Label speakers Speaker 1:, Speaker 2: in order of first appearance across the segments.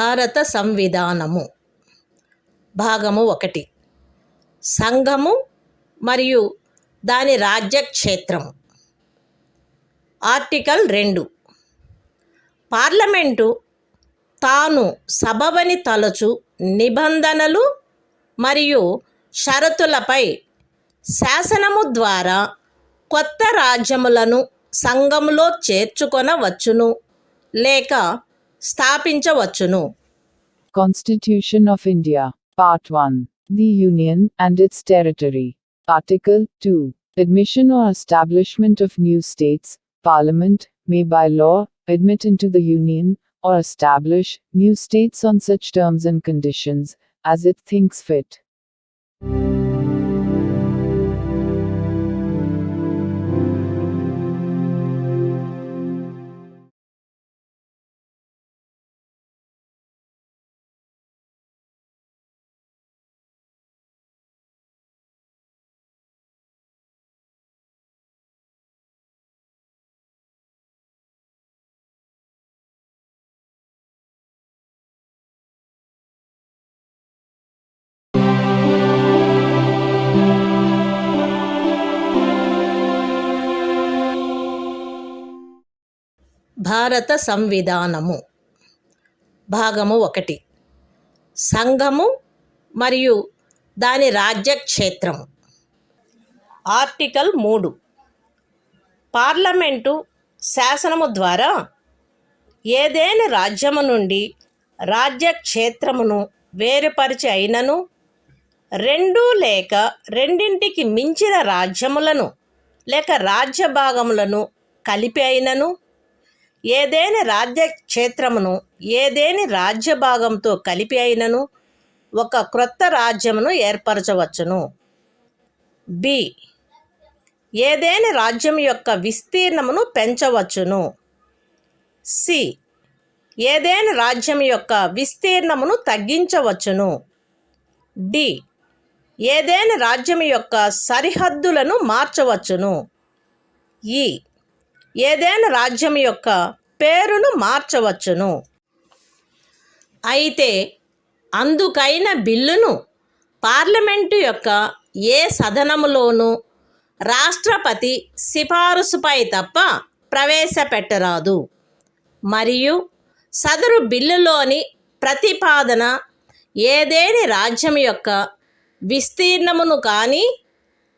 Speaker 1: భారత సంవిధానము భాగము 1 సంఘము మరియు దాని రాజ్యక్షేత్రము. ఆర్టికల్ 2 పార్లమెంటు తాను సబబని తలచు నిబంధనలు మరియు షరతులపై శాసనము ద్వారా కొత్త రాజ్యములను సంఘములో చేర్చుకొనవచ్చును లేక స్థాపించవచ్చును.
Speaker 2: Constitution of India, Part 1. The Union and its territory. Article 2. Admission or establishment of new states. Parliament may by law admit into the Union or establish new states on such terms and conditions as it thinks fit.
Speaker 1: భారత సంవిధానము భాగము 1 సంఘము మరియు దాని రాజ్యక్షేత్రము. Article 3 parliament శాసనము ద్వారా ఏదేని రాజ్యము నుండి రాజ్యక్షేత్రమును వేరుపరిచి అయినను 2 లేక 2ంటికి మించిన రాజ్యములను లేక రాజ్య భాగములను కలిపి అయినను ఏదేని రాజ్యక్షేత్రమును ఏదేని రాజ్య భాగంతో కలిపి అయినను ఒక క్రొత్త రాజ్యమును ఏర్పరచవచ్చును. బి ఏదేని రాజ్యం యొక్క విస్తీర్ణమును పెంచవచ్చును. సి ఏదేని రాజ్యం యొక్క విస్తీర్ణమును తగ్గించవచ్చును. డి ఏదేని రాజ్యం యొక్క సరిహద్దులను మార్చవచ్చును. ఈ ఏదైనా రాజ్యం యొక్క పేరును మార్చవచ్చును. అయితే అందుకైన బిల్లును పార్లమెంటు యొక్క ఏ సదనములోనూ రాష్ట్రపతి సిఫారసుపై తప్ప ప్రవేశపెట్టరాదు. మరియు సదరు బిల్లులోని ప్రతిపాదన ఏదేని రాజ్యం యొక్క విస్తీర్ణమును కానీ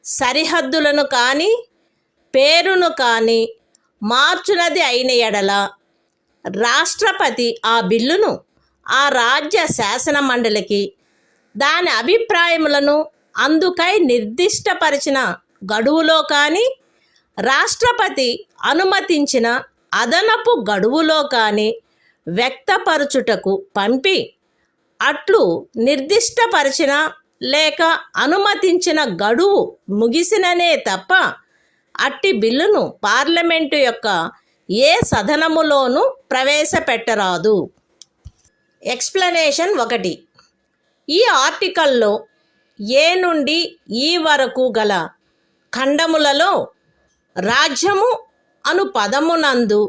Speaker 1: సరిహద్దులను కానీ పేరును కానీ మార్చునది అయిన ఎడల రాష్ట్రపతి ఆ బిల్లును ఆ రాజ్య శాసన మండలికి దాని అభిప్రాయములను అందుకై నిర్దిష్టపరిచిన గడువులో కానీ రాష్ట్రపతి అనుమతించిన అదనపు గడువులో కానీ వ్యక్తపరచుటకు పంపి అట్లు నిర్దిష్టపరిచిన లేక అనుమతించిన గడువు ముగిసిననే తప్ప అట్టి బిల్లును పార్లమెంటు యొక్క ఏ సదనములోనూ ప్రవేశపెట్టరాదు. ఎక్స్ప్లనేషన్ 1 ఈ ఆర్టికల్లో ఏ నుండి ఈ వరకు గల ఖండములలో రాజ్యము అను పదమునందు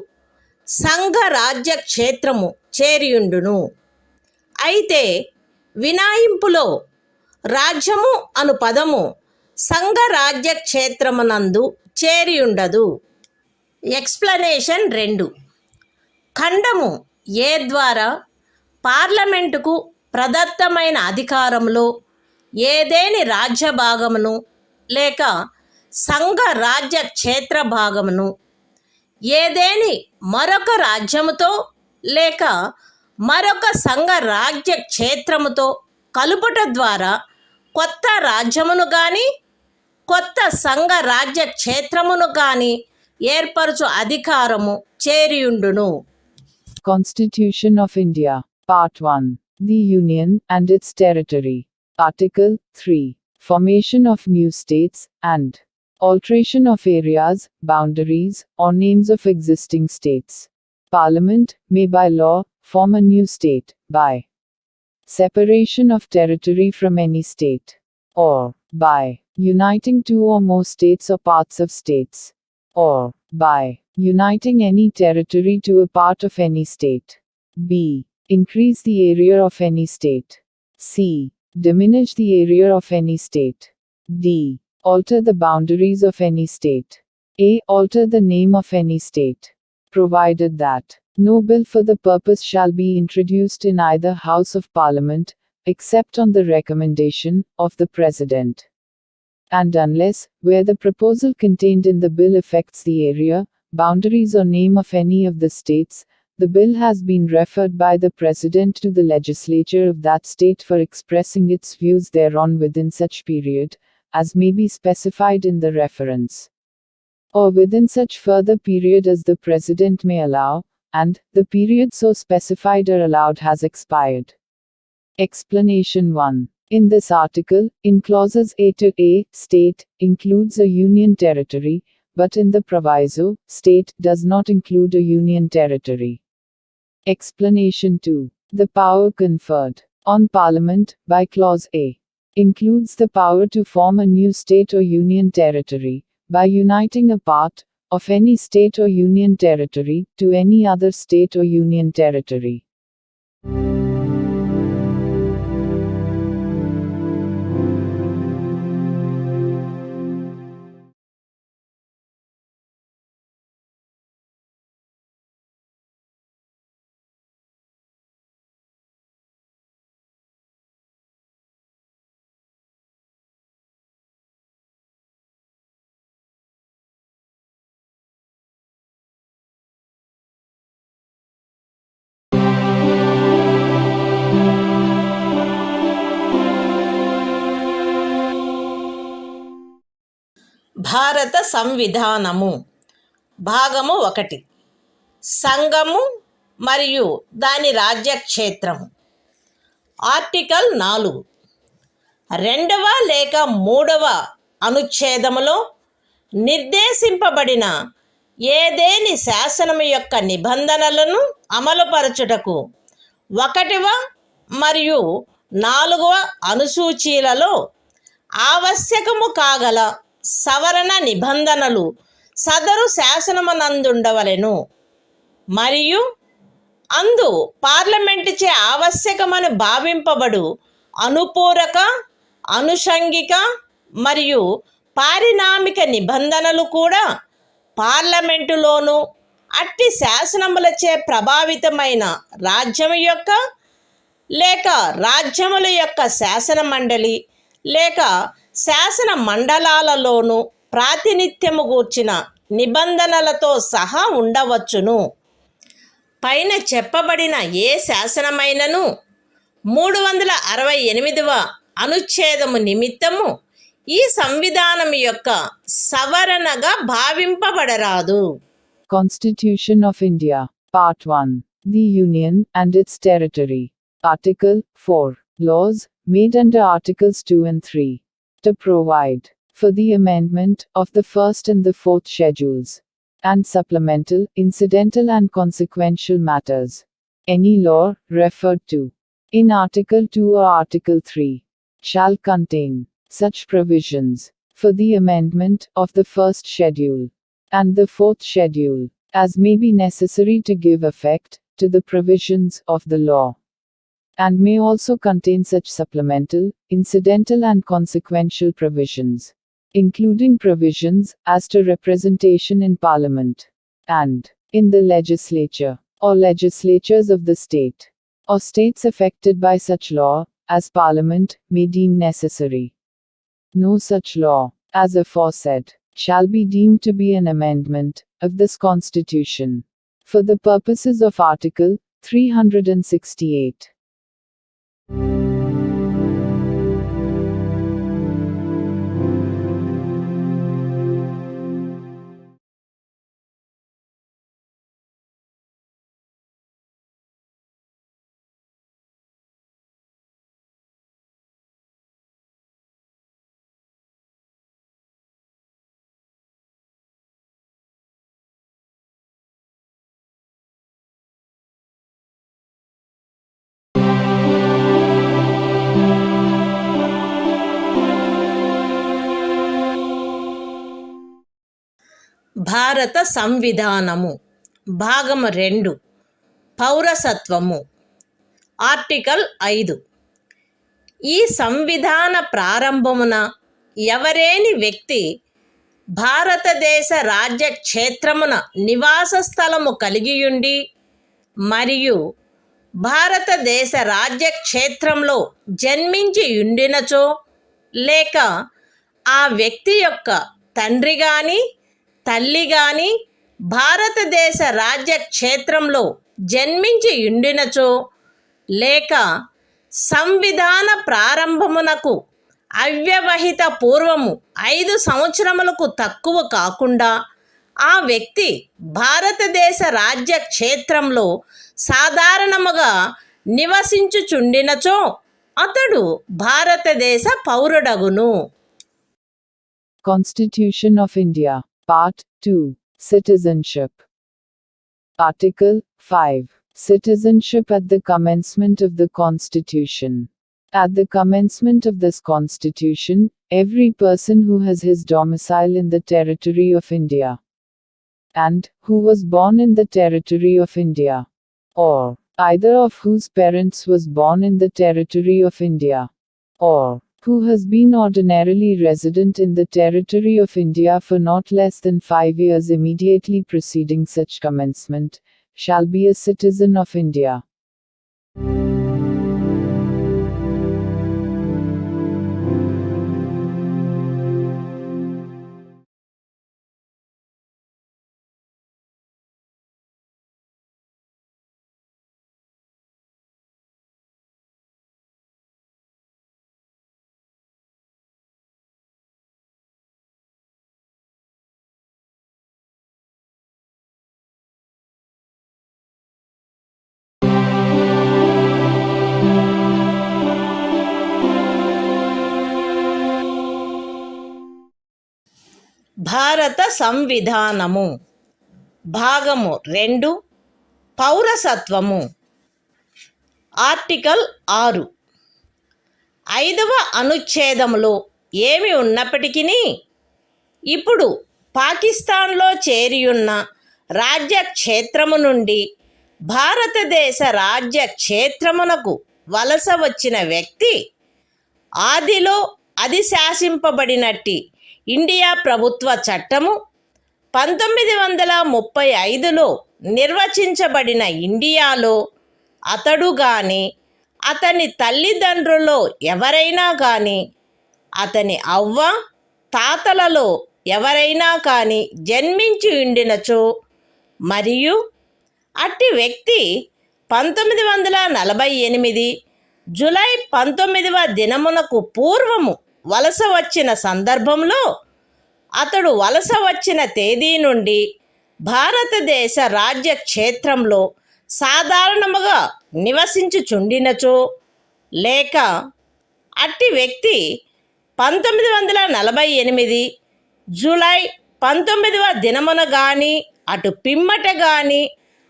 Speaker 1: సంఘ రాజ్య క్షేత్రము చేరియుండును. అయితే వినాయింపులో రాజ్యము అను పదము సంఘ రాజ్య క్షేత్రమునందు చేరియుండదు. ఎక్స్ప్లనేషన్ 2 ఖండము ఏ ద్వారా పార్లమెంటుకు ప్రదత్తమైన అధికారంలో ఏదేని రాజ్య భాగమును లేక సంఘ రాజ్య క్షేత్ర భాగమును ఏదేని మరొక రాజ్యముతో లేక మరొక సంఘ రాజ్య క్షేత్రముతో కలుపుట ద్వారా కొత్త రాజ్యమును కానీ కొత్త సంఘ రాజ్య క్షేత్రమును కానీ ఏర్పరచు అధికారము చేరియుండును.
Speaker 2: Constitution of India, Part 1. The Union and its territory. Article 3. Formation of new states and alteration of areas, boundaries, or names of existing states. Parliament may by law form a new state by separation of territory from any state, or by uniting 2 or more states or parts of states, or by uniting any territory to a part of any state. B. increase the area of any state. C. Diminish the area of any state. D. Alter the boundaries of any state. A. Alter the name of any state. Provided that no bill for the purpose shall be introduced in either House of Parliament, except on the recommendation of the President. And unless, where the proposal contained in the bill affects the area, boundaries or name of any of the states, the bill has been referred by the President to the legislature of that state for expressing its views thereon within such period, as may be specified in the reference, or within such further period as the President may allow, and the period so specified or allowed has expired. Explanation 1. In this article, in clauses A to A, state includes a union territory, but in the proviso, state does not include a union territory. Explanation 2. The power conferred on Parliament by Clause A includes the power to form a new state or union territory by uniting a part of any state or union territory to any other state or union territory.
Speaker 1: భారత సంవిధానము భాగము 1. సంఘము మరియు దాని రాజ్యక్షేత్రము. Article 4. 2వ లేక 3వ అనుచ్ఛేదములో నిర్దేశింపబడిన ఏదేని శాసనము యొక్క నిబంధనలను అమలుపరచుటకు 1వ మరియు 4వ అనుసూచీలలో ఆవశ్యకము కాగల సవరణ నిబంధనలు సదరు శాసనమునందుండవలెను మరియు అందు పార్లమెంటుచే ఆవశ్యకమని భావింపబడు అనుపూరక, అనుషంగిక మరియు పారిణామిక నిబంధనలు కూడా పార్లమెంటులోను అట్టి శాసనములచే ప్రభావితమైన రాజ్యము యొక్క లేక రాజ్యముల యొక్క శాసన మండలి లేక శాసన మండలాలలోనూ ప్రాతినిధ్యము గూర్చిన నిబంధనలతో సహా ఉండవచ్చును. పైన చెప్పబడిన ఏ శాసనమైనను 368వ అనుచ్ఛేదము నిమిత్తము ఈ సంవిధానం యొక్క సవరణగా భావింపబడరాదు.
Speaker 2: Constitution of India, Part 1. The Union and its Territory. Article 4. Laws made under Articles 2 and 3. To provide for the amendment of the first and the fourth schedules, and supplemental, incidental and consequential matters. Any law referred to in Article 2 or Article 3 shall contain such provisions for the amendment of the first schedule and the fourth schedule as may be necessary to give effect to the provisions of the law, and may also contain such supplemental, incidental and consequential provisions, including provisions as to representation in Parliament, and in the legislature, or legislatures of the state, or states affected by such law, as Parliament may deem necessary. No such law, as aforesaid, shall be deemed to be an amendment of this Constitution, for the purposes of Article 368.
Speaker 1: భారత సంవిధానము భాగము 2. పౌరసత్వము. Article 5. ఈ సంవిధాన ప్రారంభమున ఎవరేని వ్యక్తి భారతదేశ రాజ్య క్షేత్రమున నివాస స్థలము కలిగియుండి మరియు భారతదేశ రాజ్య క్షేత్రంలో జన్మించి ఉండినచో లేక ఆ వ్యక్తి యొక్క తండ్రి గాని తల్లి గాని భారతదేశ రాజ్య క్షేత్రంలో జన్మించి ఉండినచో లేక సంవిధాన ప్రారంభమునకు అవ్యవహిత పూర్వము 5 సంవత్సరములకు తక్కువ కాకుండా ఆ వ్యక్తి భారతదేశ రాజ్య క్షేత్రంలో సాధారణముగా నివసించుచుండినచో అతడు భారతదేశ పౌరుడగును.
Speaker 2: Constitution of India, Part 2, Citizenship. Article 5. Citizenship at the commencement of the Constitution. At the commencement of this Constitution, every person who has his domicile in the territory of India, and who was born in the territory of India, or either of whose parents was born in the territory of India, or who has been ordinarily resident in the territory of India for not less than 5 years immediately preceding such commencement, shall be a citizen of India.
Speaker 1: భారత సంవిధానము భాగము 2 పౌరసత్వము. Article 6. 5వ అనుచ్ఛేదములో ఏమి ఉన్నప్పటికీ ఇప్పుడు పాకిస్తాన్లో చేరియున్న రాజ్య క్షేత్రము నుండి భారతదేశ రాజ్య క్షేత్రమునకు వలస వచ్చిన వ్యక్తి ఆదిలో అది శాసింపబడినట్టి ఇండియా ప్రభుత్వ చట్టము 1935లో నిర్వచించబడిన ఇండియాలో అతడు గాని అతని తల్లిదండ్రుల్లో ఎవరైనా కానీ అతని అవ్వ తాతలలో ఎవరైనా కానీ జన్మించి ఉండినచో మరియు అట్టి వ్యక్తి 1948 జూలై 19వ దినమునకు పూర్వము వలస వచ్చిన సందర్భంలో అతడు వలస వచ్చిన తేదీ నుండి భారతదేశ రాజ్య క్షేత్రంలో సాధారణముగా నివసించుచుండినచో లేక అట్టి వ్యక్తి 1948 జూలై 19వ దినమున గాని అటు పిమ్మట గాని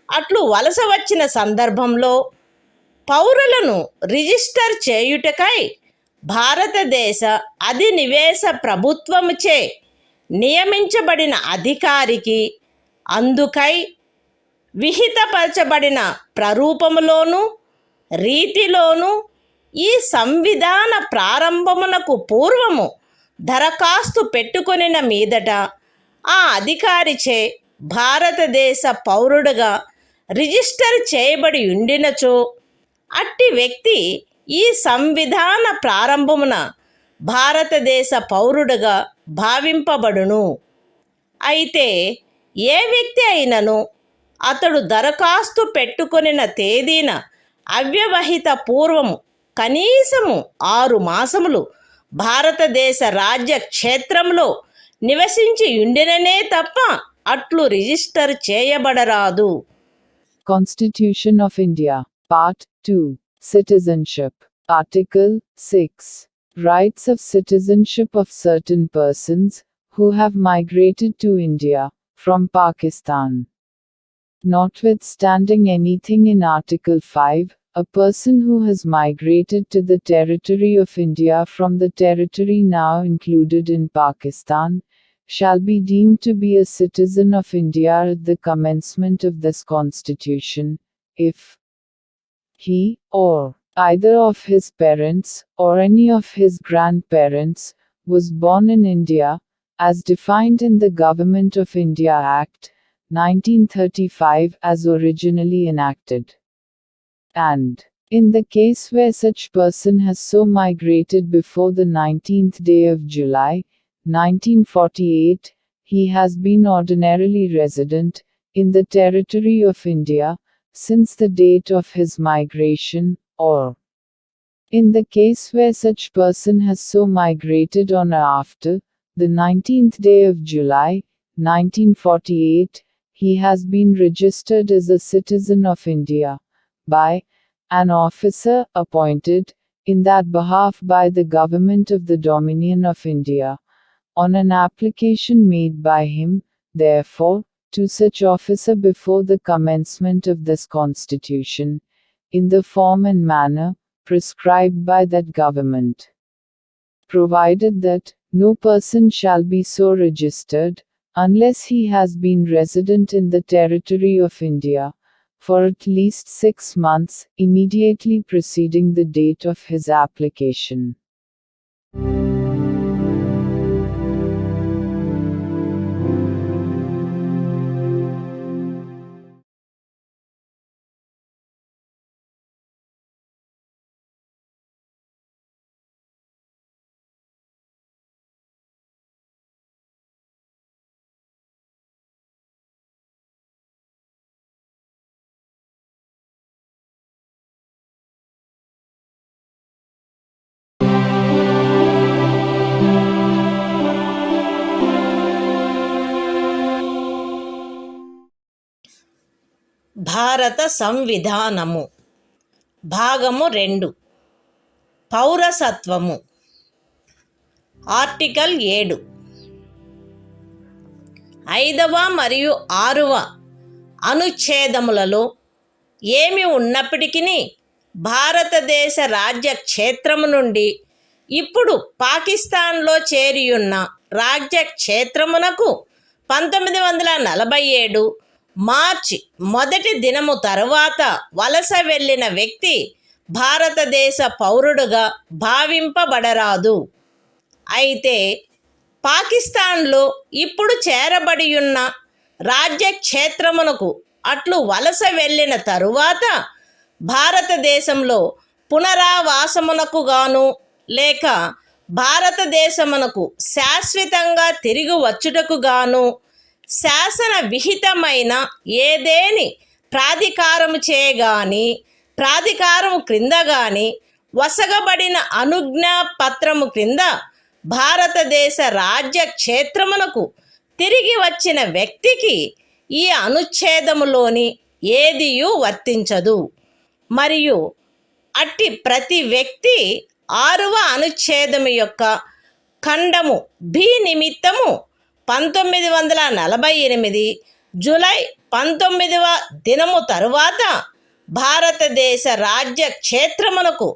Speaker 1: అట్లు వలస వచ్చిన సందర్భంలో పౌరులను రిజిస్టర్ చేయుటకై భారతదేశ అధినివేశ ప్రభుత్వముచే నియమించబడిన అధికారికి అందుకై విహితపరచబడిన ప్రరూపములోను రీతిలోను ఈ సంవిధాన ప్రారంభమునకు పూర్వము దరఖాస్తు పెట్టుకొనిన మీదట ఆ అధికారిచే భారతదేశ పౌరుడుగా రిజిస్టర్ చేయబడి ఉండినచో అట్టి వ్యక్తి ఈ సంవిధాన ప్రారంభమున భారతదేశ పౌరుడుగా భావింపబడును. అయితే ఏ వ్యక్తి అయినను అతడు దరఖాస్తు పెట్టుకొనిన తేదీన అవ్యవహిత పూర్వము కనీసము 6 మాసములు భారతదేశ రాజ్య క్షేత్రంలో నివసించి ఉండిననే తప్ప అట్లు register చేయబడరాదు.
Speaker 2: Constitution of India, Part 2, Citizenship. Article 6. Rights of citizenship of certain persons who have migrated to India from Pakistan. Notwithstanding anything in Article 5, a person who has migrated to the territory of India from the territory now included in Pakistan shall be deemed to be a citizen of India at the commencement of this Constitution, if he, or either of his parents, or any of his grandparents, was born in India, as defined in the Government of India Act, 1935 as originally enacted. And in the case where such person has so migrated before the 19th day of July, 1948, he has been ordinarily resident in the territory of India since the date of his migration, or in the case where such person has so migrated on or after the 19th day of July, 1948, he has been registered as a citizen of India by an officer appointed in that behalf by the Government of the Dominion of India, on an application made by him, therefore, to such officer before the commencement of this Constitution, in the form and manner prescribed by that government. Provided that no person shall be so registered, unless he has been resident in the territory of India for at least 6 months immediately preceding the date of his application.
Speaker 1: భారత సంవిధానము భాగము 2 పౌరసత్వము article 7 5వ మరియు 6వ అనుచ్ఛేదములలో ఏమి ఉన్నప్పటికీ భారతదేశ రాజ్య క్షేత్రము నుండి ఇప్పుడు పాకిస్తాన్లో చేరియున్న రాజ్య క్షేత్రమునకు 1947 మార్చి 1 దినము తరువాత వలస వెళ్ళిన వ్యక్తి భారతదేశ పౌరుడుగా భావింపబడరాదు. అయితే పాకిస్తాన్లో ఇప్పుడు చేరబడియున్న రాజ్య క్షేత్రమునకు అట్లు వలస వెళ్ళిన తరువాత భారతదేశంలో పునరావాసమునకు గాను లేక భారతదేశమునకు శాశ్వతంగా తిరిగి వచ్చుటకు గాను శాసన విహితమైన ఏదేని ప్రాధికారము చేయగాని ప్రాధికారము క్రింద గాని వసగబడిన అనుజ్ఞా పత్రము క్రింద భారతదేశ రాజ్య క్షేత్రమునకు తిరిగి వచ్చిన వ్యక్తికి ఈ అనుచ్ఛేదములోని ఏదియూ వర్తించదు. మరియు అట్టి ప్రతి వ్యక్తి 6వ అనుచ్ఛేదము యొక్క ఖండము బి నిమిత్తము 1948 జూలై 19వ దినము తరువాత భారతదేశ రాజ్య క్షేత్రమునకు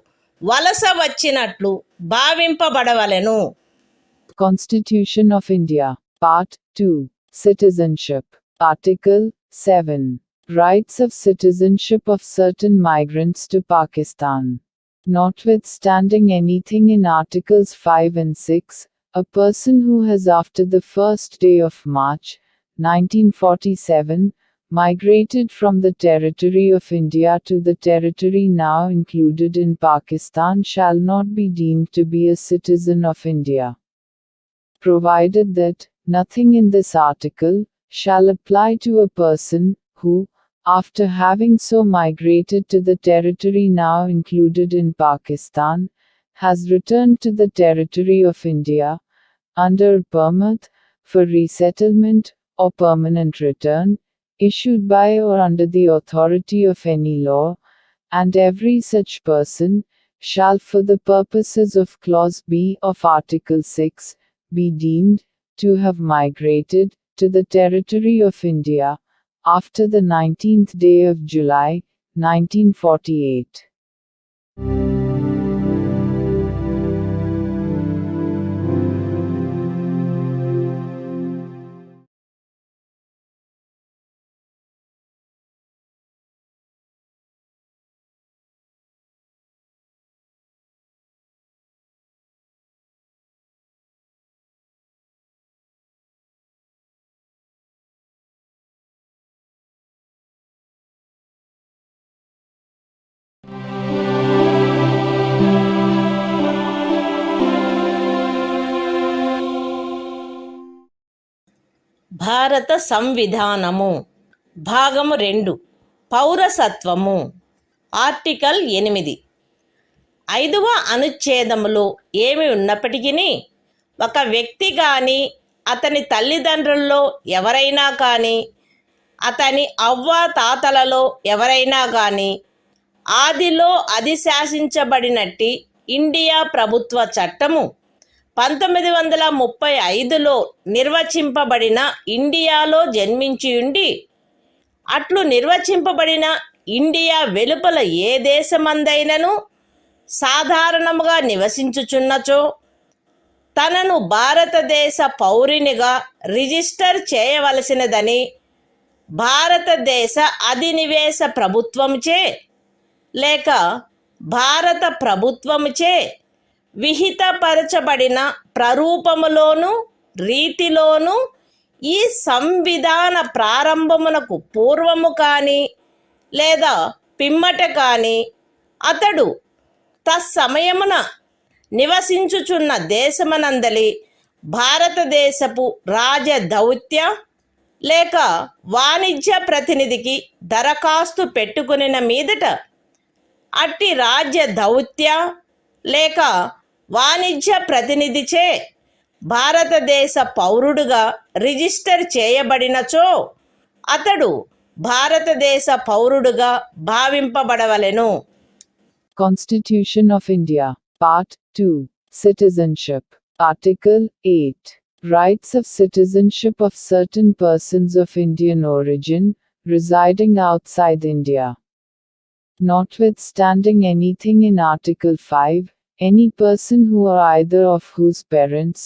Speaker 1: వలస వచ్చినట్లు భావింపబడవలెను.
Speaker 2: Constitution of India, Part 2, Citizenship, Article 7, Rights of citizenship of certain migrants to Pakistan. Notwithstanding anything in Articles 5 and 6, a person who has after the first day of March, 1947, migrated from the territory of India to the territory now included in Pakistan shall not be deemed to be a citizen of India. Provided that nothing in this article shall apply to a person who, after having so migrated to the territory now included in Pakistan, has returned to the territory of India, under a permit for resettlement or permanent return, issued by or under the authority of any law, and every such person shall for the purposes of Clause B of Article 6 be deemed to have migrated to the territory of India after the 19th day of July, 1948.
Speaker 1: భారత సంవిధానము భాగము 2 పౌరసత్వము article 8 5వ అనుచ్ఛేదములో ఏమి ఉన్నప్పటికీ ఒక వ్యక్తి కానీ అతని తల్లిదండ్రుల్లో ఎవరైనా కానీ అతని అవ్వ తాతలలో ఎవరైనా కానీ ఆదిలో అధిశాసించబడినట్టి ఇండియా ప్రభుత్వ చట్టము 1935లో నిర్వచింపబడిన ఇండియాలో జన్మించియుండి అట్లు నిర్వచింపబడిన ఇండియా వెలుపల ఏ దేశమందైనను సాధారణముగా నివసించుచున్నచో తనను భారతదేశ పౌరునిగా రిజిస్టర్ చేయవలసినదని భారతదేశ అధినివేశ ప్రభుత్వముచే లేక భారత ప్రభుత్వముచే విహితపరచబడిన ప్రరూపములోను రీతిలోను ఈ సంవిధాన ప్రారంభమునకు పూర్వము కానీ లేదా పిమ్మట కానీ అతడు తత్సమయమున నివసించుచున్న దేశమనందలి భారతదేశపు రాజదౌత్య లేక వాణిజ్య ప్రతినిధికి దరఖాస్తు పెట్టుకునిన మీదట అట్టి రాజ్య దౌత్య లేక వాణిజ్య ప్రతినిధిచే భారతదేశ పౌరుడుగా రిజిస్టర్ చేయబడినచో అతడు భారతదేశ పౌరుడుగా భావింపబడవలెను.
Speaker 2: Constitution of India, Part 2, Citizenship, Article 8. Rights of citizenship of certain persons of Indian origin, residing outside India. Notwithstanding anything in Article 5, any person who or either of whose parents,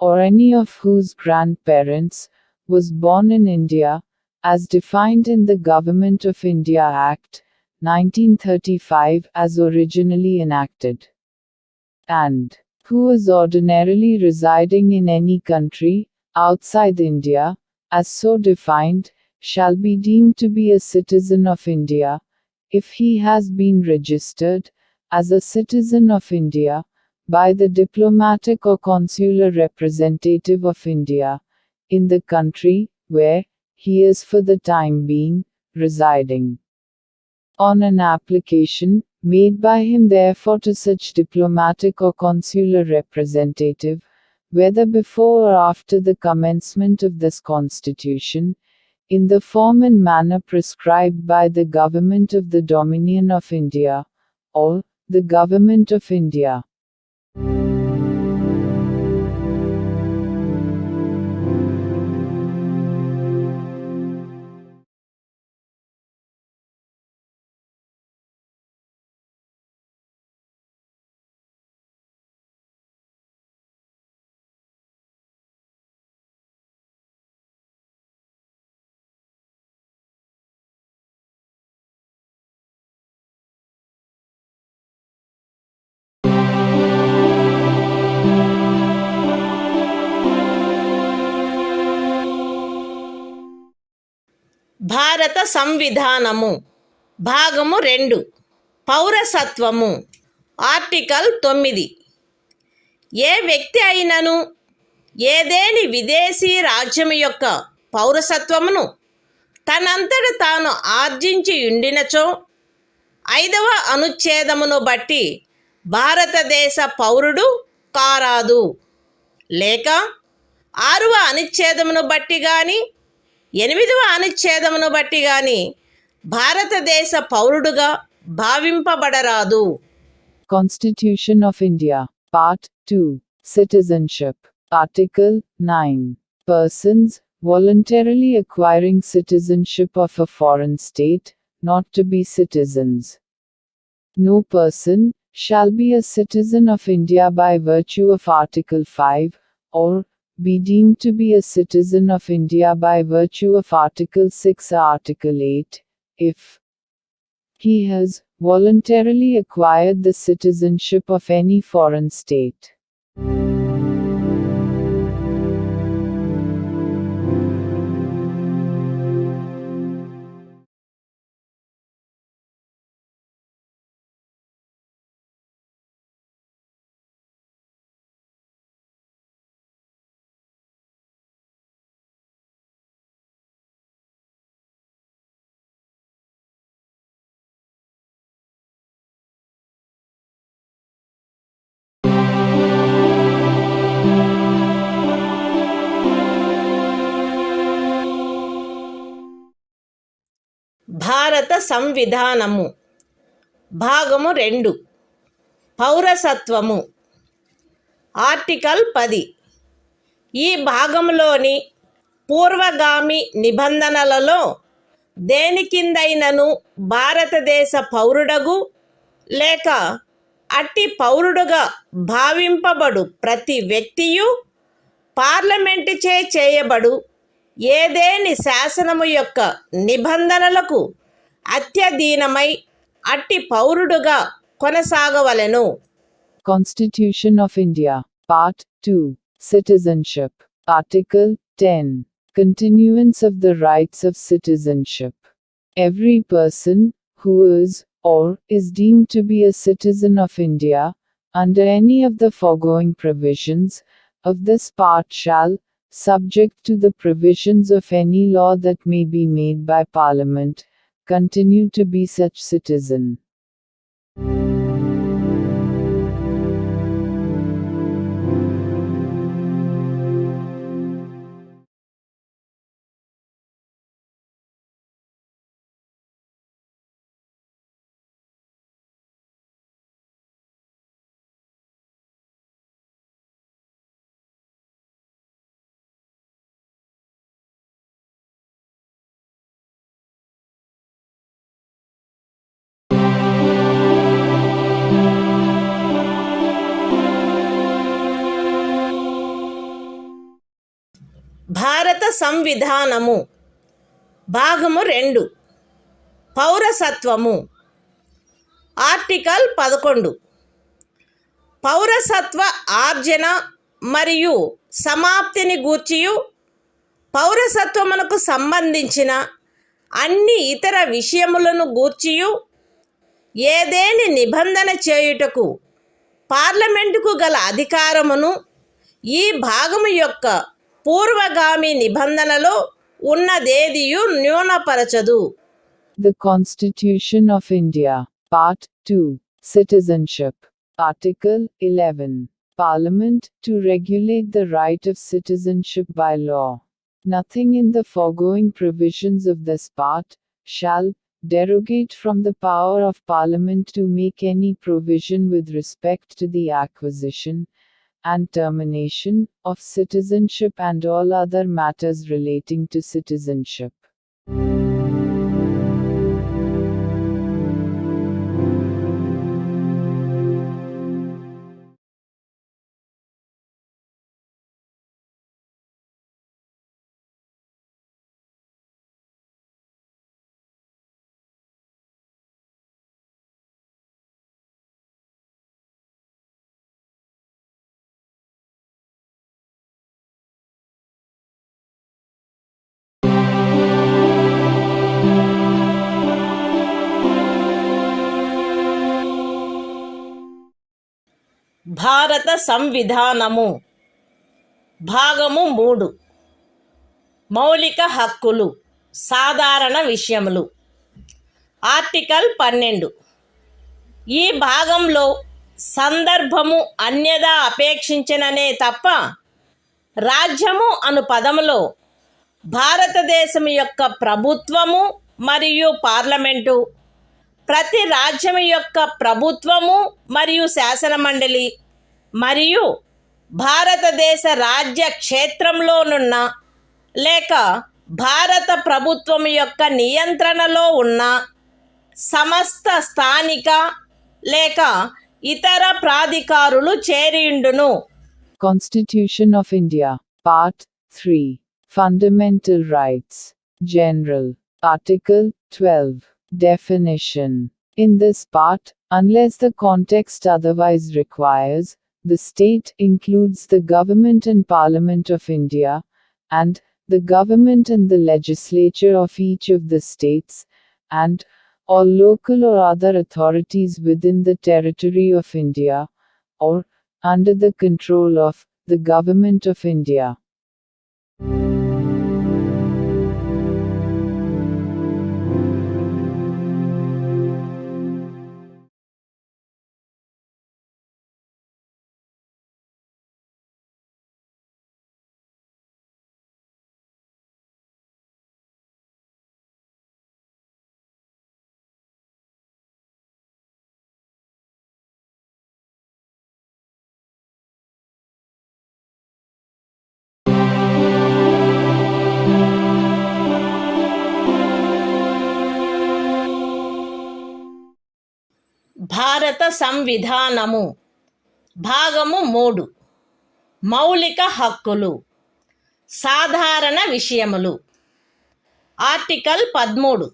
Speaker 2: or any of whose grandparents, was born in India, as defined in the Government of India Act, 1935 as originally enacted, and who is ordinarily residing in any country, outside India, as so defined, shall be deemed to be a citizen of India, if he has been registered, as a citizen of India, by the diplomatic or consular representative of India, in the country, where, he is for the time being, residing. On an application, made by him therefore to such diplomatic or consular representative, whether before or after the commencement of this Constitution, in the form and manner prescribed by the Government of the Dominion of India, or, the Government of India.
Speaker 1: భారత సంవిధానము భాగము 2 పౌరసత్వము article 9 ఏ వ్యక్తి అయినను ఏదేని విదేశీ రాజ్యము యొక్క పౌరసత్వమును తనంతట తాను ఆర్జించి ఉండినచో 5వ అనుచ్ఛేదమును బట్టి భారతదేశ పౌరుడు కారాదు, లేక 6వ అనుచ్ఛేదమును బట్టి కానీ 8వ అనుచ్ఛేదమును బట్టి గాని భారతదేశ పౌరుడుగా భావింపబడరాదు.
Speaker 2: Constitution of India, Part 2, Citizenship, Article 9. Persons, voluntarily acquiring citizenship of a foreign state, not to be citizens. No person shall be a citizen of India by virtue of Article 5, or be deemed to be a citizen of India by virtue of Article 6 or Article 8, if he has voluntarily acquired the citizenship of any foreign state.
Speaker 1: భారత సంవిధానము భాగము 2 పౌరసత్వము article 10 ఈ భాగంలోని పూర్వగామి నిబంధనలలో దేని కిందైనను భారతదేశ పౌరుడగు లేక అట్టి పౌరుడుగా భావింపబడు ప్రతి వ్యక్తియు పార్లమెంటుచే చేయబడు ఏదేని శాసనము యొక్క నిబంధనలకు అత్యధీనమై అట్టి పౌరుడుగా కొనసాగవలెను.
Speaker 2: Constitution of India, Part 2, Citizenship, Article 10, Continuance of the Rights of Citizenship. Every person, who is, or is deemed to be a citizen of India, under any of the foregoing provisions of this part shall, subject to the provisions of any law that may be made by Parliament, continue to be such citizen.
Speaker 1: భారత సంవిధానము భాగము 2 పౌరసత్వము article 11 పౌరసత్వ ఆర్జన మరియు సమాప్తిని గూర్చియు పౌరసత్వమునకు సంబంధించిన అన్ని ఇతర విషయములను గూర్చియు ఏదేని నిబంధన చేయుటకు పార్లమెంటుకు గల అధికారమును ఈ భాగము యొక్క పూర్వగామి నిబంధనలో ఉన్నదేదియు న్యూనపరచదు.
Speaker 2: The Constitution of India, Part 2, Citizenship, Article 11, Parliament, to regulate the right of citizenship by law. Nothing in the foregoing provisions of this part shall derogate from the power of Parliament to make any provision with respect to the acquisition and termination of citizenship and all other matters relating to citizenship.
Speaker 1: భారత సంవిధానము భాగము 3 మౌలిక హక్కులు సాధారణ విషయములు article 12 ఈ భాగంలో సందర్భము అన్యదా అపేక్షించిననే తప్ప రాజ్యము అను పదములో భారతదేశం యొక్క ప్రభుత్వము మరియు పార్లమెంటు ప్రతి రాజ్యం యొక్క ప్రభుత్వము మరియు శాసనమండలి మరియు భారతదేశ రాజ్య క్షేత్రంలోనున్న లేక భారత ప్రభుత్వం యొక్క నియంత్రణలో ఉన్న సమస్త స్థానిక లేక ఇతర ప్రాధికారులు చేరియుండును.
Speaker 2: Constitution of India, Part 3, Fundamental Rights, General, Article 12, Definition. In this part, unless the context otherwise requires, the state includes the government and Parliament of India, and the government and the legislature of each of the states, and all local or other authorities within the territory of India, or under the control of the Government of India.
Speaker 1: భారత సంవిధానము భాగము 3 మౌలిక హక్కులు సాధారణ విషయములు article 13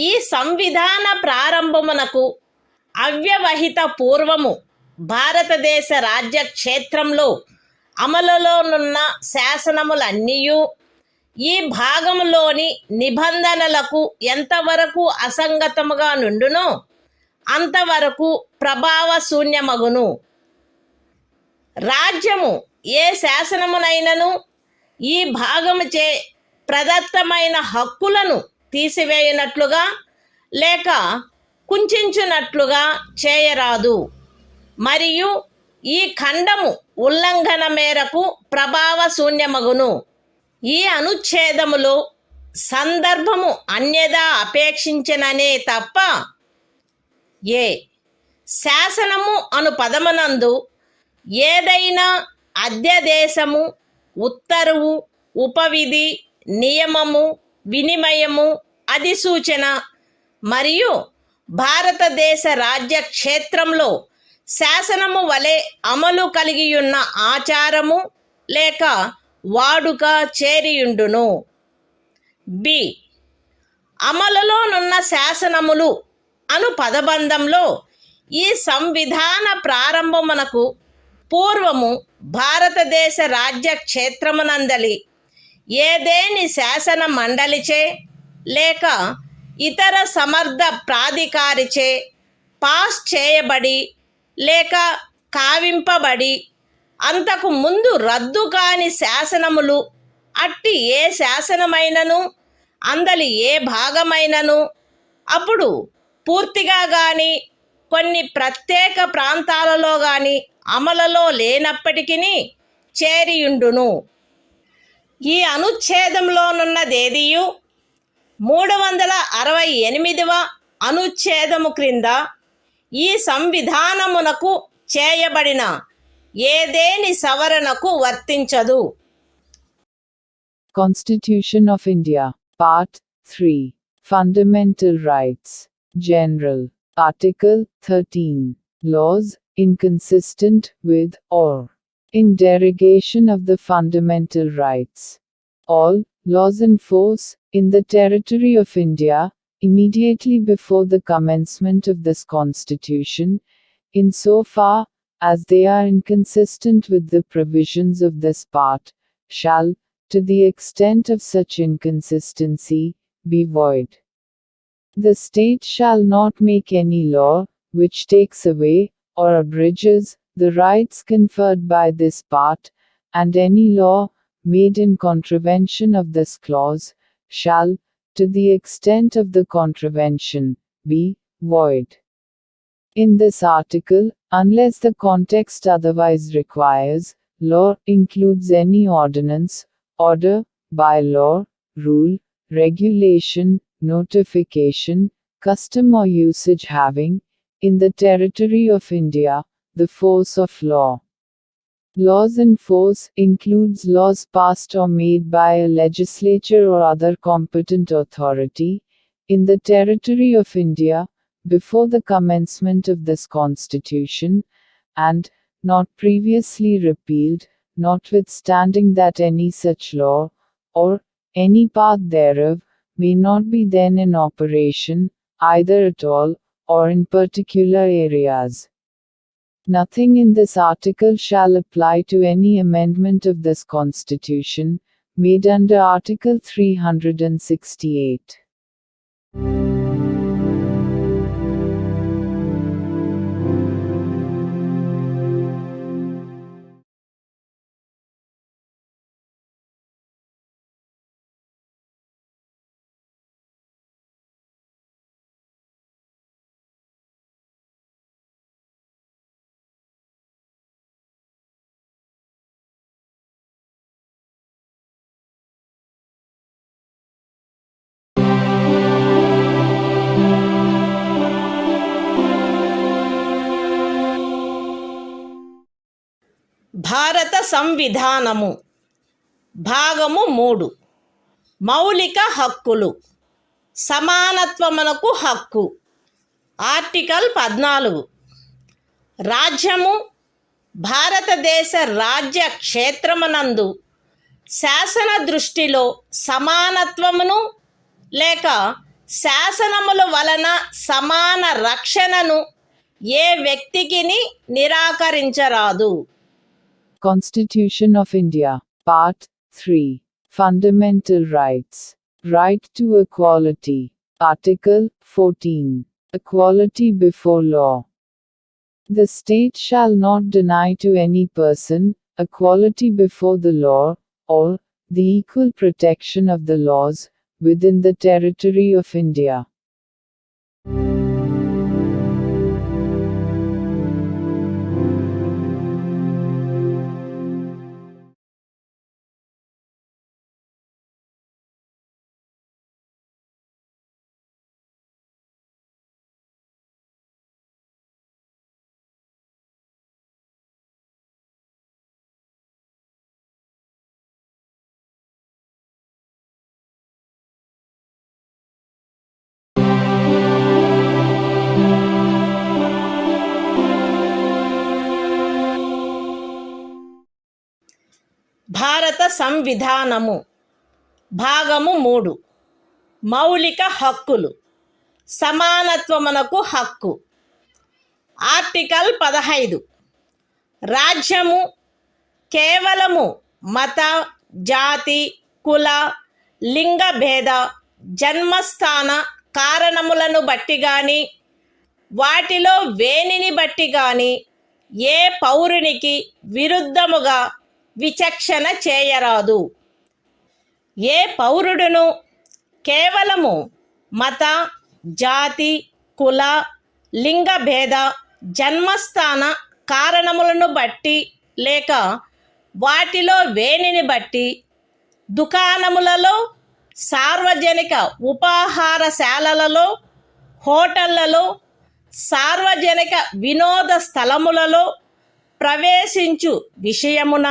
Speaker 1: ఈ సంవిధాన ప్రారంభమునకు అవ్యవహిత పూర్వము భారతదేశ రాజ్య క్షేత్రంలో అమలులోనున్న శాసనములన్నీయు ఈ భాగములోని నిబంధనలకు ఎంతవరకు అసంగతముగా నుండునో అంతవరకు ప్రభావశూన్యమగును. రాజ్యము ఏ శాసనమునైనను ఈ భాగముచే ప్రదత్తమైన హక్కులను తీసివేయునట్లుగా లేక కుంచునట్లుగా చేయరాదు మరియు ఈ ఖండము ఉల్లంఘన మేరకు ప్రభావశూన్యమగును. ఈ అనుచ్ఛేదములో సందర్భము అన్యదా అపేక్షించననే తప్ప ఏ శాసనము అను పదమునందు ఏదైనా అధ్యదేశము, ఉత్తర్వు, ఉపవిధి, నియమము, వినిమయము, అధిసూచన మరియు భారతదేశ రాజ్య క్షేత్రంలో శాసనము వలె అమలు కలిగియున్న ఆచారము లేక వాడుక చేరియుండును. బి అమలులోనున్న శాసనములు అను పదబంధంలో ఈ సంవిధాన ప్రారంభమునకు పూర్వము భారతదేశ రాజ్య క్షేత్రమునందలి ఏదేని శాసన మండలిచే లేక ఇతర సమర్థ ప్రాధికారిచే పాస్ చేయబడి లేక కావింపబడి అంతకు ముందు రద్దు కాని శాసనములు అట్టి ఏ శాసనమైనను అందలి ఏ భాగమైనను అప్పుడు పూర్తిగా కానీ కొన్ని ప్రత్యేక ప్రాంతాలలో కానీ అమలులో లేనప్పటికీ చేరియుండును. ఈ అనుచ్ఛేదంలోనున్నదేదియు 368వ అనుచ్ఛేదము క్రింద ఈ సంవిధానమునకు చేయబడిన ఏదేని సవరణకు వర్తించదు.
Speaker 2: Constitution of India, Part 3, Fundamental Rights, General, Article 13, Laws inconsistent with or in derogation of the fundamental rights. All laws in force in the territory of India, immediately before the commencement of this Constitution, in so far as they are inconsistent with the provisions of this part, shall, to the extent of such inconsistency, be void. The state shall not make any law, which takes away, or abridges, the rights conferred by this part, and any law, made in contravention of this clause, shall, to the extent of the contravention, be void. In this article, unless the context otherwise requires, law includes any ordinance, order, bylaw, rule, regulation, notification, custom or usage having, in the territory of India, the force of law. Laws in force includes laws passed or made by a legislature or other competent authority, in the territory of India, before the commencement of this Constitution, and, not previously repealed, notwithstanding that any such law, or any part thereof, may not be then in operation, either at all, or in particular areas. Nothing in this article shall apply to any amendment of this Constitution, made under Article 368.
Speaker 1: భారత సంవిధానము భాగము 3 మౌలిక హక్కులు సమానత్వమునకు హక్కు article 14 రాజ్యము భారతదేశ రాజ్య క్షేత్రమునందు శాసన దృష్టిలో సమానత్వమును లేక శాసనముల వలన సమాన రక్షణను ఏ వ్యక్తికిని నిరాకరించరాదు.
Speaker 2: Constitution of India, Part 3. Fundamental Rights. Right to Equality. Article 14. Equality before law. The state shall not deny to any person equality before the law, or the equal protection of the laws within the territory of India.
Speaker 1: భారత సంవిధానము భాగము 3 మౌలిక హక్కులు సమానత్వమునకు హక్కు. Article 15 రాజ్యము కేవలము మత, జాతి, కుల, లింగ భేద, జన్మస్థాన కారణములను బట్టి గాని వాటిలో వేనిని బట్టి గాని ఏ పౌరునికి విరుద్ధముగా విచక్షణ చేయరాదు. ఏ పౌరుడును కేవలము మత, జాతి, కుల, లింగ భేద, జన్మస్థాన కారణములను బట్టి లేక వాటిలో వేనిని బట్టి దుకాణములలో, సార్వజనిక ఉపాహారశాలలలో, హోటళ్లలో, సార్వజనిక వినోద స్థలములలో ప్రవేశించు విషయమున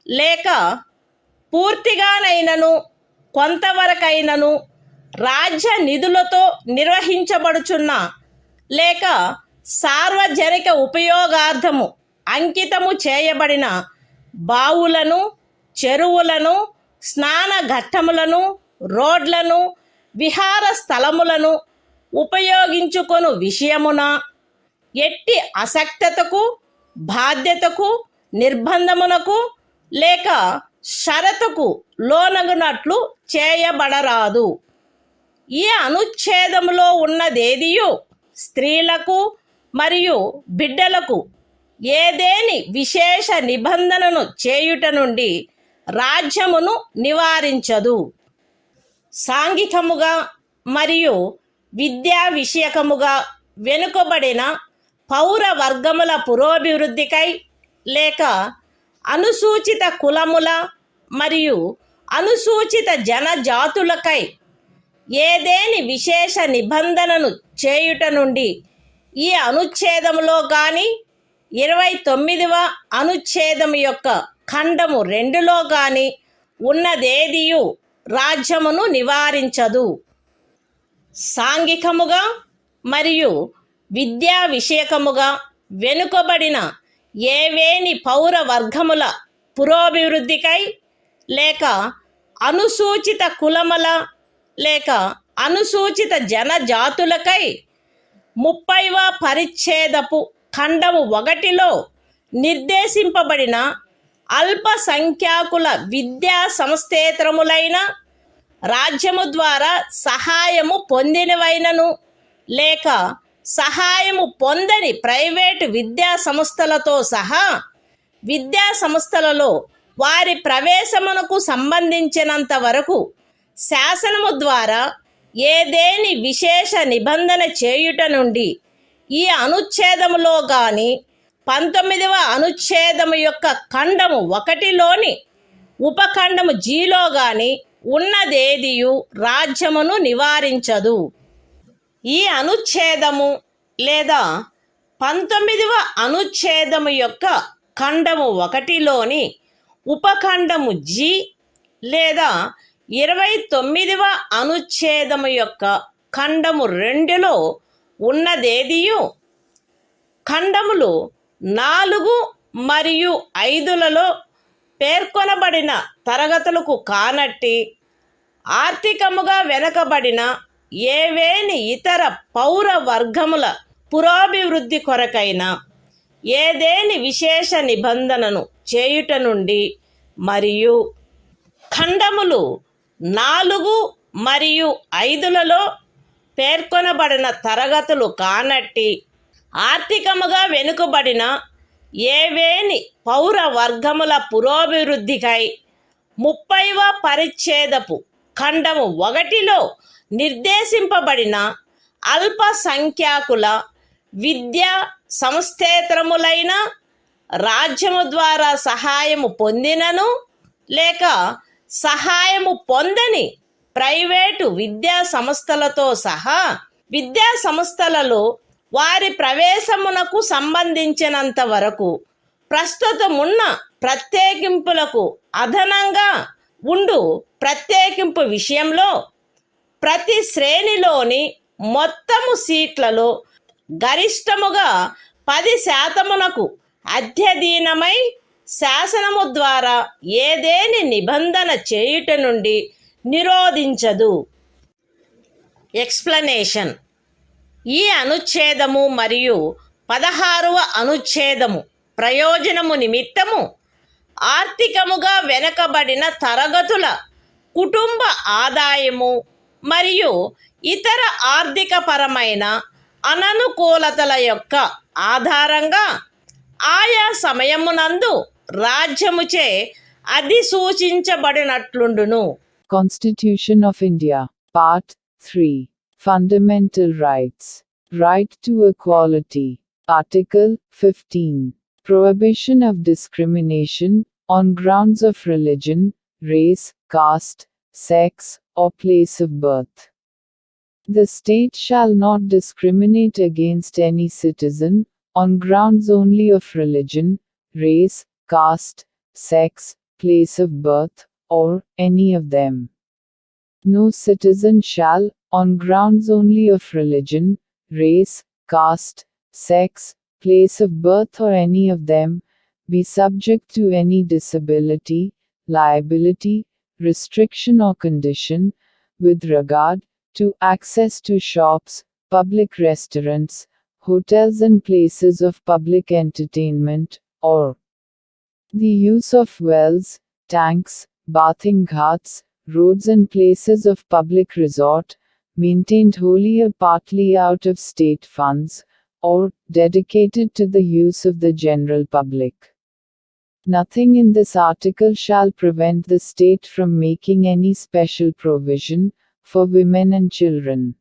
Speaker 1: లేక పూర్తిగానైనను కొంతవరకైనను రాజ్య నిధులతో నిర్వహించబడుచున్న లేక సార్వజనిక ఉపయోగార్థము అంకితము చేయబడిన బావులను, చెరువులను, స్నాన ఘట్టములను, రోడ్లను, విహార స్థలములను ఉపయోగించుకొను విషయమున ఎట్టి అసక్తతకు, బాధ్యతకు, నిర్బంధమునకు లేక షరతుకు లోనగునట్లు చేయబడరాదు. ఈ అనుచ్ఛేదములో ఉన్నదేదియు స్త్రీలకు మరియు బిడ్డలకు ఏదేని విశేష నిబంధనను చేయుట నుండి రాజ్యమును నివారించదు. సాంఘికముగా మరియు విద్యా విషయకముగా వెనుకబడిన పౌర వర్గముల పురోభివృద్ధికై లేక అనుసూచిత కులముల మరియు అనుసూచిత జనజాతులకై ఏదేని విశేష నిబంధనను చేయుట నుండి ఈ అనుచ్ఛేదములో గాని 29వ అనుచ్ఛేదము యొక్క ఖండము 2లో గాని ఉన్నదేదియు రాజ్యమును నివారించదు. సాంఘికముగా మరియు విద్యా విషయకముగా వెనుకబడిన ఏవేని పౌర వర్గముల పురోభివృద్ధికై లేక అనుసూచిత కులముల లేక అనుసూచిత జనజాతులకై 30వ పరిచ్ఛేదపు ఖండము 1లో నిర్దేశింపబడిన అల్పసంఖ్యాకుల విద్యా సంస్థేతరములైన రాజ్యము ద్వారా సహాయము పొందినవైనను లేక సహాయము పొందని ప్రైవేటు విద్యా సంస్థలతో సహా విద్యా సంస్థలలో వారి ప్రవేశమునకు సంబంధించినంత వరకు శాసనము ద్వారా ఏదేని విశేష నిబంధన చేయుట నుండి ఈ అనుచ్ఛేదములో గాని 19వ అనుచ్ఛేదము యొక్క ఖండము 1లోని ఉపఖండము జీలో గాని ఉన్నదేదియు రాజ్యమును నివారించదు. ఈ అనుచ్ఛేదము లేదా 19వ అనుచ్ఛేదము యొక్క ఖండము 1లోని ఉపఖండము జి లేదా 29వ అనుచ్ఛేదము యొక్క ఖండము 2లో ఉన్నదేదియు ఖండములు 4 మరియు 5లలో పేర్కొనబడిన తరగతులకు కానట్టి ఆర్థికముగా వెనుకబడిన ఏవేని ఇతర పౌర వర్గముల పురోభివృద్ధి కొరకైన ఏదేని విశేష నిబంధనను చేయుట నుండి మరియు ఖండములు 4 మరియు 5లలో పేర్కొనబడిన తరగతులు కానట్టి ఆర్థికముగా వెనుకబడిన ఏవేని పౌర వర్గముల పురోభివృద్ధికై 30వ పరిచ్ఛేదపు ఖండము 1లో నిర్దేశింపబడిన అల్పసంఖ్యాకుల విద్యా సంస్థేతరములైన రాజ్యము ద్వారా సహాయము పొందినను లేక సహాయము పొందని ప్రైవేటు విద్యా సంస్థలతో సహా విద్యా సంస్థలలో వారి ప్రవేశమునకు సంబంధించినంత వరకు ప్రస్తుతమున్న ప్రత్యేకింపులకు అదనంగా ఉండు ప్రత్యేకింపు విషయంలో ప్రతి శ్రేణిలోని మొత్తము సీట్లలో గరిష్టముగా 10% అధ్యధీనమై శాసనము ద్వారా ఏదేని నిబంధన చేయుట నుండి నిరోధించదు. ఎక్స్ప్లనేషన్. ఈ అనుచ్ఛేదము మరియు 16వ అనుచ్ఛేదము ప్రయోజనము నిమిత్తము ఆర్థికముగా వెనుకబడిన తరగతుల కుటుంబ ఆదాయము మరియు ఇతర ఆర్థికపరమైన అననుకూలతల యొక్క ఆధారంగా ఆయా సమయమునందు రాజ్యముచే అధిసూచించబడినట్లుండును.
Speaker 2: Constitution of India, Part 3. Fundamental Rights. Right to Equality. Article 15. Prohibition of discrimination on grounds of religion, race, caste, sex, or place of birth. The state shall not discriminate against any citizen on grounds only of religion, race, caste, sex, place of birth, or any of them. No citizen shall, on grounds only of religion, race, caste, sex, place of birth, or any of them, be subject to any disability, liability, restriction, or condition, with regard to access to shops, public restaurants, hotels, and places of public entertainment, or the use of wells, tanks, bathing ghats, roads, and places of public resort, maintained wholly or partly out of state funds, or dedicated to the use of the general public. Nothing in this article shall prevent the state from making any special provision for women and children.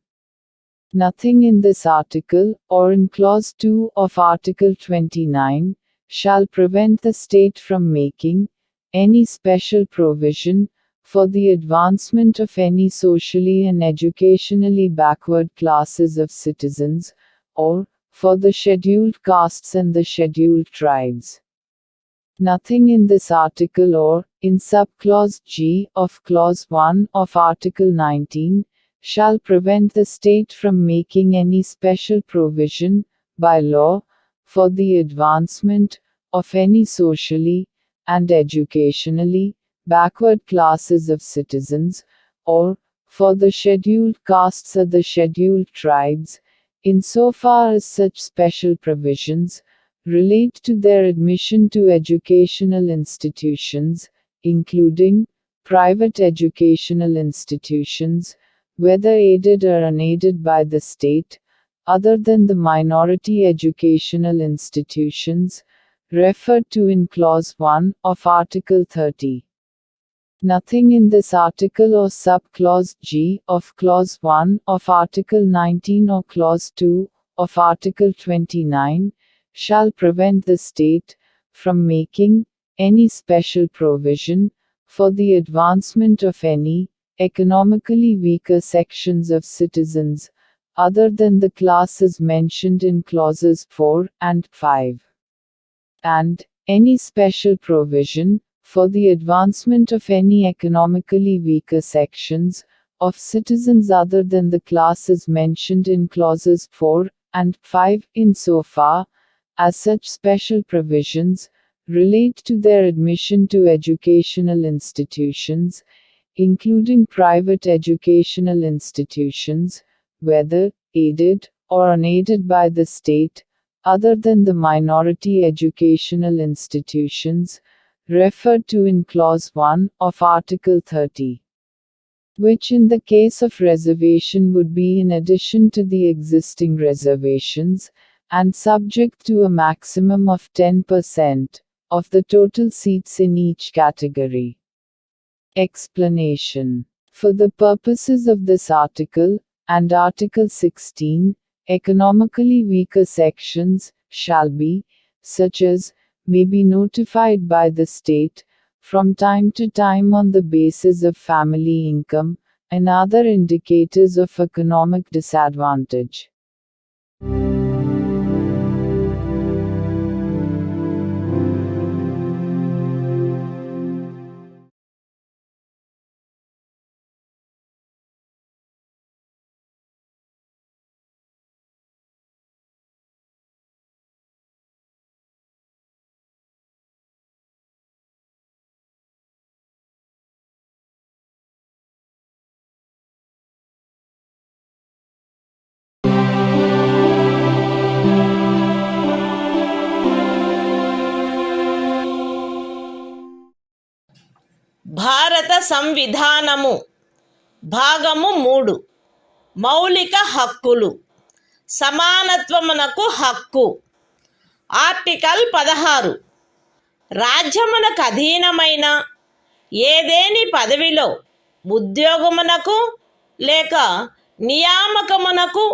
Speaker 2: Nothing in this article, or in Clause 2 of Article 29, shall prevent the state from making any special provision for the advancement of any socially and educationally backward classes of citizens, or for the scheduled castes and the scheduled tribes. Nothing in this article or in subclause G of Clause 1 of Article 19 shall prevent the state from making any special provision, by law, for the advancement of any socially and educationally backward classes of citizens, or for the scheduled castes or the scheduled tribes, insofar as such special provisions relate to their admission to educational institutions, including private educational institutions, whether aided or unaided by the state, other than the minority educational institutions referred to in Clause 1 of Article 30. Nothing in this article or subclause G of Clause 1 of Article 19 or Clause 2 of Article 29 shall prevent the state from making any special provision for the advancement of any economically weaker sections of citizens, other than the classes mentioned in Clauses 4 and 5. And any special provision for the advancement of any economically weaker sections of citizens other than the classes mentioned in clauses 4 and 5 insofar as such special provisions relate to their admission to educational institutions, including private educational institutions, whether aided or unaided by the state, other than the minority educational institutions referred to in Clause 1 of Article 30, which in the case of reservation would be in addition to the existing reservations, and subject to a maximum of 10% of the total seats in each category. Explanation. For the purposes of this article, and Article 16, economically weaker sections shall be, such as, may be notified by the state, from time to time on the basis of family income, and other indicators of economic disadvantage.
Speaker 1: భారత సంవిధానము భాగము 3 మౌలిక హక్కులు సమానత్వమునకు హక్కు. Article 16 రాజ్యమునకు అధీనమైన ఏదేని పదవిలో ఉద్యోగమునకు లేక నియామకమునకు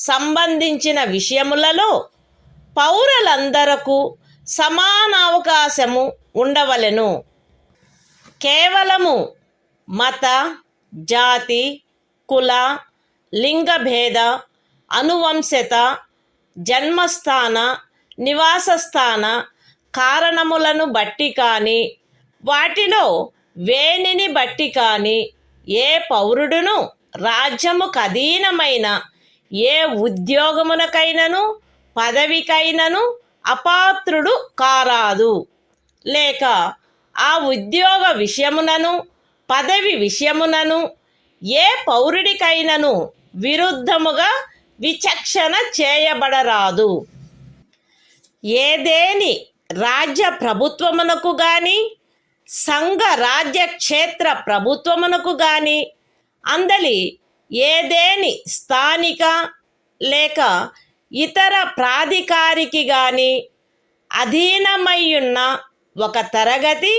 Speaker 1: సంబంధించిన విషయములలో పౌరులందరకు సమాన అవకాశము ఉండవలెను. కేవలము మత, జాతి, కుల, లింగభేద, అనువంశత, జన్మస్థాన, నివాసస్థాన కారణములను బట్టి కానీ వాటిలో వేనిని బట్టి కానీ ఏ పౌరుడును రాజ్యముకు అధీనమైన ఏ ఉద్యోగమునకైనను పదవికైనను అపాత్రుడు కారాదు. లేక ఆ ఉద్యోగ విషయమునను పదవి విషయమునను ఏ పౌరుడికైనను విరుద్ధముగా విచక్షణ చేయబడరాదు. ఏదేని రాజ్య ప్రభుత్వమునకు గాని సంఘ రాజ్య క్షేత్ర ప్రభుత్వమునకు గాని అందలి ఏదేని స్థానిక లేక ఇతర ప్రాధికారికి గాని అధీనమయ్యున్న ఒక తరగతి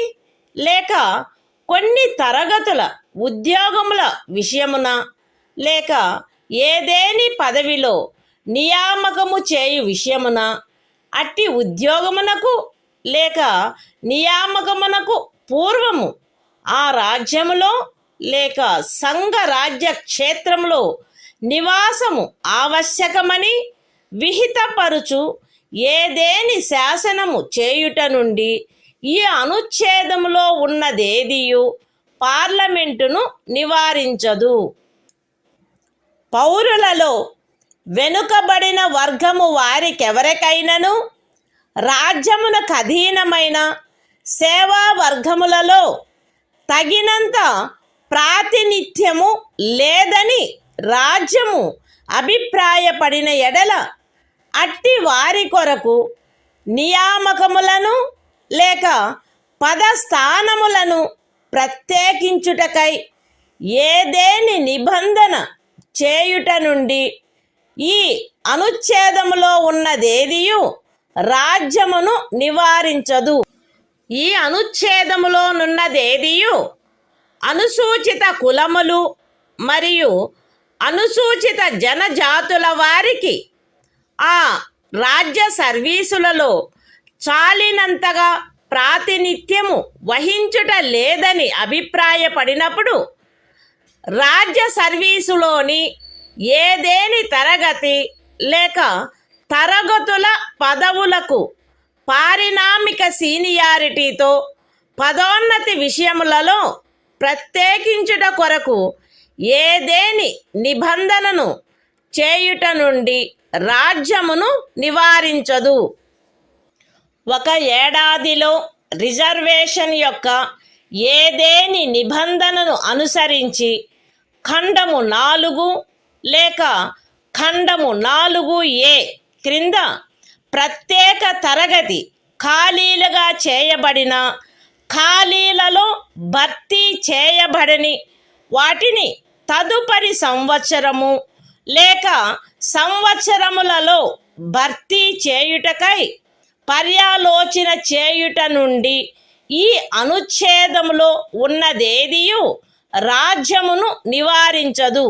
Speaker 1: లేక కొన్ని తరగతుల ఉద్యోగముల విషయమున లేక ఏదేని పదవిలో నియామకము చేయు విషయమున అట్టి ఉద్యోగమునకు లేక నియామకమునకు పూర్వము ఆ రాజ్యములో లేక సంఘ రాజ్య క్షేత్రంలో నివాసము ఆవశ్యకమని విహితపరుచు ఏదేని శాసనము చేయుట నుండి ఈ అనుచ్ఛేదములో ఉన్నదేదియు పార్లమెంటును నివారించదు. పౌరులలో వెనుకబడిన వర్గము వారికెవరికైనను రాజ్యమునకు అధీనమైన సేవా వర్గములలో తగినంత ప్రాతినిధ్యము లేదని రాజ్యము అభిప్రాయపడిన ఎడల అట్టి వారి కొరకు నియామకములను లేక పదస్థానములను ప్రత్యేకించుటకై ఏదేని నిబంధన చేయుట నుండి ఈ అనుచ్ఛేదములో ఉన్నదేదియు రాజ్యమును నివారించదు. ఈ అనుచ్ఛేదములోనున్నదేదియు అనుసూచిత కులములు మరియు అనుసూచిత జనజాతుల వారికి ఆ రాజ్య సర్వీసులలో చాలినంతగా ప్రాతినిధ్యము వహించుట లేదని అభిప్రాయపడినప్పుడు రాజ్య సర్వీసులోని ఏదేని తరగతి లేక తరగతుల పదవులకు పారిణామిక సీనియారిటీతో పదోన్నతి విషయములలో ప్రత్యేకించుట కొరకు ఏదేని నిబంధనను చేయుట నుండి రాజ్యమును నివారించదు. ఒక ఏడాదిలో రిజర్వేషన్ యొక్క ఏదేని నిబంధనను అనుసరించి ఖండము 4 లేక ఖండము 4A క్రింద ప్రత్యేక తరగతి ఖాళీలుగా చేయబడిన ఖాళీలలో భర్తీ చేయబడని వాటిని తదుపరి సంవత్సరము లేక సంవత్సరములలో భర్తీ చేయుటకై పర్యాలోచన చేయుట నుండి ఈ అనుచ్ఛేదములో ఉన్నదేదియు రాజ్యమును నివారించదు.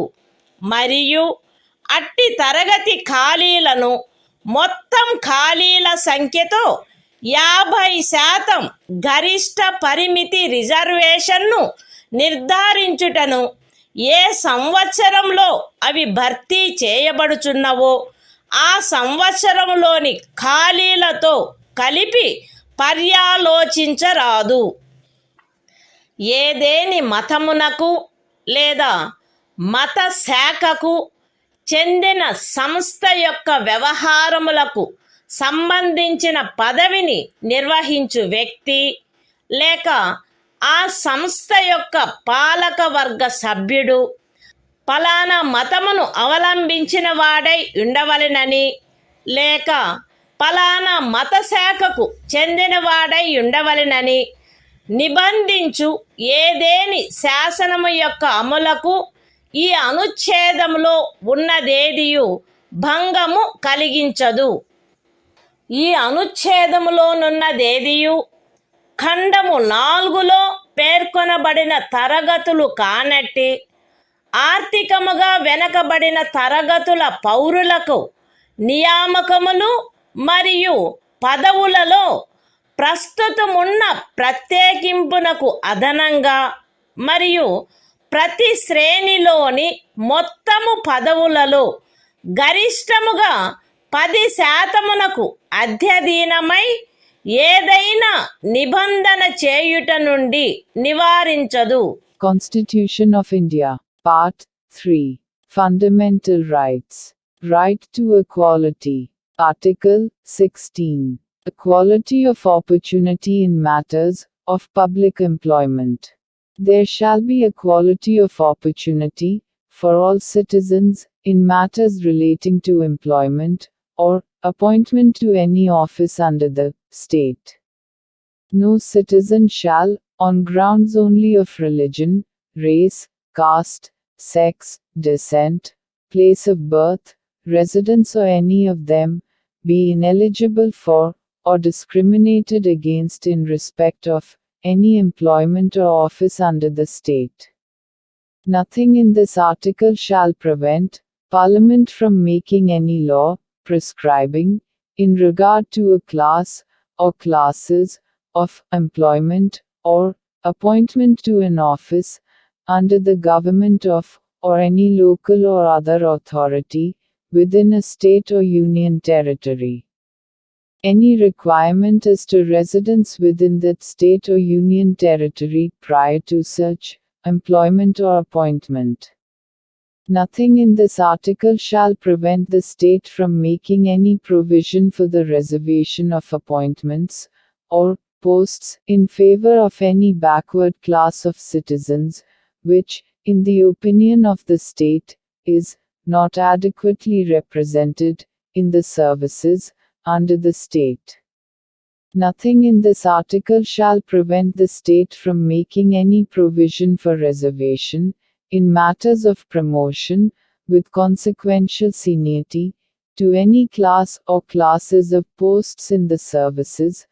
Speaker 1: మరియు అట్టి తరగతి ఖాళీలను మొత్తం ఖాళీల సంఖ్యతో 50% గరిష్ట పరిమితి రిజర్వేషన్ను నిర్ధారించుటను ఏ సంవత్సరంలో అవి భర్తీ చేయబడుచున్నవో ఆ సంవత్సరంలోని ఖాళీలతో కలిపి పర్యాలోచించరాదు. ఏదేని మతమునకు లేదా మత శాఖకు చెందిన సంస్థ యొక్క వ్యవహారములకు సంబంధించిన పదవిని నిర్వహించు వ్యక్తి లేక ఆ సంస్థ యొక్క పాలక వర్గ సభ్యుడు ఫలానా మతమును అవలంబించిన వాడై ఉండవలెనని లేక ఫలానా మత శాఖకు చెందినవాడై ఉండవలెనని నిబంధించు ఏదేని శాసనము యొక్క అమలుకు ఈ అనుచ్ఛేదములో ఉన్నదేదియు భంగము కలిగించదు. ఈ అనుచ్ఛేదములోనున్నదేదియు ఖండము 4లో పేర్కొనబడిన తరగతులు కానట్టి ఆర్థికముగా వెనకబడిన తరగతుల పౌరులకు నియామకములు మరియు పదవులలో ప్రస్తుతమున్న ప్రత్యేకింపునకు అదనంగా మరియు ప్రతి శ్రేణిలోని మొత్తము పదవులలో గరిష్టముగా 10% అధ్యధీనమై ఏదైనా నిబంధన చేయుట నుండి నివారించదు.
Speaker 2: Constitution of India, Part 3. Fundamental Rights. Right to Equality. Article 16. Equality of opportunity in matters of public employment. There shall be equality of opportunity for all citizens in matters relating to employment or appointment to any office under the state. No citizen shall, on grounds only of religion, race, caste, sex, descent, place of birth, residence or any of them, be ineligible for, or discriminated against in respect of, any employment or office under the state. Nothing in this article shall prevent Parliament from making any law, prescribing, in regard to a class, or classes, of employment, or appointment to an office, under the government of, or any local or other authority, within a state or union territory. Any requirement as to residence within that state or union territory prior to such employment or appointment. Nothing in this article shall prevent the state from making any provision for the reservation of appointments, or posts, in favor of any backward class of citizens, which, in the opinion of the state, is not adequately represented in the services under the state. Nothing in this article shall prevent the state from making any provision for reservation, in matters of promotion, with consequential seniority, to any class or classes of posts in the services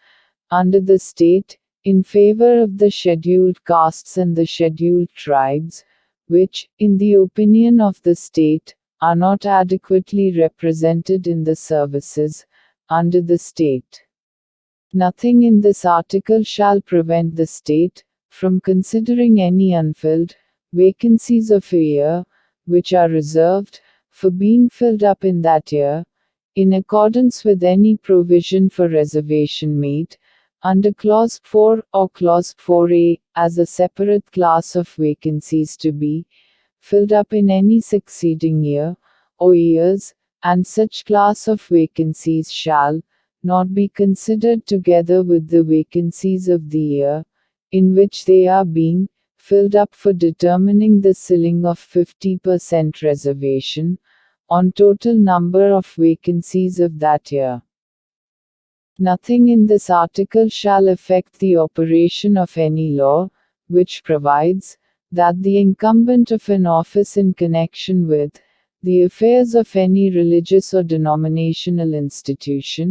Speaker 2: under the state, in favor of the scheduled castes and the scheduled tribes, which, in the opinion of the state, are not adequately represented in the services under the state. Nothing in this article shall prevent the state from considering any unfilled vacancies of a year, which are reserved for being filled up in that year, in accordance with any provision for reservation made under Clause 4 or Clause 4A, as a separate class of vacancies to be filled up in any succeeding year, or years, and such class of vacancies shall not be considered together with the vacancies of the year in which they are being filled up for determining the ceiling of 50% reservation on total number of vacancies of that year. Nothing in this article shall affect the operation of any law, which provides that the incumbent of an office in connection with the affairs of any religious or denominational institution,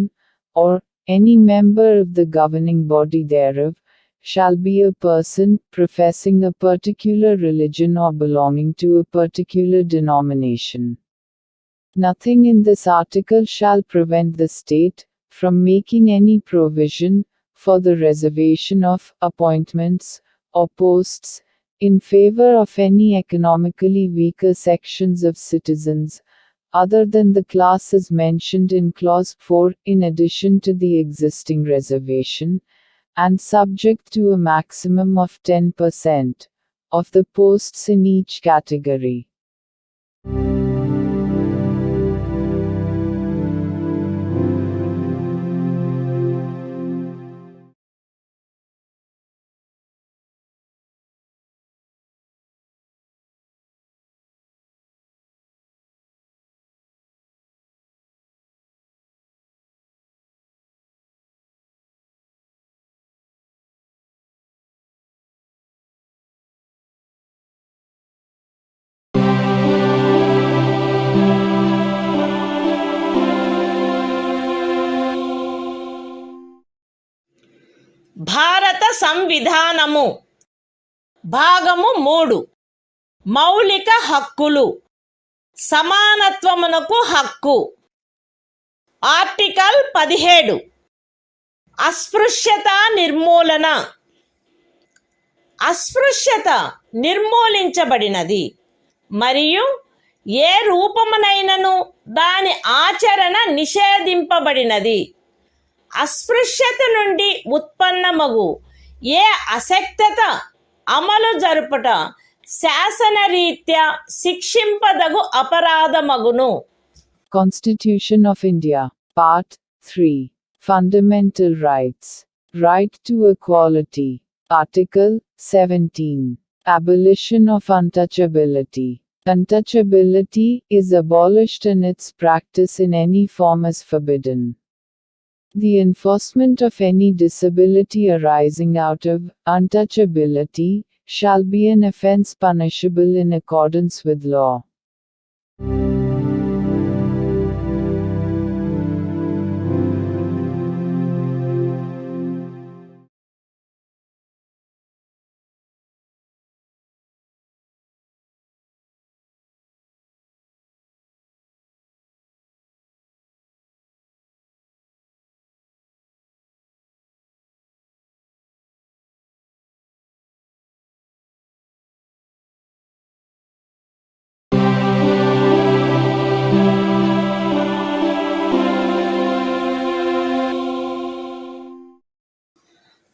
Speaker 2: or any member of the governing body thereof, shall be a person professing a particular religion or belonging to a particular denomination. Nothing in this article shall prevent the state from making any provision for the reservation of appointments or posts in favor of any economically weaker sections of citizens, other than the classes mentioned in Clause 4, in addition to the existing reservation, and subject to a maximum of 10% of the posts in each category.
Speaker 1: భారత సంవిధానము భాగము 3 మౌలిక హక్కులు సమానత్వమునకు హక్కు. Article 17 అస్పృశ్యత నిర్మూలన. అస్పృశ్యత నిర్మూలించబడినది మరియు ఏ రూపమునైనను దాని ఆచరణ నిషేధింపబడినది. అస్పృశ్యత నుండి ఉత్పన్నమగు ఏ అసక్తత అమలు జరుపుట శాసనరీత్యా శిక్షింపదగు అపరాధమగును.
Speaker 2: Constitution of India, Part 3. Fundamental Rights. Right to Equality. Article 17. Abolition of untouchability. Untouchability is abolished and its practice in any form is forbidden. The enforcement of any disability arising out of untouchability shall be an offense punishable in accordance with law.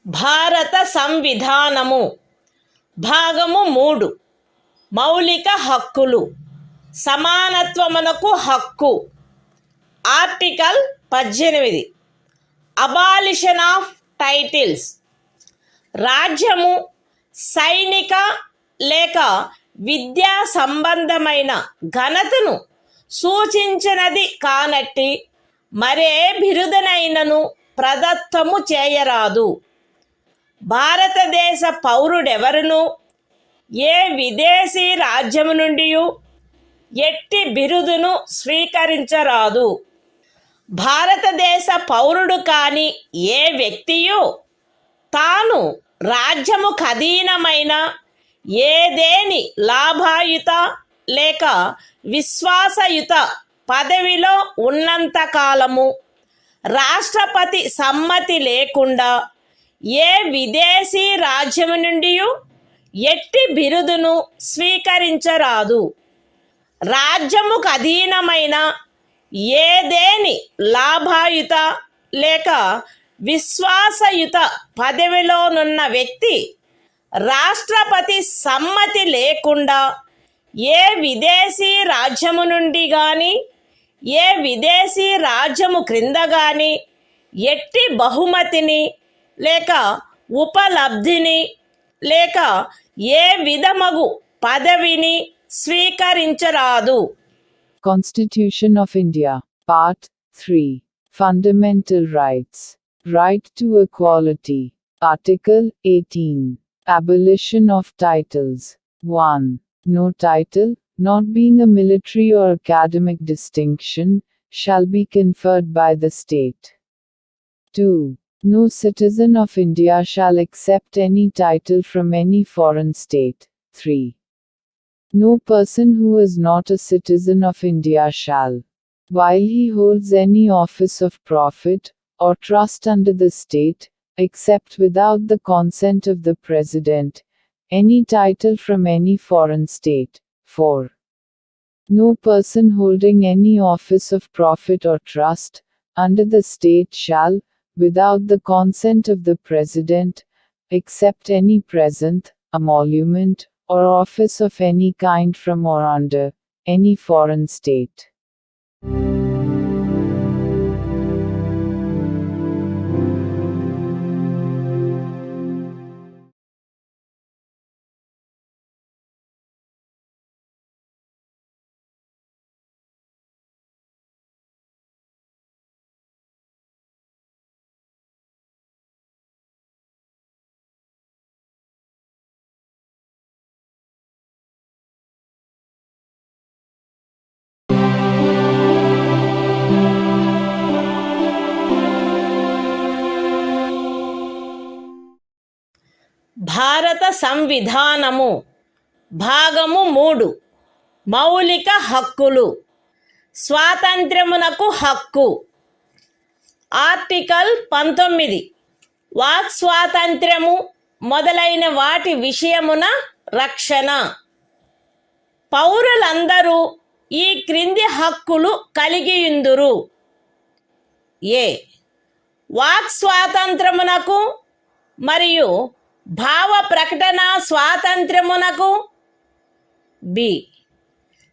Speaker 1: భారత సంవిధానము భాగము 3 మౌలిక హక్కులు సమానత్వమునకు హక్కు. Article 18 abolition of titles. రాజ్యము సైనిక లేక విద్యా సంబంధమైన ఘనతను సూచించినది కానట్టి మరే బిరుదనైనను ప్రదత్తము చేయరాదు. భారతదేశ పౌరుడెవరును ఏ విదేశీ రాజ్యము నుండి ఎట్టి బిరుదును స్వీకరించరాదు. భారతదేశ పౌరుడు కాని ఏ వ్యక్తియు తాను రాజ్యము ఖదీనమైన ఏదేని లాభాయుత లేక విశ్వాసయుత పదవిలో ఉన్నంతకాలము రాష్ట్రపతి సమ్మతి లేకుండా ఏ విదేశీ రాజ్యము నుండి ఎట్టి బిరుదును స్వీకరించరాదు. రాజ్యముకు అధీనమైన ఏదేని లాభాయుత లేక విశ్వాసయుత పదవిలోనున్న వ్యక్తి రాష్ట్రపతి సమ్మతి లేకుండా ఏ విదేశీ రాజ్యము నుండి కానీ ఏ విదేశీ రాజ్యము క్రింద కానీ ఎట్టి బహుమతిని లేక ఉపలబ్ధిని లేక ఏ విధమగు పదవిని స్వీకరించరాదు.
Speaker 2: Constitution of India, Part 3. Fundamental Rights. Right to Equality. Article 18. Abolition of Titles. 1. No title, not being a military or academic distinction, shall be conferred by the state. 2. No citizen of India shall accept any title from any foreign state. 3. No person who is not a citizen of India shall, while he holds any office of profit or trust under the state, accept without the consent of the President, any title from any foreign state. 4. No person holding any office of profit or trust under the state shall, without the consent of the President, accept any present, emolument, or office of any kind from or under any foreign state.
Speaker 1: భారత సంవిధానము భాగము 3 మౌలిక హక్కులు. స్వాతంత్ర్యమునకు హక్కు. Article 19 walk స్వాతంత్ర్యము మొదలైన వాటి విషయమున రక్షణ. పౌరులందరూ ఈ క్రింది హక్కులు కలిగియుందురు. ఏ వాక్ స్వాతంత్రమునకు మరియు భావ ప్రకటన స్వాతంత్ర్యమునకు. బి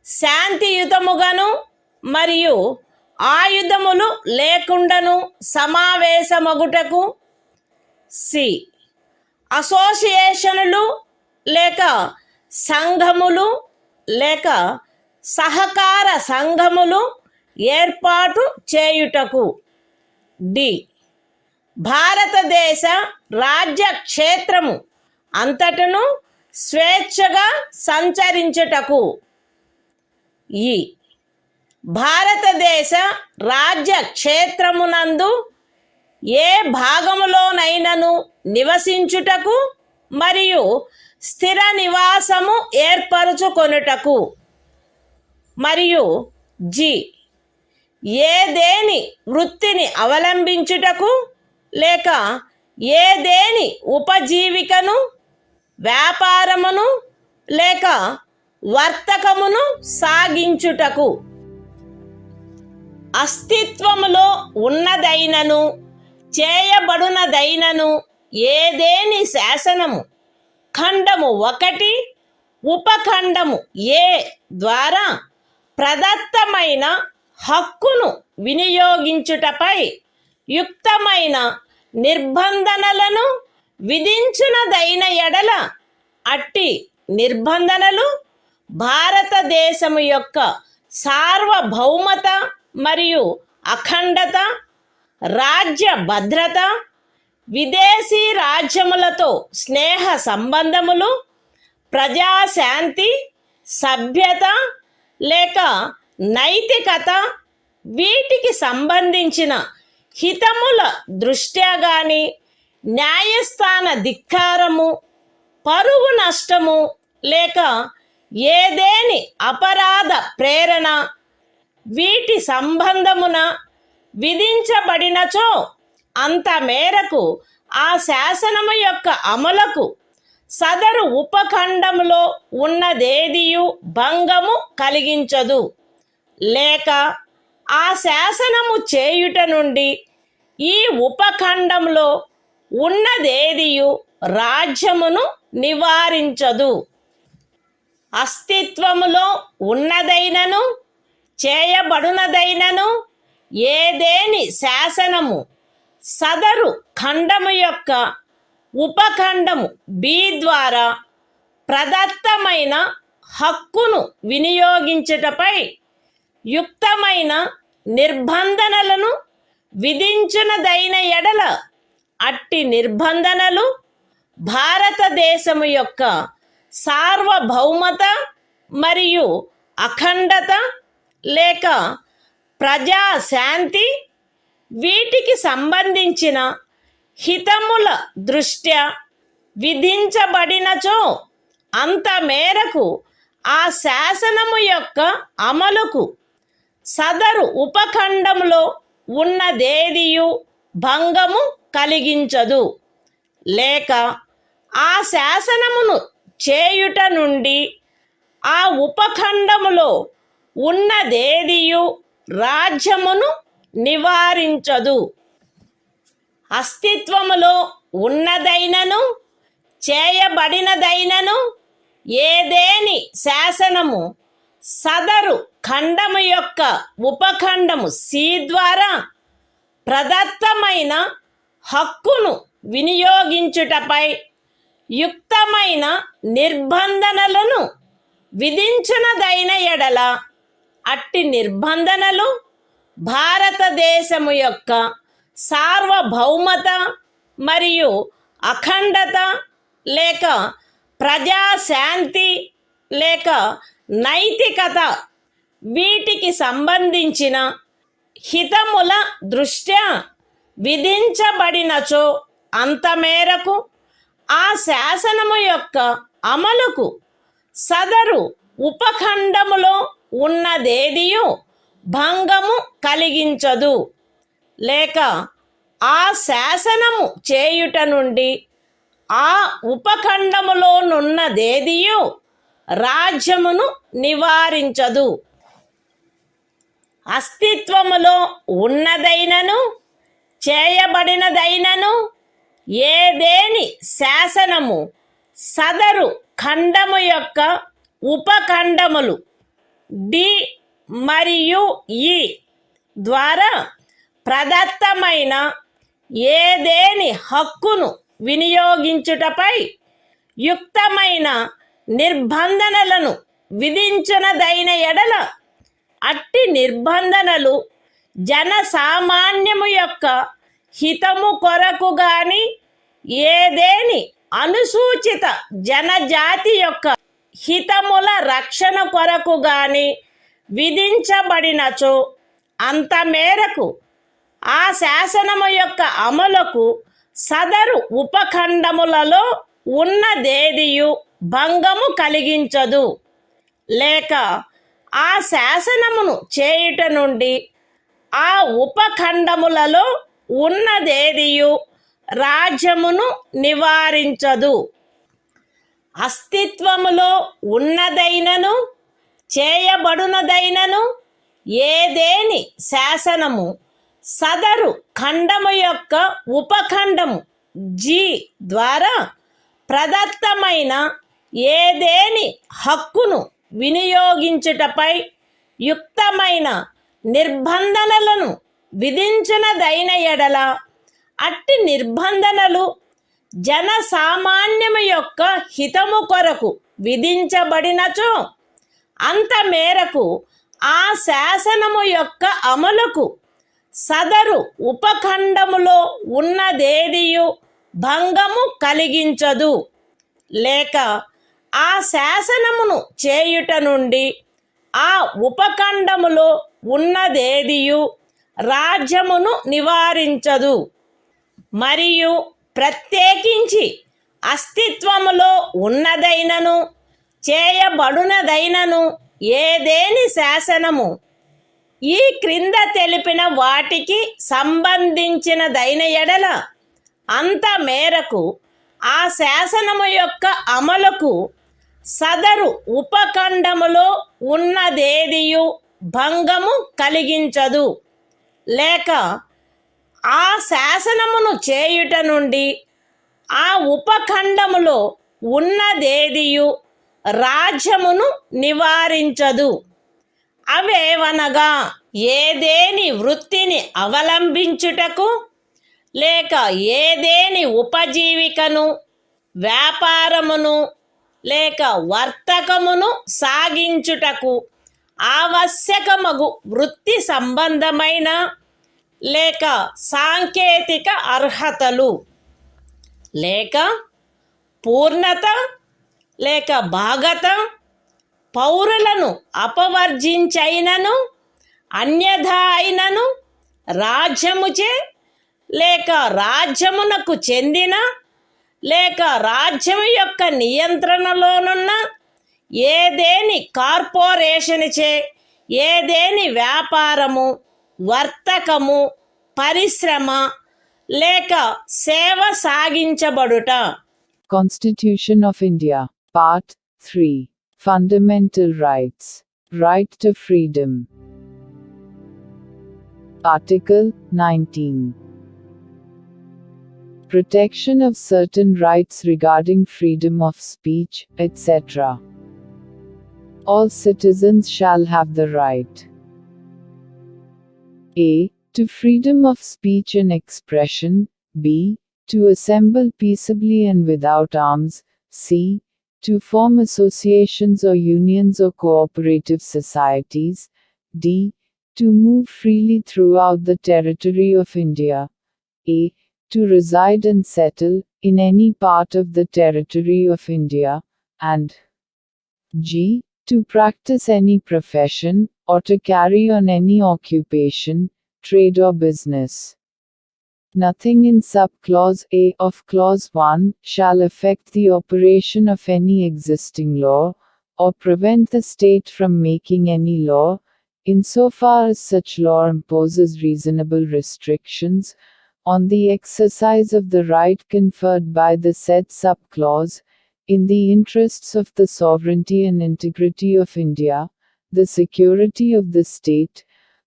Speaker 1: శాంతియుతముగాను మరియు ఆయుధములు లేకుండాను సమావేశమగుటకు. సి అసోసియేషనులు లేక సంఘములు లేక సహకార సంఘములు ఏర్పాటు చేయుటకు. డి భారతదేశ రాజ్య క్షేత్రము అంతటను స్వేచ్ఛగా సంచరించుటకు. ఈ భారతదేశ రాజ్య క్షేత్రమునందు ఏ భాగములోనైనను నివసించుటకు మరియు స్థిర నివాసము ఏర్పరచుకొనుటకు. మరియు జి ఏదేని వృత్తిని అవలంబించుటకు లేక ఏదేని ఉపజీవికను వ్యాపారమును లేక వర్తకమును సాగించుటకు. అస్తిత్వములో ఉన్నదైనను చేయబడునదైనను ఏదేని శాసనము ఖండము 1 ఉపఖండము ఏ ద్వారా ప్రదత్తమైన హక్కును వినియోగించుటపై యుక్తమైన నిర్బంధనలను విధించునదైన ఎడల అట్టి నిర్బంధనలు భారతదేశము యొక్క సార్వభౌమత మరియు అఖండత, రాజ్య భద్రత, విదేశీ రాజ్యములతో స్నేహ సంబంధములు, ప్రజాశాంతి, సభ్యత లేక నైతికత వీటికి సంబంధించిన హితముల దృష్ట్యా గాని న్యాయస్థాన ధిక్కారము, పరువు నష్టము లేక ఏదేని అపరాధ ప్రేరణ వీటి సంబంధమున విధించబడినచో అంత మేరకు ఆ శాసనము యొక్క అమలుకు సదరు ఉపఖండములో ఉన్నదేదియు భంగము కలిగించదు, లేక ఆ శాసనము చేయుట నుండి ఈ ఉపఖండంలో ఉన్నదేదియు రాజ్యమును నివారించదు. అస్తిత్వములో ఉన్నదైనను చేయబడునదైనను ఏదేని శాసనము సదరు ఖండము యొక్క ఉపఖండము బి ద్వారా ప్రదత్తమైన హక్కును వినియోగించుటపై యుక్తమైన నిర్బంధనలను విధించునదైన ఎడల అట్టి నిర్బంధనలు భారతదేశము యొక్క సార్వభౌమత మరియు అఖండత లేక ప్రజాశాంతి వీటికి సంబంధించిన హితముల దృష్ట్యా విధించబడినచో అంత మేరకు ఆ శాసనము యొక్క అమలుకు సదరు ఉపఖండంలో ఉన్నదేదియు భంగము కలిగించదు, లేక ఆ శాసనమును చేయుట నుండి ఆ ఉపఖండములో ఉన్నదేదియు రాజ్యమును నివారించదు. అస్తిత్వములో ఉన్నదైనను చేయబడినదైనను ఏదేని శాసనము సదరు ఖండము యొక్క ఉపఖండము సి ద్వారా ప్రదత్తమైన హక్కును వినియోగించుటపై యుక్తమైన నిర్బంధనలను విధించునదైన ఎడల అట్టి నిర్బంధనలు భారతదేశము యొక్క సార్వభౌమత మరియు అఖండత లేక ప్రజాశాంతి లేక నైతికత వీటికి సంబంధించిన హితముల దృష్ట్యా విధించబడినచో అంత మేరకు ఆ శాసనము యొక్క అమలుకు సదరు ఉపఖండములో ఉన్నదేదియు భంగము కలిగించదు, లేక ఆ శాసనము చేయుట నుండి ఆ ఉపఖండములోనున్నదేదియు రాజ్యమును నివారించదు. అస్తిత్వములో ఉన్నదైనను చేయబడినదైనను ఏదేని శాసనము సదరు ఖండము యొక్క ఉపఖండములు డి మరియు ఈ ద్వారా ప్రదత్తమైన ఏదేని హక్కును వినియోగించుటపై యుక్తమైన నిర్బంధనలను విధించునదైన ఎడల అట్టి నిర్బంధనలు జనసామాన్యము యొక్క హితము కొరకు గాని ఏదేని అనుసూచిత జనజాతి యొక్క హితముల రక్షణ కొరకు గాని విధించబడినచో అంత మేరకు ఆ శాసనము యొక్క అమలుకు సదరు ఉపఖండములలో ఉన్నదేదియు భంగము కలిగించదు, లేక ఆ శాసనమును చేయుట నుండి ఆ ఉపఖండములలో ఉన్నదేదియు రాజ్యమును నివారించదు. అస్తిత్వములో ఉన్నదైనను చేయబడునదైనను ఏదేని శాసనము సదరు ఖండము యొక్క ఉపఖండము జి ద్వారా ప్రదత్తమైన ఏదేని హక్కును వినియోగించుటపై యుక్తమైన నిర్బంధనలను విధించునదైన ఎడల అట్టి నిర్బంధనలు జనసామాన్యము యొక్క హితము కొరకు విధించబడినచో అంత మేరకు ఆ శాసనము యొక్క అమలుకు సదరు ఉపఖండములో ఉన్నదేదియు భంగము కలిగించదు, లేక ఆ శాసనమును చేయుట నుండి ఆ ఉపఖండములో ఉన్నదేదియు రాజ్యమును నివారించదు. మరియు ప్రత్యేకించి అస్తిత్వములో ఉన్నదైనను చేయబడునదైనను ఏదేని శాసనము ఈ క్రింద తెలిపిన వాటికి సంబంధించినదైన ఎడల అంత మేరకు ఆ శాసనము యొక్క అమలుకు సదరు ఉపఖండములో ఉన్నదేదియు భంగము కలిగించదు, లేక ఆ శాసనమును చేయుట నుండి ఆ ఉపఖండములో ఉన్నదేదియు రాజ్యమును నివారించదు. అవేవనగా ఏదేని వృత్తిని అవలంబించుటకు లేక ఏదేని ఉపజీవికను, వ్యాపారమును లేక వర్తకమును సాగించుటకు ఆవశ్యకమగు వృత్తి సంబంధమైన లేక సాంకేతిక అర్హతలు లేక పూర్ణత లేక భాగత పౌరులను అపవర్జించైనను అన్యథా అయినను రాజ్యముచే లేక రాజ్యమునకు చెందిన లేక రాజ్యము యొక్క నియంత్రణలోనున్న ఏదేని కార్పొరేషన్చే ఏదేని వ్యాపారము, వర్తకము, పరిశ్రమ లేక సేవ సాగించబడుట.
Speaker 2: Constitution of India, Part 3. Fundamental Rights. Right to Freedom. Article 19. Protection of certain rights regarding freedom of speech, etc. All citizens shall have the right a. to freedom of speech and expression, b. to assemble peaceably and without arms, c. to form associations or unions or cooperative societies, d. to move freely throughout the territory of India, a. to reside and settle in any part of the territory of India, and g. to practice any profession, or to carry on any occupation, trade or business. Nothing in sub-clause A of clause 1 shall affect the operation of any existing law, or prevent the state from making any law, insofar as such law imposes reasonable restrictions on the exercise of the right conferred by the said sub-clause, in the interests of the sovereignty and integrity of India, the security of the state,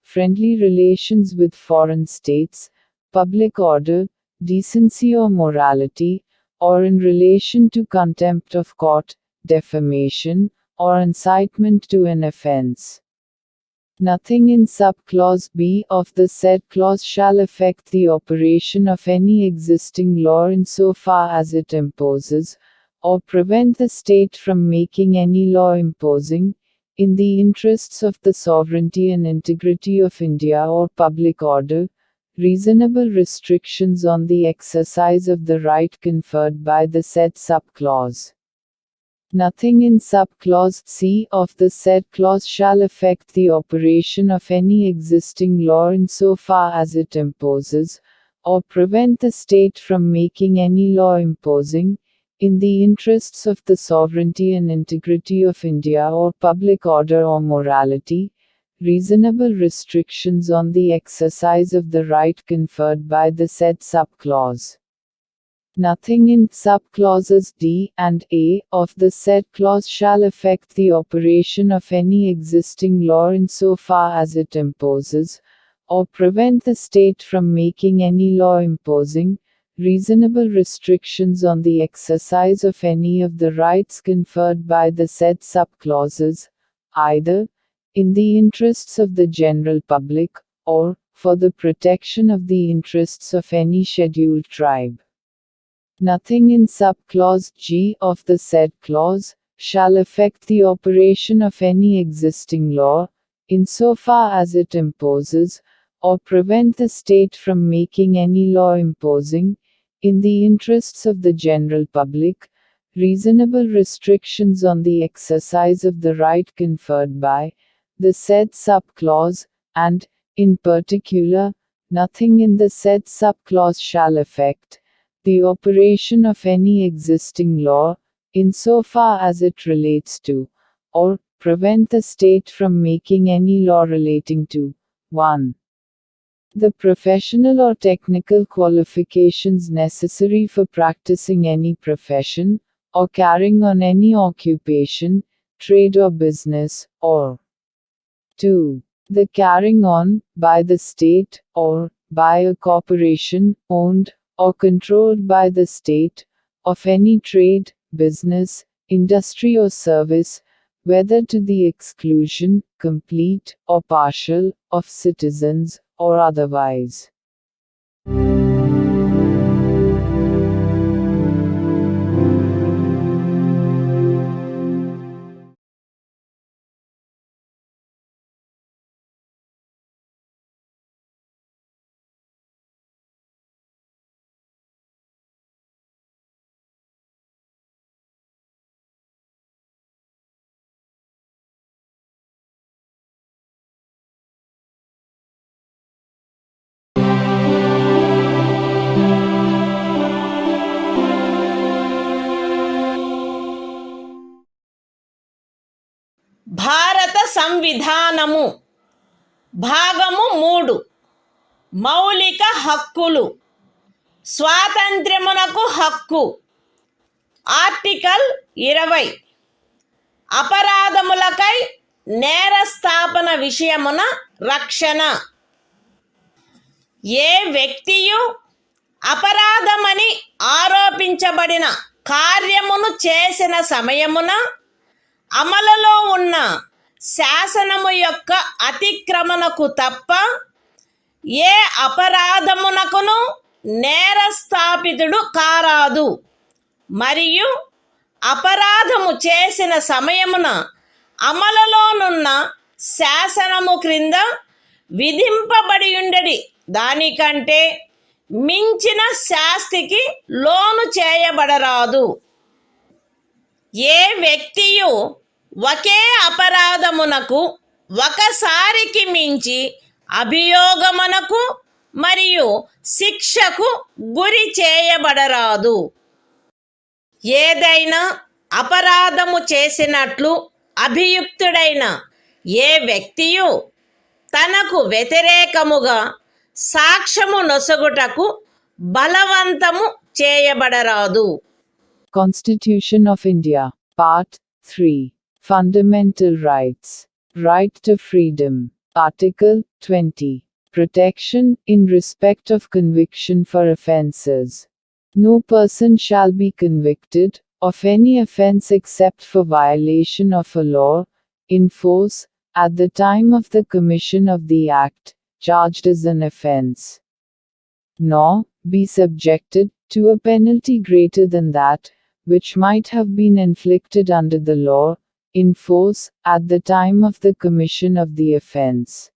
Speaker 2: friendly relations with foreign states, public order, decency or morality, or in relation to contempt of court, defamation, or incitement to an offense. Nothing in sub-clause B of the said clause shall affect the operation of any existing law insofar as it imposes, or prevent the state from making any law imposing, in the interests of the sovereignty and integrity of India or public order, reasonable restrictions on the exercise of the right conferred by the said sub-clause. Nothing in sub-clause C of the said clause shall affect the operation of any existing law insofar as it imposes, or prevent the state from making any law imposing, in the interests of the sovereignty and integrity of India or public order or morality, reasonable restrictions on the exercise of the right conferred by the said sub-clause. Nothing in sub-clauses D and A of the said clause shall affect the operation of any existing law insofar as it imposes, or prevent the state from making any law imposing, reasonable restrictions on the exercise of any of the rights conferred by the said sub-clauses, either in the interests of the general public, or for the protection of the interests of any scheduled tribe. Nothing in sub-clause G of the said clause shall affect the operation of any existing law, insofar as it imposes, or prevent the state from making any law imposing, in the interests of the general public, reasonable restrictions on the exercise of the right conferred by the said sub-clause, and, in particular, nothing in the said sub-clause shall affect the operation of any existing law, insofar as it relates to, or prevent the state from making any law relating to 1. The professional or technical qualifications necessary for practicing any profession, or carrying on any occupation, trade or business, or 2. The carrying on, by the state, or by a corporation, owned or controlled by the state, of any trade, business, industry or service, whether to the exclusion, complete or partial, of citizens, or otherwise.
Speaker 1: భారత సంవిధానము భాగము 3 మౌలిక హక్కులు స్వాతంత్ర్యమునకు హక్కు article 20 అపరాధములకై నేరస్థాపన విషయమున రక్షణ ఏ వ్యక్తియు అపరాధమని ఆరోపించబడిన కార్యమును చేసిన సమయమున అమలులో ఉన్న శాసనము యొక్క అతిక్రమణకు తప్ప ఏ అపరాధమునకును నేరస్థాపితుడు కారాదు మరియు అపరాధము చేసిన సమయమున అమలులోనున్న శాసనము క్రింద విధింపబడి ఉండడి దానికంటే మించిన శాస్తికి లోను చేయబడరాదు ఏ వ్యక్తియు ఒకే అపరాధమునకు ఒకసారికి మించి అభియోగమునకు మరియు శిక్షకు గురి చేయబడరాదు ఏదైనా అపరాధము చేసినట్లు అభియుక్తుడైన ఏ వ్యక్తియు తనకు వ్యతిరేకముగా సాక్ష్యము నొసగుటకు బలవంతము చేయబడరాదు.
Speaker 2: Constitution of India, Part 3. Fundamental Rights. Right to Freedom. Article 20. Protection in respect of conviction for offences. No person shall be convicted of any offence except for violation of a law, in force, at the time of the commission of the act, charged as an offence, nor be subjected to a penalty greater than that which might have been inflicted under the law, in force, at the time of the commission of the offence.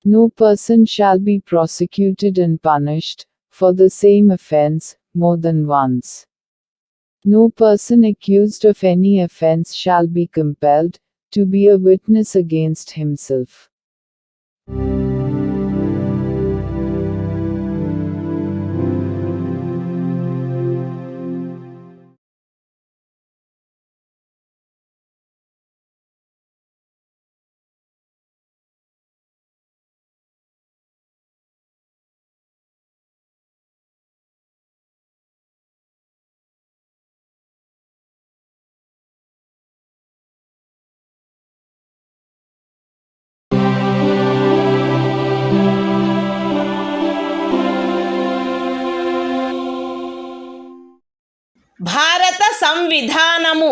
Speaker 2: No person shall be prosecuted and punished for the same offence more than once. No person accused of any offence shall be compelled to be a witness against himself.
Speaker 1: భారత సంవిధానము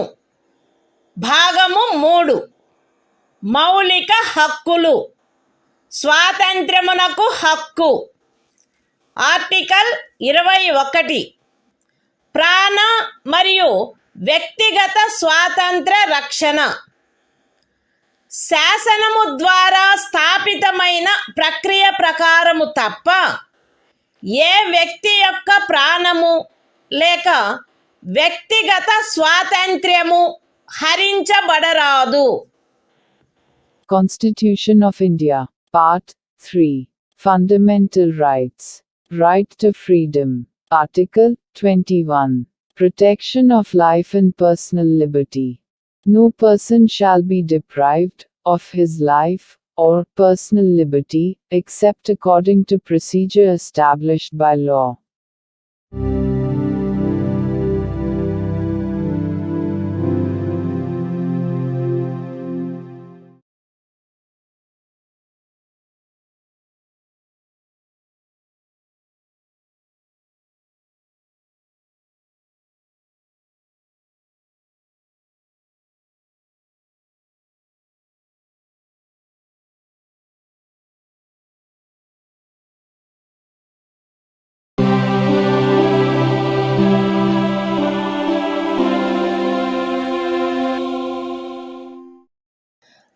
Speaker 1: భాగము 3 మౌలిక హక్కులు స్వాతంత్ర్యమునకు హక్కు article 21 ప్రాణ మరియు వ్యక్తిగత స్వాతంత్ర రక్షణ శాసనము ద్వారా స్థాపితమైన ప్రక్రియ ప్రకారము తప్ప ఏ వ్యక్తి యొక్క ప్రాణము లేక వ్యక్తిగత స్వాతంత్ర్యము హరించబడరాదు.
Speaker 2: Constitution of India, Part 3. Fundamental Rights. Right to Freedom. Article 21. Protection of life and personal liberty. No person shall be deprived of his life or personal liberty except according to procedure established by law.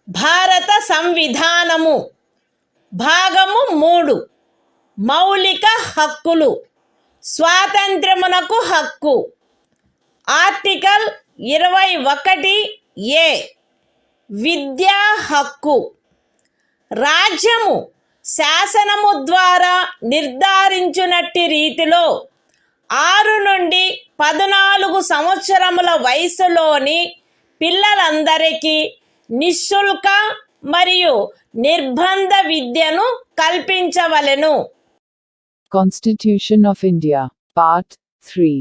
Speaker 1: భారత సంవిధానము భాగము 3 మౌలిక హక్కులు స్వాతంత్ర్యమునకు హక్కు article 21A విద్యా హక్కు రాజ్యము శాసనము ద్వారా నిర్ధారించునట్టి రీతిలో 6 నుండి 14 సంవత్సరముల వయసులోని పిల్లలందరికీ నిశుల్క మరియు నిర్బంధ విద్యను కల్పించవలెను.
Speaker 2: Constitution of India, Part 3.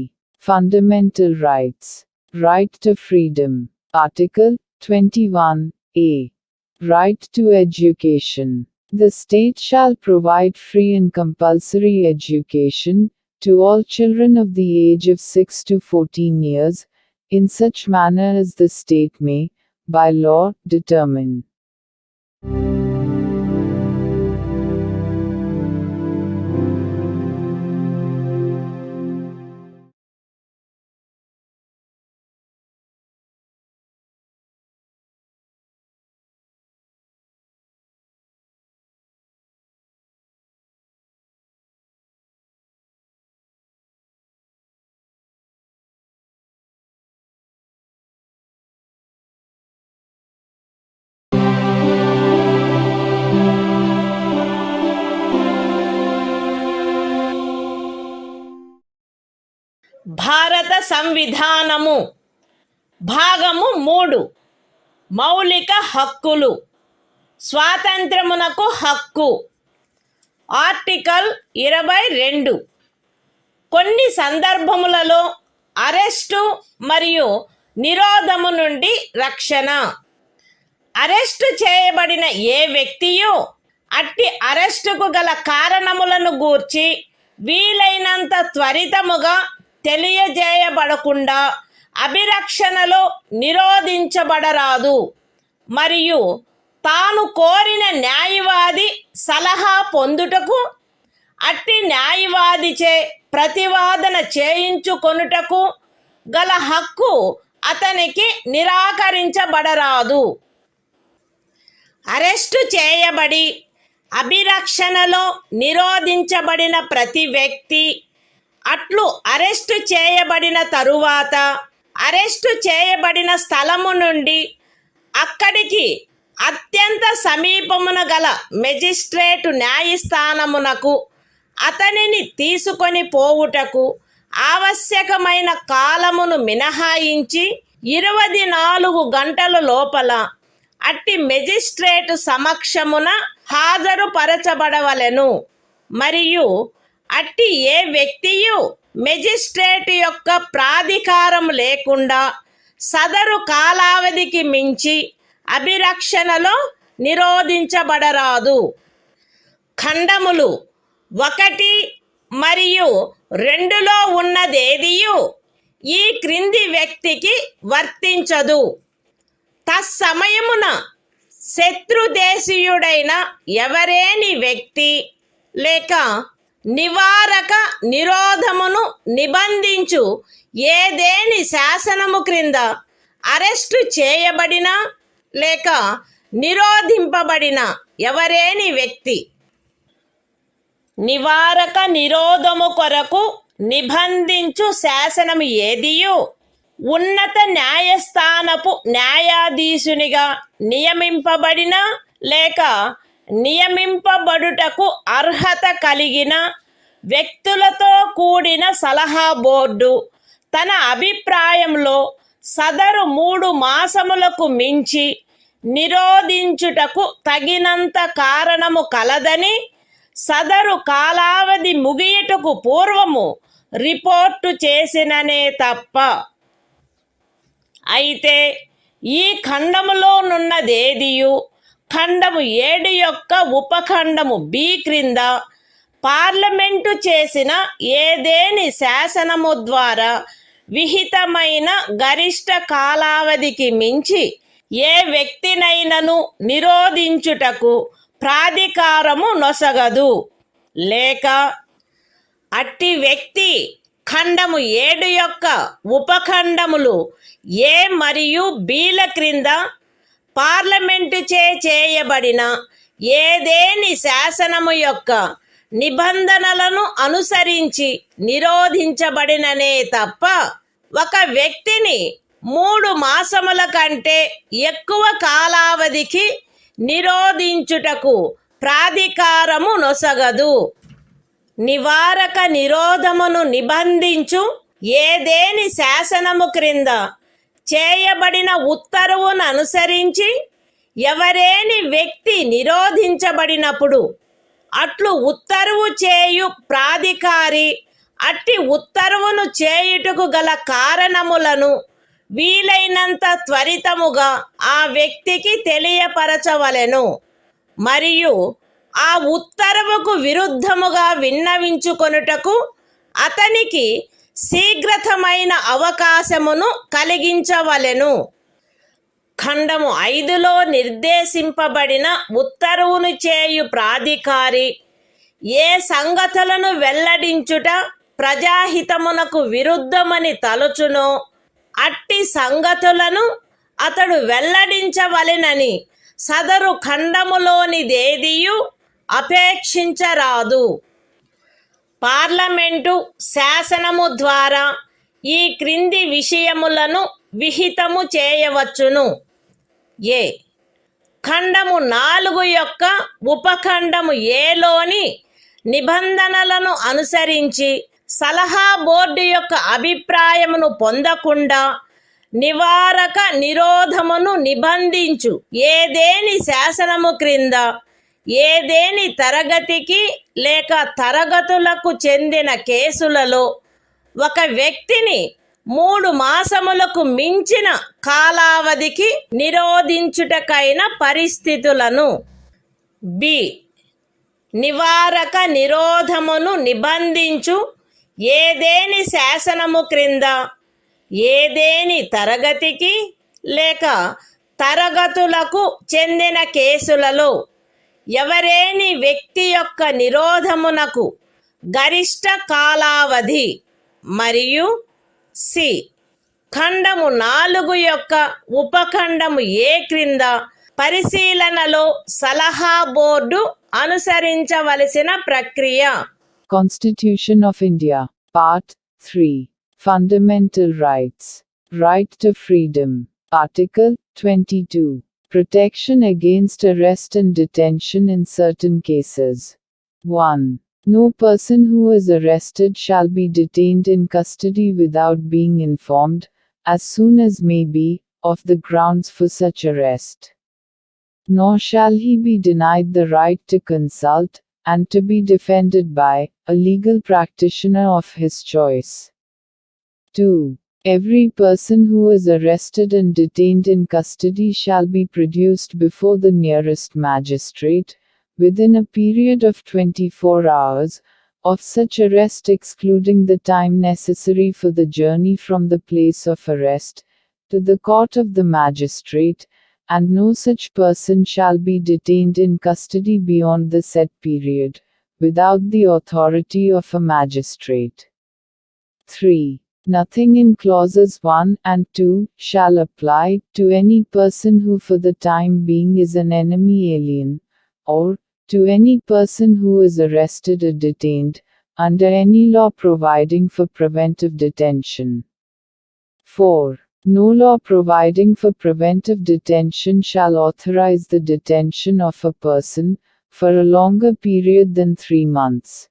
Speaker 2: Fundamental Rights. Right to Freedom. Article 21A. Right to Education. The state shall provide free and compulsory education to all children of the age of 6 to 14 years, in such manner as the state may, by law, determine.
Speaker 1: భారత సంవిధానము భాగము 3 మౌలిక హక్కులు స్వాతంత్ర్యమునకు హక్కు article 22 కొన్ని సందర్భములలో arrest మరియు నిరోధము నుండి రక్షణ. Arrest చేయబడిన ఏ వ్యక్తియు అట్టి అరెస్టుకు గల కారణములను గూర్చి వీలైనంత త్వరితముగా తెలియజేయబడకుండా అభిరక్షణలో నిరోధించబడరాదు మరియు తాను కోరిన న్యాయవాది సలహా పొందుటకు అట్టి న్యాయవాదిచే ప్రతివాదన చేయించుకొనుటకు గల హక్కు అతనికి నిరాకరించబడరాదు. అరెస్టు చేయబడి అభిరక్షణలో నిరోధించబడిన ప్రతి వ్యక్తి అట్లు అరెస్టు చేయబడిన తరువాత అరెస్టు చేయబడిన స్థలము నుండి అక్కడికి అత్యంత సమీపమున గల మెజిస్ట్రేటు న్యాయస్థానమునకు అతనిని తీసుకొని పోవుటకు ఆవశ్యకమైన కాలమును మినహాయించి 24 గంటల లోపల అట్టి మెజిస్ట్రేటు సమక్షమున హాజరుపరచబడవలెను మరియు అట్టి ఏ వ్యక్తియు మెజిస్ట్రేట్ యొక్క ప్రాధికారం లేకుండా సదరు కాలావధికి మించి అభిరక్షణలో నిరోధించబడరాదు. ఖండములు 1 మరియు 2లో ఉన్నదేదియు ఈ క్రింది వ్యక్తికి వర్తించదు. తత్సమయమున శత్రుదేశీయుడైన ఎవరేని వ్యక్తి లేక నివారక నిరోధమును నిబంధించు ఏదేని శాసనము క్రింద అరెస్టు చేయబడిన లేక నిరోధింపబడిన ఎవరేని వ్యక్తి నివారక నిరోధము కొరకు నిబంధించు శాసనము ఏదియు ఉన్నత న్యాయస్థానపు న్యాయాధీశునిగా నియమింపబడిన లేక నియమింపబడుటకు అర్హత కలిగిన వ్యక్తులతో కూడిన సలహా బోర్డు తన అభిప్రాయంలో సదరు 3 మాసములకు మించి నిరోధించుటకు తగినంత కారణము కలదని సదరు కాలావధి ముగియుటకు పూర్వము రిపోర్టు చేసిననే తప్ప. అయితే ఈ ఖండములోనున్నదేదియు ఖండము 7 యొక్క ఉపఖండము B క్రింద పార్లమెంటు చేసిన ఏదేని శాసనము ద్వారా విహితమైన గరిష్ట కాలావధికి మించి ఏ వ్యక్తినైనను నిరోధించుటకు ప్రాధికారము నొసగదు లేక అట్టి వ్యక్తి ఖండము 7 యొక్క ఉపఖండములు A మరియు Bల క్రింద పార్లమెంటు చేయబడిన ఏదేని శాసనము యొక్క నిబంధనలను అనుసరించి నిరోధించబడిననే తప్ప ఒక వ్యక్తిని 3 మాసముల కంటే ఎక్కువ కాలావధికి నిరోధించుటకు ప్రాధికారము నొసగదు. నివారక నిరోధమును నిబంధించు ఏదేని శాసనము క్రింద చేయబడిన ఉత్తర్వును అనుసరించి ఎవరేని వ్యక్తి నిరోధించబడినప్పుడు అట్లు ఉత్తర్వు చేయు ప్రాధికారి అట్టి ఉత్తర్వును చేయుటకు గల కారణములను వీలైనంత త్వరితముగా ఆ వ్యక్తికి తెలియపరచవలెను. మరియు ఆ ఉత్తర్వుకు విరుద్ధముగా విన్నవించుకొనుటకు అతనికి శీఘ్రతమైన అవకాశమును కలిగించవలెను. ఖండము 5లో నిర్దేశింపబడిన ఉత్తర్వును చేయు ప్రాధికారి ఏ సంగతులను వెల్లడించుట ప్రజాహితమునకు విరుద్ధమని తలచునో అట్టి సంగతులను అతడు వెల్లడించవలెనని సదరు ఖండములోనిదేదియు అపేక్షించరాదు. పార్లమెంటు శాసనము ద్వారా ఈ క్రింది విషయములను విహితము చేయవచ్చును. ఏ. ఖండము 4 యొక్క ఉపఖండము ఏలోని నిబంధనలను అనుసరించి సలహా బోర్డు యొక్క అభిప్రాయమును పొందకుండా నివారక నిరోధమును నిబంధించు ఏదేని శాసనము క్రింద ఏదేని తరగతికి లేక తరగతులకు చెందిన కేసులలో ఒక వ్యక్తిని 3 మాసములకు మించిన కాలావధికి నిరోధించుటకైన పరిస్థితులను. బి. నివారక నిరోధమును నిబంధించు ఏదేని శాసనము క్రింద ఏదేని తరగతికి లేక తరగతులకు చెందిన కేసులలో ఎవరేని వ్యక్తి యొక్క నిరోధమునకు గరిష్ట కాలావధి. మరియు సి. ఖండము 4 యొక్క ఉపఖండము ఏ క్రింద పరిశీలనలో సలహా బోర్డు అనుసరించవలసిన ప్రక్రియ.
Speaker 2: Constitution of India, Part 3. Fundamental Rights. Right to Freedom. Article 22. Protection against arrest and detention in certain cases. 1. No person who is arrested shall be detained in custody without being informed, as soon as may be, of the grounds for such arrest. Nor shall he be denied the right to consult, and to be defended by, a legal practitioner of his choice. 2. Every person who is arrested and detained in custody shall be produced before the nearest magistrate, within a period of 24 hours, of such arrest excluding the time necessary for the journey from the place of arrest, to the court of the magistrate, and no such person shall be detained in custody beyond the said period, without the authority of a magistrate. 3. Nothing in clauses 1 and 2 shall apply to any person who for the time being is an enemy alien, or to any person who is arrested or detained, under any law providing for preventive detention. 4. No law providing for preventive detention shall authorize the detention of a person, for a longer period than 3 months.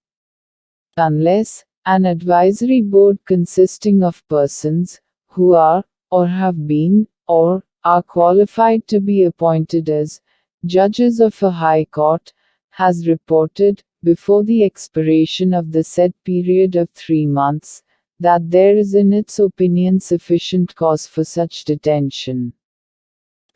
Speaker 2: Unless, an advisory board consisting of persons, who are, or have been, or are qualified to be appointed as, judges of a high court, has reported, before the expiration of the said period of 3 months, that there is in its opinion sufficient cause for such detention.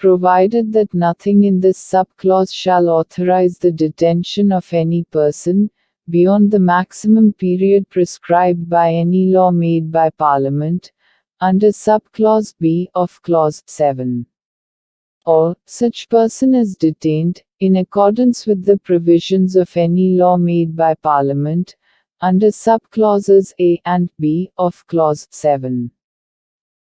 Speaker 2: Provided that nothing in this subclause shall authorize the detention of any person, beyond the maximum period prescribed by any law made by Parliament, under subclause B of clause 7. Or, such person is detained, in accordance with the provisions of any law made by Parliament, under subclauses A and B of clause 7.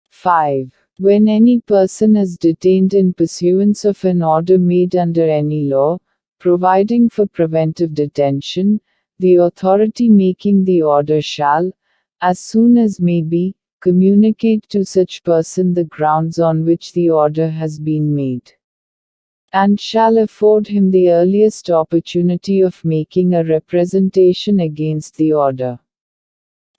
Speaker 2: 5. When any person is detained in pursuance of an order made under any law, providing for preventive detention, the authority making the order shall, as soon as may be, communicate to such person the grounds on which the order has been made, and shall afford him the earliest opportunity of making a representation against the order.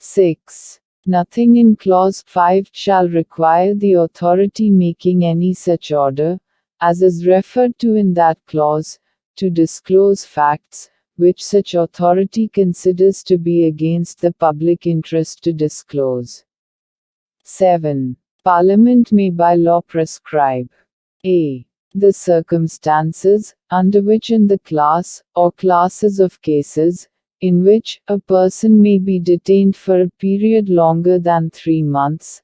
Speaker 2: 6. Nothing in Clause 5 shall require the authority making any such order, as is referred to in that clause, to disclose facts, which such authority considers to be against the public interest to disclose. 7. Parliament may by law prescribe a. the circumstances, under which in the class, or classes of cases, in which a person may be detained for a period longer than 3 months,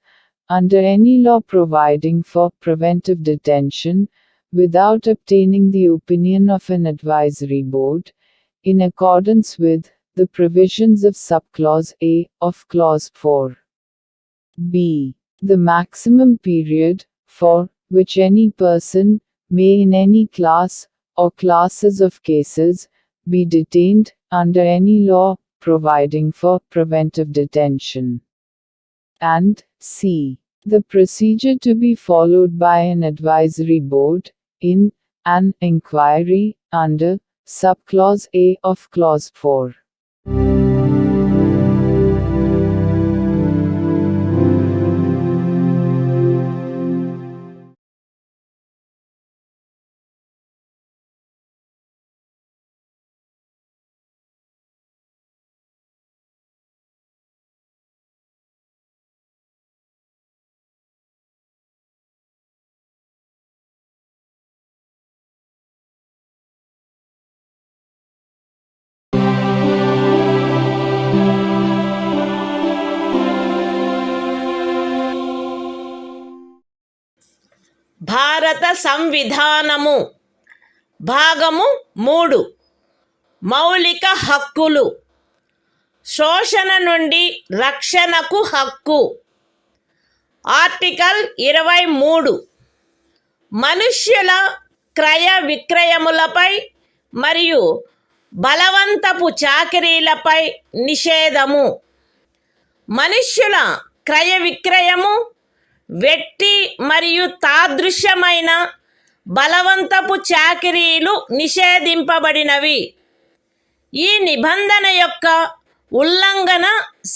Speaker 2: under any law providing for preventive detention, without obtaining the opinion of an advisory board, in accordance with the provisions of subclause A of clause 4. b. The maximum period, for which any person may in any class, or classes of cases, be detained, under any law, providing for preventive detention. And c. The procedure to be followed by an advisory board, in an inquiry, under subclause A of clause 4.
Speaker 1: భారత సంవిధానము భాగము 3 మౌలిక హక్కులు శోషణ నుండి రక్షణకు హక్కు article 23 మనుష్యుల క్రయ విక్రయములపై మరియు బలవంతపు చాకిరీలపై నిషేధము మనుష్యుల క్రయ విక్రయము వెట్టి మరియు తాదృశ్యమైన బలవంతపు చాకిరీలు నిషేధింపబడినవి. ఈ నిబంధన యొక్క ఉల్లంఘన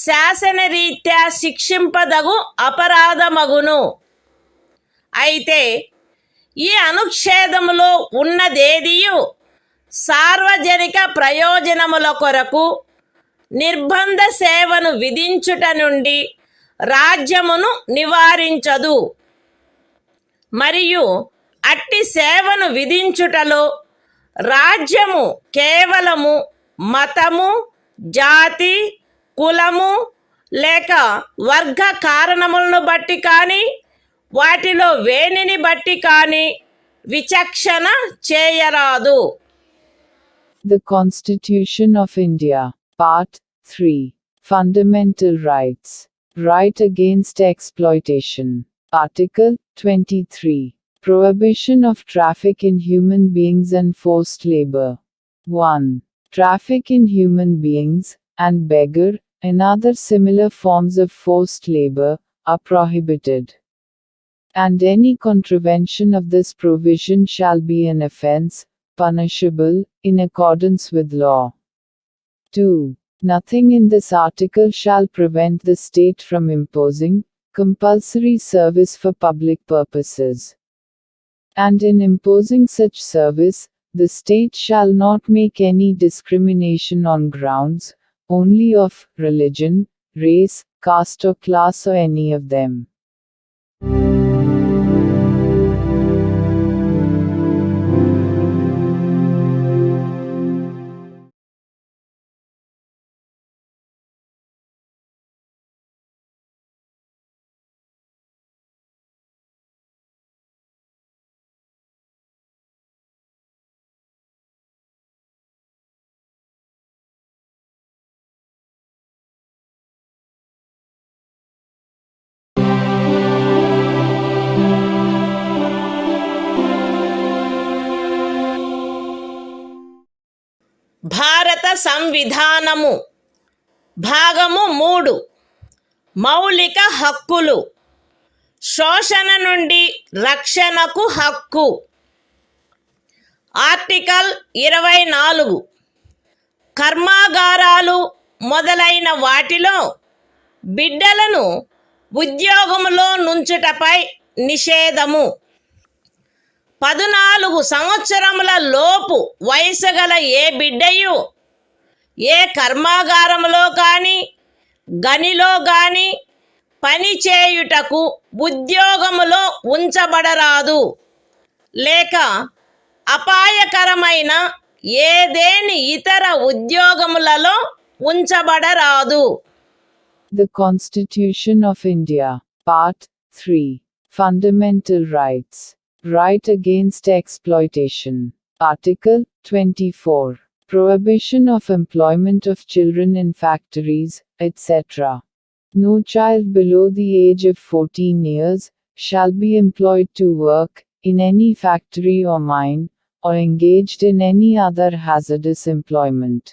Speaker 1: శాసనరీత్యా శిక్షింపదగు అపరాధమగును. అయితే ఈ అనుచ్ఛేదములో ఉన్నదేదియు సార్వజనిక ప్రయోజనముల కొరకు నిర్బంధ సేవను విధించుట నుండి రాజ్యమును నివారించదు మరియు అట్టి సేవను విధించుటలో రాజ్యము కేవలము మతము, జాతి, కులము లేక వర్గ కారణములను బట్టి కానీ వాటిలో వేనిని బట్టి కానీ విచక్షణ చేయరాదు.
Speaker 2: The Constitution of India, Part 3. Fundamental Rights. Right against exploitation. Article 23. Prohibition of traffic in human beings and forced labor. 1. Traffic in human beings, and beggar, and other similar forms of forced labor, are prohibited. And any contravention of this provision shall be an offense, punishable, in accordance with law. 2. Nothing in this article shall prevent the state from imposing compulsory service for public purposes. And in imposing such service, the state shall not make any discrimination on grounds, only of religion, race, caste or class or any of them.
Speaker 1: సంవిధానము భాగము 3 మౌలిక హక్కులు శోషణ నుండి రక్షణకు హక్కు article 24 కర్మాగారాలు మొదలైన వాటిలో బిడ్డలను ఉద్యోగములో నుంచుటపై నిషేధము 14 సంవత్సరముల లోపు వయసు గల ఏ బిడ్డయు ఏ కర్మాగారములో కానీ గనిలో కానీ పని చేయుటకు ఉద్యోగములో ఉంచబడరాదు లేక అపాయకరమైన ఏదేని ఇతర ఉద్యోగములలో ఉంచబడరాదు.
Speaker 2: The Constitution of India, Part 3. Fundamental Rights. Right against exploitation. Article 24. Prohibition of employment of children in factories, etc. No child below the age of 14 years shall be employed to work in any factory or mine, or engaged in any other hazardous employment.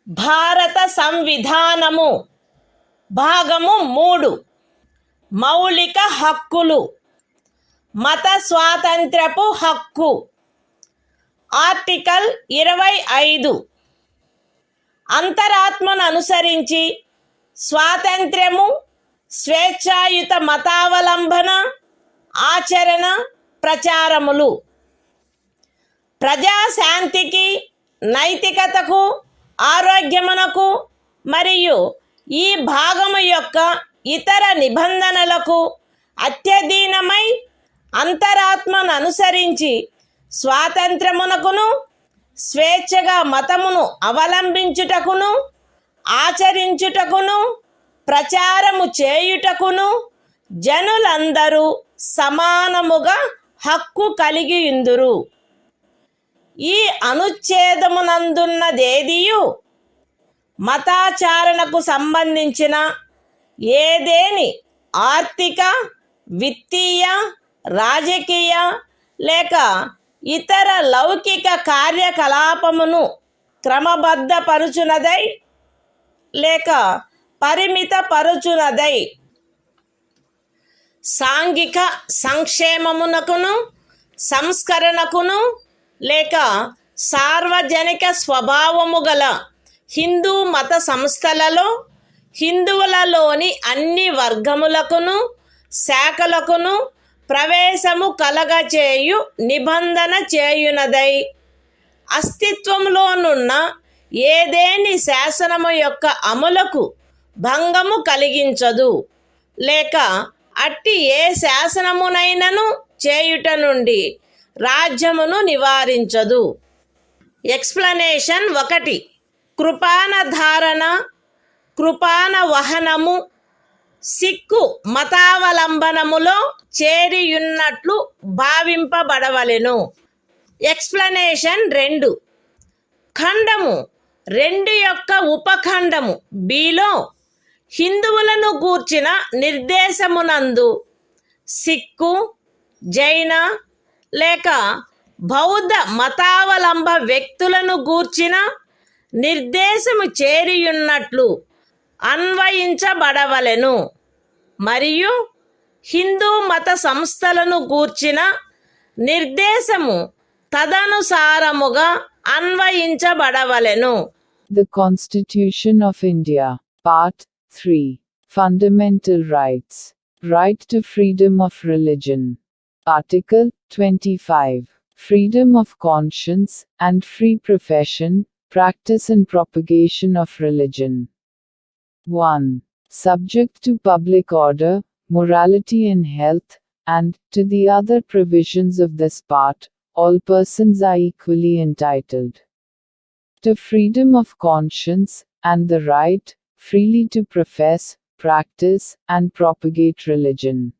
Speaker 1: భారత సంవిధానము భాగము 3 మౌలిక హక్కులు మత స్వాతంత్ర్యపు హక్కు article 25 అంతరాత్మను అనుసరించి స్వాతంత్ర్యము స్వేచ్ఛాయుత మతావలంబన ఆచరణ ప్రచారములు ప్రజాశాంతికి నైతికతకు ఆరోగ్యమునకు మరియు ఈ భాగము యొక్క ఇతర నిబంధనలకు అత్యధీనమై అంతరాత్మను అనుసరించి స్వాతంత్రమునకును స్వేచ్ఛగా మతమును అవలంబించుటకును ఆచరించుటకును ప్రచారము చేయుటకును జనులందరూ సమానముగా హక్కు కలిగియుందురు. ఈ అనుచ్ఛేదమునందున్నదేదియు మతాచారణకు సంబంధించిన ఏదేని ఆర్థిక విత్తీయ రాజకీయ లేక ఇతర లౌకిక కార్యకలాపమును క్రమబద్ధపరుచునదై లేక పరిమితపరుచునదై సాంఘిక సంక్షేమమునకును సంస్కరణకును లేక సార్వజనిక స్వభావము గల హిందూ మత సంస్థలలో హిందువులలోని అన్ని వర్గములకును శాఖలకును ప్రవేశము కలగచేయు నిబంధన చేయునదై అస్తిత్వములోనున్న ఏదేని శాసనము యొక్క అమలుకు భంగము కలిగించదు లేక అట్టి ఏ శాసనమునైనను చేయుట నుండి రాజ్యమును నివారించదు. ఎక్స్ప్లనేషన్ 1 కృపాన ధారణ కృపాన వహనము సిక్కు మతావలంబనములో చేరియున్నట్లు భావింపబడవలెను. ఎక్స్ప్లనేషన్ 2 ఖండము 2 యొక్క ఉపఖండము బిలో హిందువులను గూర్చిన నిర్దేశమునందు సిక్కు జైన లేక బౌద్ధ మతావలంబ వ్యక్తులను గూర్చిన నిర్దేశము చేరియున్నట్లు అన్వయించబడవలెను మరియు హిందూ మత సంస్థలను గూర్చిన నిర్దేశము తదనుసారముగా అన్వయించబడవలెను.
Speaker 2: The Constitution of India, Part 3. Fundamental Rights. Right to freedom of religion. Article 25. Freedom of conscience and free profession, practice and propagation of religion. 1. Subject to public order, morality and health, and, to the other provisions of this part, all persons are equally entitled to freedom of conscience, and the right, freely to profess, practice, and propagate religion.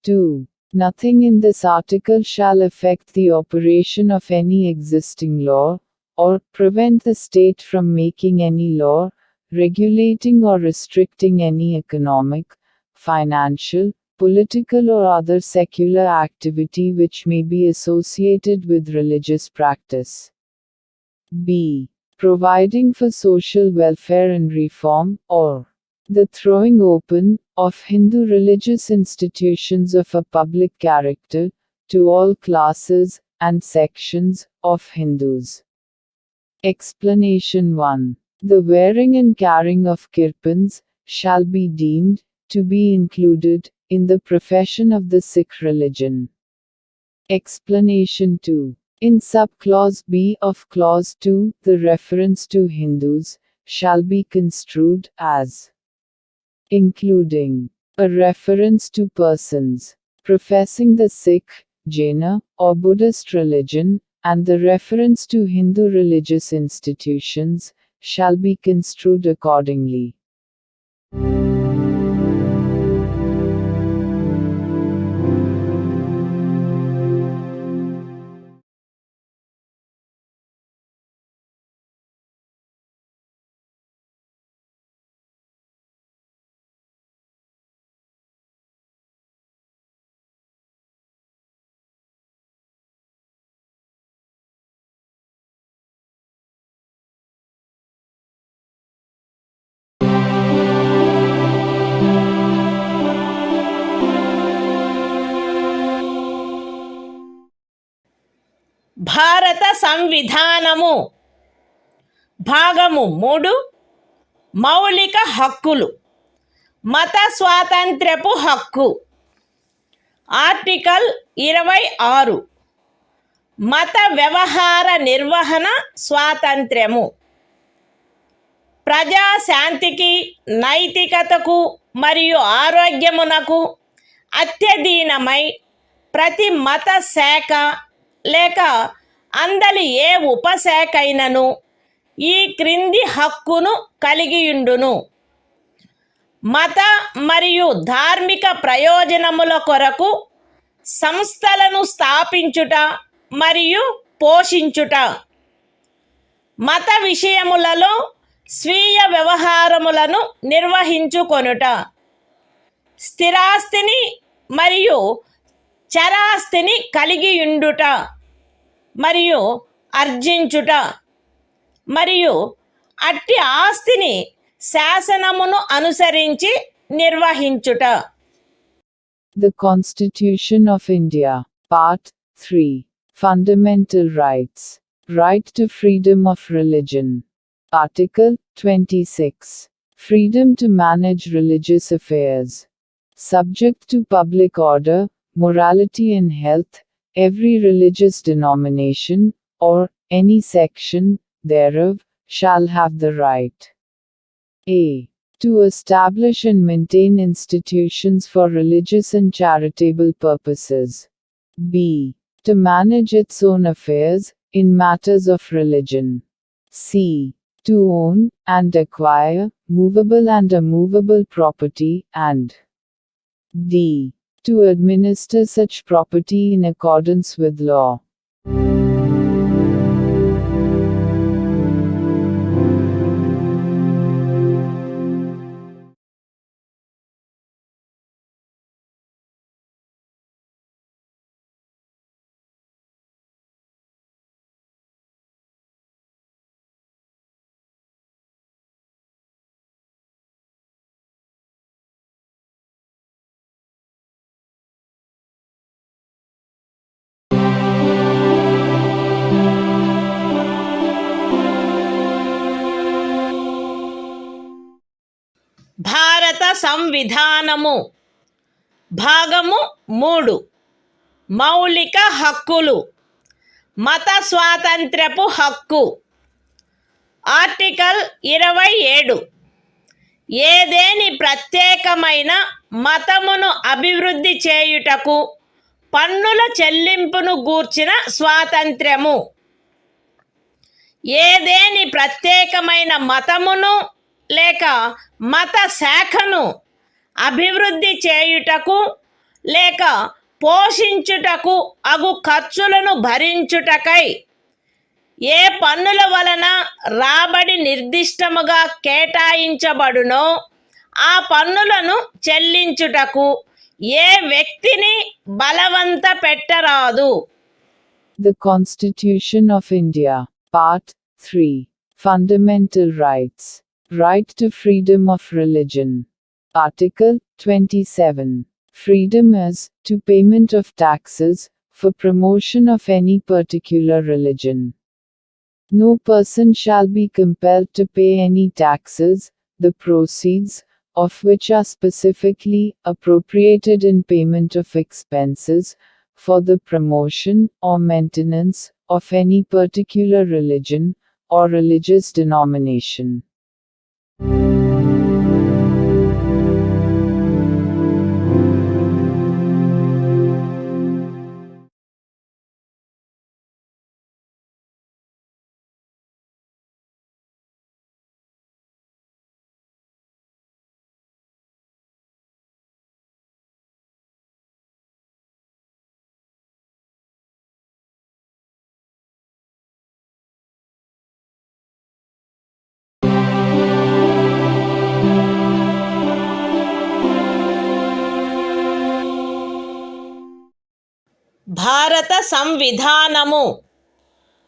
Speaker 2: 2. Nothing in this article shall affect the operation of any existing law, or prevent the state from making any law, regulating or restricting any economic, financial, political or other secular activity which may be associated with religious practice. B. Providing for social welfare and reform, or the throwing open of Hindu religious institutions of a public character to all classes and sections of Hindus. Explanation 1. The wearing and carrying of kirpans shall be deemed to be included in the profession of the Sikh religion. Explanation 2. In subclause B of clause 2, the reference to Hindus shall be construed as including a reference to persons professing the Sikh, Jaina, or Buddhist religion, and the reference to Hindu religious institutions shall be construed accordingly.
Speaker 1: భారత సంవిధానము భాగము 3 మౌలిక హక్కులు మత స్వాతంత్ర్యపు హక్కు article 26 మత వ్యవహార నిర్వహణ స్వాతంత్ర్యము ప్రజాశాంతికి నైతికతకు మరియు ఆరోగ్యమునకు అత్యధీనమై ప్రతి మత శాఖ లేక అందలి ఏ ఉపశాఖైనను ఈ క్రింది హక్కును కలిగియుండును. మత మరియు ధార్మిక ప్రయోజనముల కొరకు సంస్థలను స్థాపించుట మరియు పోషించుట, మత విషయములలో స్వీయ వ్యవహారములను నిర్వహించుకొనుట, స్థిరాస్తిని మరియు చరాస్తిని కలిగియుండుట మరియు ఆర్జించుట, మరియు అట్టి ఆస్తిని శాసనమును అనుసరించి నిర్వహించుట.
Speaker 2: The Constitution of India, Part 3. Fundamental Rights. Right to freedom of religion. Article 26. Freedom to manage religious affairs. Subject to public order, morality and health, every religious denomination, or any section thereof, shall have the right a. to establish and maintain institutions for religious and charitable purposes. B. to manage its own affairs, in matters of religion. C. to own, and acquire, movable and immovable property, and D. to administer such property in accordance with law.
Speaker 1: భారత సంవిధానము భాగము 3 మౌలిక హక్కులు మత స్వాతంత్ర్యపు హక్కు article 27 ఏదేని ప్రత్యేకమైన మతమును అభివృద్ధి చేయుటకు పన్నుల చెల్లింపును గూర్చిన స్వాతంత్ర్యము. ఏదేని ప్రత్యేకమైన మతమును లేక మత శాఖను అభివృద్ధి చేయుటకు లేక పోషించుటకు అగు ఖర్చులను భరించుటకై ఏ పన్నుల వలన రాబడి నిర్దిష్టముగా కేటాయించబడునో ఆ పన్నులను చెల్లించుటకు ఏ వ్యక్తిని బలవంత పెట్టరాదు.
Speaker 2: The Constitution of India, Part 3. Fundamental Rights. Right to freedom of religion. Article 27. Freedom as to payment of taxes for promotion of any particular religion. No person shall be compelled to pay any taxes, the proceeds of which are specifically appropriated in payment of expenses for the promotion or maintenance of any particular religion or religious denomination.
Speaker 1: భారత సంవిధానము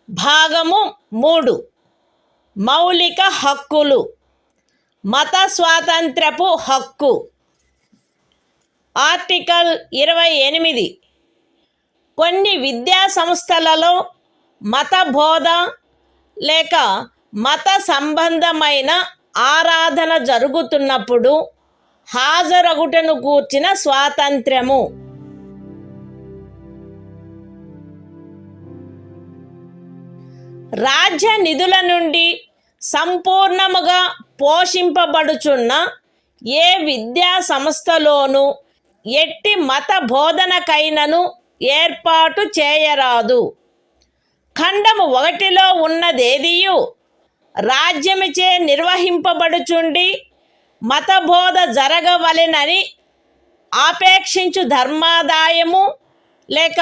Speaker 1: భాగము 3 మౌలిక హక్కులు. మత స్వాతంత్ర్యపు హక్కు. Article 28. కొన్ని విద్యా సంస్థలలో మత బోధ లేక మత సంబంధమైన ఆరాధన జరుగుతున్నప్పుడు హాజరగుటను గూర్చిన స్వాతంత్ర్యము. రాజ్య నిధుల నుండి సంపూర్ణముగా పోషింపబడుచున్న ఏ విద్యా సంస్థలోనూ ఎట్టి మత బోధనకైనను ఏర్పాటు చేయరాదు. ఖండము 1లో ఉన్నదేదియు రాజ్యముచే నిర్వహింపబడుచుండి మత బోధ జరగవలెనని ఆపేక్షించు ధర్మాదాయము లేక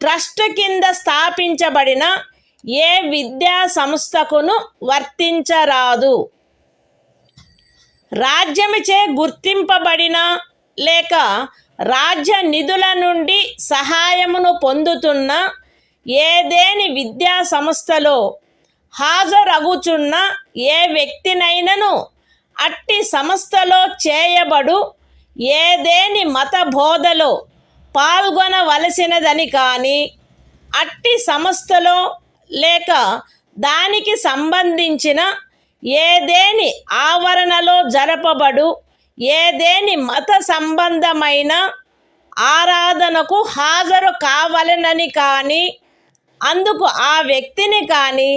Speaker 1: ట్రస్ట్ కింద స్థాపించబడిన ఏ విద్యా సంస్థకును వర్తించరాదు. రాజ్యముచే గుర్తింపబడిన లేక రాజ్య నిధుల నుండి సహాయమును పొందుతున్న ఏదేని విద్యా సంస్థలో హాజరగుచున్న ఏ వ్యక్తినైనను అట్టి సంస్థలో చేయబడు ఏదేని మత బోధలో పాల్గొనవలసినదని కానీ అట్టి సంస్థలో లేక దానికి సంబంధించిన ఏదేని ఆవరణలో జరపబడు ఏదేని మత సంబంధమైన ఆరాధనకు హాజరు కావలెనని కానీ అందుకు ఆ వ్యక్తిని కానీ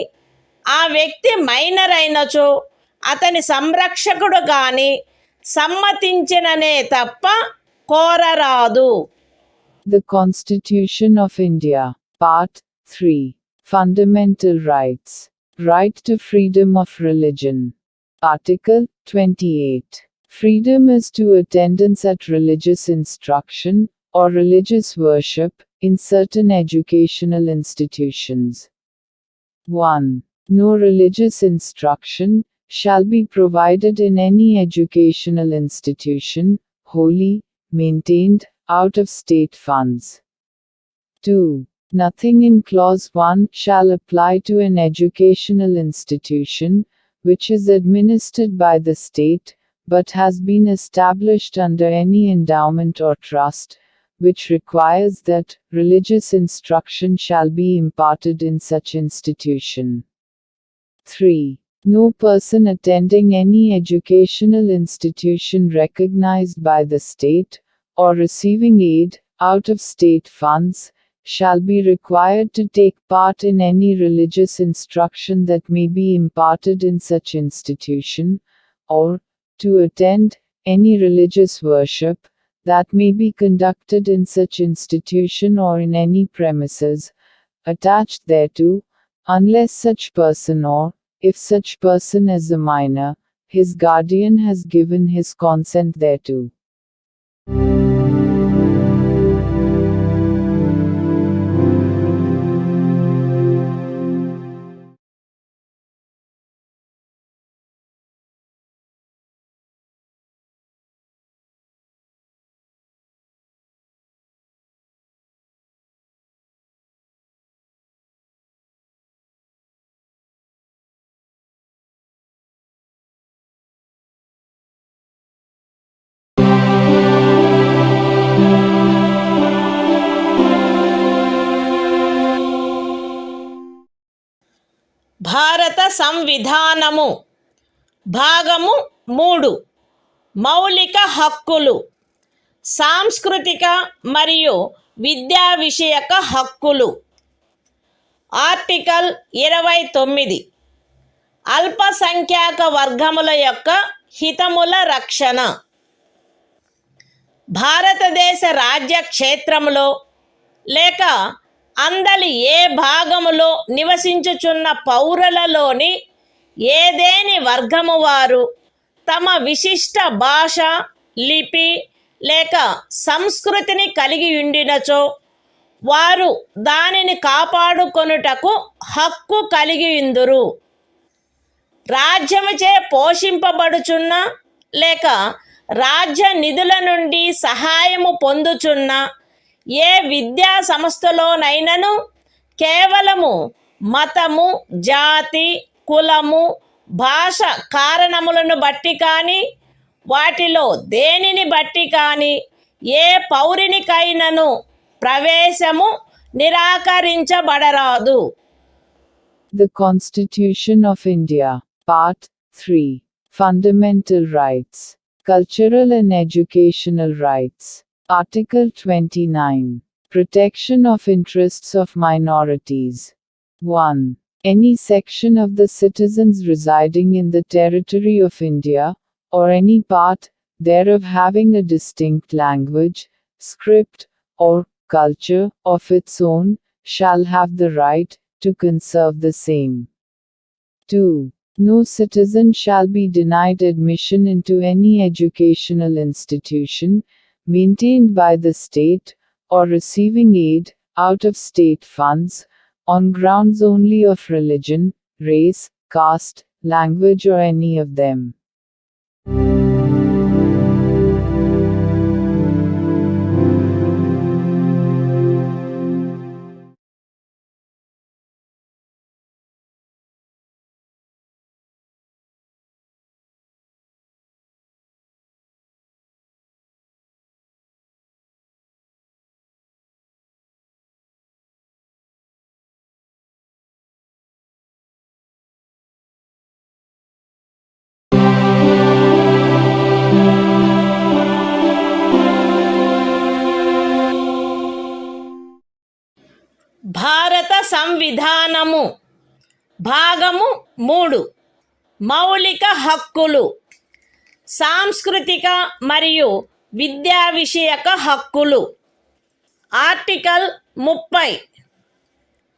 Speaker 1: ఆ వ్యక్తి మైనర్ అయినచో అతని సంరక్షకుడు కానీ సమ్మతించిననే తప్ప కోరరాదు.
Speaker 2: The Constitution of India, Part 3. Fundamental Rights. Right to freedom of religion. Article 28. Freedom as to attendance at religious instruction or religious worship in certain educational institutions. 1. No religious instruction shall be provided in any educational institution, wholly maintained out of state funds. 2. Nothing in Clause 1 shall apply to an educational institution which is administered by the state, but has been established under any endowment or trust, which requires that religious instruction shall be imparted in such institution. 3. No person attending any educational institution recognized by the state, or receiving aid out of state funds, shall be required to take part in any religious instruction that may be imparted in such institution, or to attend any religious worship that may be conducted in such institution or in any premises attached thereto, unless such person or, if such person is a minor, his guardian has given his consent thereto.
Speaker 1: భారత సంవిధానము భాగము 3 మౌలిక హక్కులు సాంస్కృతిక మరియు విద్యా విషయక హక్కులు article 29 అల్పసంఖ్యాక వర్గముల యొక్క హితముల రక్షణ భారతదేశ రాజ్య క్షేత్రములో లేక అందలి ఏ భాగములో నివసించుచున్న పౌరులలోని ఏదేని వర్గము వారు తమ విశిష్ట భాష లిపి లేక సంస్కృతిని కలిగి ఉండినచో వారు దానిని కాపాడుకొనుటకు హక్కు కలిగి ఉందురు. రాజ్యముచే పోషింపబడుచున్న లేక రాజ్య నిధుల నుండి సహాయము పొందుచున్న ఏ విద్యా సంస్థలోనైనను కేవలము మతము జాతి కులము భాష కారణములను బట్టి కానీ వాటిలో దేనిని బట్టి కానీ ఏ పౌరునికైనను ప్రవేశము నిరాకరించబడరాదు.
Speaker 2: The Constitution of India, Part 3, Fundamental Rights, Cultural and Educational Rights. Article 29. Protection of interests of minorities. 1. Any section of the citizens residing in the territory of India, or any part thereof having a distinct language, script, or culture of its own, shall have the right to conserve the same. 2. No citizen shall be denied admission into any educational institution maintained by the state, or receiving aid out of state funds, on grounds only of religion, race, caste, language or any of them.
Speaker 1: భారత సంవిధానము భాగము 3 మౌలిక హక్కులు సాంస్కృతిక మరియు విద్యా విషయక హక్కులు article 30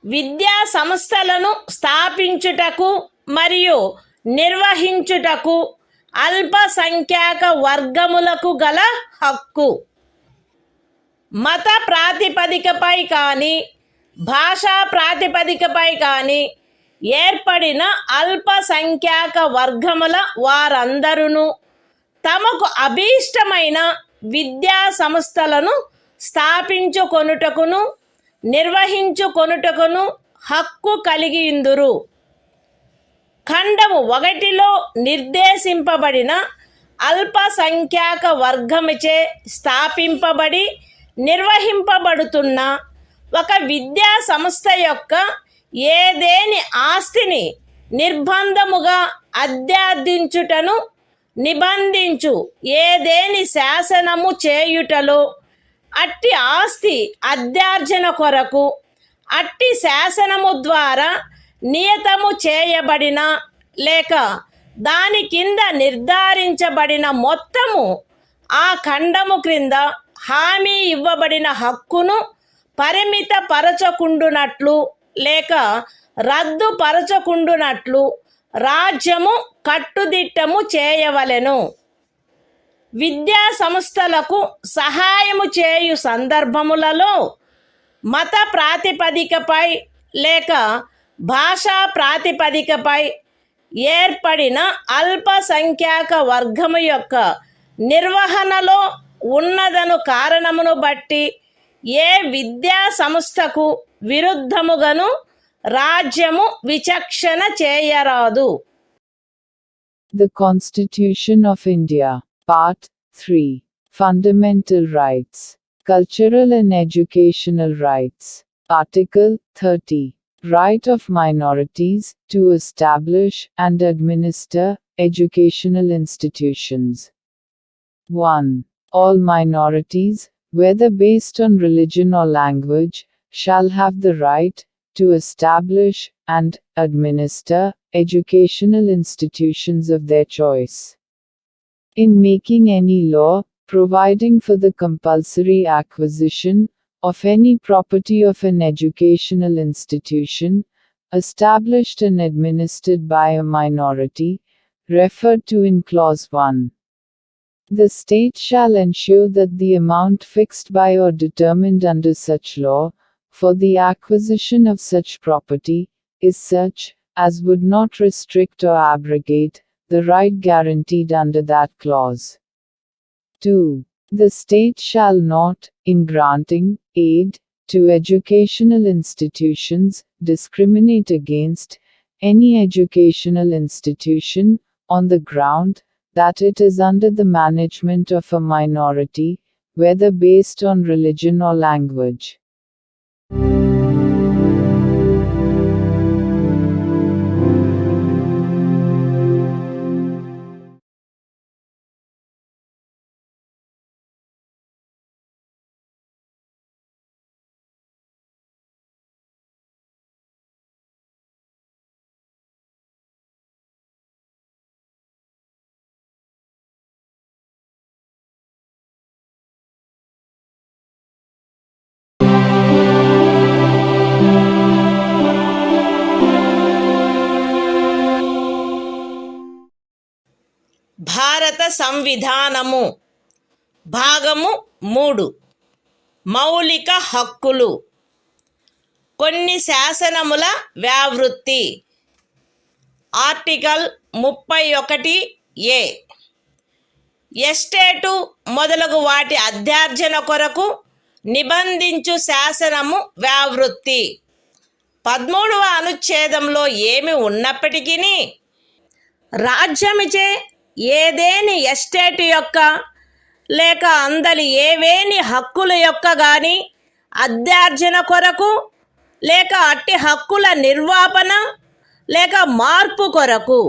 Speaker 1: విద్యా సంస్థలను స్థాపించుటకు మరియు నిర్వహించుటకు అల్పసంఖ్యాక వర్గములకు గల హక్కు మత ప్రాతిపదికపై కానీ భాషా ప్రాతిపదికపై కానీ ఏర్పడిన అల్పసంఖ్యాక వర్గముల వారందరూ తమకు అభీష్టమైన విద్యా సంస్థలను స్థాపించుకొనుటకును నిర్వహించుకొనుటకును హక్కు కలిగి ఉందురు. ఖండము 1లో నిర్దేశింపబడిన అల్పసంఖ్యాక వర్గముచే స్థాపింపబడి నిర్వహింపబడుతున్న ఒక విద్యా సంస్థ యొక్క ఏదేని ఆస్తిని నిర్బంధముగా అధ్యాదించుటను నిబంధించు ఏదేని శాసనము చేయుటలో అట్టి ఆస్తి అధ్యార్జన కొరకు అట్టి శాసనము ద్వారా నియతము చేయబడిన లేక దాని కింద నిర్ధారించబడిన మొత్తము ఆ ఖండము క్రింద హామీ ఇవ్వబడిన హక్కును పరిమితపరచకుండునట్లు లేక రద్దుపరచకుండునట్లు రాజ్యము కట్టుదిట్టము చేయవలెను. విద్యా సంస్థలకు సహాయము చేయు సందర్భములలో మత ప్రాతిపదికపై లేక భాషా ప్రాతిపదికపై ఏర్పడిన అల్పసంఖ్యాక వర్గము యొక్క నిర్వహణలో ఉన్నదను కారణమును బట్టి ఏ విద్యా సంస్థకు విరుద్ధముగాను రాజ్యము విచక్షణ చేయరాదు.
Speaker 2: The Constitution of India, Part 3, Fundamental Rights, Cultural and Educational Rights, Article 30, Right of minorities to establish and administer educational institutions. 1. All minorities, whether based on religion or language, shall have the right to establish and administer educational institutions of their choice. In making any law, providing for the compulsory acquisition of any property of an educational institution, established and administered by a minority, referred to in Clause 1. The state shall ensure that the amount fixed by or determined under such law, for the acquisition of such property, is such, as would not restrict or abrogate, the right guaranteed under that clause. 2. The state shall not, in granting aid to educational institutions, discriminate against any educational institution, on the ground that it is under the management of a minority, whether based on religion or language.
Speaker 1: భారత సంవిధానము భాగము 3 మౌలిక హక్కులు. కొన్ని శాసనముల వ్యావృత్తి. Article 31A. Estate మొదలగు వాటి అధ్యార్జన కొరకు నిబంధించు శాసనము వ్యావృత్తి. 13వ అనుచ్ఛేదంలో ఏమి ఉన్నప్పటికీ రాజ్యమిచే ఏదేని ఎస్టేట్ యొక్క లేక అందలి ఏవేని హక్కుల యొక్క గాని అధ్యార్జన కొరకు లేక అట్టి హక్కుల నిర్వాపన లేక మార్పు కొరకు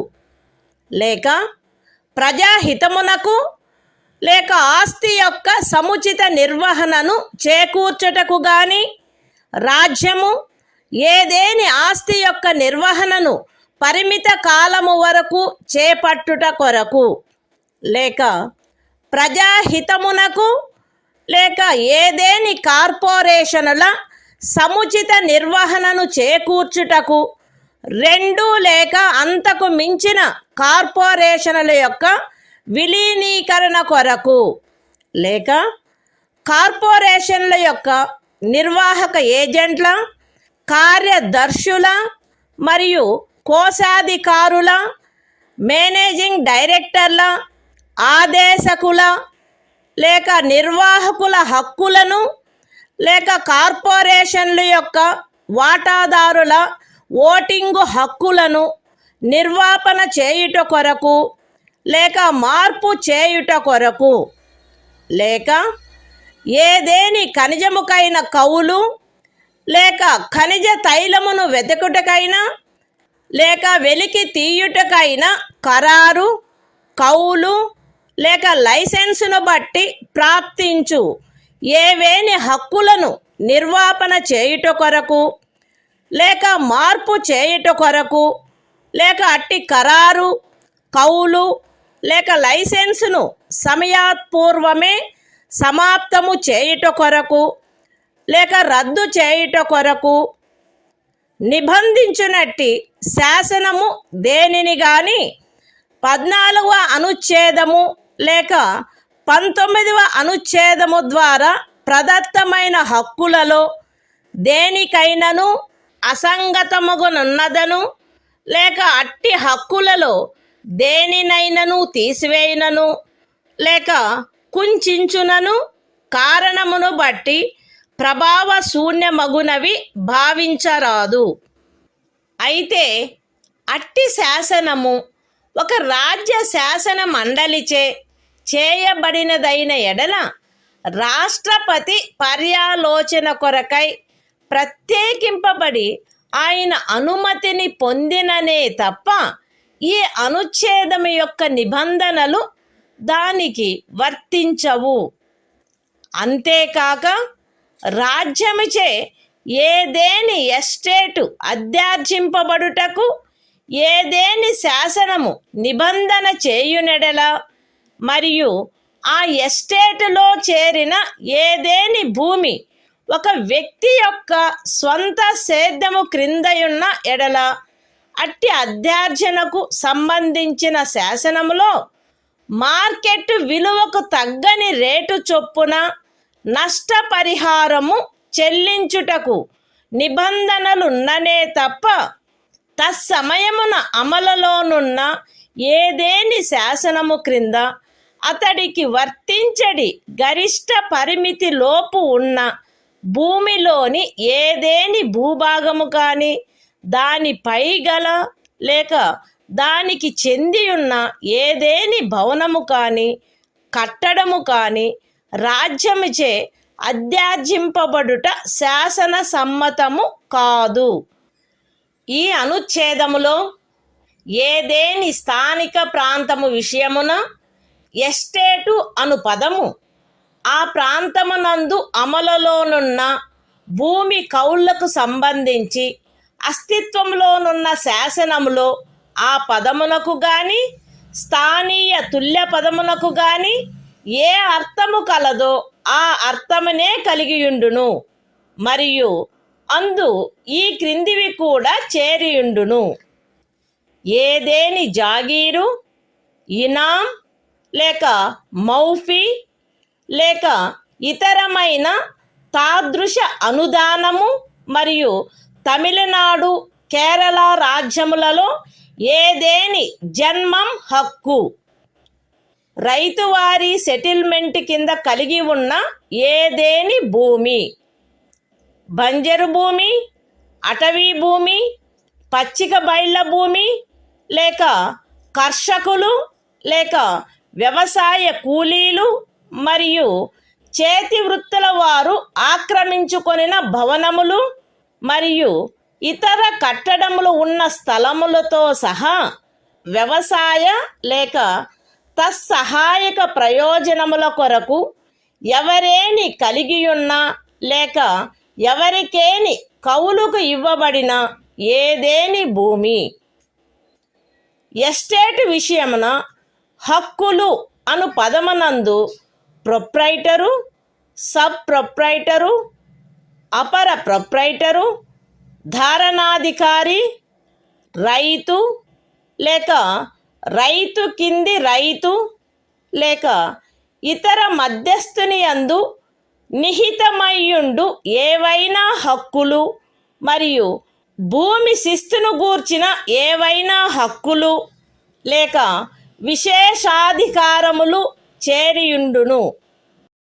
Speaker 1: లేక ప్రజాహితమునకు లేక ఆస్తి యొక్క సముచిత నిర్వహణను చేకూర్చుటకు గాని రాజ్యము ఏదేని ఆస్తి యొక్క నిర్వహణను పరిమిత కాలము వరకు చేపట్టుట కొరకు లేక ప్రజాహితమునకు లేక ఏదేని కార్పొరేషనుల సముచిత నిర్వహణను చేకూర్చుటకు 2 లేక అంతకు మించిన కార్పొరేషనుల యొక్క విలీనీకరణ కొరకు లేక కార్పొరేషన్ల యొక్క నిర్వాహక ఏజెంట్ల, కార్యదర్శుల మరియు కోశాధికారుల, మేనేజింగ్ డైరెక్టర్ల, ఆదేశకుల లేక నిర్వాహకుల హక్కులను లేక కార్పొరేషన్ల యొక్క వాటాదారుల ఓటింగు హక్కులను నిర్వాపన చేయుట కొరకు లేక మార్పు చేయుట కొరకు లేక ఏదేని ఖనిజముకైన కౌలు లేక ఖనిజ తైలమును వెతుకుటకైనా లేక వెలికి తీయుటకైనా ఖరారు, కౌలు లేక లైసెన్సును బట్టి ప్రాప్తించు ఏవేని హక్కులను నిర్వాపన చేయుట కొరకు లేక మార్పు చేయుట కొరకు లేక అట్టి ఖరారు, కౌలు లేక లైసెన్సును సమయాత్పూర్వమే సమాప్తము చేయుట కొరకు లేక రద్దు చేయుట కొరకు నిబంధించునట్టి శాసనము దేనిని గాని 14వ అనుచ్ఛేదము లేక 19వ అనుచ్ఛేదము ద్వారా ప్రదత్తమైన హక్కులలో దేనికైనను అసంగతముగునున్నదను లేక అట్టి హక్కులలో దేనినైనను తీసివేయునను లేక కుంచించునను కారణమును బట్టి ప్రభావ శూన్యమగునవి భావించరాదు. అయితే అట్టి శాసనము ఒక రాజ్య శాసన మండలిచే చేయబడినదైన ఎడల రాష్ట్రపతి పర్యాలోచన కొరకై ప్రత్యేకింపబడి ఆయన అనుమతిని పొందిననే తప్ప ఈ అనుచ్ఛేదము యొక్క నిబంధనలు దానికి వర్తించవు. అంతేకాక రాజ్యముచే ఏదేని ఎస్టేటు అధ్యార్జింపబడుటకు ఏదేని శాసనము నిబంధన చేయునెడల మరియు ఆ ఎస్టేటులో చేరిన ఏదేని భూమి ఒక వ్యక్తి యొక్క స్వంత సేద్యము క్రిందయున్న ఎడల అట్టి అధ్యార్జనకు సంబంధించిన శాసనములో మార్కెట్ విలువకు తగ్గని రేటు చొప్పున నష్టపరిహారము చెల్లించుటకు నిబంధనలున్ననే తప్ప తత్సమయమున అమలులోనున్న ఏదేని శాసనము క్రింద అతడికి వర్తించడి గరిష్ట పరిమితి లోపు ఉన్న భూమిలోని ఏదేని భూభాగము కానీ దానిపై గల లేక దానికి చెందియున్న ఏదేని భవనము కానీ కట్టడము కానీ రాజ్యముచే అధ్యార్జింపబడుట శాసన సమ్మతము కాదు. ఈ అనుచ్ఛేదములో ఏదేని స్థానిక ప్రాంతము విషయమున ఎస్టేటు అను పదము ఆ ప్రాంతమునందు అమలులోనున్న భూమి కౌళ్లకు సంబంధించి అస్తిత్వంలోనున్న శాసనములో ఆ పదమునకు గాని స్థానీయ తుల్య పదమునకు గాని ఏ అర్థము కలదో ఆ అర్థమునే కలిగియుండును మరియు అందు ఈ క్రిందివి కూడా చేరియుండును. ఏదేని జాగీరు, ఇనాం లేక మౌఫీ లేక ఇతరమైన తాదృశ అనుదానము మరియు తమిళనాడు కేరళ రాజ్యములలో ఏదేని జన్మం హక్కు రైతువారి సెటిల్మెంట్ కింద కలిగి ఉన్న ఏదేని భూమి బంజరు భూమి, అటవీ భూమి, పచ్చిక బయళ్ళ భూమి లేక కర్షకులు లేక వ్యవసాయ కూలీలు మరియు చేతి వృత్తుల వారు ఆక్రమించుకొనిన భవనములు మరియు ఇతర కట్టడములు ఉన్న స్థలములతో సహా వ్యవసాయ లేక తత్సహాయక ప్రయోజనముల కొరకు ఎవరేని కలిగియున్నా లేక ఎవరికేని కౌలుకు ఇవ్వబడిన ఏదేని భూమి ఎస్టేట్ విషయమున హక్కులు అను పదమునందు ప్రొప్రైటరు, సబ్ ప్రొప్రైటరు, అపర ప్రొప్రైటరు, ధారణాధికారి, రైతు లేక రైతు కింది రైతు లేక ఇతర మధ్యస్థుని యందు నిహితమయ్యుండు ఏవైనా హక్కులు మరియు భూమి శిస్తును గూర్చిన ఏవైనా హక్కులు లేక విశేషాధికారములు చేరియుండును.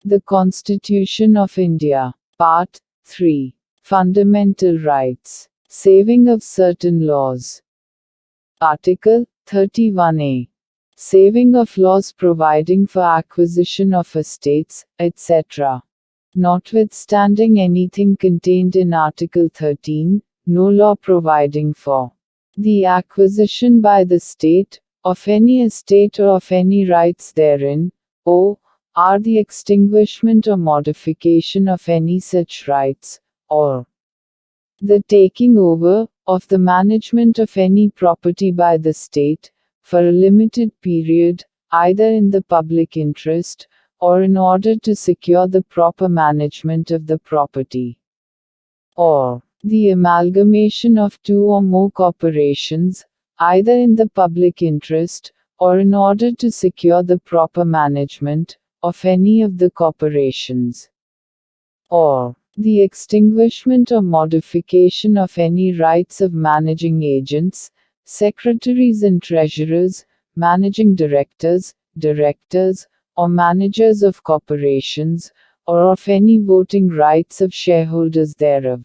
Speaker 2: The Constitution of India, Part 3, Fundamental Rights, Saving of Certain Laws. Article 31A. Saving of laws providing for acquisition of estates, etc. Notwithstanding anything contained in Article 13, no law providing for the acquisition by the state of any estate or of any rights therein, or the extinguishment or modification of any such rights, or the taking over of the management of any property by the state, for a limited period, either in the public interest, or in order to secure the proper management of the property, or the amalgamation of two or more corporations, either in the public interest, or in order to secure the proper management of any of the corporations, or the extinguishment or modification of any rights of managing agents, secretaries and treasurers, managing directors, or managers of corporations, or of any voting rights of shareholders thereof,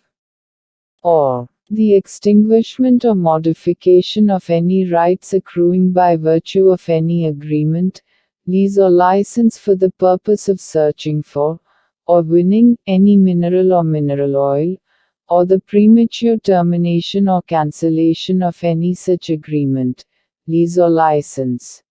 Speaker 2: or the extinguishment or modification of any rights accruing by virtue of any agreement, lease or license for the purpose of searching for, or winning, any mineral or mineral oil, or the premature termination or cancellation of any such agreement, lease or license,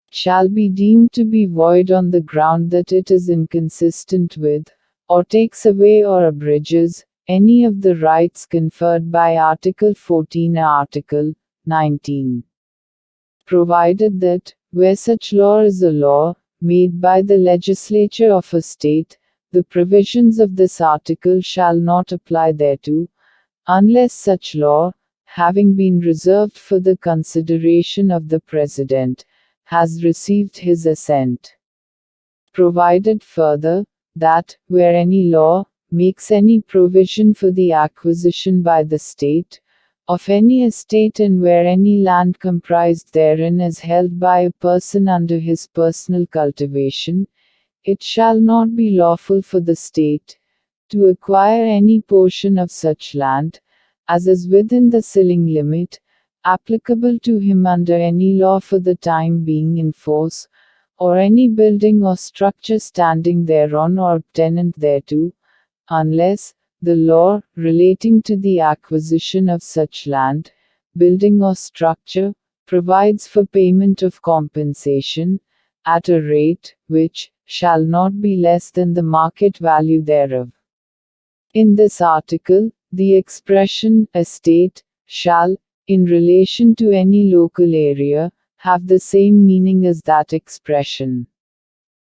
Speaker 2: shall be deemed to be void on the ground that it is inconsistent with, or takes away or abridges, any of the rights conferred by Article 14 or Article 19. Provided that, where such law is a law, made by the legislature of a state, the provisions of this article shall not apply thereto, unless such law, having been reserved for the consideration of the President, has received his assent. Provided further, that, where any law makes any provision for the acquisition by the state of any estate, and where any land comprised therein is held by a person under his personal cultivation, it shall not be lawful for the state to acquire any portion of such land as is within the ceiling limit applicable to him under any law for the time being in force, or any building or structure standing thereon or tenant thereto, unless the law relating to the acquisition of such land, building or structure provides for payment of compensation at a rate which shall not be less than the market value thereof. In this article, the expression estate shall, in relation to any local area, have the same meaning as that expression,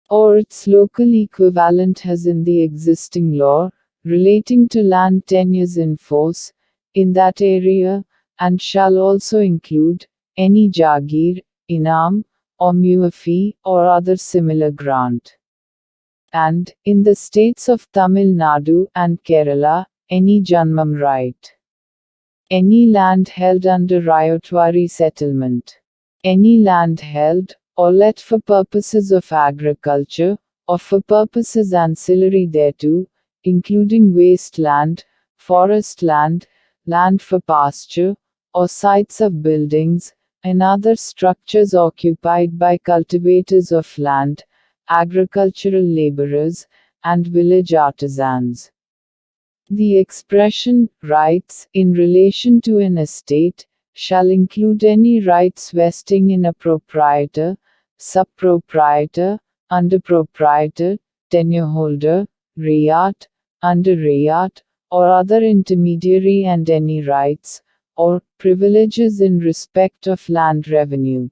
Speaker 2: or its local equivalent has in the existing law relating to land tenures in force in that area, and shall also include any jagir, inam, or muafi, or other similar grant. And, in the states of Tamil Nadu and Kerala, any janmam right. Any land held under ryotwari settlement. Any land held, or let for purposes of agriculture, or for purposes ancillary thereto, including waste land, forest land, land for pasture, or sites of buildings, and other structures occupied by cultivators of land, agricultural laborers, and village artisans. The expression, rights, in relation to an estate, shall include any rights vesting in a proprietor, sub-proprietor, under-proprietor, tenure-holder, rayat, under-rayat, or other intermediary, and any rights, or privileges in respect of land revenue.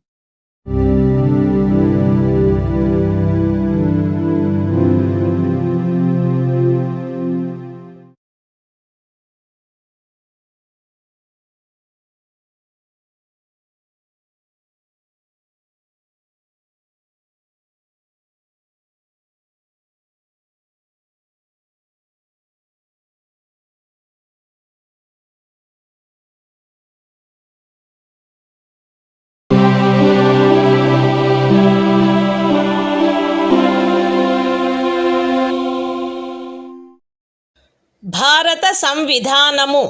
Speaker 1: భారత సంవిధానము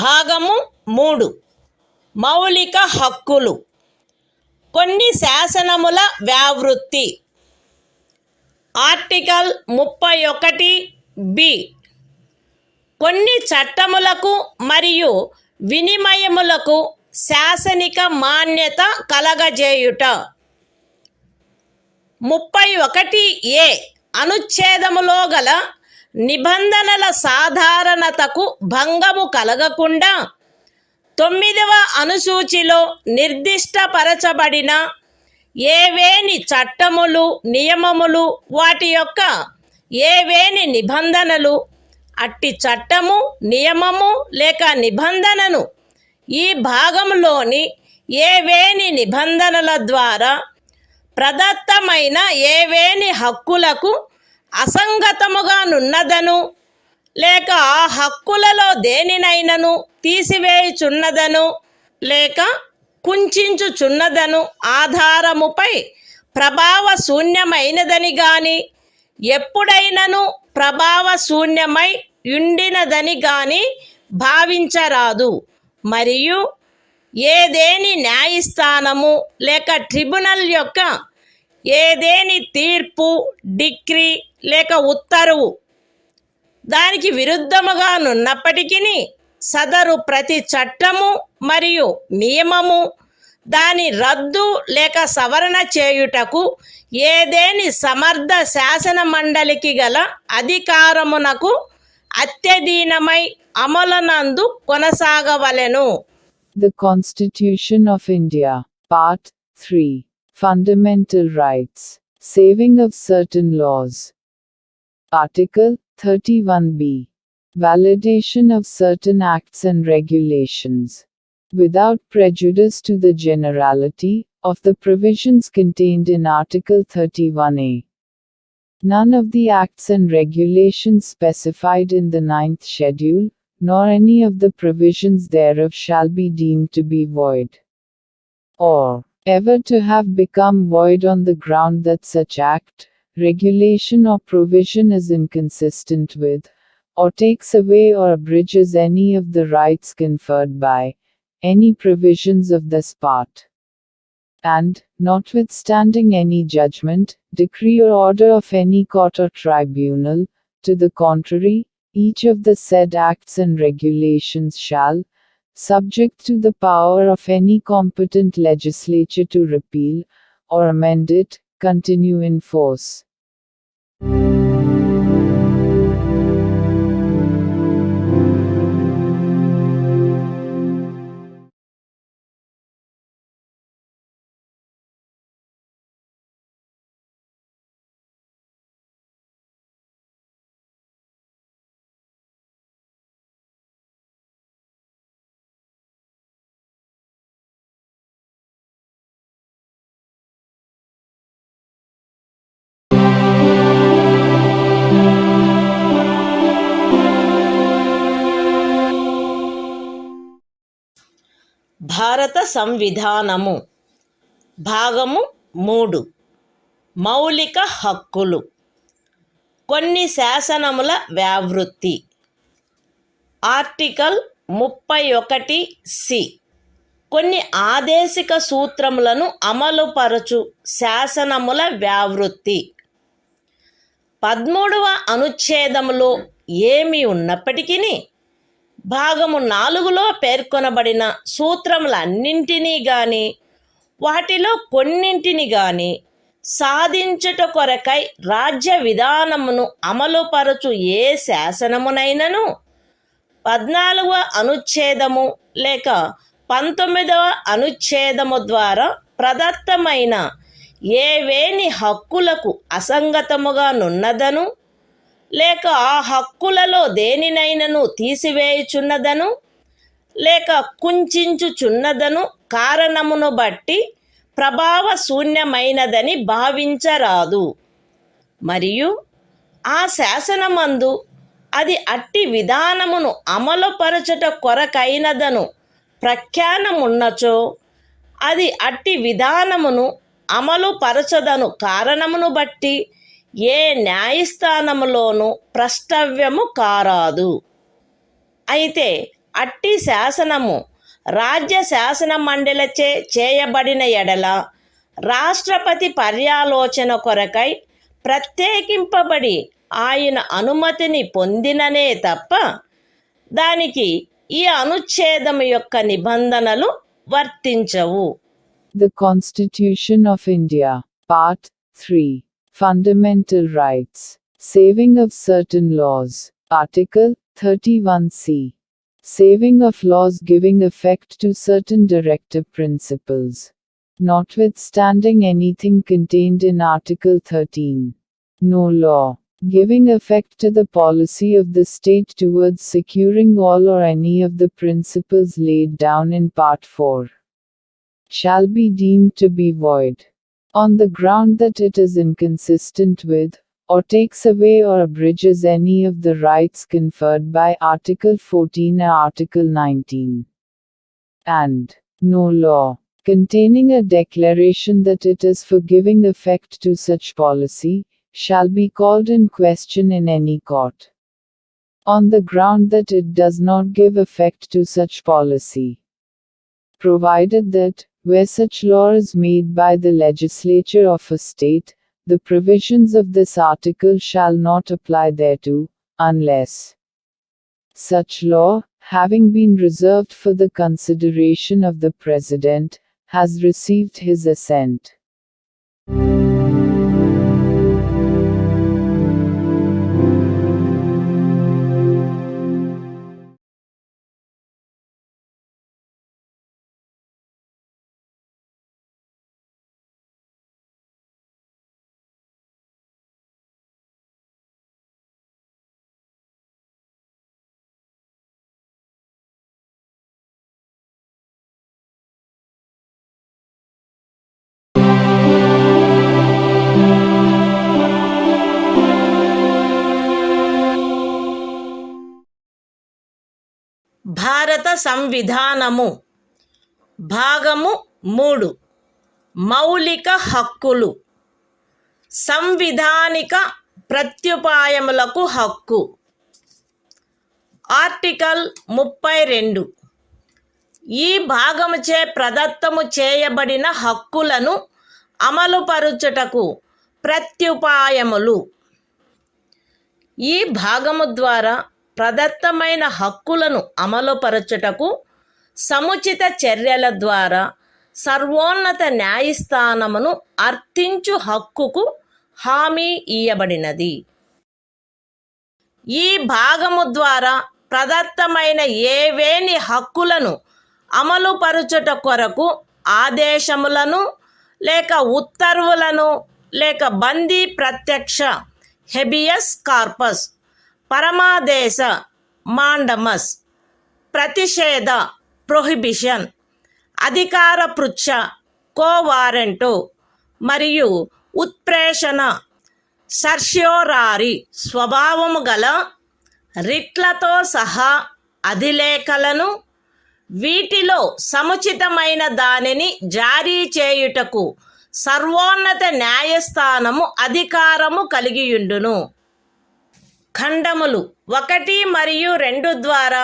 Speaker 1: భాగము 3 మౌలిక హక్కులు. కొన్ని శాసనముల వ్యావృత్తి. Article 31(b) కొన్ని చట్టములకు మరియు వినిమయములకు శాసనిక మాన్యత కలగజేయుట. 31(a) అనుచ్ఛేదములో గల నిబంధనల సాధారణతకు భంగము కలగకుండా 9వ అనుసూచిలో నిర్దిష్టపరచబడిన ఏవేని చట్టములు, నియమములు, వాటి యొక్క ఏవేని నిబంధనలు, అట్టి చట్టము, నియమము లేక నిబంధనను ఈ భాగంలోని ఏవేని నిబంధనల ద్వారా ప్రదత్తమైన ఏవేని హక్కులకు అసంగతముగా నున్నదను లేక ఆ హక్కులలో దేనినైనను తీసివేయుచున్నదను లేక కుంచుచున్నదను ఆధారముపై ప్రభావ శూన్యమైనదని గాని ఎప్పుడైనను ప్రభావ శూన్యమై ఉండినదని గాని భావించరాదు. మరియు ఏదేని న్యాయస్థానము లేక ట్రిబ్యునల్ యొక్క ఏదేని తీర్పు, డిక్రీ లేక ఉత్తర్వు దానికి విరుద్ధముగా నున్నప్పటికీ సదరు ప్రతి చట్టము మరియు నియమము దాని రద్దు లేక సవరణ చేయుటకు ఏదేని సమర్థ శాసన మండలికి గల అధికారమునకు అత్యధీనమై అమలునందు కొనసాగవలెను.
Speaker 2: The Constitution of India, Part 3. Fundamental Rights. Saving of certain laws. Article 31b. Validation of certain acts and regulations. Without prejudice to the generality of the provisions contained in Article 31a. None of the acts and regulations specified in the 9th schedule, nor any of the provisions thereof shall be deemed to be void, or ever to have become void on the ground that such act, regulation or provision is inconsistent with, or takes away or abridges any of the rights conferred by any provisions of this part. And, notwithstanding any judgment, decree or order of any court or tribunal, to the contrary, each of the said acts and regulations shall, subject to the power of any competent legislature to repeal, or amend it, continue in force.
Speaker 1: భారత సంవిధానము భాగము 3 మౌలిక హక్కులు. కొన్ని శాసనముల వ్యావృత్తి. Article 31(c). కొన్ని ఆదేశిక సూత్రములను అమలుపరచు శాసనముల వ్యావృత్తి. 13వ అనుచ్ఛేదములో ఏమి ఉన్నప్పటికీ భాగము 4లో పేర్కొనబడిన సూత్రములన్నింటినీ గాని వాటిలో కొన్నింటిని గాని సాధించుట కొరకై రాజ్య విధానమును అమలుపరచు ఏ శాసనమునైనను 14వ అనుచ్ఛేదము లేక 19వ అనుచ్ఛేదము ద్వారా ప్రదత్తమైన ఏవేని హక్కులకు అసంగతముగా నున్నదను లేక ఆ హక్కులలో దేనినైనను తీసివేయుచున్నదను లేక కుంచుచున్నదను కారణమును బట్టి ప్రభావ శూన్యమైనదని భావించరాదు. మరియు ఆ శాసనమందు అది అట్టి విధానమును అమలుపరచుట కొరకైనదను ప్రఖ్యానమున్నచో అది అట్టి విధానమును అమలుపరచదను కారణమును బట్టి ఏ న్యాయస్థానములోనూ ప్రష్టవ్యము కారాదు. అయితే అట్టి శాసనము రాజ్య శాసన మండలిచే చేయబడిన ఎడల రాష్ట్రపతి పర్యాలోచన కొరకై ప్రత్యేకింపబడి ఆయన అనుమతిని పొందిననే తప్ప దానికి ఈ అనుచ్ఛేదము యొక్క నిబంధనలు వర్తించవు.
Speaker 2: The Constitution of India, Part 3. Fundamental Rights. Saving of certain laws. Article 31c. saving of laws giving effect to certain directive principles. Notwithstanding anything contained in Article 13. No law giving effect to the policy of the state towards securing all or any of the principles laid down in Part 4 shall be deemed to be void, on the ground that it is inconsistent with, or takes away or abridges any of the rights conferred by Article 14 or Article 19. And no law containing a declaration that it is for giving effect to such policy shall be called in question in any court, on the ground that it does not give effect to such policy, provided that, where such law is made by the legislature of a state, the provisions of this article shall not apply thereto, unless such law, having been reserved for the consideration of the President, has received his assent.
Speaker 1: భారత సంవిధానము భాగము 3 మౌలిక హక్కులు సంవిధానిక ప్రత్యుపాయములకు హక్కు article 32 ఈ భాగముచే ప్రదత్తము చేయబడిన హక్కులను అమలుపరుచుటకు ప్రత్యుపాయములు ఈ భాగము ద్వారా ప్రదత్తమైన హక్కులను అమలుపరచుటకు సముచిత చర్యల ద్వారా సర్వోన్నత న్యాయస్థానమును అర్థించు హక్కుకు హామీ ఇయ్యబడినది. ఈ భాగము ద్వారా ప్రదత్తమైన ఏవేని హక్కులను అమలుపరచుట కొరకు ఆదేశములను లేక ఉత్తర్వులను లేక బందీ ప్రత్యక్ష హెబియస్ కార్పస్ పరమాదేశ మాండమస్ ప్రతిషేధ ప్రొహిబిషన్ అధికార పృచ్ఛ కోవారెంటో మరియు ఉత్ప్రేషణ సర్ష్యోరారి స్వభావము గల రిట్లతో సహా అధిలేఖలను వీటిలో సముచితమైన దానిని జారీ చేయుటకు సర్వోన్నత న్యాయస్థానము అధికారము కలిగియుండును. ఖండములు 1 మరియు 2 ద్వారా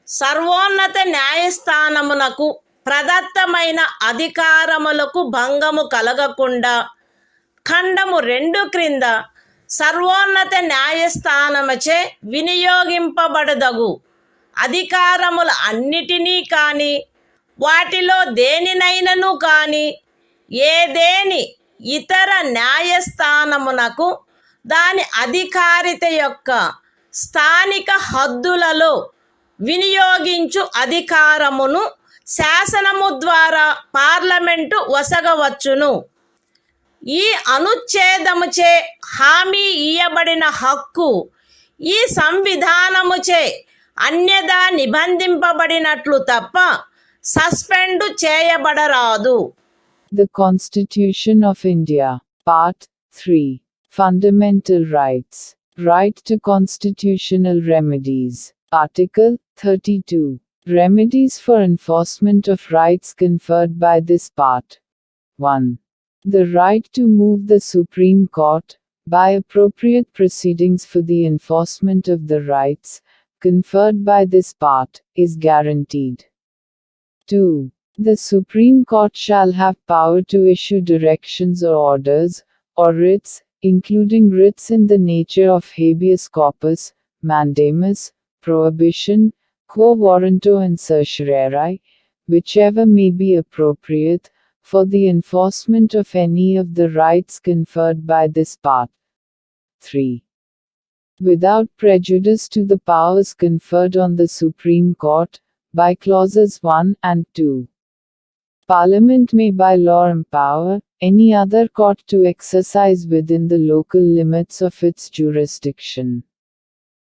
Speaker 1: సర్వోన్నత న్యాయస్థానమునకు ప్రదత్తమైన అధికారములకు భంగము కలగకుండా ఖండము 2 క్రింద సర్వోన్నత న్యాయస్థానముచే వినియోగింపబడదగు అధికారముల అన్నిటినీ కాని వాటిలో దేనినైనను కాని ఏదేని ఇతర న్యాయస్థానమునకు దాని అధికారిత యొక్క స్థానిక హద్దులలో వినియోగించు అధికారమును శాసనము ద్వారా పార్లమెంటు వసగవచ్చును. ఈ అనుచ్ఛేదముచే హామీ ఇయ్యబడిన హక్కు ఈ సంవిధానముచే అన్యదా నిబంధింపబడినట్లు తప్ప suspend చేయబడరాదు.
Speaker 2: The Constitution of India, Part 3. Fundamental Rights. Right to constitutional remedies. Article 32. Remedies for enforcement of rights conferred by this part. 1. The right to move the Supreme Court, by appropriate proceedings for the enforcement of the rights conferred by this part, is guaranteed. 2. The Supreme Court shall have power to issue directions or orders, or writs, including writs in the nature of habeas corpus, mandamus, prohibition, quo warranto and certiorari, whichever may be appropriate, for the enforcement of any of the rights conferred by this part. 3. without prejudice to the powers conferred on the Supreme Court, by clauses 1 and 2. Parliament may by law empower any other court to exercise within the local limits of its jurisdiction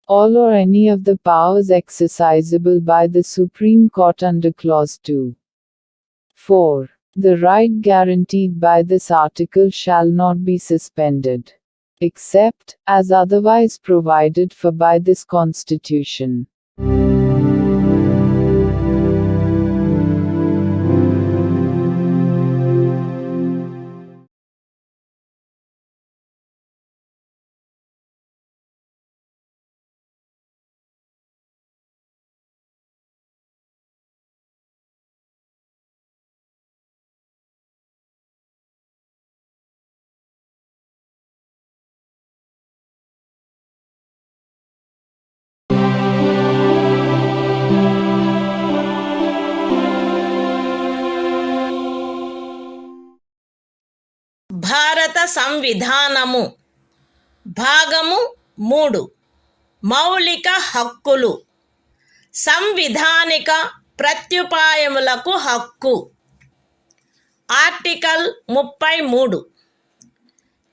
Speaker 2: all or any of the powers exercisable by the Supreme Court under clause 2. 4. The right guaranteed by this article shall not be suspended, except as otherwise provided for by this Constitution.
Speaker 1: భారత సంవిధానము భాగము 3 మౌలిక హక్కులు సంవిధానిక ప్రత్యుపాయములకు హక్కు article 33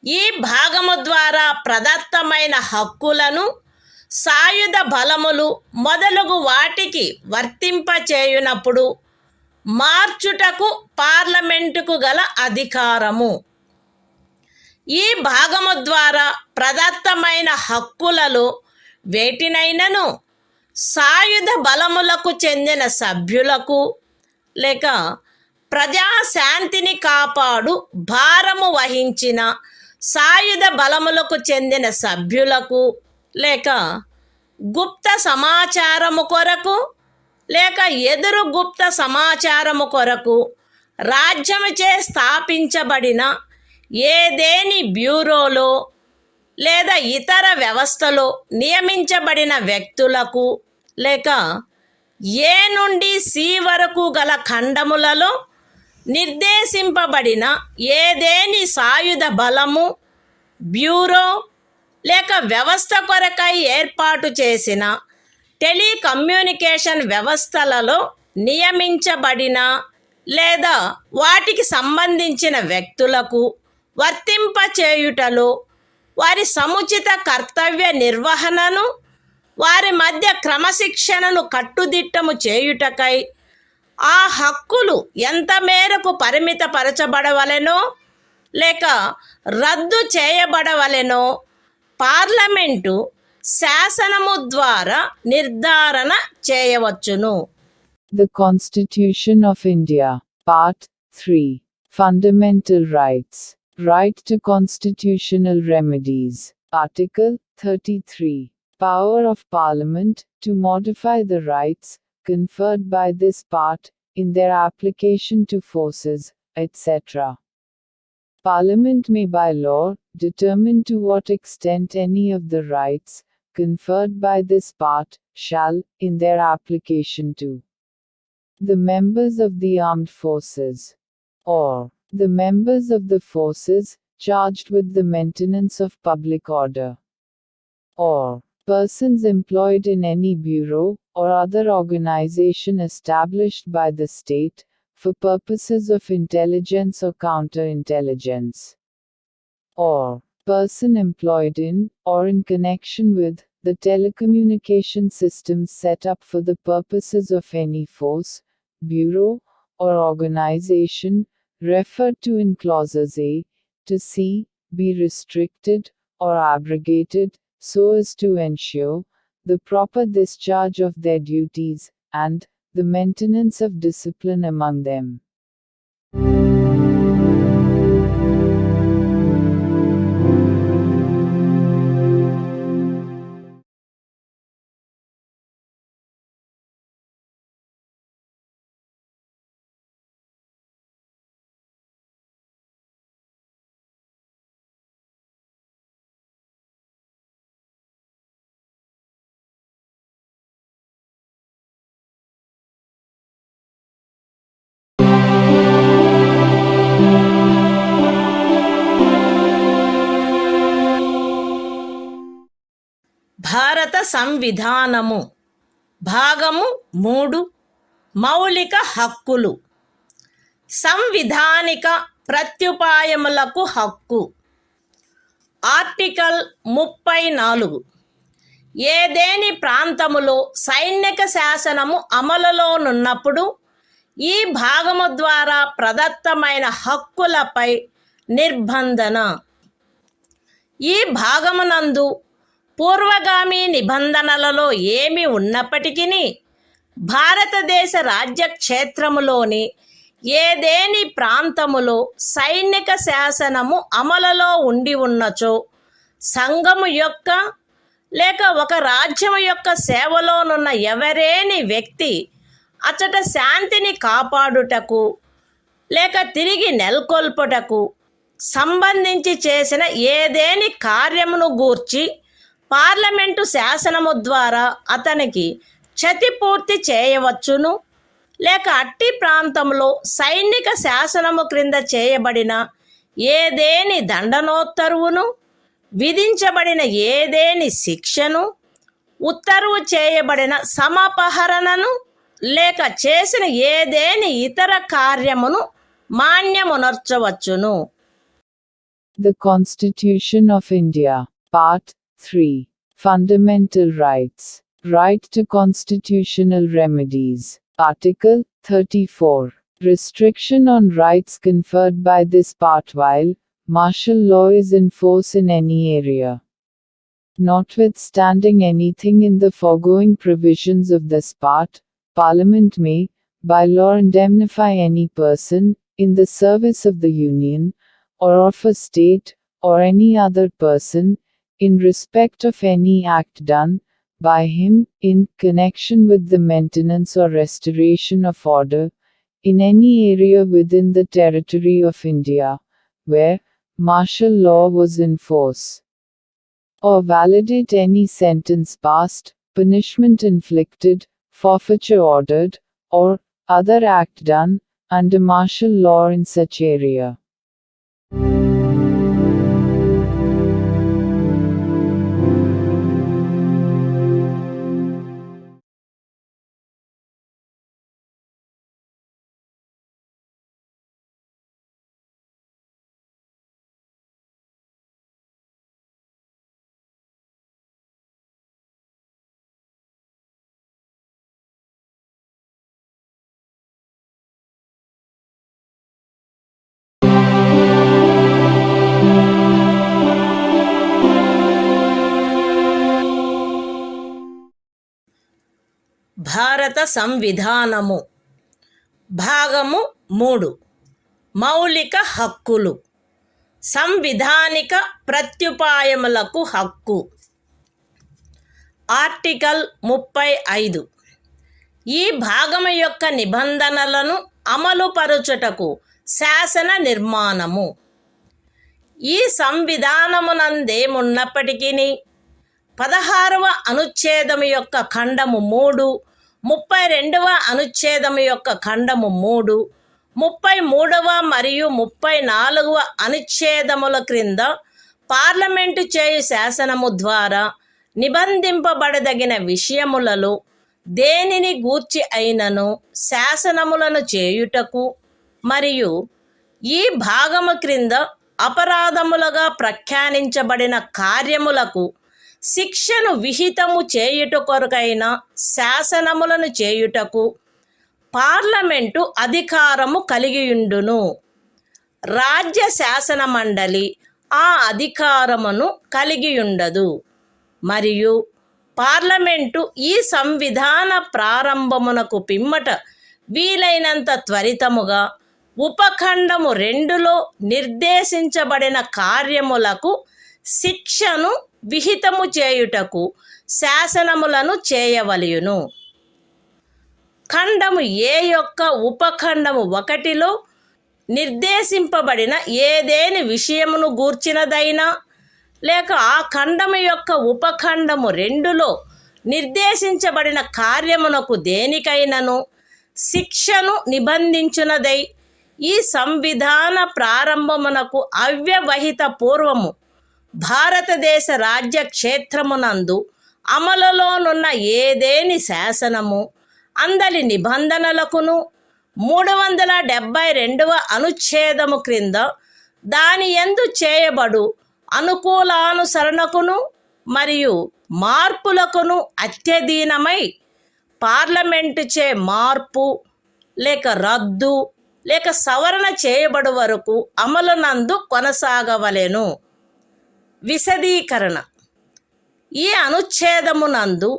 Speaker 1: ఈ భాగము ద్వారా ప్రదత్తమైన హక్కులను సాయుధ బలములు మొదలగు వాటికి వర్తింపచేయునప్పుడు మార్చుటకు పార్లమెంటుకు గల అధికారము. ఈ భాగము ద్వారా ప్రదత్తమైన హక్కులలో వేటినైనను సాయుధ బలములకు చెందిన సభ్యులకు లేక ప్రజాశాంతిని కాపాడు భారము వహించిన సాయుధ బలములకు చెందిన సభ్యులకు లేక గుప్త సమాచారము కొరకు లేక ఎదురు గుప్త సమాచారము కొరకు రాజ్యముచే స్థాపించబడిన ఏదేని బ్యూరోలో లేదా ఇతర వ్యవస్థలో నియమించబడిన వ్యక్తులకు లేక ఏ నుండి సి వరకు గల ఖండములలో నిర్దేశింపబడిన ఏదేని సాయుధ బలము బ్యూరో లేక వ్యవస్థ కొరకై ఏర్పాటు చేసిన టెలికమ్యూనికేషన్ వ్యవస్థలలో నియమించబడిన లేదా వాటికి సంబంధించిన వ్యక్తులకు వర్తింపచేయుటలో వారి సముచిత కర్తవ్య నిర్వహణను వారి మధ్య క్రమశిక్షణను కట్టుదిట్టము చేయుటకై ఆ హక్కులు ఎంత మేరకు పరిమితపరచబడవలెనో లేక రద్దు చేయబడవలెనో పార్లమెంటు శాసనము ద్వారా నిర్ధారణ చేయవచ్చును.
Speaker 2: The Constitution of India, Part 3. Fundamental Rights. Right to constitutional remedies. Article 33. Power of Parliament to modify the rights conferred by this part in their application to forces, etc. Parliament may by law determine to what extent any of the rights conferred by this part shall, in their application to the members of the armed forces, or the members of the forces charged with the maintenance of public order, or persons employed in any bureau or other organization established by the state for purposes of intelligence or counterintelligence, or person employed in or in connection with the telecommunication systems set up for the purposes of any force, bureau, or organization referred to in clauses A to C be restricted or abrogated so as to ensure the proper discharge of their duties and the maintenance of discipline among them.
Speaker 1: భారత సంవిధానము భాగము 3 మౌలిక హక్కులు. సంవిధానిక ప్రత్యుపాయములకు హక్కు. Article 34. ఏదేని ప్రాంతములో సైనిక శాసనము అమలులోనున్నప్పుడు ఈ భాగము ద్వారా ప్రదత్తమైన హక్కులపై నిర్బంధన. ఈ భాగమునందు పూర్వగామి నిబంధనలలో ఏమి ఉన్నప్పటికీ భారతదేశ రాజ్యక్షేత్రములోని ఏదేని ప్రాంతములో సైనిక శాసనము అమలులో ఉండి ఉన్నచో సంఘము యొక్క లేక ఒక రాజ్యము యొక్క సేవలోనున్న ఎవరేని వ్యక్తి అచట శాంతిని కాపాడుటకు లేక తిరిగి నెలకొల్పుటకు సంబంధించి చేసిన ఏదేని కార్యమును గూర్చి పార్లమెంటు శాసనము ద్వారా అతనికి క్షతిపూర్తి చేయవచ్చును, లేక అట్టి ప్రాంతంలో సైనిక శాసనము క్రింద చేయబడిన ఏదేని దండనోత్తర్వును, విధించబడిన ఏదేని శిక్షను, ఉత్తర్వు చేయబడిన సమపహరణను, లేక చేసిన ఏదేని ఇతర కార్యమును మాన్యమునర్చవచ్చును.
Speaker 2: The Constitution of India, Part 3. Fundamental Rights. Right to constitutional remedies. Article 34. Restriction on rights conferred by this part while martial law is in force in any area. Notwithstanding anything in the foregoing provisions of this part, Parliament may, by law, indemnify any person, in the service of the Union, or of a state, or any other person, in respect of any act done by him, in connection with the maintenance or restoration of order, in any area within the territory of India, where martial law was in force, or validate any sentence passed, punishment inflicted, forfeiture ordered, or other act done, under martial law in such area.
Speaker 1: భారత సంవిధానము భాగము 3 మౌలిక హక్కులు. సంవిధానిక ప్రత్యుపాయములకు హక్కు. Article 35. ఈ భాగము యొక్క నిబంధనలను అమలుపరచుటకు శాసన నిర్మాణము. ఈ సంవిధానమునందేమున్నప్పటికీ 16వ అనుచ్ఛేదము యొక్క ఖండము 3, 32వ అనుచ్ఛేదము యొక్క ఖండము 3, 33వ మరియు 34వ అనుచ్ఛేదముల క్రింద పార్లమెంటు చేయు శాసనము ద్వారా నిబంధింపబడదగిన విషయములలో దేనిని గూర్చి అయినను శాసనములను చేయుటకు మరియు ఈ భాగము క్రింద అపరాధములుగా ప్రఖ్యానించబడిన కార్యములకు శిక్షను విహితము చేయుట కొరకైన శాసనములను చేయుటకు పార్లమెంటు అధికారము కలిగియుండును. రాజ్య శాసన మండలి ఆ అధికారమును కలిగియుండదు. మరియు పార్లమెంటు ఈ సంవిధాన ప్రారంభమునకు పిమ్మట వీలైనంత త్వరితముగా ఉపఖండము 2లో నిర్దేశించబడిన కార్యములకు శిక్షను విహితము చేయుటకు శాసనములను చేయవలయును. ఖండము ఏ యొక్క ఉపఖండము 1లో నిర్దేశింపబడిన ఏదేని విషయమును గూర్చినదైనా లేక ఆ ఖండము యొక్క ఉపఖండము 2లో నిర్దేశించబడిన కార్యమునకు దేనికైనను శిక్షను నిబంధించునదై ఈ సంవిధాన ప్రారంభమునకు అవ్యవహిత పూర్వము భారతదేశ రాజ్య క్షేత్రమునందు అమలులోనున్న ఏదేని శాసనము అందలి నిబంధనలకును 372వ అనుచ్ఛేదము క్రింద దాని యందు చేయబడు అనుకూలానుసరణకును మరియు మార్పులకును అత్యధీనమై పార్లమెంటుచే మార్పు లేక రద్దు లేక సవరణ చేయబడు వరకు అమలునందు కొనసాగవలెను. విశదీకరణ: ఈ అనుచ్ఛేదమునందు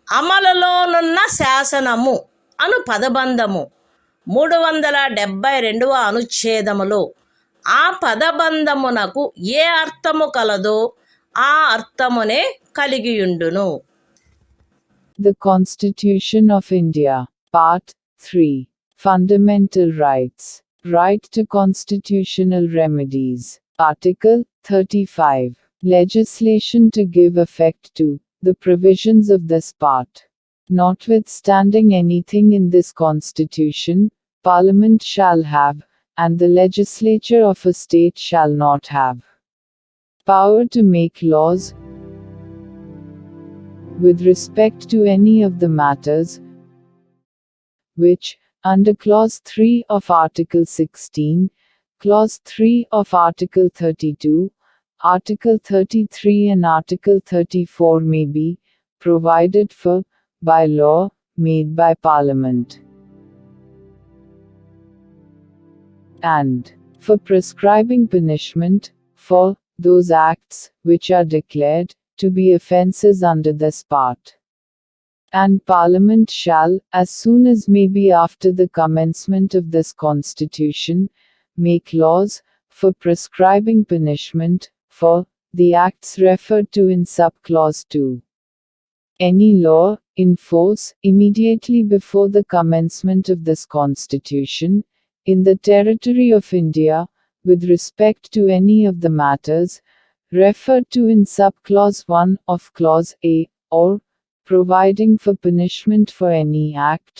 Speaker 1: అమలులోనున్న శాసనము అను పదబంధము 372వ అనుచ్ఛేదములో ఆ పదబంధమునకు ఏ అర్థము కలదో ఆ అర్థమునే కలిగియుండును.
Speaker 2: The Constitution of India, Part 3. Fundamental Rights. Right to constitutional remedies. Article 35. Legislation to give effect to the provisions of this part. Notwithstanding anything in this Constitution, Parliament shall have, and the legislature of a state shall not have, power to make laws with respect to any of the matters which, under Clause 3 of Article 16, Clause 3 of Article 32, Article 33 and Article 34 may be provided for by law made by Parliament, and for prescribing punishment for those acts which are declared to be offences under this part. And Parliament shall, as soon as may be after the commencement of this Constitution, make laws for prescribing punishment for the acts referred to in subclause 2. Any law in force immediately before the commencement of this Constitution, in the territory of India, with respect to any of the matters referred to in subclause 1 of Clause A, or providing for punishment for any act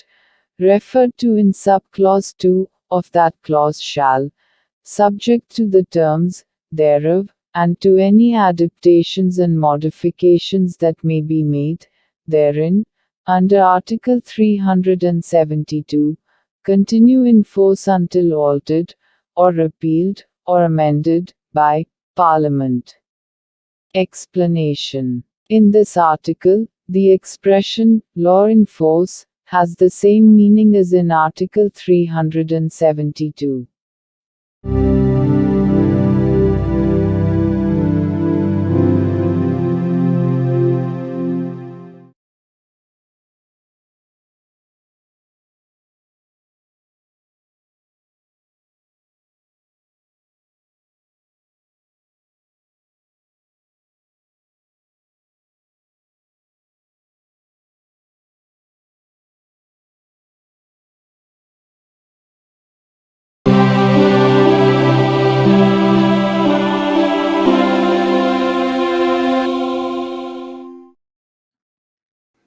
Speaker 2: referred to in subclause 2 of that clause shall, subject to the terms thereof, and to any adaptations and modifications that may be made therein, under Article 372, continue in force until altered, or repealed, or amended, by Parliament. Explanation: in this article, the expression law in force has the same meaning as in Article 372.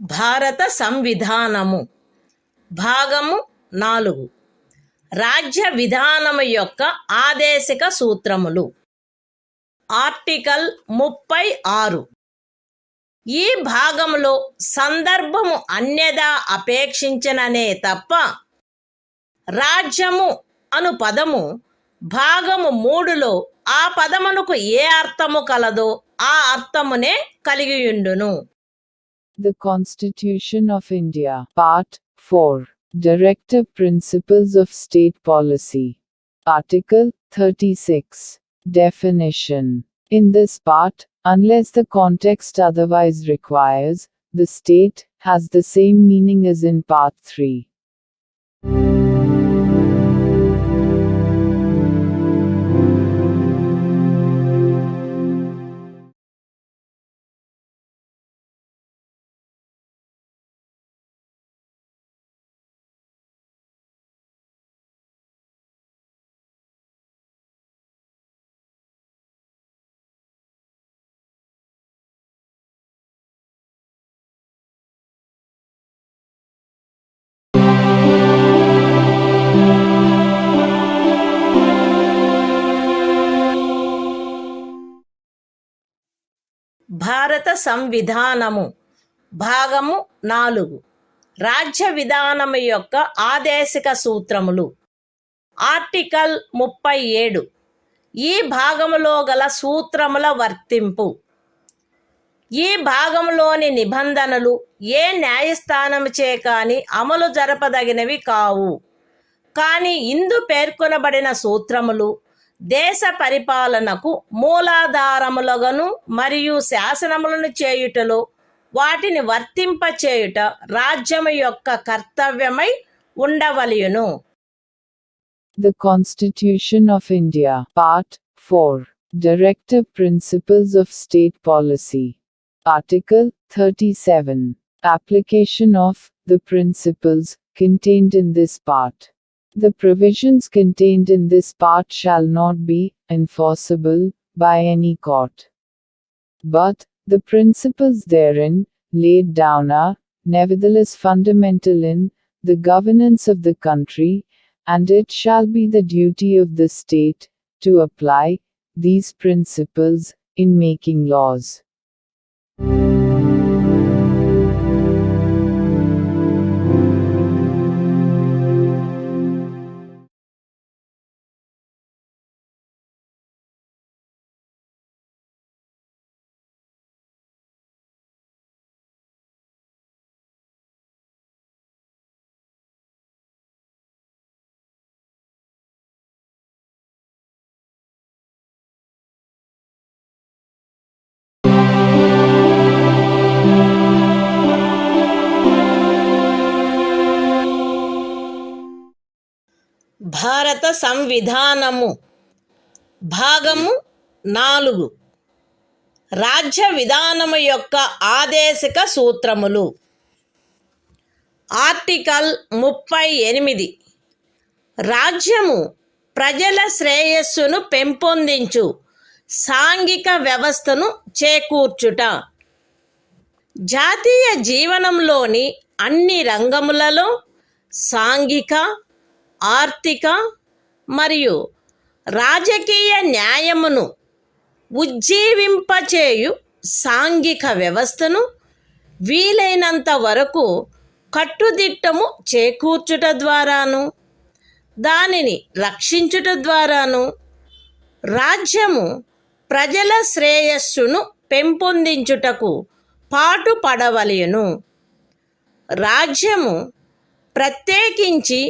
Speaker 1: భారత సంవిధానము భాగము 4 రాజ్య విధానము యొక్క ఆదేశిక సూత్రములు. Article 36. ఈ భాగములో సందర్భము అన్యదా అపేక్షించననే తప్ప రాజ్యము అను పదము భాగము 3లో ఆ పదమునకు ఏ అర్థము కలదో ఆ అర్థమునే కలిగియుండును.
Speaker 2: The Constitution of India, Part 4. Directive Principles of State Policy. Article 36. Definition. In this part, unless the context otherwise requires, the state has the same meaning as in Part 3.
Speaker 1: భారత సంవిధానము భాగము 4 రాజ్య విధానము యొక్క ఆదేశిక సూత్రములు. ఆర్టికల్ 37 ఈ భాగములో గల సూత్రముల వర్తింపు. ఈ భాగంలోని నిబంధనలు ఏ న్యాయస్థానముచే కాని అమలు జరపదగినవి కావు. కానీ ఇందు పేర్కొనబడిన సూత్రములు దేశ పరిపాలనకు మూలాధారములుగాను మరియు శాసనములను చేయుటలో వాటిని వర్తింపచేయుట రాజ్యము యొక్క కర్తవ్యమై ఉండవలెను.
Speaker 2: The Constitution of India, Part 4, Directive Principles of State Policy. Article 37. Application of the principles contained in this part. The provisions contained in this part shall not be enforceable by any court. But the principles therein laid down are, nevertheless, fundamental in the governance of the country, and it shall be the duty of the state to apply these principles in making laws.
Speaker 1: భారత సంవిధానము భాగము 4 రాజ్య విధానము యొక్క ఆదేశిక సూత్రములు. Article 38 రాజ్యము ప్రజల శ్రేయస్సును పెంపొందించు సాంఘిక వ్యవస్థను చేకూర్చుట. జాతీయ జీవనంలోని అన్ని రంగములలో సాంఘిక, ఆర్థిక మరియు రాజకీయ న్యాయమును ఉజ్జీవింపచేయు సాంఘిక వ్యవస్థను వీలైనంత వరకు కట్టుదిట్టము చేకూర్చుట ద్వారాను దానిని రక్షించుట ద్వారాను రాజ్యము ప్రజల శ్రేయస్సును పెంపొందించుటకు పాటుపడవలెను. రాజ్యము ప్రత్యేకించి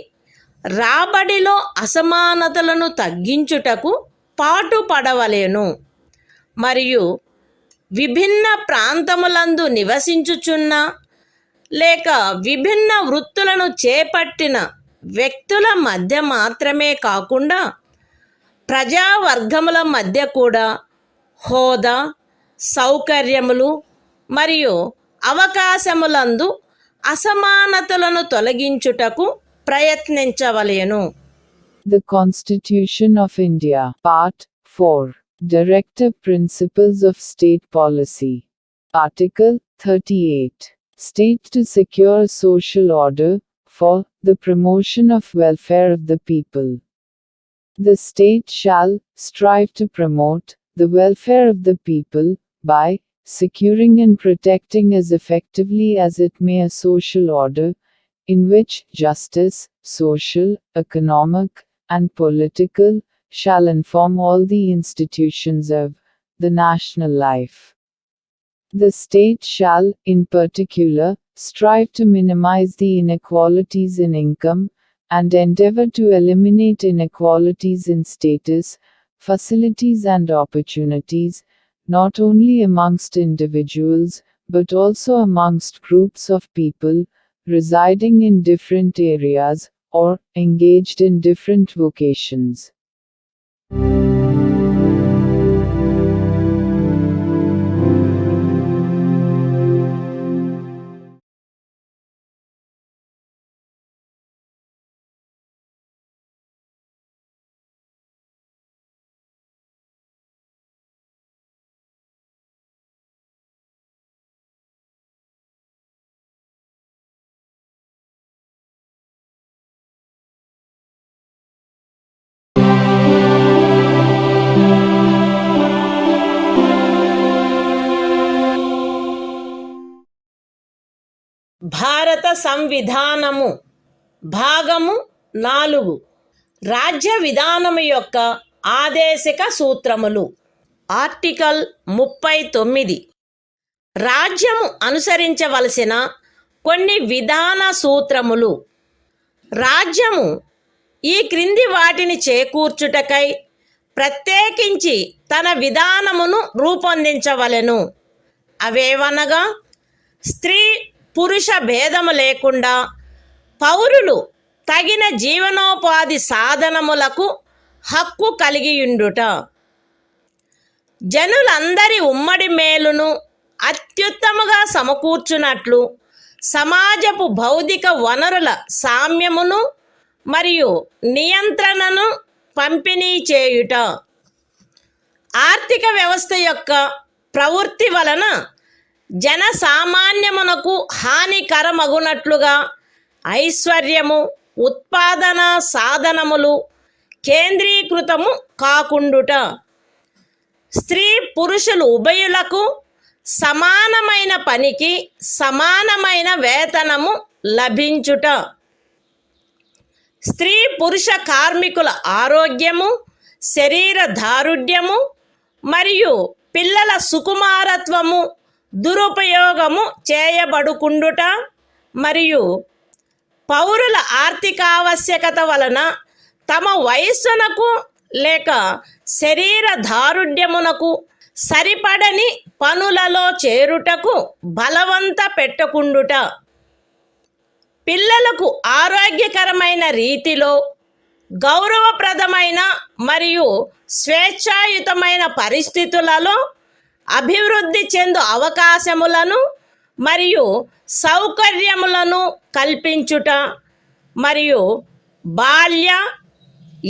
Speaker 1: రాబడిలో అసమానతలను తగ్గించుటకు పాటుపడవలెను మరియు విభిన్న ప్రాంతములందు నివసించుచున్న లేక విభిన్న వృత్తులను చేపట్టిన వ్యక్తుల మధ్య మాత్రమే కాకుండా ప్రజావర్గముల మధ్య కూడా హోదా, సౌకర్యములు మరియు అవకాశములందు అసమానతలను తొలగించుటకు ప్రయత్నించవలెను.
Speaker 2: The Constitution of India, Part 4, Directive Principles of State Policy. Article 38. State to secure social order, for the promotion of welfare of the people. The state shall strive to promote the welfare of the people, by securing and protecting as effectively as it may a social order, in which justice, social, economic, and political, shall inform all the institutions of the national life. The state shall, in particular, strive to minimize the inequalities in income, and endeavor to eliminate inequalities in status, facilities and opportunities, not only amongst individuals, but also amongst groups of people, residing in different areas, or engaged in different vocations.
Speaker 1: భారత సంవిధానము భాగము 4 రాజ్య విధానము యొక్క ఆదేశిక సూత్రములు. Article 39 రాజ్యము అనుసరించవలసిన కొన్ని విధాన సూత్రములు. రాజ్యము ఈ క్రింది వాటిని చేకూర్చుటకై ప్రత్యేకించి తన విధానమును రూపొందించవలెను. అవేవనగా స్త్రీ పురుష భేదము లేకుండా పౌరులు తగిన జీవనోపాధి సాధనములకు హక్కు కలిగియుండుట, జనులందరి ఉమ్మడి మేలును అత్యుత్తముగా సమకూర్చునట్లు సమాజపు భౌతిక వనరుల సామ్యమును మరియు నియంత్రణను పంపిణీ చేయుట, ఆర్థిక వ్యవస్థ యొక్క ప్రవృత్తి వలన జనసామాన్యమునకు హానికరమగునట్లుగా ఐశ్వర్యము ఉత్పాదన సాధనములు కేంద్రీకృతము కాకుండుట, స్త్రీ పురుషులు ఉభయులకు సమానమైన పనికి సమానమైన వేతనము లభించుట, స్త్రీ పురుష కార్మికుల ఆరోగ్యము శరీర దారుఢ్యము మరియు పిల్లల సుకుమారత్వము దురుపయోగము చేయబడుకుండుట మరియు పౌరుల ఆర్థికావశ్యకత వలన తమ వయస్సునకు లేక శరీర దారుఢ్యమునకు సరిపడని పనులలో చేరుటకు బలవంత పెట్టకుండుట, పిల్లలకు ఆరోగ్యకరమైన రీతిలో గౌరవప్రదమైన మరియు స్వేచ్ఛాయుతమైన పరిస్థితులలో అభివృద్ధి చెందు అవకాశములను మరియు సౌకర్యములను కల్పించుట మరియు బాల్య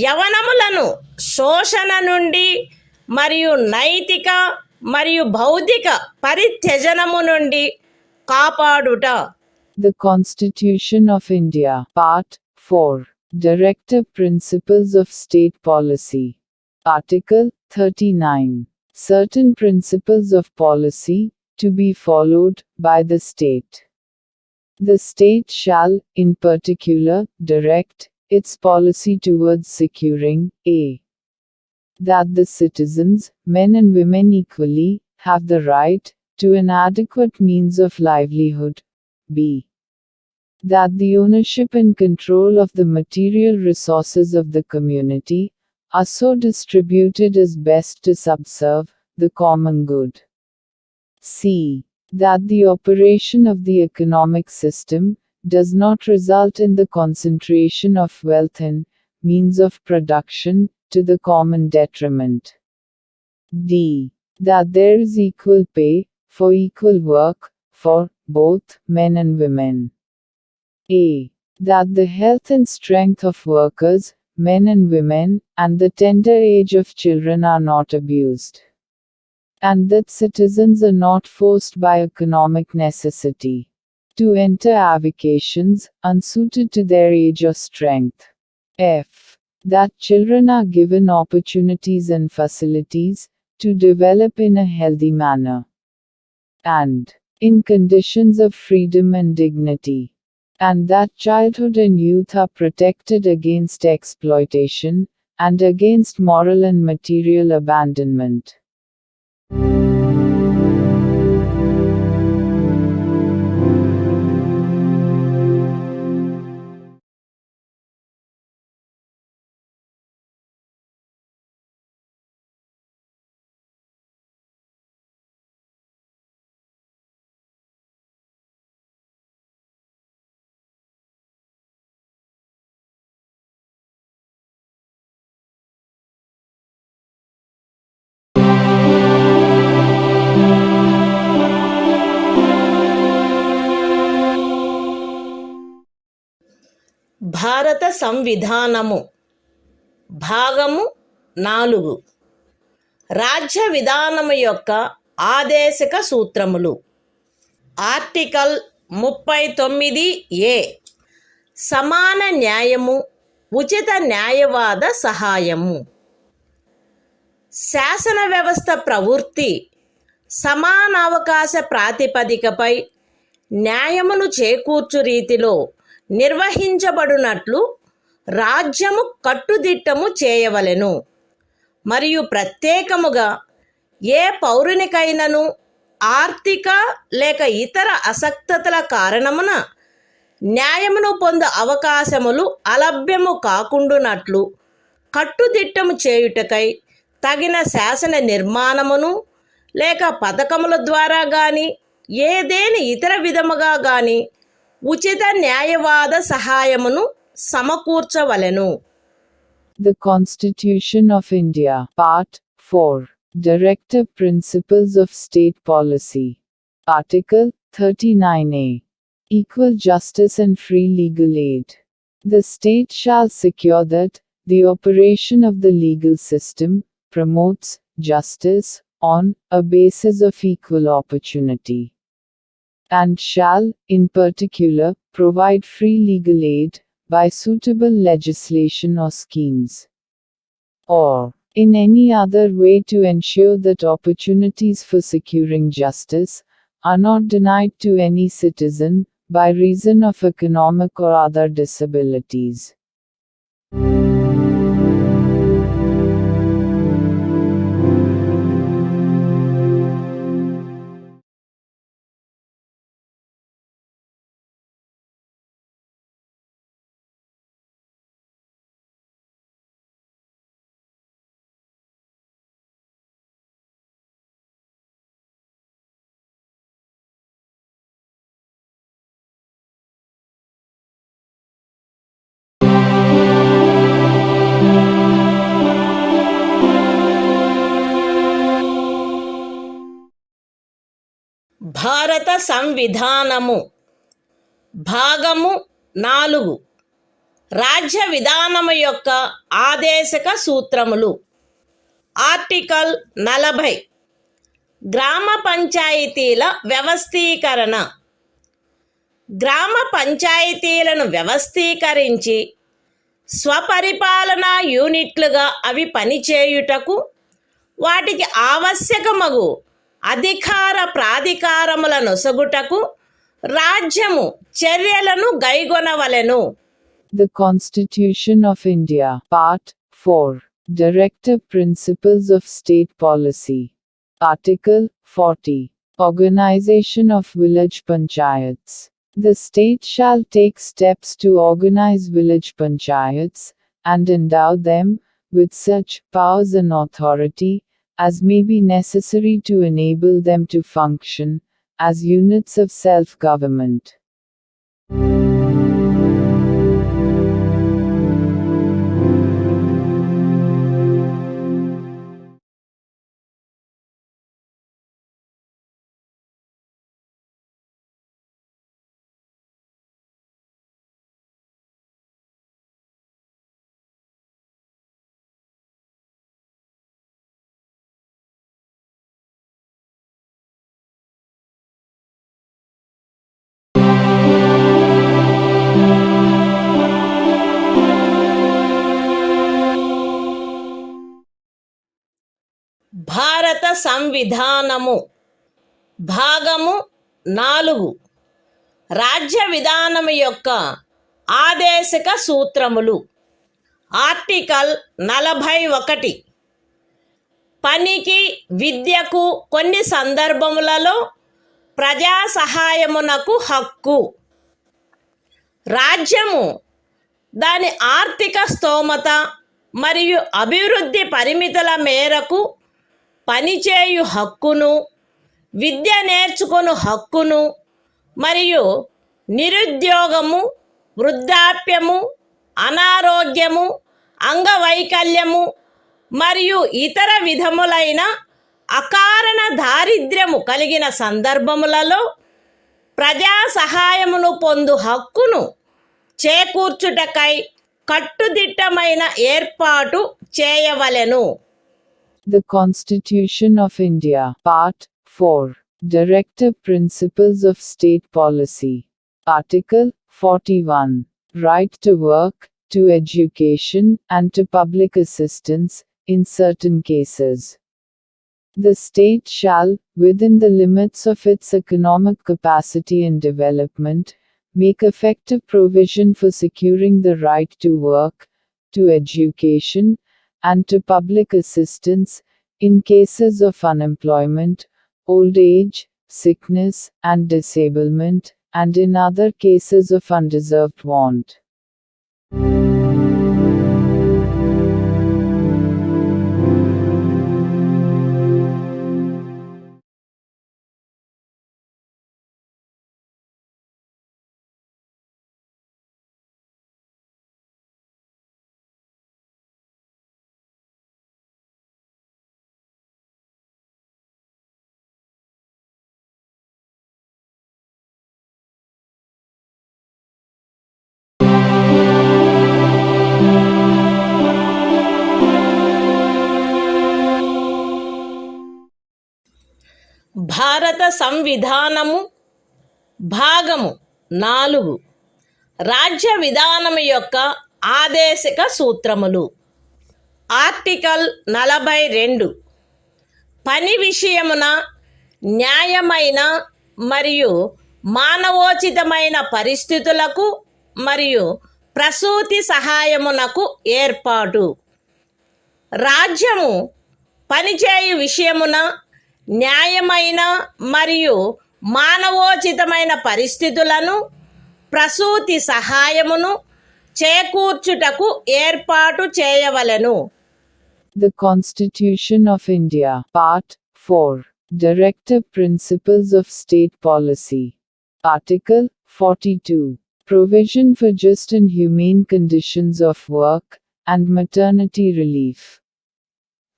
Speaker 1: యవనములను శోషణ నుండి మరియు నైతిక మరియు భౌతిక పరిత్యజనము నుండి కాపాడుట.
Speaker 2: The Constitution of India, Part 4, Directive Principles of State Policy. Article 39. Certain principles of policy to be followed by the state. The state shall, in particular, direct its policy towards securing a. that the citizens, men and women equally, have the right to an adequate means of livelihood. b. that the ownership and control of the material resources of the community are so distributed as best to subserve the common good. c. that the operation of the economic system does not result in the concentration of wealth and means of production to the common detriment. d. that there is equal pay for equal work for both men and women. a. that the health and strength of workers, men and women, and the tender age of children are not abused, and that citizens are not forced by economic necessity to enter avocations unsuited to their age or strength. f. that children are given opportunities and facilities to develop in a healthy manner and in conditions of freedom and dignity, and that childhood and youth are protected against exploitation and against moral and material abandonment.
Speaker 1: భారత సంవిధానము భాగము 4 రాజ్య విధానము యొక్క ఆదేశిక సూత్రములు. Article 39A సమాన న్యాయము ఉచిత న్యాయవాద సహాయము. శాసన వ్యవస్థ ప్రవృత్తి సమానావకాశ ప్రాతిపదికపై న్యాయమును చేకూర్చు రీతిలో నిర్వహించబడునట్లు రాజ్యము కట్టుదిట్టము చేయవలెను. మరియు ప్రత్యేకముగా ఏ పౌరునికైనను ఆర్థిక లేక ఇతర అసక్తతల కారణమున న్యాయమును పొందు అవకాశములు అలభ్యము కాకుండునట్లు కట్టుదిట్టము చేయుటకై తగిన శాసన నిర్మాణమును లేక పథకముల ద్వారా గాని ఏదేని ఇతర విధముగా గాని ఉచిత న్యాయవాద సహాయమును సమకూర్చవలెను.
Speaker 2: The Constitution of India, Part 4. Directive Principles of State Policy. Article 39A. Equal justice and free legal aid. The state shall secure that the operation of the legal system promotes justice on a basis of equal opportunity, and shall, in particular, provide free legal aid by suitable legislation or schemes, or in any other way to ensure that opportunities for securing justice are not denied to any citizen by reason of economic or other disabilities.
Speaker 1: భారత సంవిధానము భాగము 4. రాజ్య విధానము యొక్క ఆదేశక సూత్రములు. Article 40. గ్రామ పంచాయతీల వ్యవస్థీకరణ. గ్రామ పంచాయతీలను వ్యవస్థీకరించి స్వపరిపాలనా యూనిట్లుగా అవి పనిచేయుటకు వాటికి ఆవశ్యకమగు అధికార ప్రాధికారముల నొసగుటకు రాజ్యము చర్యలను గైగొనవలెను.
Speaker 2: The Constitution of India, Part 4. Directive Principles of State Policy. Article 40. Organization of Village Panchayats. The state shall take steps to organize village panchayats, and endow them with such powers and authority as may be necessary to enable them to function as units of self-government.
Speaker 1: భారత సంవిధానము భాగము 4. రాజ్య విధానము యొక్క ఆదేశక సూత్రములు. Article 41. పనికి విద్యకు కొన్ని సందర్భములలో ప్రజా సహాయమునకు హక్కు. రాజ్యము దాని ఆర్థిక స్తోమత మరియు అభివృద్ధి పరిమితుల మేరకు పనిచేయు హక్కును, విద్య నేర్చుకొను హక్కును మరియు నిరుద్యోగము, వృద్ధాప్యము, అనారోగ్యము, అంగవైకల్యము మరియు ఇతర విధములైన అకారణ దారిద్ర్యము కలిగిన సందర్భములలో ప్రజా సహాయమును పొందు హక్కును చేకూర్చుటకై కట్టుదిట్టమైన ఏర్పాటు చేయవలెను.
Speaker 2: The Constitution of India, Part 4. Directive Principles of State Policy. Article 41. Right to work, to education, and to public assistance, in certain cases. The state shall, within the limits of its economic capacity and development, make effective provision for securing the right to work, to education, and to public assistance, in cases of unemployment, old age, sickness, and disablement, and in other cases of undeserved want.
Speaker 1: భారత సంవిధానము భాగము 4 రాజ్య విధానము యొక్క ఆదేశిక సూత్రములు. Article 42 పని విషయమున న్యాయమైన మరియు మానవోచితమైన పరిస్థితులకు మరియు ప్రసూతి సహాయమునకు ఏర్పాటు. రాజ్యము పనిచేయు విషయమున న్యాయమైన మరియు మానవోచితమైన పరిస్థితులను ప్రసూతి సహాయమును చేకూర్చుటకు ఏర్పాటు చేయవలెను.
Speaker 2: The Constitution of India, Part 4, Directive Principles of State Policy. Article 42, Provision for just and humane conditions of work, and maternity relief.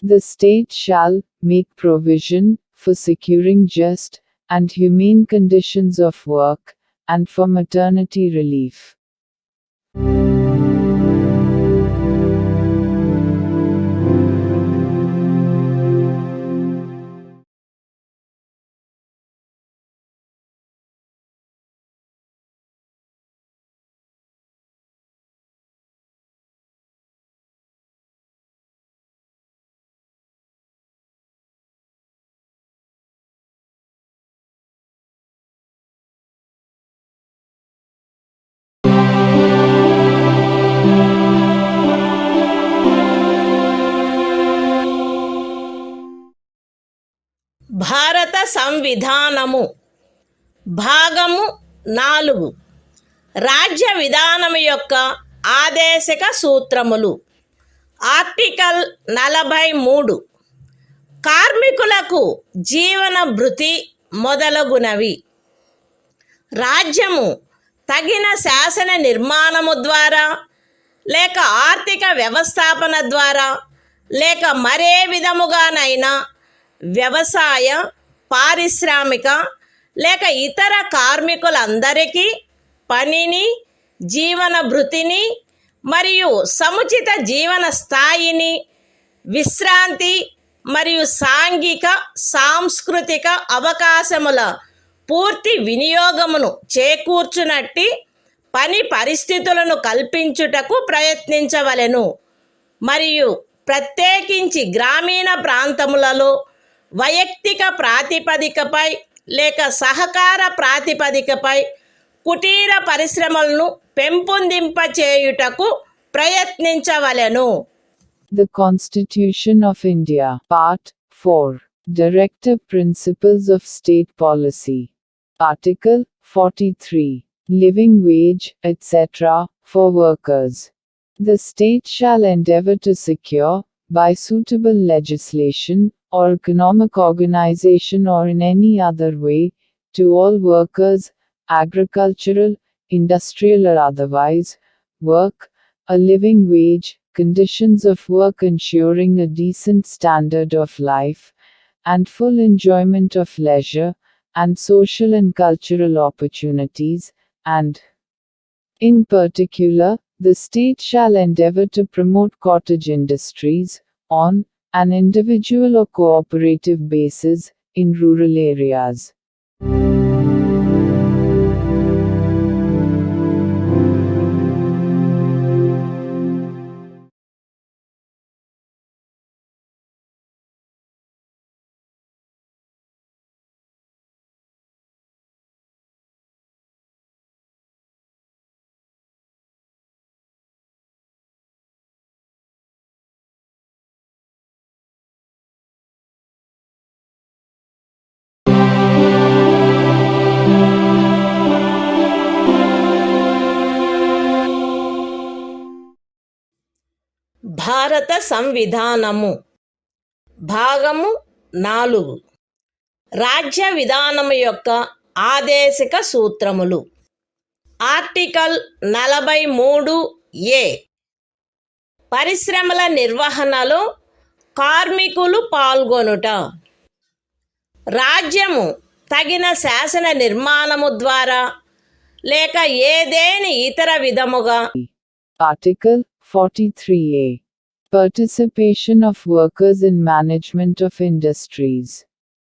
Speaker 2: The state shall make provision for securing just and humane conditions of work, and for maternity relief.
Speaker 1: భారత సంవిధానము భాగము 4 రాజ్య విధానము యొక్క ఆదేశిక సూత్రములు. Article 43 కార్మికులకు జీవన భృతి మొదలగునవి. రాజ్యము తగిన శాసన నిర్మాణము ద్వారా లేక ఆర్థిక వ్యవస్థాపన ద్వారా లేక మరే విధముగానైనా వ్యవసాయ, పారిశ్రామిక లేక ఇతర కార్మికులందరికీ పనిని, జీవన భృతిని మరియు సముచిత జీవన స్థాయిని, విశ్రాంతి మరియు సాంఘిక సాంస్కృతిక అవకాశముల పూర్తి వినియోగమును చేకూర్చునట్టి పని పరిస్థితులను కల్పించుటకు ప్రయత్నించవలెను. మరియు ప్రత్యేకించి గ్రామీణ ప్రాంతములలో వైయక్తిక ప్రాతిపదికపై లేక సహకార ప్రాతిపదికపై కుటీర పరిశ్రమలను పెంపొందింపచేయుటకు ప్రయత్నించవలెను.
Speaker 2: The Constitution of India, Part 4, Directive Principles of State Policy. Article 43, Living wage, etc., for workers. The state shall endeavor to secure, by suitable legislation, or economic organization or in any other way, to all workers, agricultural, industrial or otherwise, work, a living wage, conditions of work ensuring a decent standard of life, and full enjoyment of leisure, and social and cultural opportunities, and, in particular, the state shall endeavor to promote cottage industries, on an individual or cooperative basis, in rural areas.
Speaker 1: భారత సంవిధానము భాగము 4 రాజ్య విధానము యొక్క ఆదేశిక సూత్రములు. Article 43A పరిశ్రమల నిర్వహణలో కార్మికులు పాల్గొనుట. రాజ్యము తగిన శాసన నిర్మాణము ద్వారా లేక ఏదేని ఇతర విధముగా.
Speaker 2: Article 43A Participation of workers in management of industries.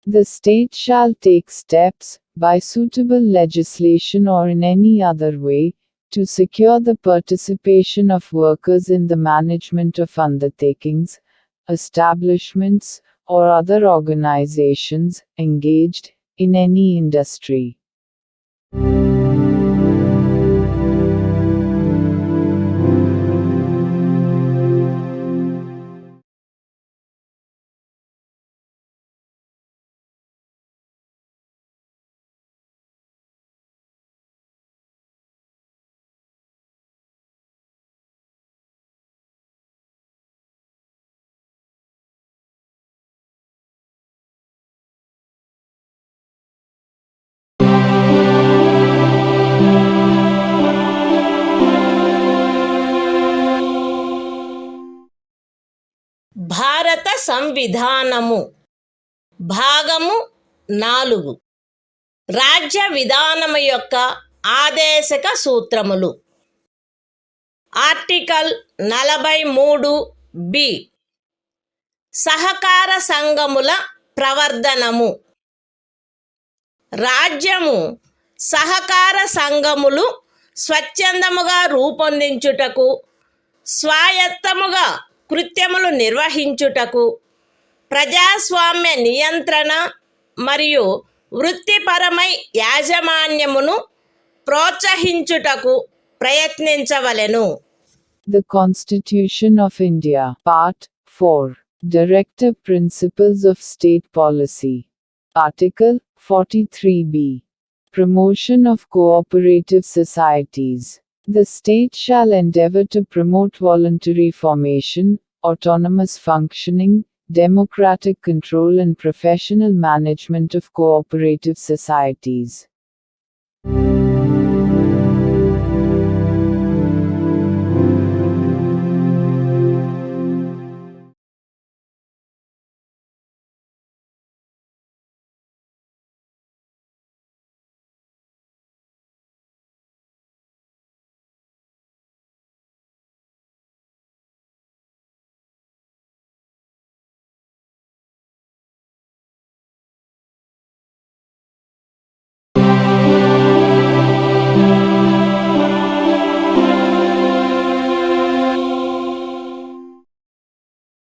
Speaker 2: The state shall take steps, by suitable legislation or in any other way, to secure the participation of workers in the management of undertakings, establishments, or other organizations engaged in any industry.
Speaker 1: భారత సంవిధానము భాగము 4 రాజ్య విధానము యొక్క ఆదేశక సూత్రములు. Article 43B సహకార సంఘముల ప్రవర్ధనము. రాజ్యము సహకార సంఘములు స్వచ్ఛందముగా రూపొందించుటకు, స్వాయత్తముగా కృత్యములు నిర్వహించుటకు, ప్రజాస్వామ్య నియంత్రణ మరియు వృత్తిపరమై యాజమాన్యమును ప్రోత్సహించుటకు ప్రయత్నించవలెను.
Speaker 2: The Constitution of India, Part 4, Directive Principles of State Policy. Article 43B Promotion of Cooperative Societies. The state shall endeavor to promote voluntary formation, autonomous functioning, democratic control and professional management of cooperative societies.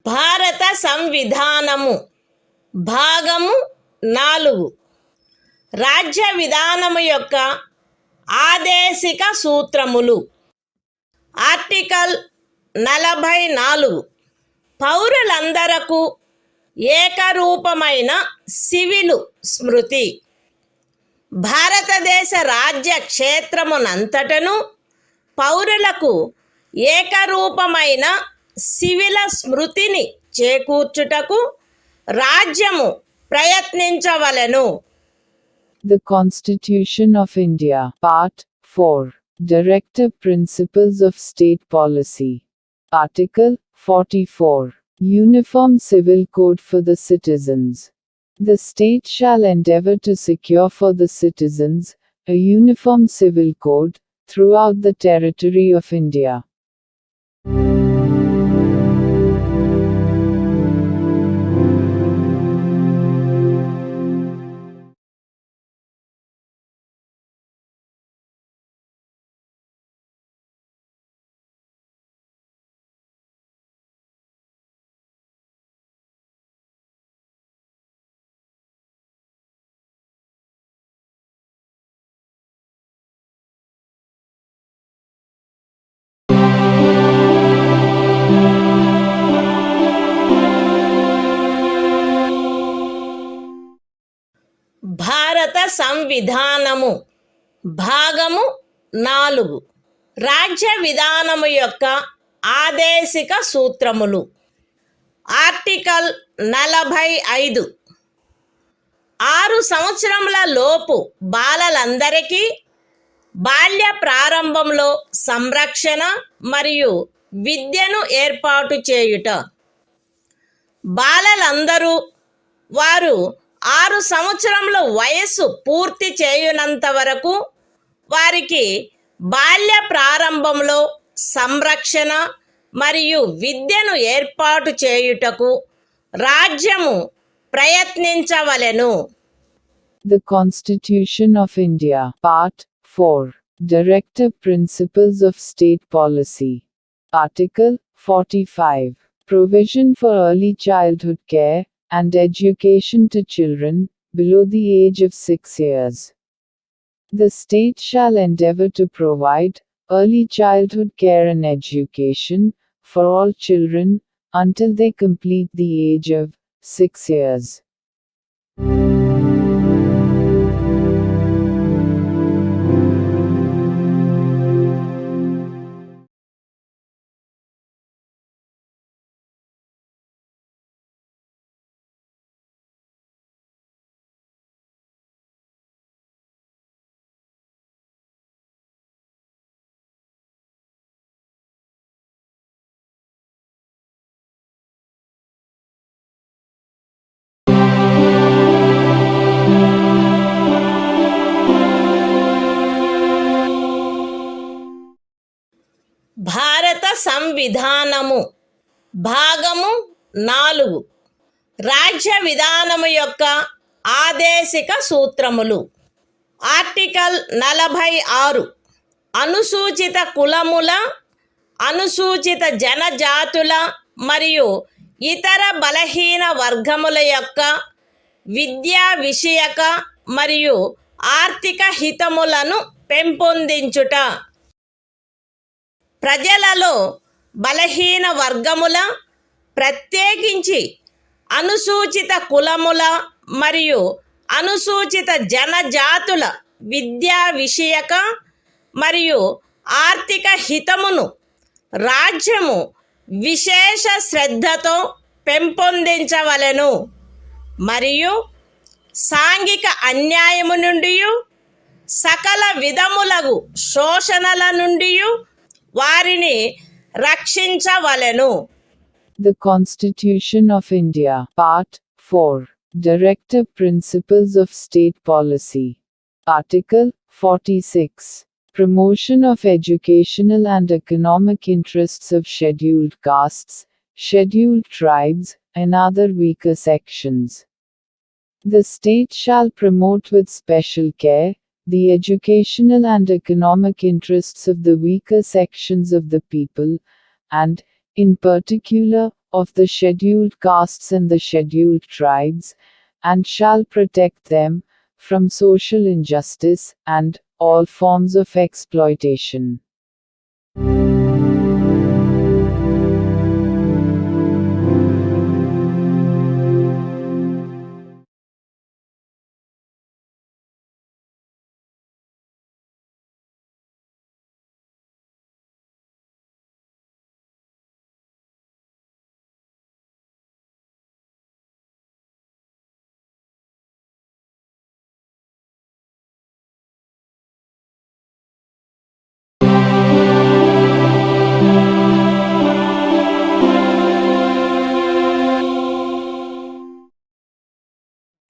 Speaker 1: భారత సంవిధానము భాగము 4 రాజ్య విధానము యొక్క ఆదేశిక సూత్రములు. Article 44 పౌరులందరకు ఏకరూపమైన civil స్మృతి. భారతదేశ రాజ్య క్షేత్రమునంతటను పౌరులకు ఏకరూపమైన సివిల స్మృతిని చేకూర్చుటకు రాజ్యము ప్రయత్నించవలెను.
Speaker 2: The Constitution of India, Part 4, Directive Principles of State Policy. Article 44 Uniform Civil Code for the Citizens. The state shall endeavor to secure for the citizens a uniform civil code throughout the territory of India.
Speaker 1: భారత సంవిధానము భాగము 4 రాజ్య విధానము యొక్క ఆదేశిక సూత్రములు. Article 45. 6 సంవత్సరముల లోపు బాలలందరికీ బాల్య ప్రారంభంలో సంరక్షణ మరియు విద్యను ఏర్పాటు చేయుట. బాలలందరూ వారు 6 సంవత్సరముల వయస్సు పూర్తి చేయునంత వరకు వారికి బాల్య ప్రారంభంలో సంరక్షణ మరియు విద్యను ఏర్పాటు చేయుటకు రాజ్యము ప్రయత్నించవలెను.
Speaker 2: The Constitution of India, Part 4. Directive Principles of State Policy. Article 45. Provision for early childhood care and education to children below the age of 6 years. The state shall endeavor to provide early childhood care and education for all children until they complete the age of 6 years.
Speaker 1: భారత సంవిధానము భాగము 4. రాజ్య విధానము యొక్క ఆదేశిక సూత్రములు. Article 46. అనుసూచిత కులముల, అనుసూచిత జనజాతుల మరియు ఇతర బలహీన వర్గముల యొక్క విద్యా విషయక మరియు ఆర్థిక హితములను పెంపొందించుట. ప్రజలలో బలహీన వర్గముల, ప్రత్యేకించి అనుసూచిత కులముల మరియు అనుసూచిత జనజాతుల విద్యా విషయక మరియు ఆర్థిక హితమును రాజ్యము విశేష శ్రద్ధతో పెంపొందించవలెను మరియు సాంఘిక అన్యాయము నుండి సకల విధములగు శోషణల నుండి వారిని రక్షించవలెను.
Speaker 2: The Constitution of India, Part 4. Directive Principles of State Policy. Article 46. Promotion of educational and economic interests of scheduled castes, scheduled tribes, and other weaker sections. The state shall promote with special care the educational and economic interests of the weaker sections of the people, and, in particular, of the scheduled castes and the scheduled tribes, and shall protect them from social injustice and all forms of exploitation.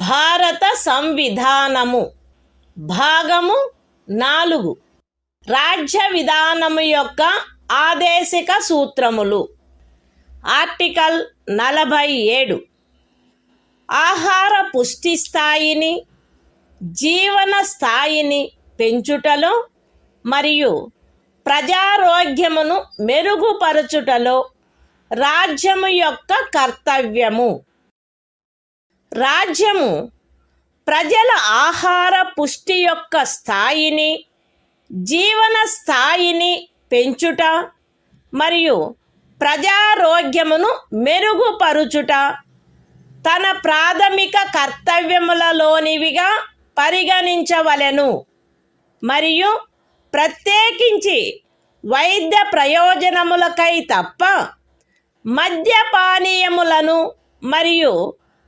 Speaker 1: భారత సంవిధానము భాగము 4. రాజ్య విధానము యొక్క ఆదేశిక సూత్రములు. Article 47. ఆహార పుష్టి స్థాయిని, జీవన స్థాయిని పెంచుటలో మరియు ప్రజారోగ్యమును మెరుగుపరచుటలో రాజ్యము యొక్క కర్తవ్యము. రాజ్యము ప్రజల ఆహార పుష్టి యొక్క స్థాయిని, జీవన స్థాయిని పెంచుట మరియు ప్రజారోగ్యమును మెరుగుపరుచుట తన ప్రాథమిక కర్తవ్యములలోనివిగా పరిగణించవలెను మరియు ప్రత్యేకించి వైద్య ప్రయోజనములకై తప్ప మద్యపానీయములను మరియు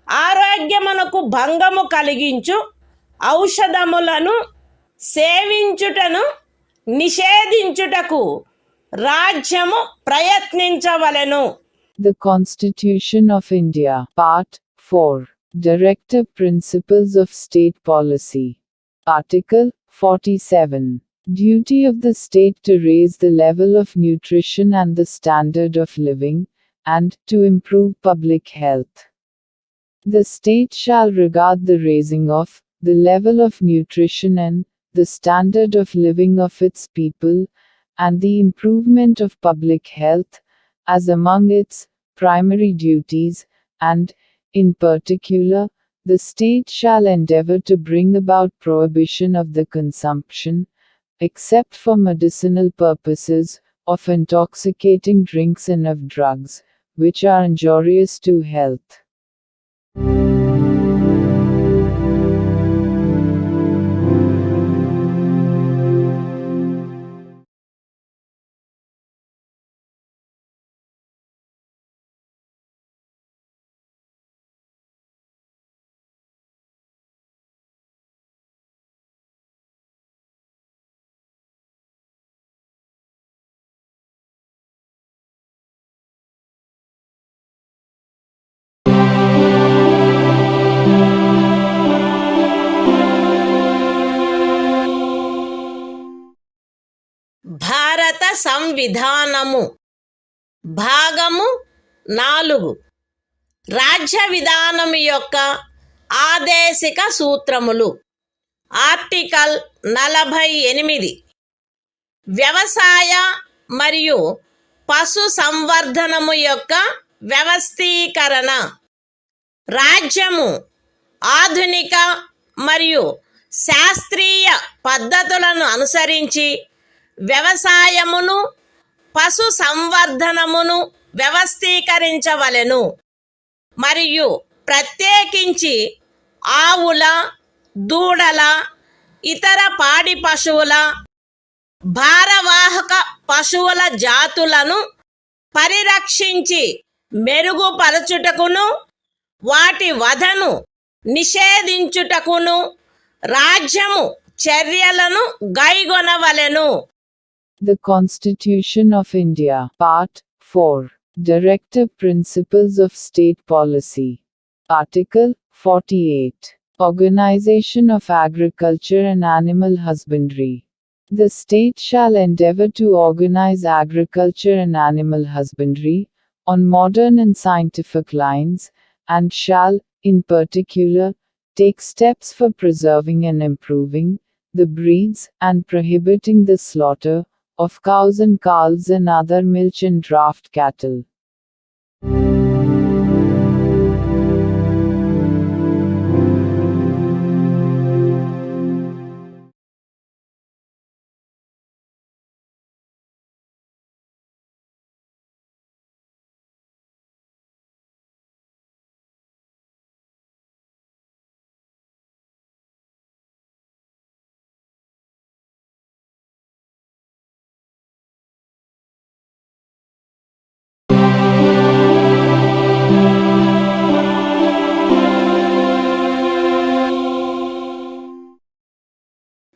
Speaker 1: ఆరోగ్యమునకు భంగము కలిగించు ఔషధములను సేవించుటను నిషేధించుటకు రాజ్యము ప్రయత్నించవలెను.
Speaker 2: The Constitution of India, Part 4. Directive Principles of State Policy. Article 47. Duty of the state to raise the level of nutrition and the standard of living, and to improve public health. The state shall regard the raising of the level of nutrition and the standard of living of its people, and the improvement of public health, as among its primary duties, and, in particular, the state shall endeavor to bring about prohibition of the consumption, except for medicinal purposes, of intoxicating drinks and of drugs, which are injurious to health.
Speaker 1: భారత సంవిధానము భాగము 4 రాజ్య విధానము యొక్క ఆదేశిక సూత్రములు. Article 48 వ్యవసాయ మరియు పశు సంవర్ధనము యొక్క వ్యవస్థీకరణ. రాజ్యము ఆధునిక మరియు శాస్త్రీయ పద్ధతులను అనుసరించి వ్యవసాయమును పశు సంవర్ధనమును వ్యవస్థీకరించవలెను మరియు ప్రత్యేకించి ఆవుల, దూడల, ఇతర పాడి పశువుల, భారవాహక పశువుల జాతులను పరిరక్షించి మెరుగుపరచుటకును వాటి వధను నిషేధించుటకును రాజ్యము చర్యలను గైగొనవలెను.
Speaker 2: The Constitution of India, Part 4. Directive Principles of State Policy. Article 48. Organization of Agriculture and Animal Husbandry. The state shall endeavor to organize agriculture and animal husbandry on modern and scientific lines, and shall, in particular, take steps for preserving and improving the breeds and prohibiting the slaughter of cows and calves and other milch and draft cattle.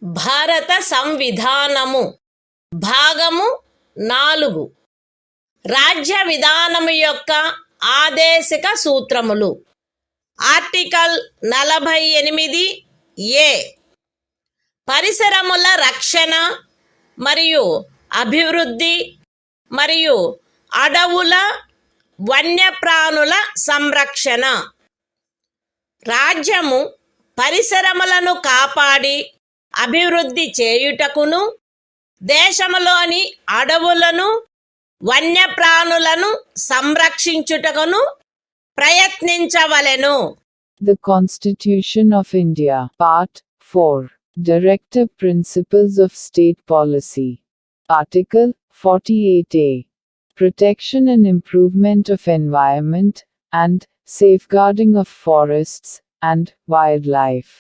Speaker 1: భారత సంవిధానము భాగము 4 రాజ్య విధానము యొక్క ఆదేశిక సూత్రములు. Article 48 ఏ పరిసరముల రక్షణ మరియు అభివృద్ధి మరియు అడవుల వన్యప్రాణుల సంరక్షణ. రాజ్యము పరిసరములను కాపాడి అభివృద్ధి చేయుటకును దేశములోని అడవులను వన్యప్రాణులను సంరక్షించుటకును ప్రయత్నించవలెను.
Speaker 2: The Constitution of India, Part 4. Directive Principles of State Policy. Article 48A. Protection and improvement of environment, and safeguarding of forests and wildlife.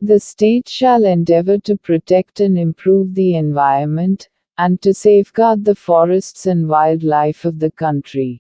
Speaker 2: The state shall endeavor to protect and improve the environment, and to safeguard the forests and wildlife of the country.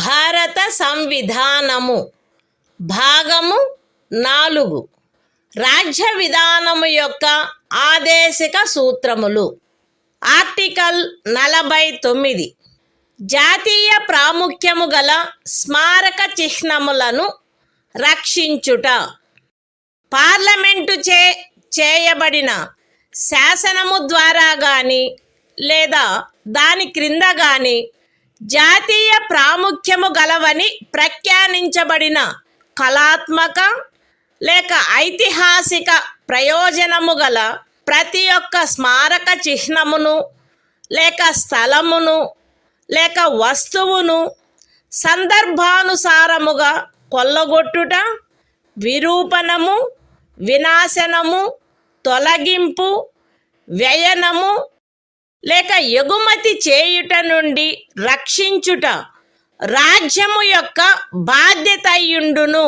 Speaker 1: భారత సంవిధానము భాగము 4 రాజ్య విధానము యొక్క ఆదేశిక సూత్రములు. Article 49 జాతీయ ప్రాముఖ్యము గల స్మారక చిహ్నములను రక్షించుట. Parliament చేయబడిన శాసనము ద్వారా గాని లేదా దాని క్రింద గాని జాతీయ ప్రాముఖ్యము గలవని ప్రఖ్యానించబడిన కళాత్మక లేక ఐతిహాసిక ప్రయోజనము గల ప్రతి ఒక్క స్మారక చిహ్నమును లేక స్థలమును లేక వస్తువును సందర్భానుసారముగా కొల్లగొట్టుట, విరూపణము, వినాశనము, తొలగింపు, వ్యయనము లేక ఎగుమతి చేయుట నుండి రక్షించుట రాజ్యము యొక్క బాధ్యత అయ్యుండును.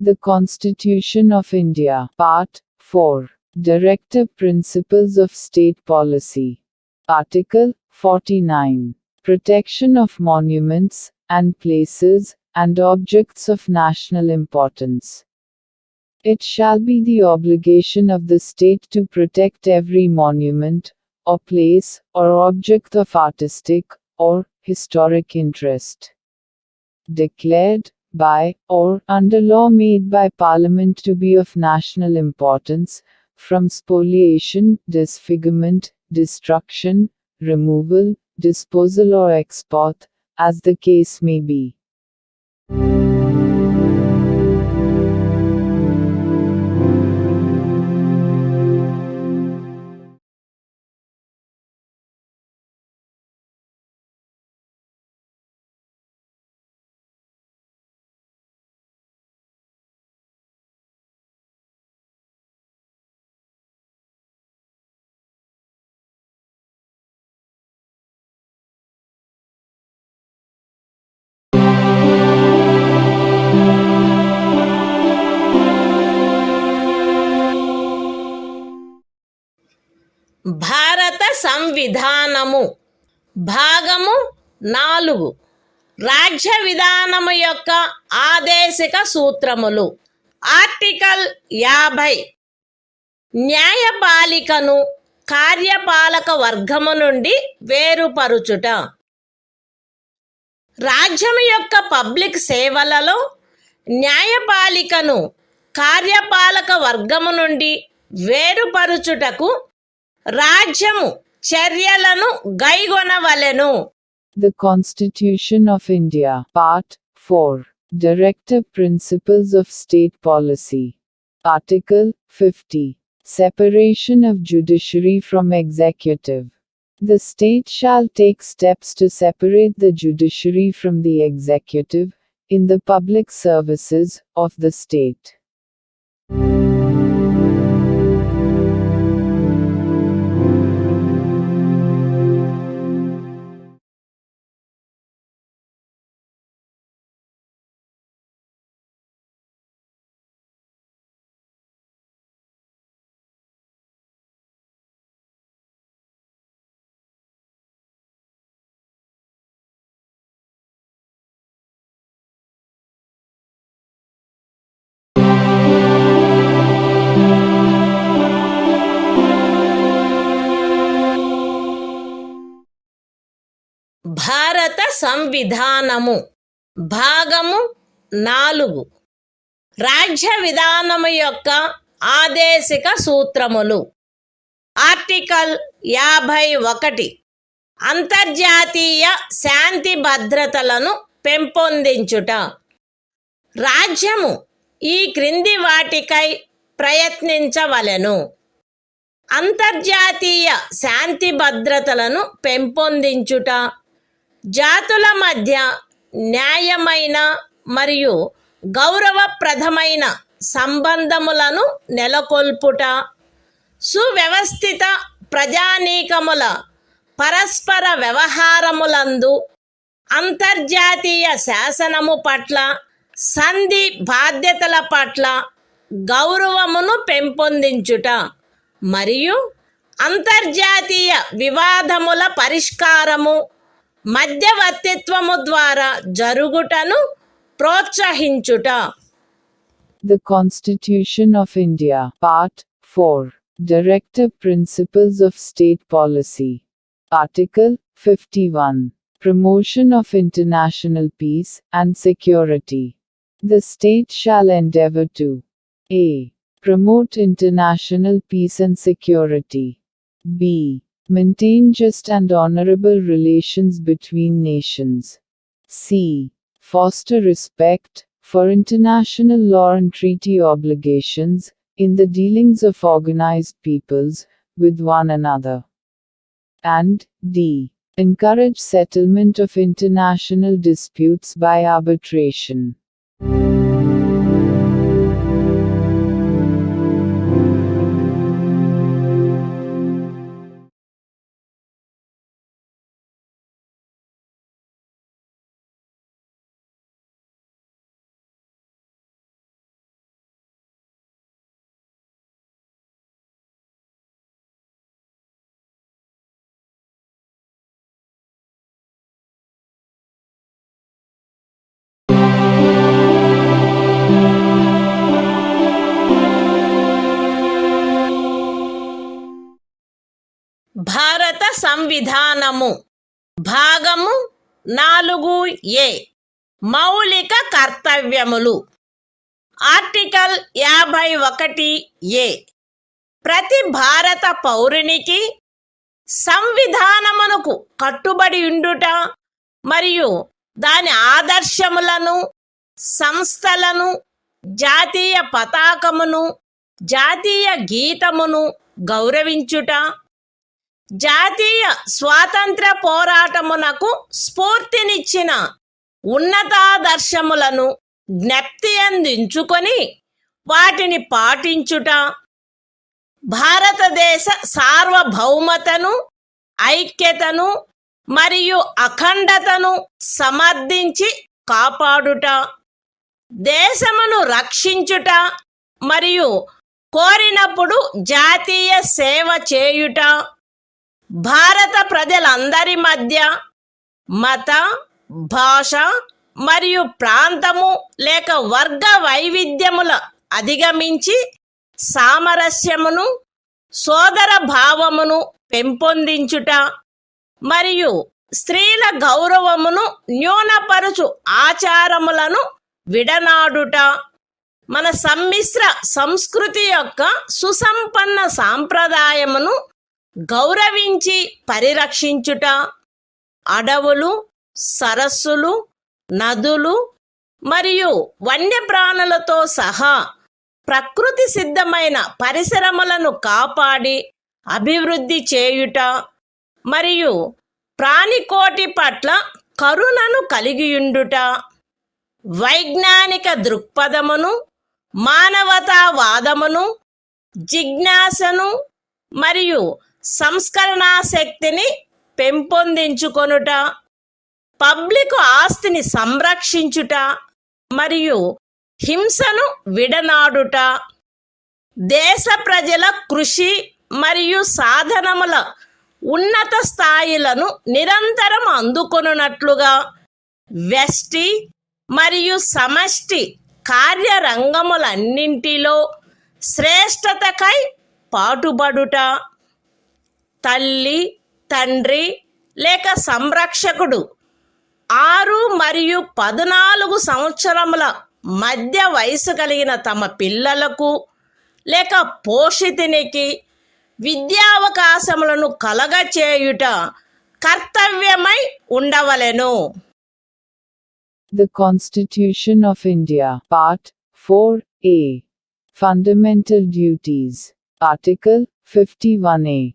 Speaker 2: The Constitution of India, Part 4, Directive Principles of State Policy. Article 49, Protection of Monuments and Places and Objects of National Importance. It shall be the obligation of the state to protect every monument, or place, or object of artistic, or historic interest, declared by, or under law made by Parliament to be of national importance, from spoliation, disfigurement, destruction, removal, disposal or export, as the case may be.
Speaker 1: భారత సంవిధానము భాగము 4 రాజ్య విధానము యొక్క ఆదేశిక సూత్రములు. Article 50 న్యాయపాలికను కార్యపాలక వర్గము నుండి వేరుపరుచుట. రాజ్యము యొక్క public సేవలలో న్యాయపాలికను కార్యపాలక వర్గము నుండి వేరుపరుచుటకు రాజ్యము చర్యలను గైగొనవలెను.
Speaker 2: The Constitution of India, Part 4, Directive Principles of State Policy. Article 50, Separation of Judiciary from Executive. The state shall take steps to separate the judiciary from the executive, in the public services of the state.
Speaker 1: భారత సంవిధానము భాగము 4 రాజ్య విధానము యొక్క ఆదేశిక సూత్రములు. Article 51 అంతర్జాతీయ శాంతి భద్రతలను పెంపొందించుట. రాజ్యము ఈ క్రింది వాటికై ప్రయత్నించవలెను: అంతర్జాతీయ శాంతి భద్రతలను పెంపొందించుట, జాతుల మధ్య న్యాయమైన మరియు గౌరవప్రదమైన సంబంధములను నెలకొల్పుట, సువ్యవస్థిత ప్రజానీకముల పరస్పర వ్యవహారములందు అంతర్జాతీయ శాసనము పట్ల, సంధి బాధ్యతల పట్ల గౌరవమును పెంపొందించుట మరియు అంతర్జాతీయ వివాదముల పరిష్కారము మధ్యవర్తిత్వము ద్వారా జరుగుటను ప్రోత్సహించుట.
Speaker 2: The Constitution of India, Part 4. Directive Principles of State Policy. Article 51. Promotion of international peace and security. The state shall endeavor to a. Promote international peace and security. b. Maintain just and honorable relations between nations. c. Foster respect for international law and treaty obligations in the dealings of organized peoples with one another. And d. Encourage settlement of international disputes by arbitration.
Speaker 1: భారత సంవిధానము భాగము 4A మౌలిక కర్తవ్యములు. Article 51A ప్రతి భారత పౌరునికి సంవిధానమునకు కట్టుబడి ఉండుట మరియు దాని ఆదర్శములను, సంస్థలను, జాతీయ పతాకమును, జాతీయ గీతమును గౌరవించుట, జాతీయ స్వాతంత్ర పోరాటమునకు స్ఫూర్తినిచ్చిన ఉన్నతాదర్శములను జ్ఞప్తి అందించుకొని వాటిని పాటించుట, భారతదేశ సార్వభౌమతను, ఐక్యతను మరియు అఖండతను సమర్థించి కాపాడుట, దేశమును రక్షించుట మరియు కోరినప్పుడు జాతీయ సేవ చేయుట, భారత ప్రజలందరి మధ్య మత, భాష మరియు ప్రాంతము లేక వర్గ వైవిధ్యముల అధిగమించి సామరస్యమును, సోదర భావమును పెంపొందించుట మరియు స్త్రీల గౌరవమును న్యూనపరుచు ఆచారములను విడనాడుట, మన సమ్మిశ్ర సంస్కృతి యొక్క సుసంపన్న సాంప్రదాయమును గౌరవించి పరిరక్షించుట, అడవులు, సరస్సులు, నదులు మరియు వన్యప్రాణులతో సహా ప్రకృతి సిద్ధమైన పరిసరములను కాపాడి అభివృద్ధి చేయుట మరియు ప్రాణికోటి పట్ల కరుణను కలిగియుండుట, వైజ్ఞానిక దృక్పథమును, మానవతావాదమును, జిజ్ఞాసను మరియు సంస్కరణాశక్తిని పెంపొందించుకొనుట, పబ్లిక్ ఆస్తిని సంరక్షించుట మరియు హింసను విడనాడుట, దేశ ప్రజల కృషి మరియు సాధనముల ఉన్నత స్థాయిలను నిరంతరం అందుకొనున్నట్లుగా వ్యష్టి మరియు సమష్టి కార్యరంగములన్నింటిలో శ్రేష్టతకై పాటుపడుట, తల్లి, తండ్రి లేక సంరక్షకుడు 6 మరియు 14 సంవత్సరముల మధ్య వయసు కలిగిన తమ పిల్లలకు లేక పోషితునికి విద్యావకాశములను కలగచేయుట కర్తవ్యమై ఉండవలెను.
Speaker 2: The Constitution of India, Part 4A. Fundamental Duties. Article 51A.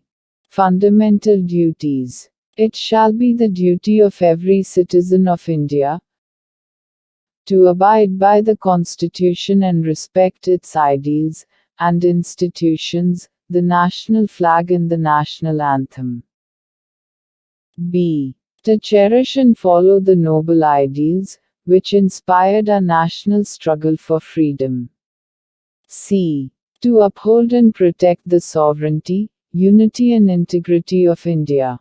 Speaker 2: Fundamental Duties. It shall be the duty of every citizen of India to abide by the Constitution and respect its ideals and institutions, the national flag and the national anthem. B. To cherish and follow the noble ideals which inspired our national struggle for freedom. C. To uphold and protect the sovereignty, unity and integrity of India.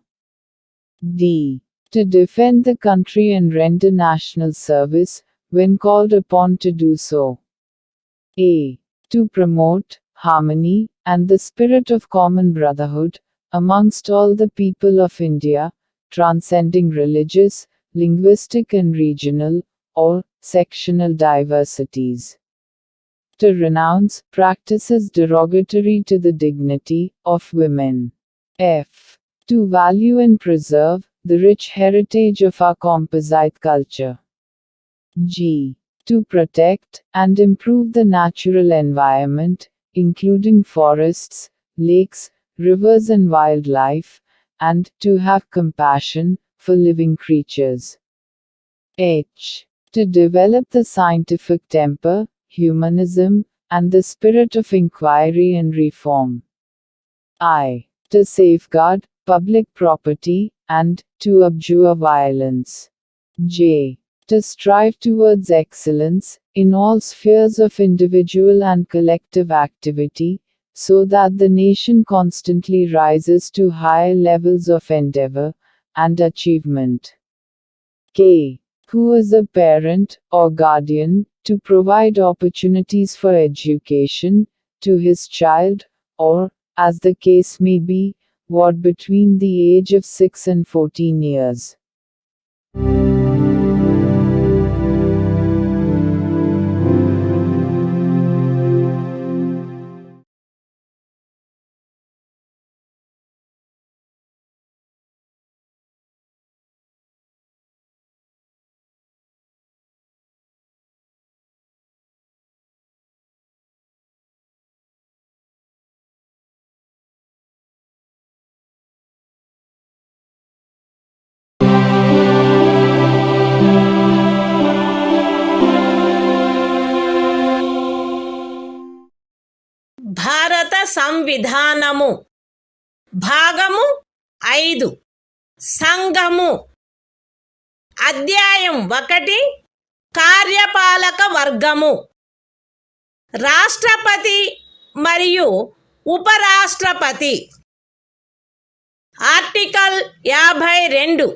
Speaker 2: D. To defend the country and render national service when called upon to do so. A. To promote harmony and the spirit of common brotherhood amongst all the people of India, transcending religious, linguistic and regional, or sectional diversities. To renounce practices derogatory to the dignity of women. F. To value and preserve the rich heritage of our composite culture. G. To protect and improve the natural environment, including forests, lakes, rivers and wildlife, and to have compassion for living creatures. H. To develop the scientific temper, humanism, and the spirit of inquiry and reform. I. To safeguard public property and to abjure violence. J. To strive towards excellence in all spheres of individual and collective activity, so that the nation constantly rises to higher levels of endeavor and achievement. K. Who is a parent or guardian, to provide opportunities for education to his child, or, as the case may be, what between the age of 6 and 14 years.
Speaker 1: భారత సంవిధానము భాగము 5 సంఘము అధ్యాయం 1 కార్యపాలక వర్గము రాష్ట్రపతి మరియు ఉపరాష్ట్రపతి article 52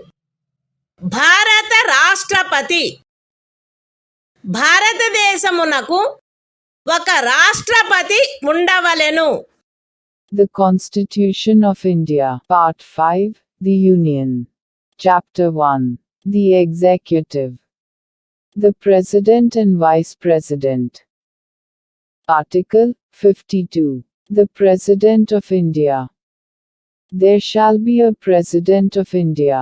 Speaker 1: భారత రాష్ట్రపతి భారతదేశమునకు ఒక రాష్ట్రపతి ఉండవలెను.
Speaker 2: The Constitution of India, Part 5, The Union. Chapter 1. The Executive. The President and Vice President. Article 52. The President of India. There shall be a President of India.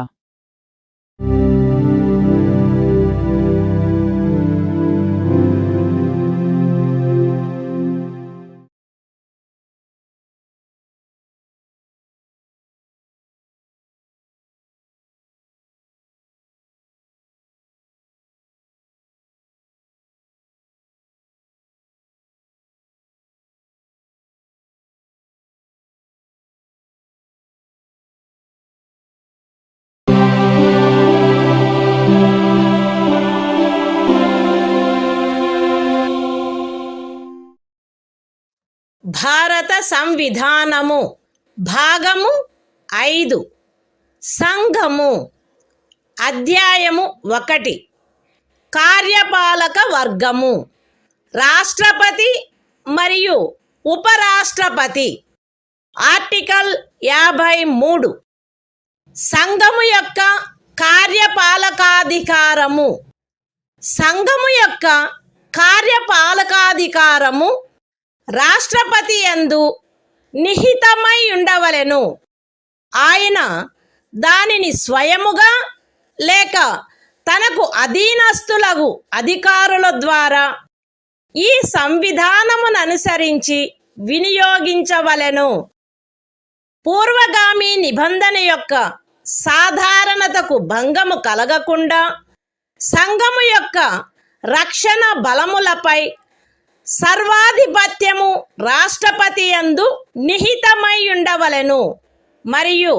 Speaker 1: భారత సంవిధానము భాగము 5 సంఘము అధ్యాయము 1 కార్యపాలక వర్గము రాష్ట్రపతి మరియు ఉపరాష్ట్రపతి ఆర్టికల్ 53 సంఘము యొక్క కార్యపాలకాధికారము సంఘము యొక్క కార్యపాలకాధికారము రాష్ట్రపతి యందు నిహితమై ఉండవలెను. ఆయన దానిని స్వయముగా లేక తనకు అధీనస్థులగు అధికారుల ద్వారా ఈ సంవిధానమును అనుసరించి వినియోగించవలెను. పూర్వగామి నిబంధన యొక్క సాధారణతకు భంగము కలగకుండా సంఘము యొక్క రక్షణ బలములపై సర్వాధిపత్యము రాష్ట్రపతి యందు నిహితమై ఉండవలెను మరియు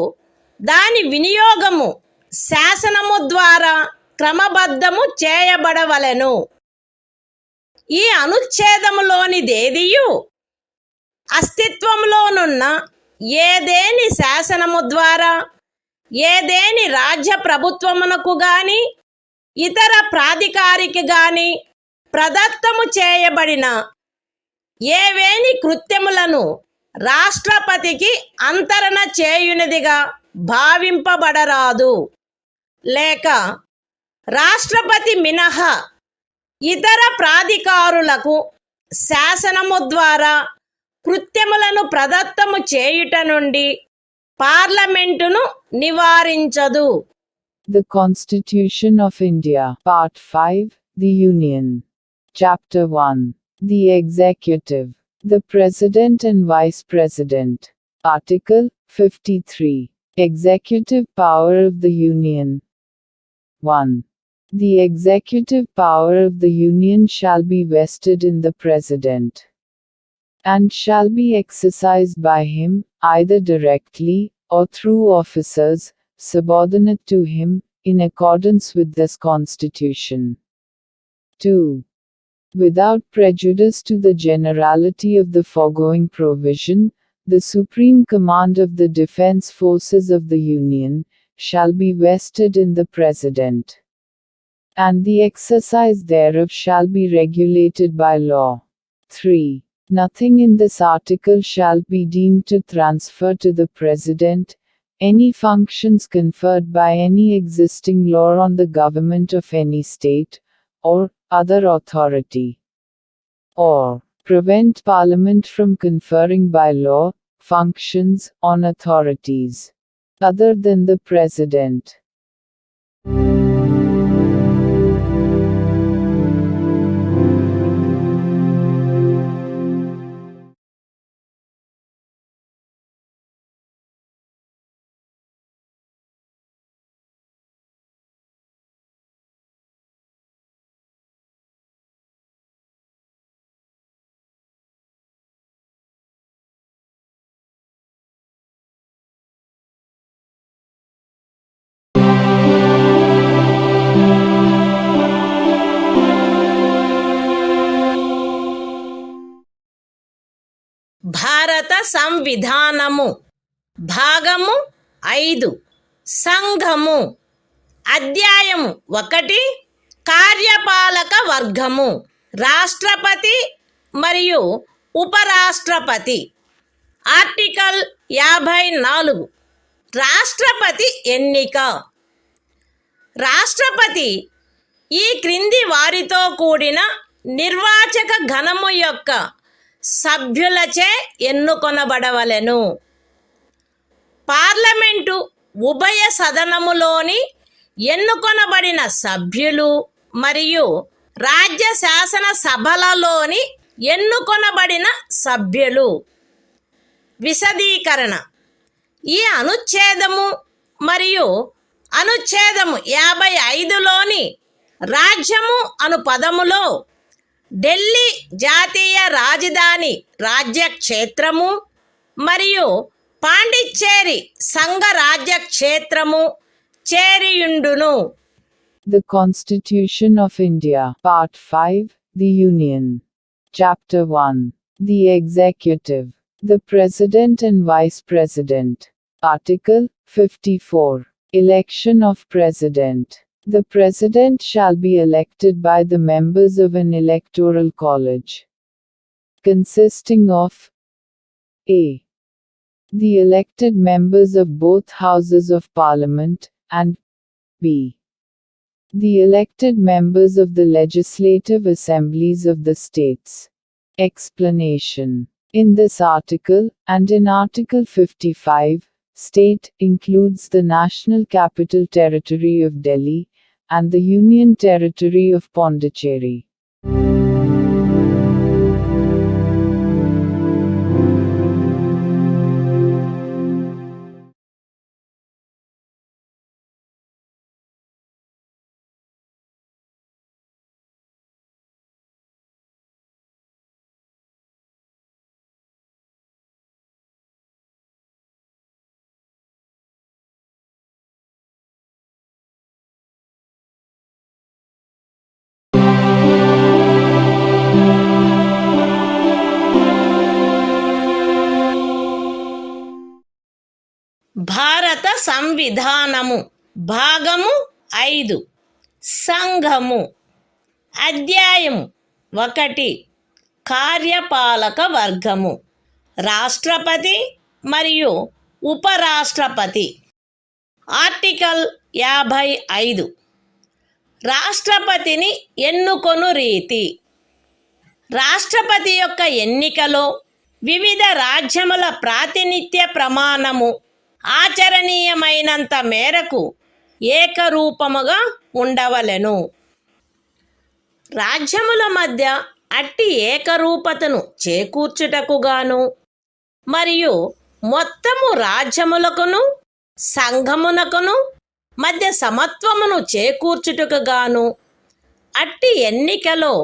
Speaker 1: దాని వినియోగము శాసనము ద్వారా క్రమబద్ధము చేయబడవలెను. ఈ అనుచ్ఛేదములోనిదేదియు అస్తిత్వంలోనున్న ఏదేని శాసనము ద్వారా ఏదేని రాజ్య ప్రభుత్వమునకు గాని ఇతర ప్రాధికారికి గాని ప్రదత్తము చేయబడిన ఏవేని కృత్యములను రాష్ట్రపతికి అంతరణ చేయునిదిగా భావింపబడరాదు. లేక రాష్ట్రపతి మినహా ఇతర ప్రాధికారులకు శాసనము ద్వారా కృత్యములను ప్రదత్తము చేయుట నుండి పార్లమెంటును నివారించదు.
Speaker 2: The Constitution of India, Part 5, The Union. Chapter 1. The Executive. The President and Vice President. Article 53. Executive Power of the Union. 1. The executive power of the Union shall be vested in the President, and shall be exercised by him, either directly, or through officers, subordinate to him, in accordance with this Constitution. 2. Without prejudice to the generality of the foregoing provision, the supreme command of the defense forces of the Union shall be vested in the President, and the exercise thereof shall be regulated by law. 3. Nothing in this article shall be deemed to transfer to the President any functions conferred by any existing law on the government of any state, or other authority, or prevent Parliament from conferring by law functions on authorities other than the President.
Speaker 1: భారత సంవిధానము భాగము 5 సంఘము అధ్యాయము 1 కార్యపాలక వర్గము రాష్ట్రపతి మరియు ఉపరాష్ట్రపతి. Article 54 రాష్ట్రపతి ఎన్నిక. రాష్ట్రపతి ఈ క్రింది వారితో కూడిన నిర్వాచక గణము యొక్క సభ్యులచే ఎన్నుకొనబడవలెను. పార్లమెంటు ఉభయ సదనములోని ఎన్నుకొనబడిన సభ్యులు మరియు రాజ్య శాసన సభలలోని ఎన్నుకొనబడిన సభ్యులు. విశదీకరణ. ఈ అనుచ్ఛేదము మరియు అనుచ్ఛేదము 55లోని రాజ్యము అను పదములో ఢిల్లీ జాతీయ రాజధాని రాజ్యక్షేత్రము మరియు పాండిచ్చేరి సంఘ రాజ్యక్షేత్రము చేరియుండును.
Speaker 2: The Constitution of India, Part 5, The Union. Chapter 1. The Executive. The President and Vice President. Article 54. Election of President. The President shall be elected by the members of an electoral college, consisting of a. The elected members of both houses of Parliament, and b. The elected members of the legislative assemblies of the states. Explanation. In this article, and in Article 55, state includes the National Capital Territory of Delhi, and the Union Territory of Pondicherry.
Speaker 1: భారత సంవిధానము భాగము 5 సంఘము అధ్యాయము 1 కార్యపాలక వర్గము రాష్ట్రపతి మరియు ఉపరాష్ట్రపతి article 55 రాష్ట్రపతిని ఎన్నుకొను రీతి రాష్ట్రపతి యొక్క ఎన్నికలో వివిధ రాజ్యముల ప్రాతినిధ్య ప్రమాణము ఆచరణీయమైనంత మేరకు ఏకరూపముగా ఉండవలెను. రాజ్యముల మధ్య అట్టి ఏకరూపతను చేకూర్చుటకుగాను మరియు మొత్తము రాజ్యములకును సంఘమునకును మధ్య సమత్వమును చేకూర్చుటకుగాను అట్టి ఎన్నికలో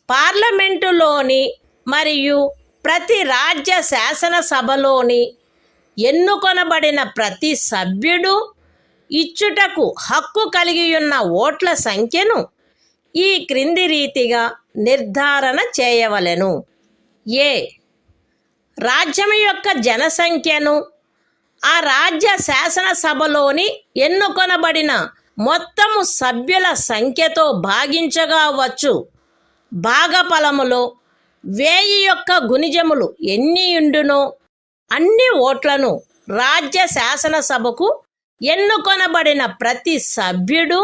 Speaker 1: పార్లమెంటులోని మరియు ప్రతి రాజ్య శాసనసభలోని ఎన్నుకొనబడిన ప్రతి సభ్యుడు ఇచ్చుటకు హక్కు కలిగియున్న ఓట్ల సంఖ్యను ఈ క్రింది రీతిగా నిర్ధారణ చేయవలెను. ఏ రాజ్యం యొక్క జనసంఖ్యను ఆ రాజ్య శాసనసభలోని ఎన్నుకొనబడిన మొత్తము సభ్యుల సంఖ్యతో భాగించగా వచ్చు భాగఫలములో 1000 యొక్క గుణిజములు ఎన్నియుండునో అన్ని ఓట్లను రాజ్య శాసనసభకు ఎన్నుకొనబడిన ప్రతి సభ్యుడు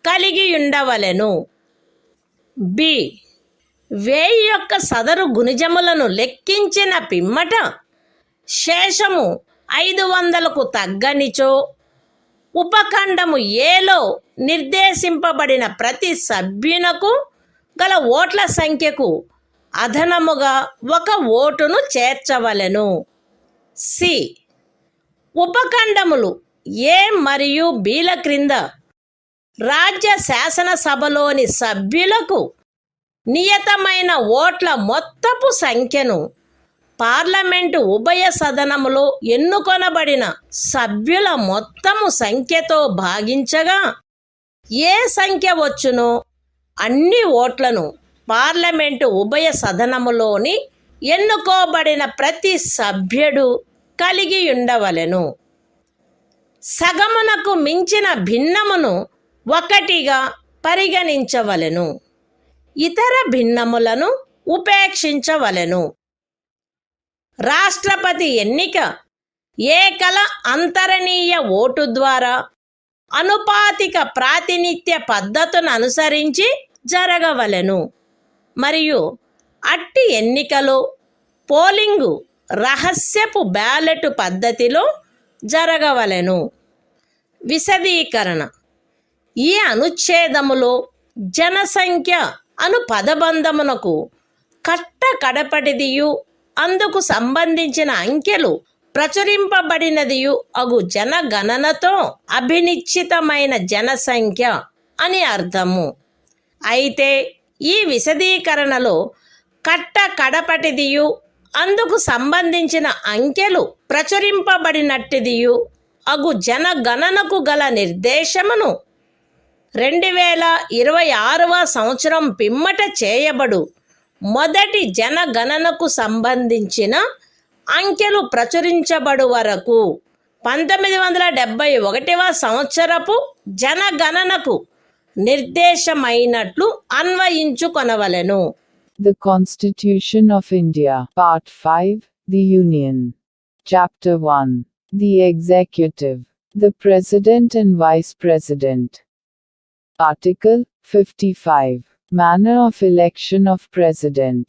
Speaker 1: కలిగి ఉండవలెను. బి 1000 యొక్క సదరు గుణిజములను లెక్కించిన పిమ్మట శేషము 500కు తగ్గనిచో ఉపఖండము ఏలో నిర్దేశింపబడిన ప్రతి సభ్యునకు గల ఓట్ల సంఖ్యకు అదనముగా 1 ఓటును చేర్చవలెను. సి ఉపఖండములు ఏ మరియు బిల క్రింద రాజ్య శాసనసభలోని సభ్యులకు నియతమైన ఓట్ల మొత్తపు సంఖ్యను పార్లమెంటు ఉభయ సదనములో ఎన్నుకొనబడిన సభ్యుల మొత్తము సంఖ్యతో భాగించగా ఏ సంఖ్య వచ్చునో అన్ని ఓట్లను పార్లమెంటు ఉభయ సదనములోని ఎన్నుకోబడిన ప్రతి సభ్యుడు కలిగి ఉండవలెను. సగమునకు మించిన భిన్నమును 1గా పరిగణించవలెను. ఇతర భిన్నములను ఉపేక్షించవలెను. రాష్ట్రపతి ఎన్నిక ఏకల అంతరణీయ ఓటు ద్వారా అనుపాతిక ప్రాతినిధ్య పద్ధతును అనుసరించి జరగవలెను మరియు అట్టి ఎన్నికలో పోలింగు రహస్యపు బ్యాలెట్ పద్ధతిలో జరగవలెను. విశదీకరణ ఈ అనుచ్ఛేదములో జనసంఖ్య అను పదబంధమునకు కడపటిదియు అందుకు సంబంధించిన అంకెలు ప్రచురింపబడినదియు అగు జనగణనతో అభినిశ్చితమైన జనసంఖ్య అని అర్థము. అయితే ఈ విశదీకరణలో కడపటిదియు అందుకు సంబంధించిన అంకెలు ప్రచురింపబడినట్టిదియు అగు జనగణనకు గల నిర్దేశమును 2026వ సంవత్సరం పిమ్మట చేయబడు మొదటి జనగణనకు సంబంధించిన అంకెలు ప్రచురించబడు వరకు 1971వ సంవత్సరపు జనగణనకు నిర్దేశమైనట్లు అన్వయించుకొనవలెను.
Speaker 2: The Constitution of India, Part 5, The Union. Chapter 1. The Executive, the President and Vice President. Article 55. Manner of election of President.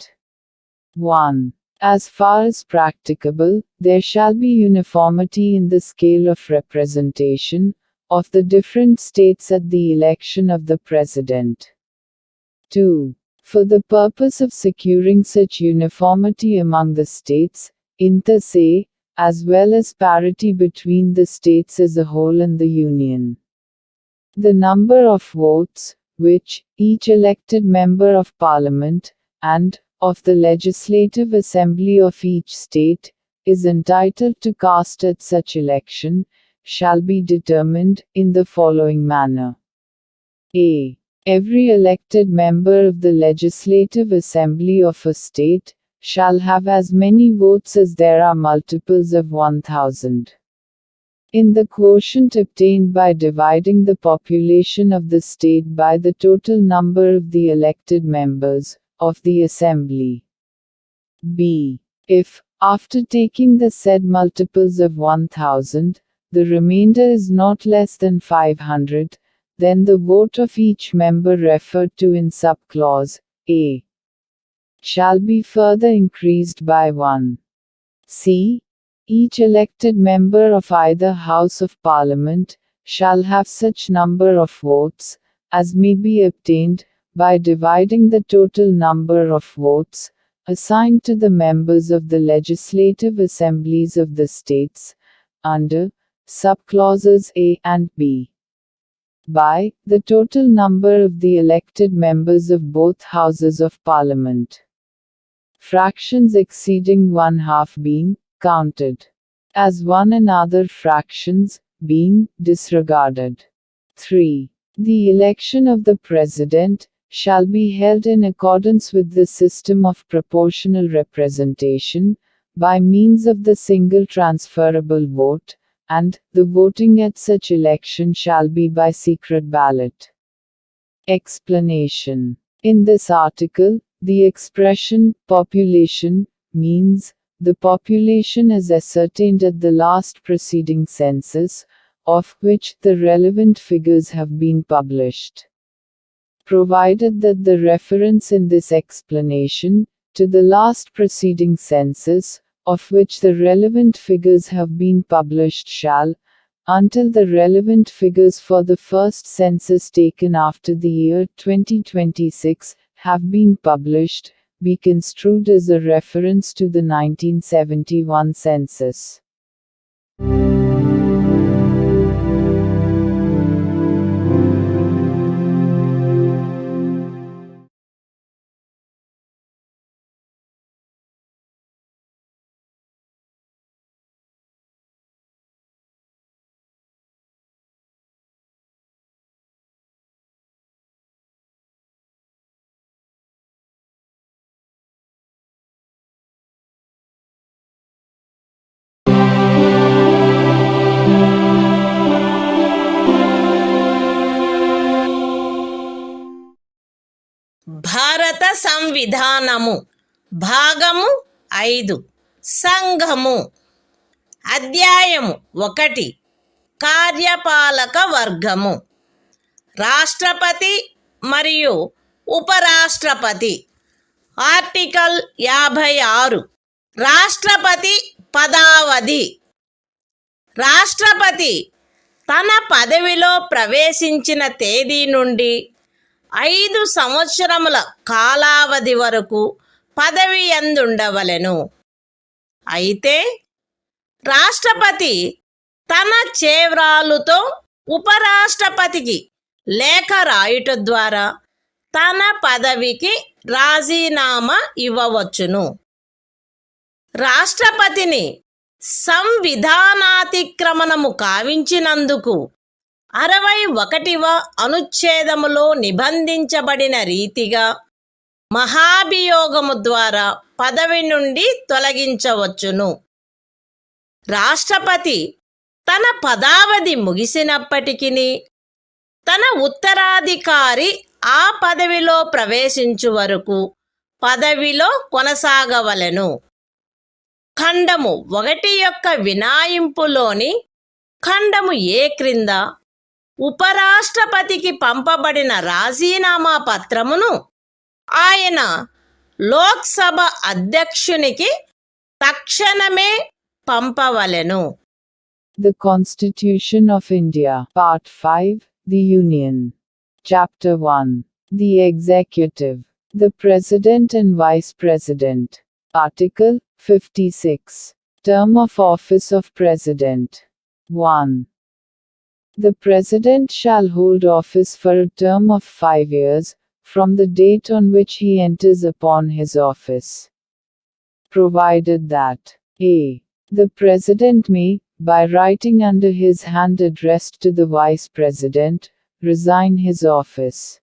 Speaker 2: 1. As far as practicable, there shall be uniformity in the scale of representation, of the different states at the election of the President. 2. For the purpose of securing such uniformity among the states, inter se, as well as parity between the states as a whole and the Union. The number of votes, which each elected member of Parliament, and of the Legislative Assembly of each state, is entitled to cast at such election, shall be determined in the following manner. A. Every elected member of the Legislative Assembly of a state shall have as many votes as there are multiples of 1,000. In the quotient obtained by dividing the population of the state by the total number of the elected members of the Assembly. B. If, after taking the said multiples of 1,000, the remainder is not less than 500, then the vote of each member referred to in subclause A shall be further increased by 1. C. Each elected member of either House of Parliament shall have such number of votes as may be obtained by dividing the total number of votes assigned to the members of the legislative assemblies of the states under subclauses A and B by the total number of the elected members of both houses of Parliament. Fractions exceeding 1/2 being counted as one and other fractions being disregarded. 3. The election of the President shall be held in accordance with the system of proportional representation, by means of the single transferable vote, and the voting at such election shall be by secret ballot. Explanation. In this article, the expression population means the population as ascertained at the last preceding census, of which the relevant figures have been published. Provided that the reference in this explanation to the last preceding census, of which the relevant figures have been published shall, until the relevant figures for the first census taken after the year 2026 have been published, be construed as a reference to the 1971 census.
Speaker 1: భారత సంవిధానము భాగము 5 సంఘము అధ్యాయము 1 కార్యపాలక వర్గము రాష్ట్రపతి మరియు ఉపరాష్ట్రపతి article 56 రాష్ట్రపతి పదావధి రాష్ట్రపతి తన పదవిలో ప్రవేశించిన తేదీ నుండి 5 సంవత్సరముల కాలావధి వరకు పదవి యందుండవలెను. అయితే రాష్ట్రపతి తన చేవ్రాలుతో ఉపరాష్ట్రపతికి లేఖ రాయుట ద్వారా తన పదవికి రాజీనామా ఇవ్వవచ్చును. రాష్ట్రపతిని సంవిధానాతిక్రమణము కావించినందుకు 61వ అనుచ్ఛేదములో నిబంధించబడిన రీతిగా మహాభియోగము ద్వారా పదవి నుండి తొలగించవచ్చును. రాష్ట్రపతి తన పదావధి ముగిసినప్పటికీ తన ఉత్తరాధికారి ఆ పదవిలో ప్రవేశించు వరకు పదవిలో కొనసాగవలెను. ఖండము 1 యొక్క వినాయింపులోని ఖండము ఏ క్రింద ఉపరాష్ట్రపతికి పంపబడిన రాజీనామా పత్రమును ఆయన లోక్సభ అధ్యక్షునికి తక్షణమే పంపవలెను.
Speaker 2: The Constitution of India. Part 5. The Union. Chapter 1. The Executive. The President and Vice President. Article 56. Term of Office of President. 1. The President shall hold office for a term of 5 years, from the date on which he enters upon his office. Provided that a. The President may, by writing under his hand addressed to the Vice President, resign his office.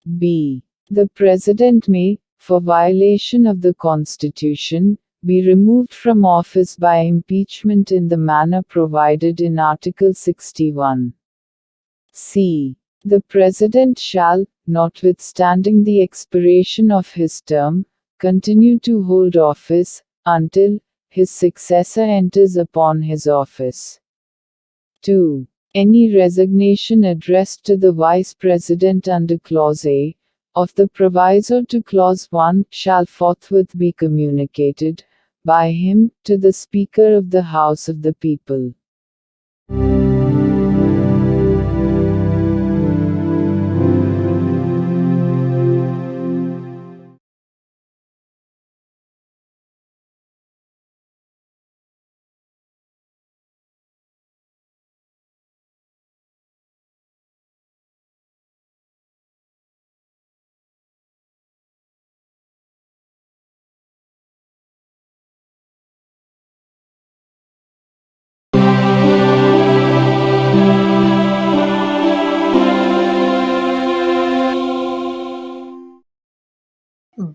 Speaker 2: b. The President may, for violation of the Constitution, be removed from office by impeachment in the manner provided in Article 61. c. The President shall, notwithstanding the expiration of his term, continue to hold office, until his successor enters upon his office. 2. Any resignation addressed to the Vice President under Clause A of the proviso to Clause 1 shall forthwith be communicated, by him, to the Speaker of the House of the People.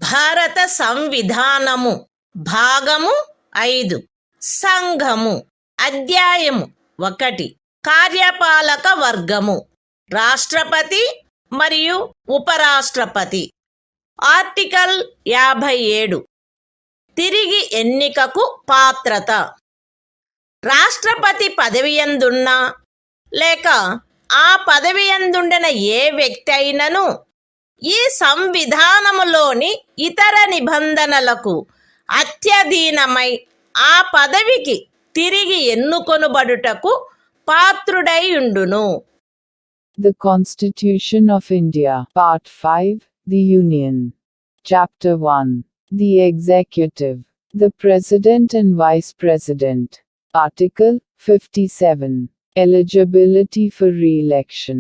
Speaker 1: భారత సంవిధానము భాగము 5 సంఘము అధ్యాయము 1 కార్యపాలక వర్గము రాష్ట్రపతి మరియు ఉపరాష్ట్రపతి article 57 తిరిగి ఎన్నికకు పాత్రత రాష్ట్రపతి పదవియందున్న లేక ఆ పదవియందుండిన ఏ వ్యక్తి అయినను ఈ సంవిధానములోని ఇతర నిబంధనలకు అత్యధీనమై ఆ పదవికి తిరిగి ఎన్నుకొనుబడుటకు పాత్రుడై ఉండును.
Speaker 2: The Constitution of India. Part 5. The Union. Chapter 1. The Executive. The President and Vice President. Article 57. Eligibility for re-election.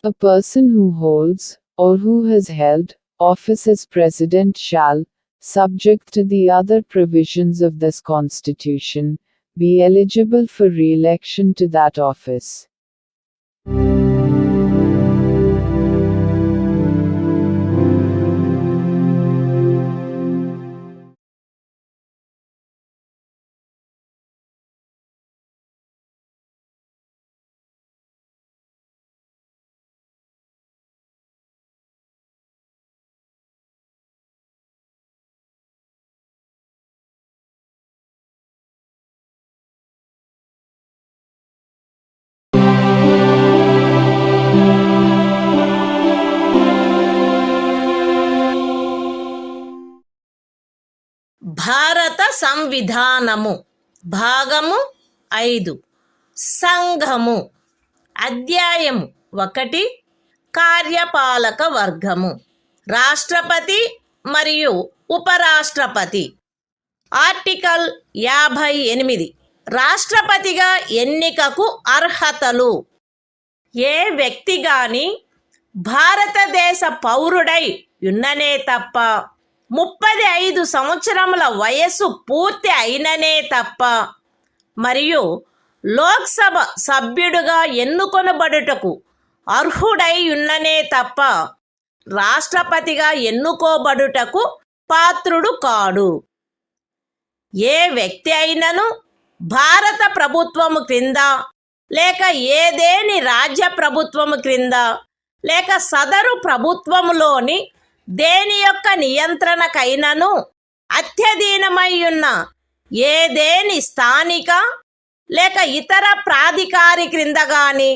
Speaker 2: A person who holds, or who has held, office as President shall, subject to the other provisions of this Constitution, be eligible for re-election to that office.
Speaker 1: భారత సంవిధానము భాగము 5 సంఘము అధ్యాయము 1 కార్యపాలక వర్గము రాష్ట్రపతి మరియు ఉపరాష్ట్రపతి article 58 రాష్ట్రపతిగా ఎన్నికకు అర్హతలు ఏ వ్యక్తి గాని భారతదేశ పౌరుడై ఉన్ననే తప్ప 35 సంవత్సరముల వయస్సు పూర్తి అయిననే తప్ప మరియు లోక్సభ సభ్యుడుగా ఎన్నుకొనబడుటకు అర్హుడై ఉన్ననే తప్ప రాష్ట్రపతిగా ఎన్నుకోబడుటకు పాత్రుడు కాడు. ఏ వ్యక్తి అయినను భారత ప్రభుత్వము క్రింద లేక ఏదేని రాజ్య ప్రభుత్వము క్రింద లేక సదరు ప్రభుత్వములోని దేని యొక్క నియంత్రణకైనను అత్యధీనమై ఉన్న ఏదేని స్థానిక లేక ఇతర ప్రాధికారి క్రింద గాని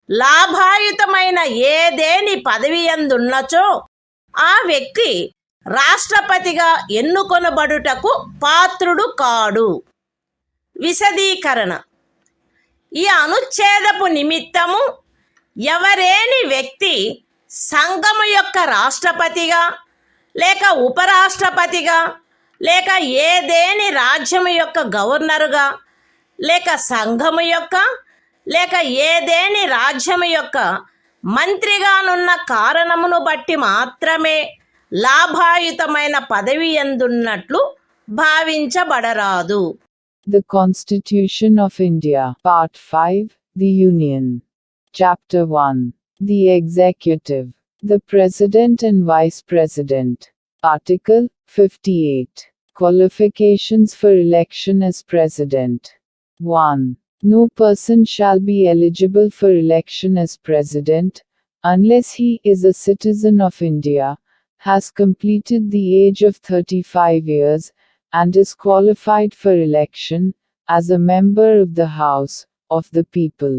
Speaker 1: లాభాయుతమైన ఏదేని పదవి యందున్నచో ఆ వ్యక్తి రాష్ట్రపతిగా ఎన్నుకొనబడుటకు పాత్రుడు కాడు. విశదీకరణ ఈ అనుచ్ఛేదపు నిమిత్తము ఎవరేని వ్యక్తి సంఘము యొక్క రాష్ట్రపతిగా లేక ఉపరాష్ట్రపతిగా లేక ఏదేని రాజ్యము యొక్క గవర్నరుగా లేక సంఘము యొక్క లేక ఏదేని రాజ్యము యొక్క మంత్రిగానున్న కారణమును బట్టి మాత్రమే లాభాయుతమైన పదవి ఎందున్నట్లు భావించబడరాదు.
Speaker 2: The Constitution of India, Part 5, The Union. Chapter 1. The Executive. The President and Vice President. Article 58. Qualifications for election as President. 1. No person shall be eligible for election as President, unless he is a citizen of India, has completed the age of 35 years, and is qualified for election, as a member of the House, of the people.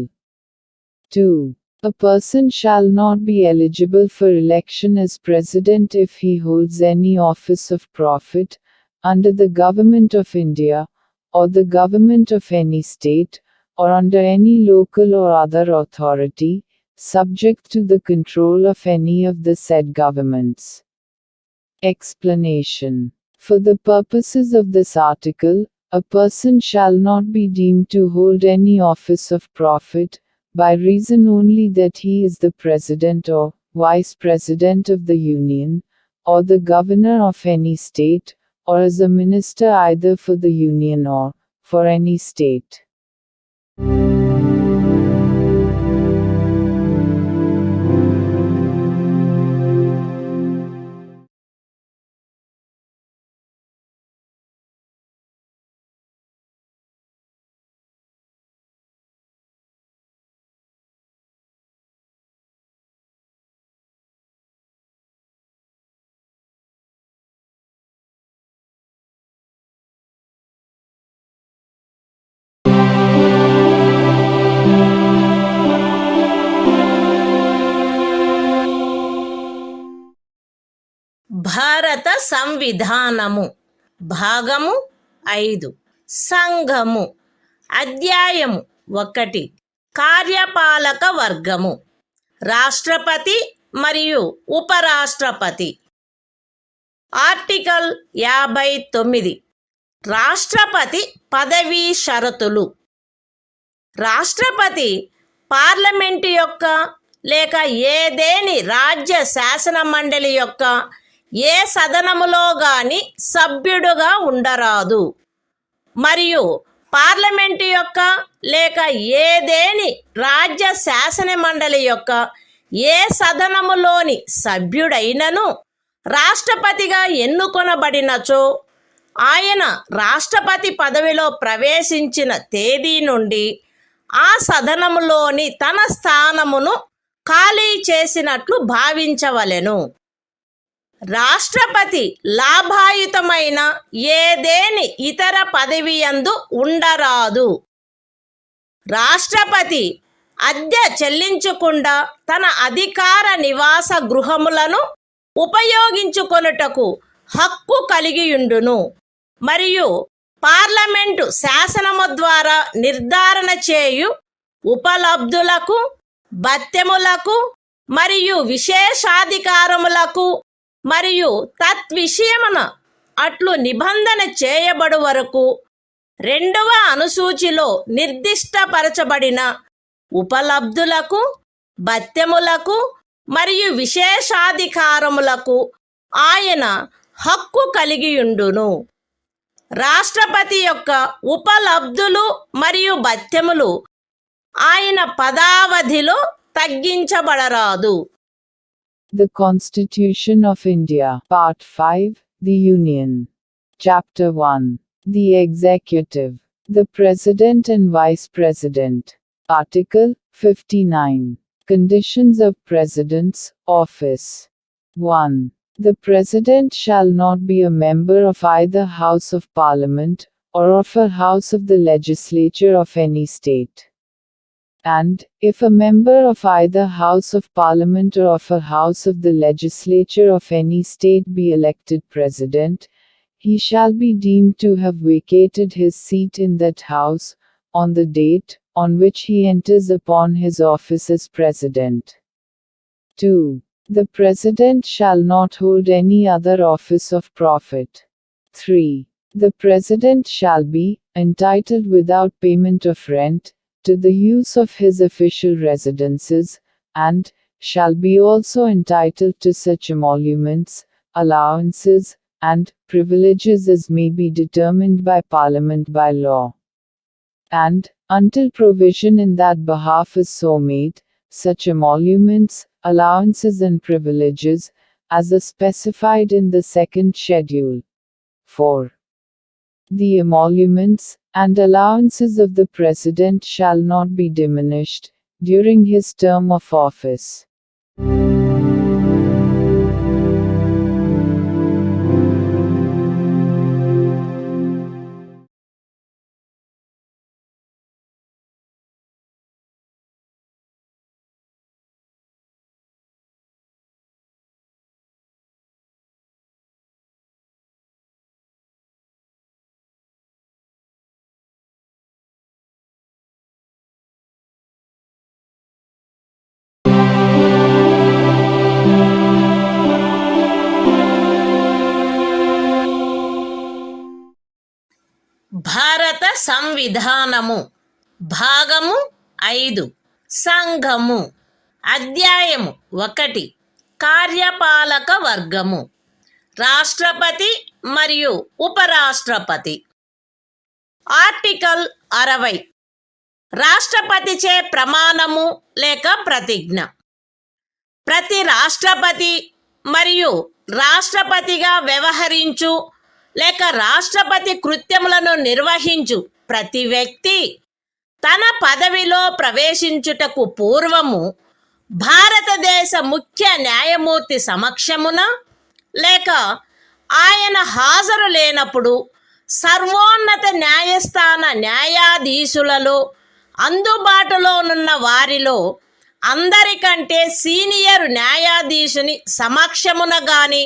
Speaker 2: 2. A person shall not be eligible for election as President if he holds any office of profit, under the Government of India, or the Government of any state, or under any local or other authority, subject to the control of any of the said governments. Explanation. For the purposes of this article, a person shall not be deemed to hold any office of profit, by reason only that he is the President or Vice President of the Union, or the Governor of any state, or as a minister either for the Union or for any state.
Speaker 1: భారత సంవిధానము భాగము 5 సంఘము అధ్యాయము 1 కార్యపాలక వర్గము రాష్ట్రపతి మరియు ఉపరాష్ట్రపతి. Article 59 రాష్ట్రపతి పదవీ షరతులు. రాష్ట్రపతి పార్లమెంటు యొక్క లేక ఏదేని రాజ్య శాసన మండలి యొక్క ఏ సదనములో గాని సభ్యుడుగా ఉండరాదు మరియు పార్లమెంటు యొక్క లేక ఏదేని రాజ్య శాసన మండలి యొక్క ఏ సదనములోని సభ్యుడైనను రాష్ట్రపతిగా ఎన్నుకొనబడినచో ఆయన రాష్ట్రపతి పదవిలో ప్రవేశించిన తేదీ నుండి ఆ సదనములోని తన స్థానమును ఖాళీ చేసినట్లు భావించవలెను. రాష్ట్రపతి లాభాయుతమైన ఏదేని ఇతర పదవి యందు ఉండరాదు. రాష్ట్రపతి అద్దె చెల్లించకుండా తన అధికార నివాస గృహములను ఉపయోగించుకొనుటకు హక్కు కలిగియుండును మరియు పార్లమెంటు శాసనము ద్వారా నిర్ధారణ చేయు ఉపలబ్ధులకు, భత్యములకు మరియు విశేషాధికారములకు మరియు తద్విషయమున అట్లు నిబంధన చేయబడు వరకు 2వ అనుసూచిలో నిర్దిష్టపరచబడిన ఉపలబ్ధులకు, భత్యములకు మరియు విశేషాధికారములకు ఆయన హక్కు కలిగియుండును. రాష్ట్రపతి యొక్క ఉపలబ్ధులు మరియు భత్యములు ఆయన పదావధిలో తగ్గించబడరాదు.
Speaker 2: The Constitution of India, Part 5, The Union. Chapter 1. The Executive. The President and Vice President. Article 59. Conditions of President's office. 1. The President shall not be a member of either House of Parliament, or of a House of the Legislature of any state. And, if a member of either House of Parliament or of a House of the Legislature of any state be elected President, he shall be deemed to have vacated his seat in that House, on the date, on which he enters upon his office as President. 2. The President shall not hold any other office of profit. 3. The President shall be entitled without payment of rent to the use of his official residences, and shall be also entitled to such emoluments, allowances, and privileges as may be determined by Parliament by law. And, until provision in that behalf is so made, such emoluments, allowances and privileges, as are specified in the second schedule. 4. The emoluments and allowances of the President shall not be diminished during his term of office.
Speaker 1: భారత సంవిధానము భాగము 5 సంఘము అధ్యాయము 1 కార్యపాలక వర్గము రాష్ట్రపతి మరియు ఉపరాష్ట్రపతి article 60 రాష్ట్రపతిచే ప్రమాణము లేక ప్రతిజ్ఞ ప్రతి రాష్ట్రపతి మరియు రాష్ట్రపతిగా వ్యవహరించు లేక రాష్ట్రపతి కృత్యములను నిర్వహించు ప్రతి వ్యక్తి తన పదవిలో ప్రవేశించుటకు పూర్వము భారతదేశ ముఖ్య న్యాయమూర్తి సమక్షమున లేక ఆయన హాజరు లేనప్పుడు సర్వోన్నత న్యాయస్థాన న్యాయాధీశులలో అందుబాటులోనున్న వారిలో అందరికంటే సీనియర్ న్యాయాధీశుని సమక్షమున గాని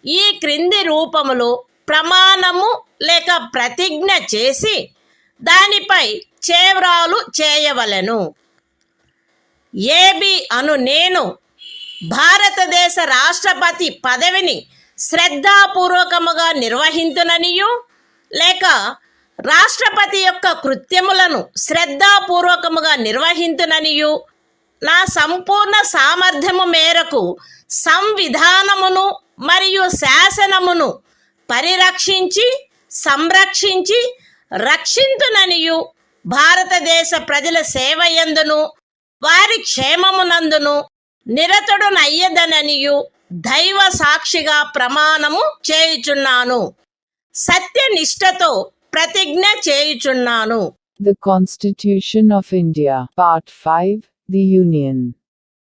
Speaker 1: ఈ క్రింది రూపములో ప్రమాణము లేక ప్రతిజ్ఞ చేసి దానిపై చేవ్రాలు చేయవలెను. ఏబి అను నేను భారతదేశ రాష్ట్రపతి పదవిని శ్రద్ధాపూర్వకముగా నిర్వహింతుననియు లేక రాష్ట్రపతి యొక్క కృత్యములను శ్రద్ధాపూర్వకముగా నిర్వహింతుననియు నా సంపూర్ణ సామర్థ్యము మేరకు సంవిధానమును మరియు శాసనమును పరిరక్షించి సంరక్షించి రక్షింతుననియు భారతదేశ ప్రజల సేవయందును వారి క్షేమమునందును నిరతుడునయ్యదననియు దైవ సాక్షిగా ప్రమాణము చేయుచున్నాను. సత్యనిష్టతో ప్రతిజ్ఞ చేయుచున్నాను.
Speaker 2: The Constitution of India, Part 5, The Union.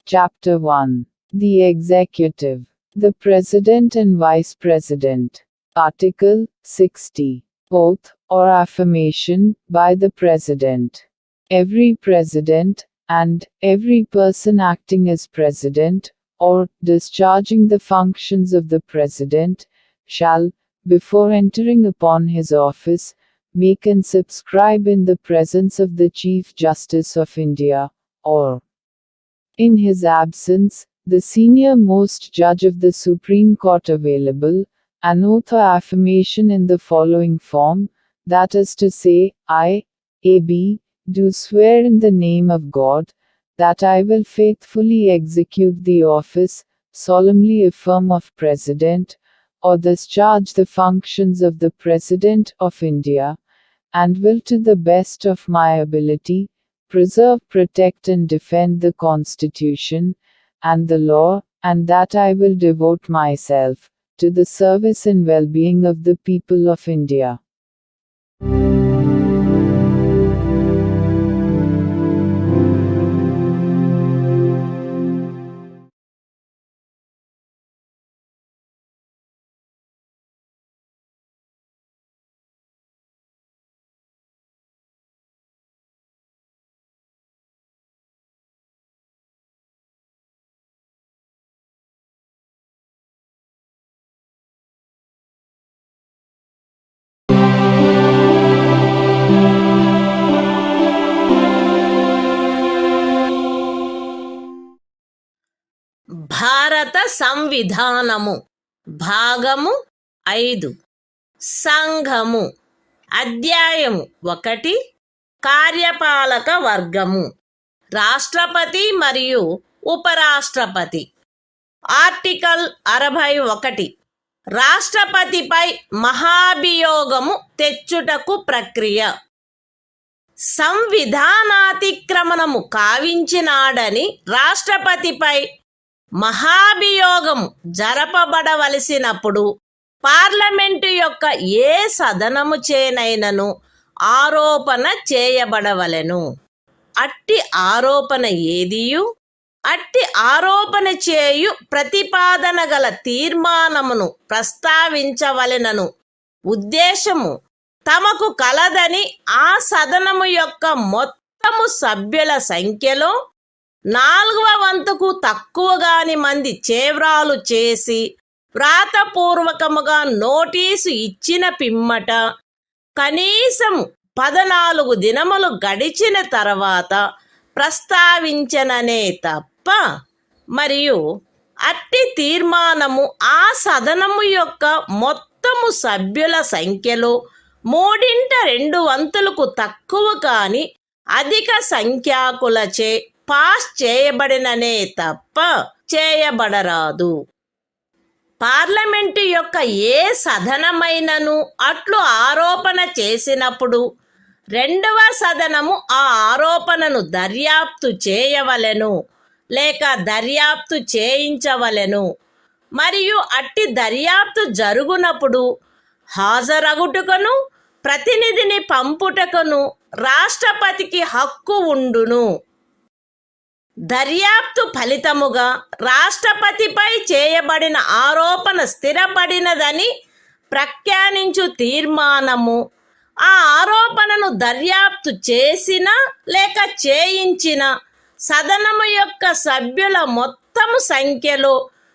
Speaker 2: Chapter 1. The Executive. The President and Vice President. Article 60. Oath or affirmation by the President. Every President, and every person acting as President, or discharging the functions of the President, shall, before entering upon his office, make and subscribe in the presence of the Chief Justice of India, or, in his absence, the senior most judge of the Supreme Court available, an oath or affirmation in the following form, that is to say, I, A.B., do swear in the name of God, that I will faithfully execute the office, solemnly affirm of President, or discharge the functions of the President of India, and will to the best of my ability, preserve, protect and defend the Constitution, and the law, and that I will devote myself to the service and well-being of the people of India.
Speaker 1: భారత సంవిధానము. భాగము 5. సంఘము. అధ్యాయము 1. కార్యపాలక వర్గము. రాష్ట్రపతి మరియు ఉపరాష్ట్రపతి. Article 61. రాష్ట్రపతిపై మహాభియోగము తెచ్చుటకు ప్రక్రియ. సంవిధానాతిక్రమణము కావించినాడని రాష్ట్రపతిపై మహాభియోగము జరపబడవలసినప్పుడు parliament యొక్క ఏ సదనము చేనైనను ఆరోపణ చేయబడవలెను. అట్టి ఆరోపణ ఏదియు అట్టి ఆరోపణ చేయు ప్రతిపాదన గల తీర్మానమును ప్రస్తావించవలెనను ఉద్దేశము తమకు కలదని ఆ సదనము యొక్క మొత్తము సభ్యుల సంఖ్యలో 4వ వంతుకు తక్కువగాని మంది చేవ్రాలు చేసి వ్రాతపూర్వకముగా నోటీసు ఇచ్చిన పిమ్మట కనీసం 14 దినములు గడిచిన తర్వాత ప్రస్తావించననే తప్ప మరియు అట్టి తీర్మానము ఆ సదనము యొక్క మొత్తము సభ్యుల సంఖ్యలో 3/2 తక్కువ కాని అధిక సంఖ్యాకులచే పాస్ చేయబడిననే తప్ప చేయబడరాదు. పార్లమెంటు యొక్క ఏ సదనమైనను అట్లు ఆరోపణ చేసినప్పుడు 2వ సదనము ఆ ఆరోపణను దర్యాప్తు చేయవలెను లేక దర్యాప్తు చేయించవలెను. మరియు అట్టి దర్యాప్తు జరుగునప్పుడు హాజరగుటకును ప్రతినిధిని పంపుటకును రాష్ట్రపతికి హక్కు ఉండును. దర్యాప్తు ఫలితముగా రాష్ట్రపతిపై చేయబడిన ఆరోపణ స్థిరపడినదని ప్రఖ్యానించు తీర్మానము ఆ ఆరోపణను దర్యాప్తు చేసిన లేక చేయించిన సదనము యొక్క సభ్యుల మొత్తము సంఖ్యలో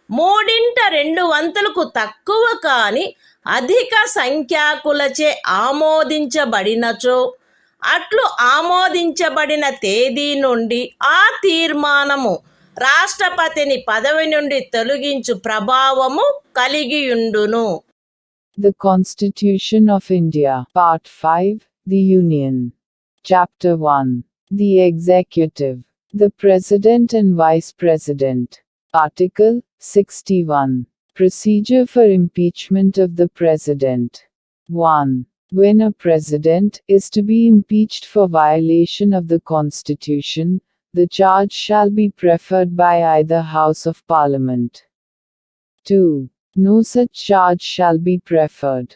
Speaker 1: 3/2 తక్కువ కాని అధిక సంఖ్యాకులచే ఆమోదించబడినచో అట్లు ఆమోదించబడిన తేదీ నుండి ఆ తీర్మానము రాష్ట్రపతిని పదవి నుండి తొలగించు ప్రభావము కలిగియుండును.
Speaker 2: The Constitution of India. Part 5. The Union. Chapter 1. The Executive. The President and Vice President. Article 61. Procedure for impeachment of the President. 1. When a President is to be impeached for violation of the Constitution, the charge shall be preferred by either House of Parliament. 2. No such charge shall be preferred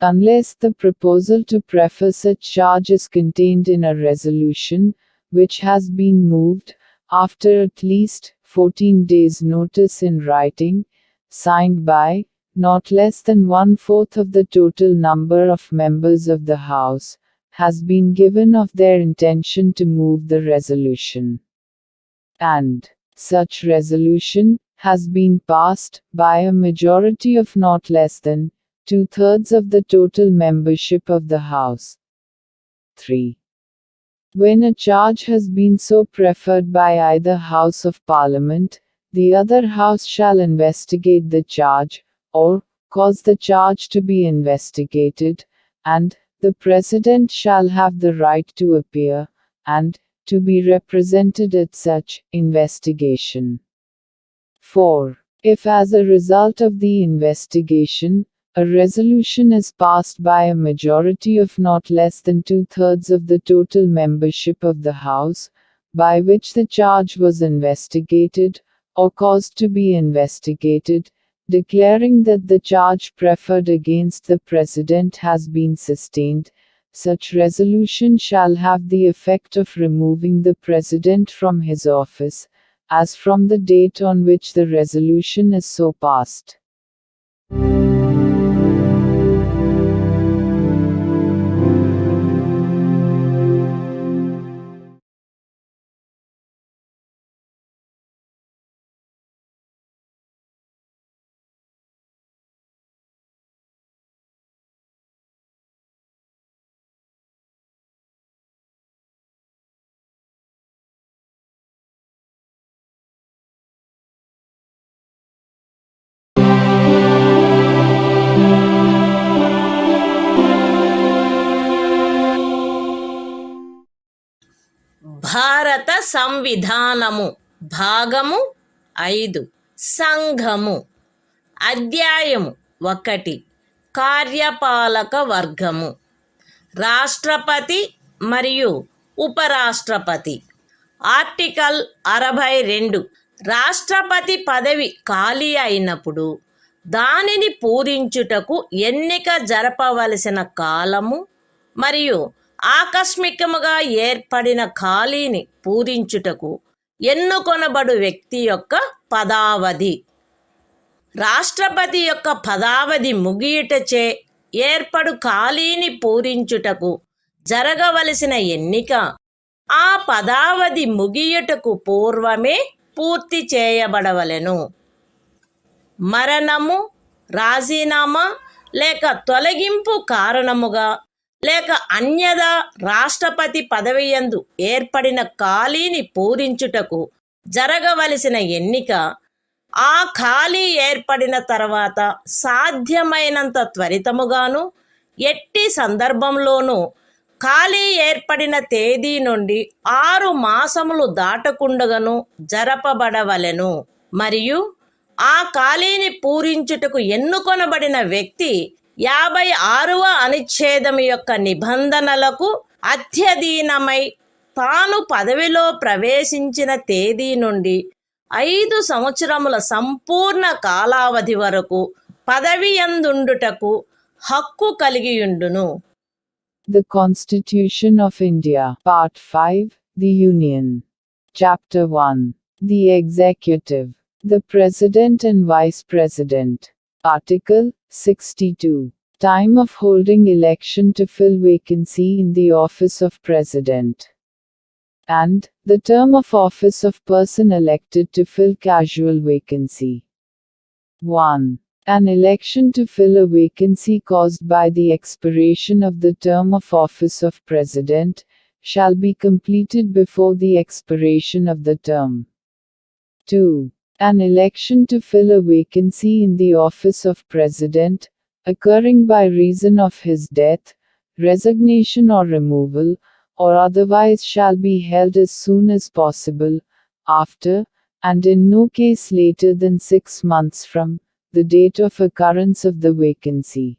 Speaker 2: unless the proposal to prefer such charge is contained in a resolution, which has been moved, after at least 14 days' notice in writing, signed by not less than 1/4 of the total number of members of the House, has been given of their intention to move the resolution, and such resolution has been passed by a majority of not less than 2/3 of the total membership of the House. 3. When a charge has been so preferred by either House of Parliament, the other House shall investigate the charge, or cause the charge to be investigated, and the President shall have the right to appear, and to be represented at such investigation. 4. If as a result of the investigation, a resolution is passed by a majority of not less than 2/3 of the total membership of the House, by which the charge was investigated, or caused to be investigated, declaring that the charge preferred against the President has been sustained, such resolution shall have the effect of removing the President from his office, as from the date on which the resolution is so passed.
Speaker 1: భారత సంవిధానము భాగము 5 సంఘము అధ్యాయము 1 కార్యపాలక వర్గము రాష్ట్రపతి మరియు ఉపరాష్ట్రపతి article 62 రాష్ట్రపతి పదవి ఖాళీ అయినప్పుడు దానిని పూరించుటకు ఎన్నిక జరపవలసిన కాలము మరియు ఆకస్మికముగా ఏర్పడిన ఖాళీని పూరించుటకు ఎన్నుకొనబడు వ్యక్తి యొక్క పదావధి. రాష్ట్రపతి యొక్క పదావధి ముగియుటచే ఏర్పడు ఖాళీని పూరించుటకు జరగవలసిన ఎన్నిక ఆ పదావధి ముగియుటకు పూర్వమే పూర్తి చేయబడవలెను. మరణము, రాజీనామా లేక తొలగింపు కారణముగా లేక అన్యదా రాష్ట్రపతి పదవియందు ఏర్పడిన ఖాళీని పూరించుటకు జరగవలసిన ఎన్నిక ఆ ఖాళీ ఏర్పడిన తర్వాత సాధ్యమైనంత త్వరితముగాను ఎట్టి సందర్భంలోనూ ఖాళీ ఏర్పడిన తేదీ నుండి 6 మాసములు దాటకుండగను జరపబడవలెను. మరియు ఆ ఖాళీని పూరించుటకు ఎన్నుకొనబడిన వ్యక్తి 56వ అనుచ్ఛేదము యొక్క నిబంధనలకు అత్యధీనమై తాను పదవిలో ప్రవేశించిన తేదీ నుండి 5 సంవత్సరముల సంపూర్ణ కాలావధి వరకు పదవియందుండుటకు హక్కు కలిగియుండును.
Speaker 2: The Constitution of India, Part 5, The Union. Chapter 1. The Executive. The President and Vice President. Article 62. Time of holding election to fill vacancy in the office of President. And the term of office of person elected to fill casual vacancy. 1. An election to fill a vacancy caused by the expiration of the term of office of President shall be completed before the expiration of the term. 2. An election to fill a vacancy in the office of President, occurring by reason of his death, resignation or removal, or otherwise shall be held as soon as possible, after, and in no case later than 6 months from, the date of occurrence of the vacancy.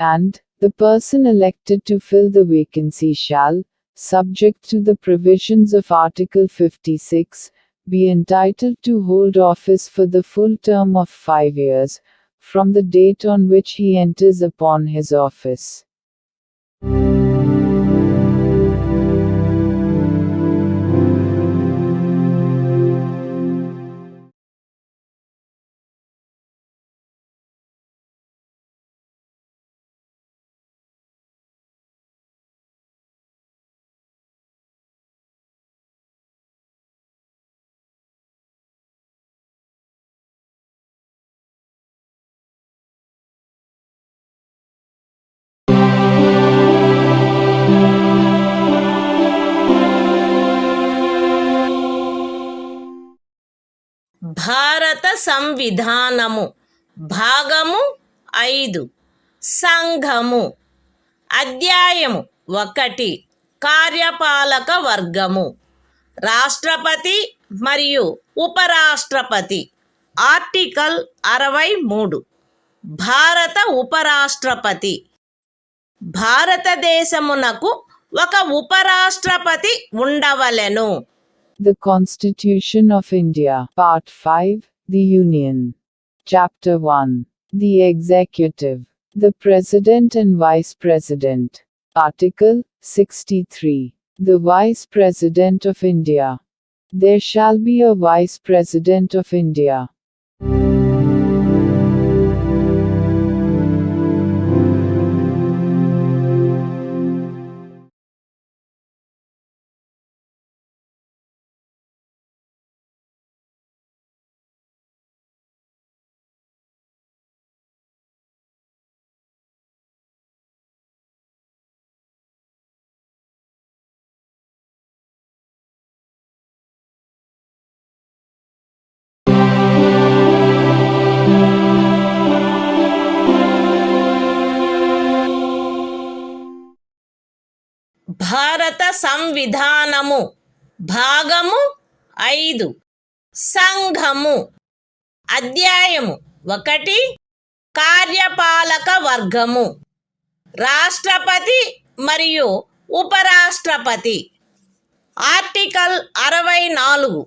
Speaker 2: And, the person elected to fill the vacancy shall, subject to the provisions of Article 56, be entitled to hold office for the full term of 5 years, from the date on which he enters upon his office.
Speaker 1: భారత సంవిధానము భాగము 5 సంఘము అధ్యాయము 1 కార్యపాలక వర్గము రాష్ట్రపతి మరియు ఉపరాష్ట్రపతి article 63 భారత ఉపరాష్ట్రపతి భారతదేశమునకు ఒక ఉపరాష్ట్రపతి ఉండవలెను.
Speaker 2: The Constitution of India, Part 5, The Union. Chapter 1. The Executive. The President and Vice President. Article 63. The Vice President of India. There shall be a Vice President of India.
Speaker 1: భారత సంవిధానము భాగము 5 సంఘము. అధ్యాయము 1 కార్యపాలక వర్గము. రాష్ట్రపతి మరియు ఉపరాష్ట్రపతి. ఆర్టికల్ 64.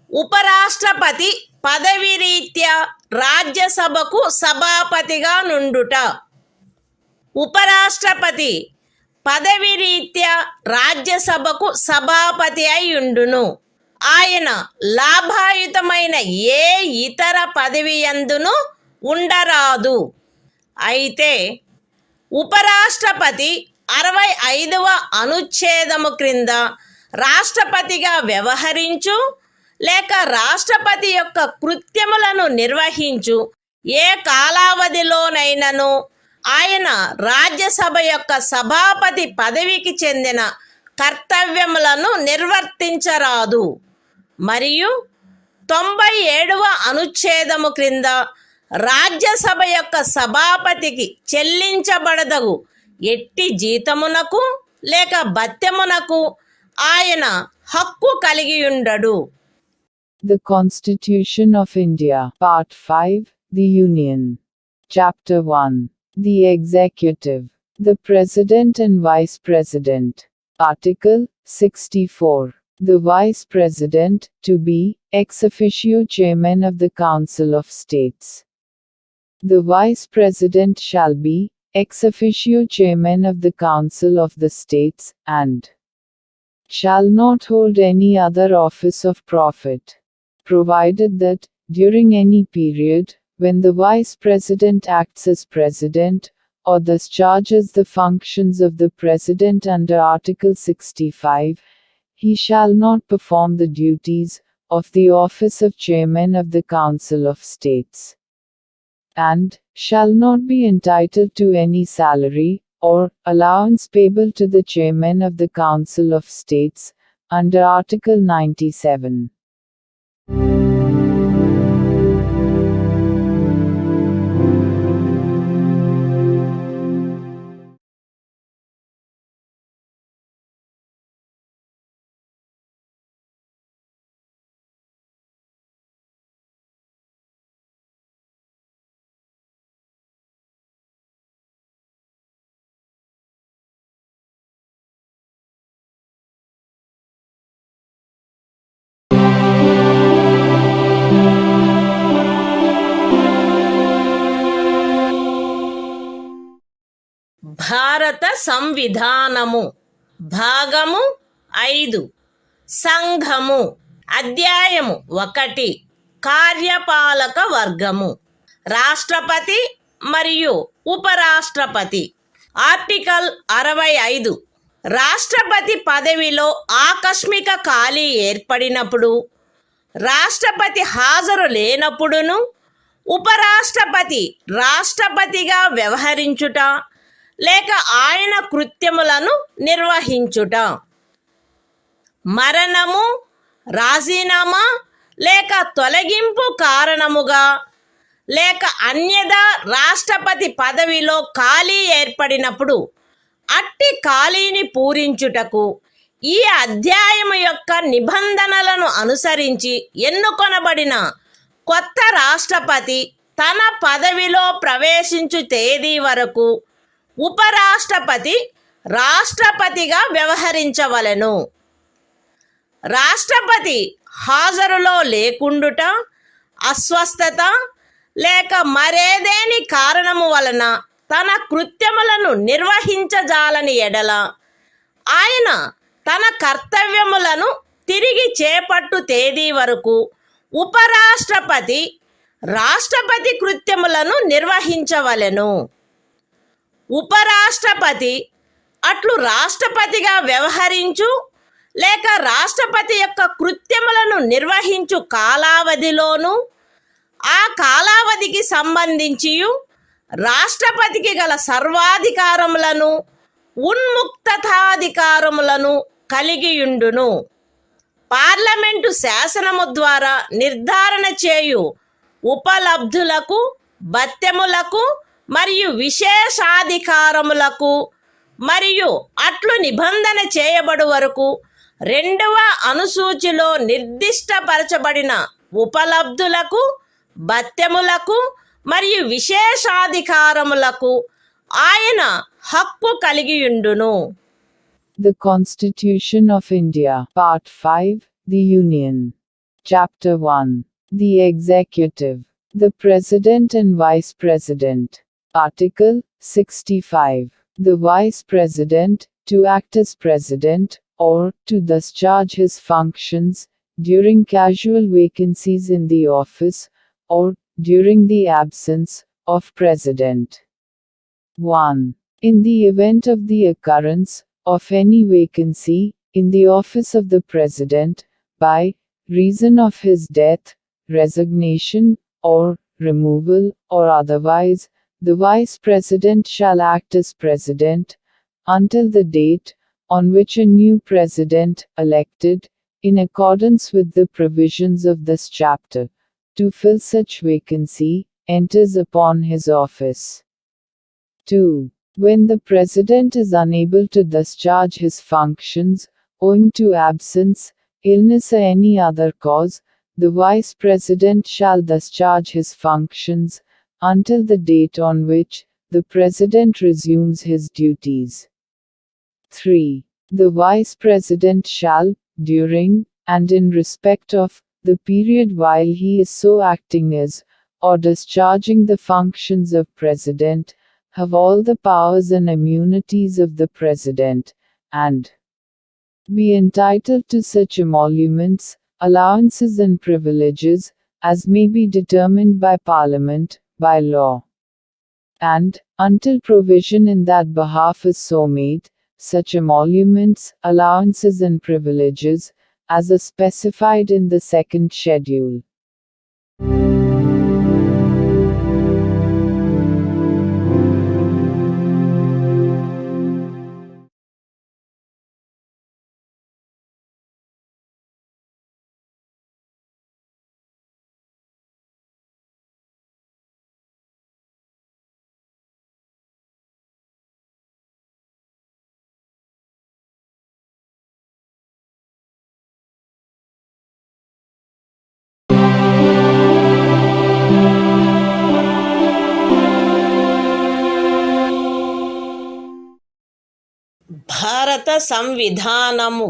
Speaker 1: ఉపరాష్ట్రపతి పదవి రీత్యా రాజ్యసభకు సభాపతిగా నుండుట. ఉపరాష్ట్రపతి పదవి రీత్యా రాజ్యసభకు సభాపతి అయి ఉండును. ఆయన లాభాయుతమైన ఏ ఇతర పదవి యందును ఉండరాదు. అయితే ఉపరాష్ట్రపతి 65వ అనుచ్ఛేదము క్రింద రాష్ట్రపతిగా వ్యవహరించు లేక రాష్ట్రపతి యొక్క కృత్యములను నిర్వహించు ఏ కాలావధిలోనైనను ఆయన రాజ్యసభ యొక్క సభాపతి పదవికి చెందిన కర్తవ్యములను నిర్వర్తించరాదు. మరియు 97వ అనుచ్ఛేదము క్రింద రాజ్యసభ యొక్క సభాపతికి చెల్లించబడదగు ఎట్టి జీతమునకు లేక భత్యమునకు ఆయన హక్కు కలిగి ఉండడు.
Speaker 2: The Constitution of India, Part 5, The Union. Chapter 1. The Executive. The President and Vice President. Article 64. The Vice President, to be, ex officio Chairman of the Council of States. The Vice President shall be, ex officio Chairman of the Council of the States, and shall not hold any other office of profit, provided that, during any period, when the Vice President acts as President, or discharges the functions of the President under Article 65, he shall not perform the duties of the office of Chairman of the Council of States, and shall not be entitled to any salary or allowance payable to the Chairman of the Council of States, under Article 97.
Speaker 1: భారత సంవిధానము. భాగము 5 సంఘము. అధ్యాయము 1 కార్యపాలక వర్గము. రాష్ట్రపతి మరియు ఉపరాష్ట్రపతి. Article 65. రాష్ట్రపతి పదవిలో ఆకస్మిక ఖాళీ ఏర్పడినప్పుడు, రాష్ట్రపతి హాజరు లేనప్పుడును, ఉపరాష్ట్రపతి రాష్ట్రపతిగా వ్యవహరించుట లేక ఆయన కృత్యములను నిర్వహించుట. మరణము, రాజీనామా లేక తొలగింపు కారణముగా లేక అన్యదా రాష్ట్రపతి పదవిలో ఖాళీ ఏర్పడినప్పుడు అట్టి ఖాళీని పూరించుటకు ఈ అధ్యాయము యొక్క నిబంధనలను అనుసరించి ఎన్నుకొనబడిన కొత్త రాష్ట్రపతి తన పదవిలో ప్రవేశించు తేదీ వరకు ఉపరాష్ట్రపతి రాష్ట్రపతిగా వ్యవహరించవలెను. రాష్ట్రపతి హాజరులో లేకుండుట, అస్వస్థత లేక మరేదేని కారణము వలన తన కృత్యములను నిర్వహించజాలని ఎడల ఆయన తన కర్తవ్యములను తిరిగి చేపట్టు తేదీ వరకు ఉపరాష్ట్రపతి రాష్ట్రపతి కృత్యములను నిర్వహించవలెను. ఉపరాష్ట్రపతి అట్లు రాష్ట్రపతిగా వ్యవహరించు లేక రాష్ట్రపతి యొక్క కృత్యములను నిర్వహించు కాలావధిలోను, ఆ కాలావధికి సంబంధించి రాష్ట్రపతికి గల సర్వాధికారములను ఉన్ముక్తతాధికారములను కలిగియుండును. పార్లమెంటు శాసనము ద్వారా నిర్ధారణ చేయు ఉపలబ్ధులకు, భత్యములకు మరియు విశేషాధికారములకు మరియు అట్లు నిబంధన చేయబడు వరకు 2వ అనుసూచిలో నిర్దిష్టపరచబడిన ఉపలబ్ధులకు, భత్యములకు మరియు విశేషాధికారములకు ఆయన హక్కు కలిగియుండును.
Speaker 2: The Constitution of India, Part 5, The Union. Chapter 1. The Executive. The President and Vice President. Article 65. The Vice President, to act as President, or to discharge his functions, during casual vacancies in the office, or during the absence of President. 1. In the event of the occurrence of any vacancy in the office of the President, by reason of his death, resignation, or removal, or otherwise, the Vice President shall act as President, until the date on which a new President, elected, in accordance with the provisions of this chapter, to fill such vacancy, enters upon his office. 2. When the President is unable to discharge his functions, owing to absence, illness or any other cause, the Vice President shall discharge his functions, until the date on which the President resumes his duties. 3. The Vice President shall, during, and in respect of, the period while he is so acting as, or discharging the functions of President, have all the powers and immunities of the President, and be entitled to such emoluments, allowances and privileges, as may be determined by Parliament, by law. And, until provision in that behalf is so made, such emoluments, allowances and privileges, as are specified in the second schedule.
Speaker 1: భారత సంవిధానము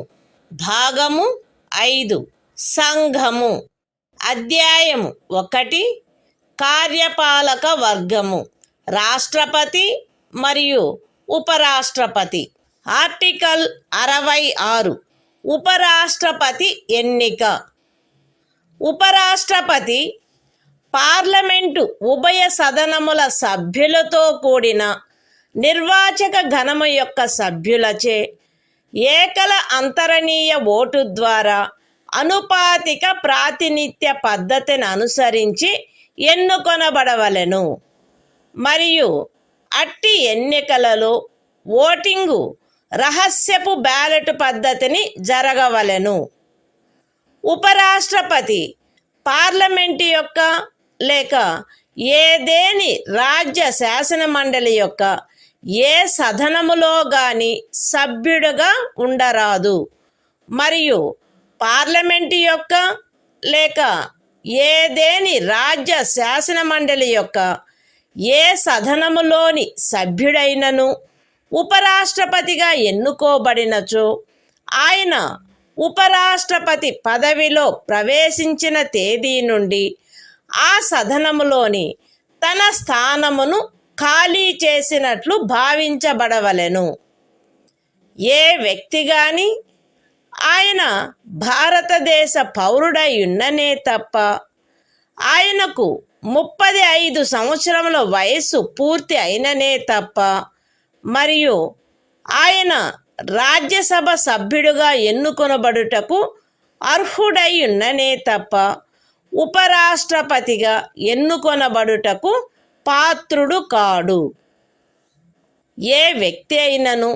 Speaker 1: భాగము 5 సంఘము అధ్యాయము 1 కార్యపాలక వర్గము రాష్ట్రపతి మరియు ఉపరాష్ట్రపతి. Article 66 ఉపరాష్ట్రపతి ఎన్నిక. ఉపరాష్ట్రపతి పార్లమెంటు ఉభయ సదనముల సభ్యులతో కూడిన నిర్వాచక గణము యొక్క సభ్యులచే ఏకల అంతరణీయ ఓటు ద్వారా అనుపాతిక ప్రాతినిధ్య పద్ధతిని అనుసరించి ఎన్నుకొనబడవలెను మరియు అట్టి ఎన్నికలలో ఓటింగు రహస్యపు బ్యాలెట్ పద్ధతిని జరగవలెను. ఉపరాష్ట్రపతి పార్లమెంటు యొక్క లేక ఏదేని రాజ్య శాసన మండలి యొక్క ఏ సదనములో గాని సభ్యుడుగా ఉండరాదు మరియు పార్లమెంటు యొక్క లేక ఏదేని రాజ్య శాసన మండలి యొక్క ఏ సదనములోని సభ్యుడైనను ఉపరాష్ట్రపతిగా ఎన్నుకోబడినచో ఆయన ఉపరాష్ట్రపతి పదవిలో ప్రవేశించిన తేదీ నుండి ఆ సదనములోని తన స్థానమును ఖాళీ చేసినట్లు భావించబడవలెను. ఏ వ్యక్తి గాని ఆయన భారతదేశ పౌరుడై ఉన్ననే తప్ప ఆయనకు 35 సంవత్సరముల వయస్సు పూర్తి అయిననే తప్ప మరియు ఆయన రాజ్యసభ సభ్యుడుగా ఎన్నుకొనబడుటకు అర్హుడై ఉన్ననే తప్ప ఉపరాష్ట్రపతిగా ఎన్నుకొనబడుటకు పాత్రుడు కాడు. ఏ వ్యక్తి అయినను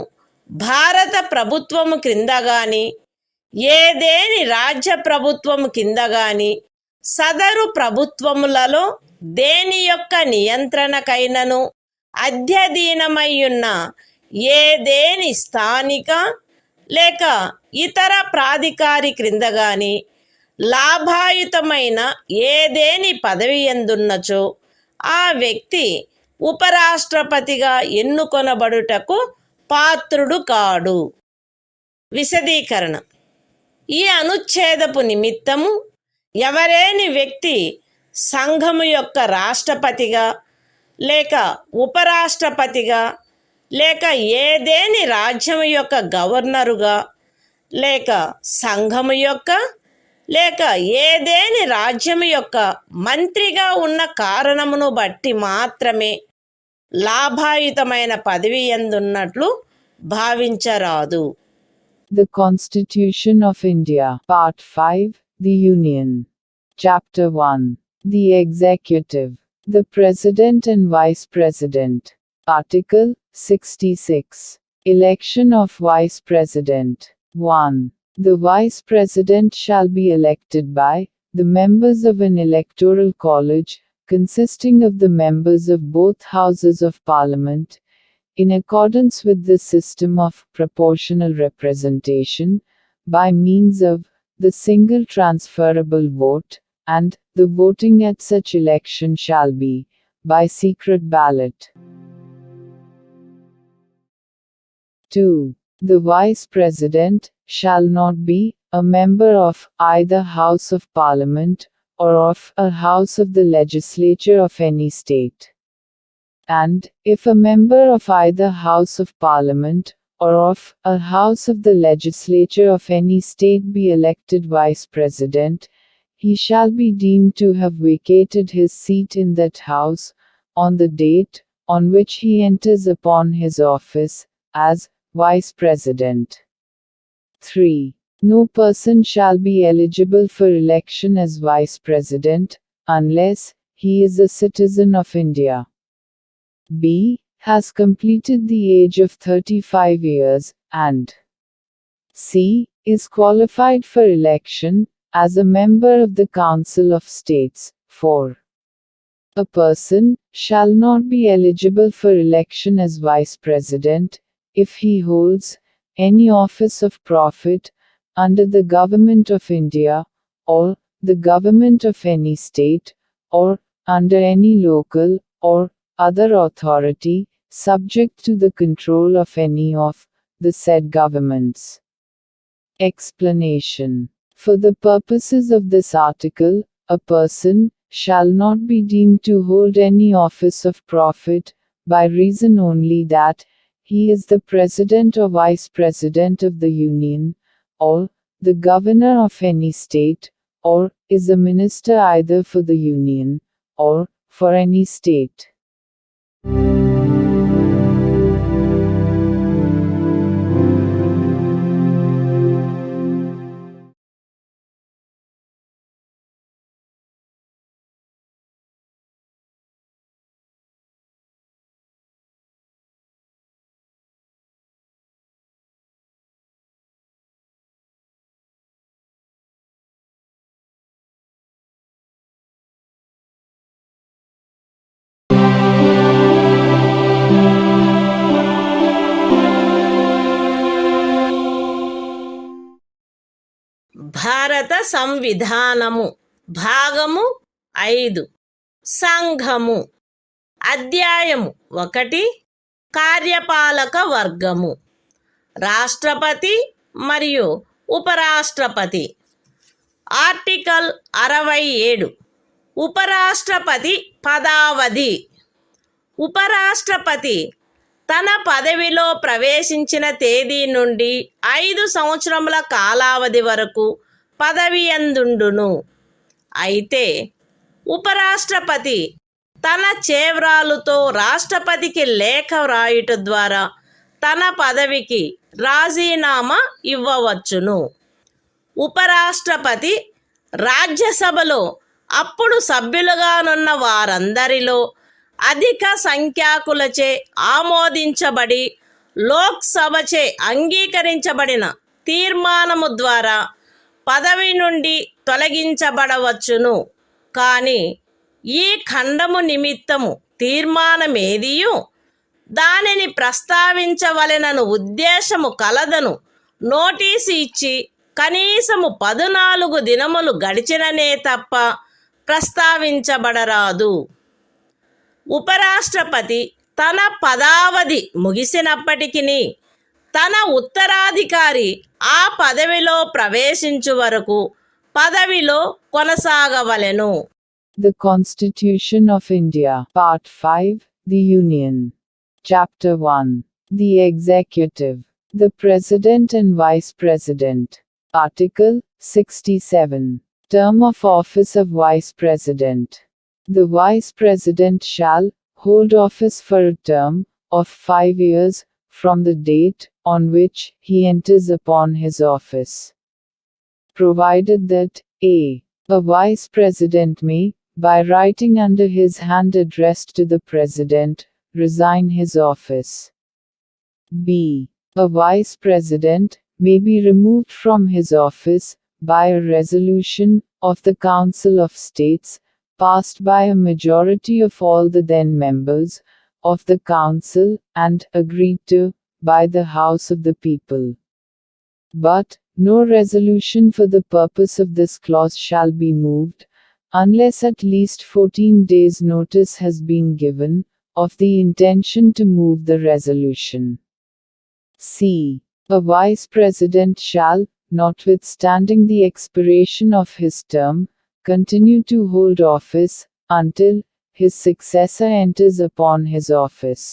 Speaker 1: భారత ప్రభుత్వము క్రింద గాని ఏదేని రాజ్య ప్రభుత్వము కింద గాని సదరు ప్రభుత్వములలో దేని యొక్క నియంత్రణకైనను అధ్యధీనమయ్యున్న ఏదేని స్థానిక లేక ఇతర ప్రాధికారి క్రింద గాని లాభాయుతమైన ఏదేని పదవి ఎందున్నచో ఆ వ్యక్తి ఉపరాష్ట్రపతిగా ఎన్నుకొనబడుటకు పాత్రుడు కాడు. విశదీకరణ: ఈ అనుచ్ఛేదపు నిమిత్తము ఎవరేని వ్యక్తి సంఘము యొక్క రాష్ట్రపతిగా లేక ఉపరాష్ట్రపతిగా లేక ఏదేని రాజ్యము యొక్క గవర్నరుగా లేక సంఘము యొక్క లేక ఏదేని రాజ్యము యొక్క మంత్రిగా ఉన్న కారణమును బట్టి మాత్రమే లాభాయుతమైన పదవి ఎందున్నట్లు భావించరాదు.
Speaker 2: The Constitution of India, Part 5, The Union. Chapter 1. The Executive. The President and Vice President. Article 66. Election of Vice President. 1. The Vice President shall be elected by the members of an electoral college, consisting of the members of both Houses of Parliament, in accordance with the system of proportional representation, by means of the single transferable vote, and the voting at such election shall be by secret ballot. 2. The Vice President shall not be a member of either House of Parliament or of a House of the Legislature of any state. And, if a member of either House of Parliament or of a House of the Legislature of any state be elected Vice President, he shall be deemed to have vacated his seat in that House, on the date on which he enters upon his office, as Vice President. 3. No person shall be eligible for election as Vice President, unless he is a citizen of India. B. Has completed the age of 35 years, and C. Is qualified for election as a member of the Council of States. 4. A person shall not be eligible for election as Vice President if he holds any office of profit under the Government of India, or the Government of any state, or under any local or other authority, subject to the control of any of the said governments. Explanation. For the purposes of this article, a person shall not be deemed to hold any office of profit, by reason only that he is the President or Vice President of the Union, or the Governor of any state, or is a minister either for the Union, or for any state.
Speaker 1: భారత సంవిధానము భాగము 5 సంఘము అధ్యాయము 1 కార్యపాలక వర్గము రాష్ట్రపతి మరియు ఉపరాష్ట్రపతి article 67 ఉపరాష్ట్రపతి పదావధి ఉపరాష్ట్రపతి తన పదవిలో ప్రవేశించిన తేదీ నుండి 5 సంవత్సరముల కాలావధి వరకు పదవి యందుండును. అయితే ఉపరాష్ట్రపతి తన చేవ్రాలుతో రాష్ట్రపతికి లేఖ వ్రాయుట ద్వారా తన పదవికి రాజీనామా ఇవ్వవచ్చును. ఉపరాష్ట్రపతి రాజ్యసభలో అప్పుడు సభ్యులుగానున్న వారందరిలో అధిక సంఖ్యాకులచే ఆమోదించబడి లోక్సభచే అంగీకరించబడిన తీర్మానము ద్వారా పదవి నుండి తొలగించబడవచ్చును. కానీ ఈ ఖండము నిమిత్తము తీర్మానమేదియు దానిని ప్రస్తావించవలెనను ఉద్దేశము కలదను నోటీసు ఇచ్చి కనీసము 14 దినములు గడిచిననే తప్ప ప్రస్తావించబడరాదు. ఉపరాష్ట్రపతి తన పదావధి ముగిసినప్పటికీ తన ఉత్తరాధికారి ఆ పదవిలో ప్రవేశించు వరకు పదవిలో కొనసాగవలెను.
Speaker 2: The Constitution of India, Part 5, The Union. Chapter 1. The Executive. The President and Vice President. Article 67. Term of office of Vice President. The Vice President shall hold office for a term of 5 years from the date on which he enters upon his office, provided that a. A Vice President may, by writing under his hand addressed to the President, resign his office. b. A Vice President may be removed from his office by a resolution of the Council of States, passed by a majority of all the then members of the Council and agreed to by the House of the People. But no resolution for the purpose of this clause shall be moved, unless at least 14 days' notice has been given of the intention to move the resolution. c. A Vice President shall, notwithstanding the expiration of his term, continue to hold office until his successor enters upon his office.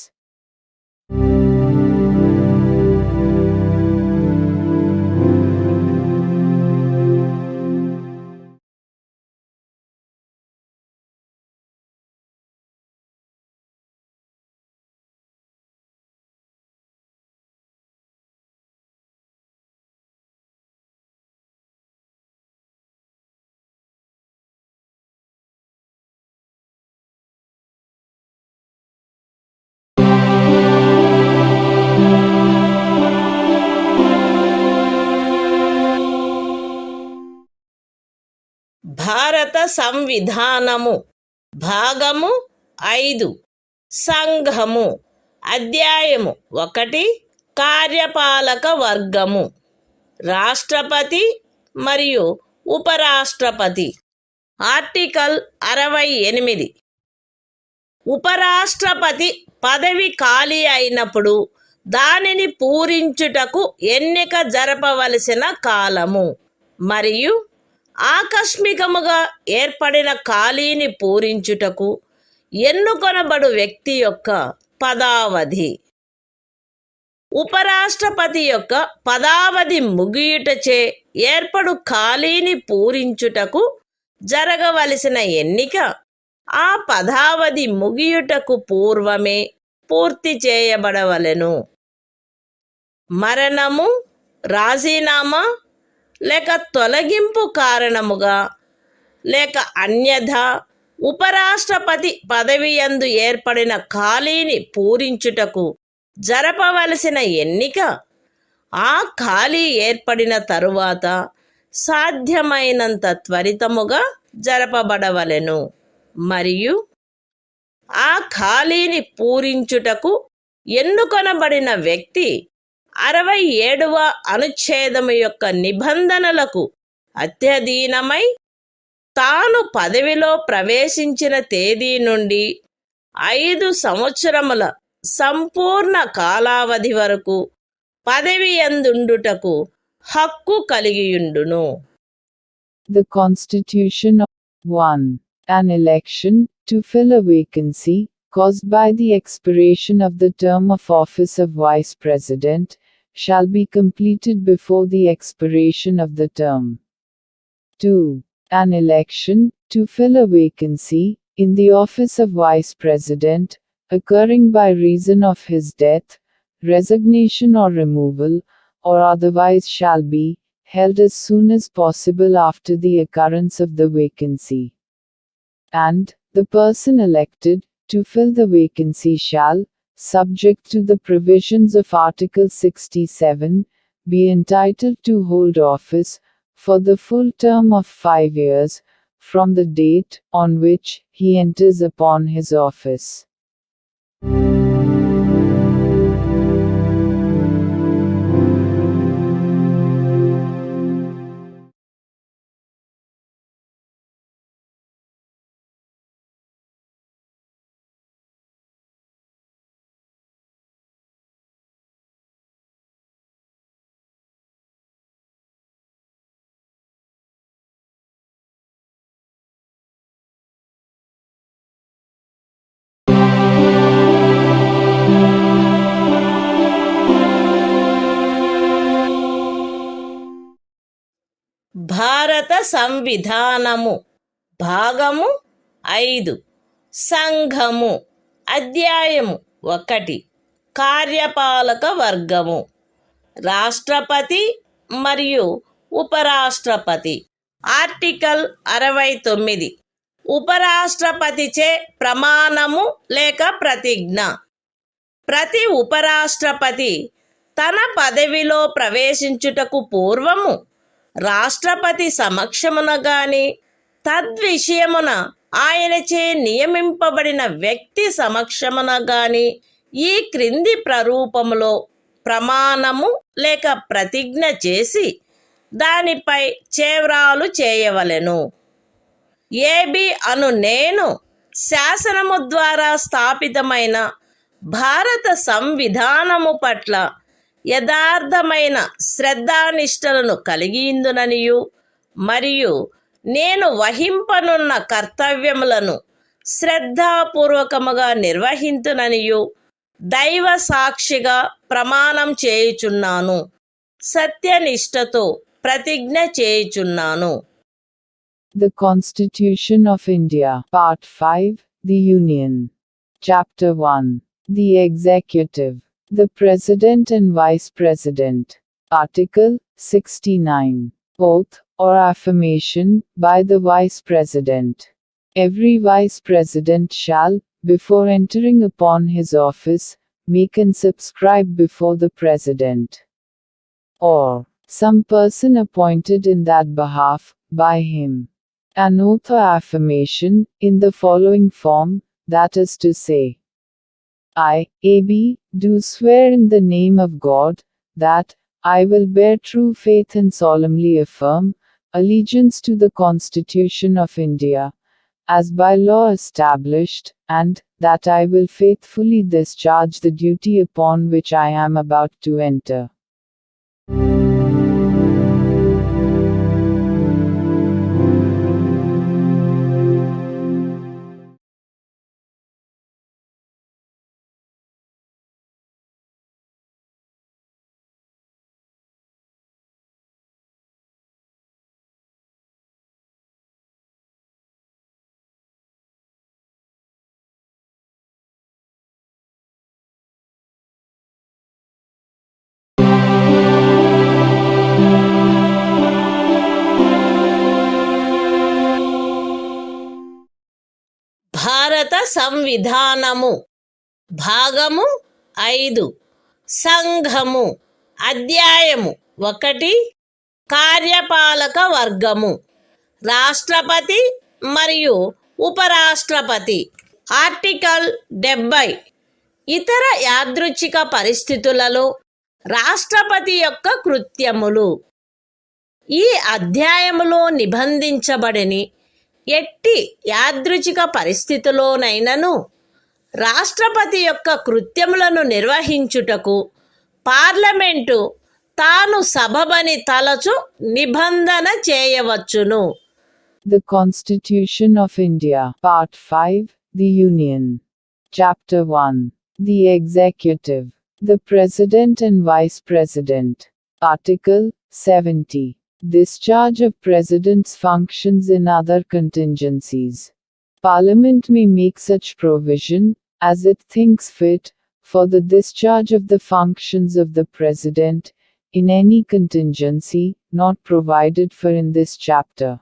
Speaker 1: భారత సంవిధానము భాగము 5 సంఘము అధ్యాయము 1 కార్యపాలక వర్గము రాష్ట్రపతి మరియు ఉపరాష్ట్రపతి. Article 68. ఉపరాష్ట్రపతి పదవి ఖాళీ అయినప్పుడు దానిని పూరించుటకు ఎన్నిక జరపవలసిన కాలము మరియు ఆకస్మికముగా ఏర్పడిన ఖాళీని పూరించుటకు ఎన్నుకొనబడు వ్యక్తి యొక్క పదావధి. ఉపరాష్ట్రపతి యొక్క పదావధి ముగియుటచే ఏర్పడు ఖాళీని పూరించుటకు జరగవలసిన ఎన్నిక ఆ పదావధి ముగియుటకు పూర్వమే పూర్తి చేయబడవలెను. మరణము, రాజీనామా లేక తొలగింపు కారణముగా లేక అన్యథా ఉపరాష్ట్రపతి పదవియందు ఏర్పడిన ఖాళీని పూరించుటకు జరపవలసిన ఎన్నిక ఆ ఖాళీ ఏర్పడిన తరువాత సాధ్యమైనంత త్వరితముగా జరపబడవలెను మరియు ఆ ఖాళీని పూరించుటకు ఎన్నుకొనబడిన వ్యక్తి 67వ అనుచ్ఛేదము యొక్క నిబంధనలకు అత్యధీనమై తాను పదవిలో ప్రవేశించిన తేదీ నుండి 5 సంవత్సరముల సంపూర్ణ కాలావధి వరకు పదవి యందుండుటకు హక్కు కలిగియుండును.
Speaker 2: The Constitution of 1. An election to fill a vacancy caused by the expiration of the term of office of Vice President shall be completed before the expiration of the term. 2. An election to fill a vacancy in the office of Vice President occurring by reason of his death, resignation or removal, or otherwise shall be held as soon as possible after the occurrence of the vacancy. And the person elected to fill the vacancy shall, subject to the provisions of Article 67, be entitled to hold office for the full term of 5 years from the date on which he enters upon his office.
Speaker 1: భారత సంవిధానము భాగము 5 సంఘము అధ్యాయము 1 కార్యపాలక వర్గము రాష్ట్రపతి మరియు ఉపరాష్ట్రపతి article 69 ఉపరాష్ట్రపతిచే ప్రమాణము లేక ప్రతిజ్ఞ ప్రతి ఉపరాష్ట్రపతి తన పదవిలో ప్రవేశించుటకు పూర్వము రాష్ట్రపతి సమక్షమున గాని తద్విషయమున ఆయనచే నియమింపబడిన వ్యక్తి సమక్షమున గాని ఈ క్రింది ప్రరూపములో ప్రమాణము లేక ప్రతిజ్ఞ చేసి దానిపై చేవ్రాలు చేయవలెను. ఏబి అను నేను శాసనము ద్వారా స్థాపితమైన భారత సంవిధానము పట్ల యథార్థమైన శ్రద్ధానిష్టలను కలిగియుందుననియు మరియు నేను వహింపనున్న కర్తవ్యములను శ్రద్ధాపూర్వకముగా నిర్వహింతుననియు దైవ సాక్షిగా ప్రమాణం చేయుచున్నాను. సత్యనిష్టతో ప్రతిజ్ఞ చేయుచున్నాను.
Speaker 2: The Constitution of India, Part 5, The Union. Chapter 1. The Executive. The President and Vice President. Article 69. Oath, or affirmation, by the Vice President. Every Vice President shall, before entering upon his office, make and subscribe before the President, or some person appointed in that behalf, by him, an oath or affirmation, in the following form, that is to say, I, A.B., do swear in the name of God, that I will bear true faith and solemnly affirm allegiance to the Constitution of India, as by law established, and that I will faithfully discharge the duty upon which I am about to enter.
Speaker 1: భారత సంవిధానము భాగము 5 సంఘము అధ్యాయము 1 కార్యపాలక వర్గము రాష్ట్రపతి మరియు ఉపరాష్ట్రపతి article 70 ఇతర యాదృచ్ఛిక పరిస్థితులలో రాష్ట్రపతి యొక్క కృత్యములు ఈ అధ్యాయములో నిబంధించబడని ఎట్టి యాదృచ్ఛిక పరిస్థితిలోనైనను రాష్ట్రపతి యొక్క కృత్యములను నిర్వహించుటకు పార్లమెంటు తాను సబబని తలచు నిబంధన చేయవచ్చును.
Speaker 2: The Constitution of India, Part 5, The Union. Chapter 1. The Executive. The President and Vice President. Article 70. Discharge of President's functions in other contingencies. Parliament may make such provision, as it thinks fit, for the discharge of the functions of the President, in any contingency, not provided for in this chapter.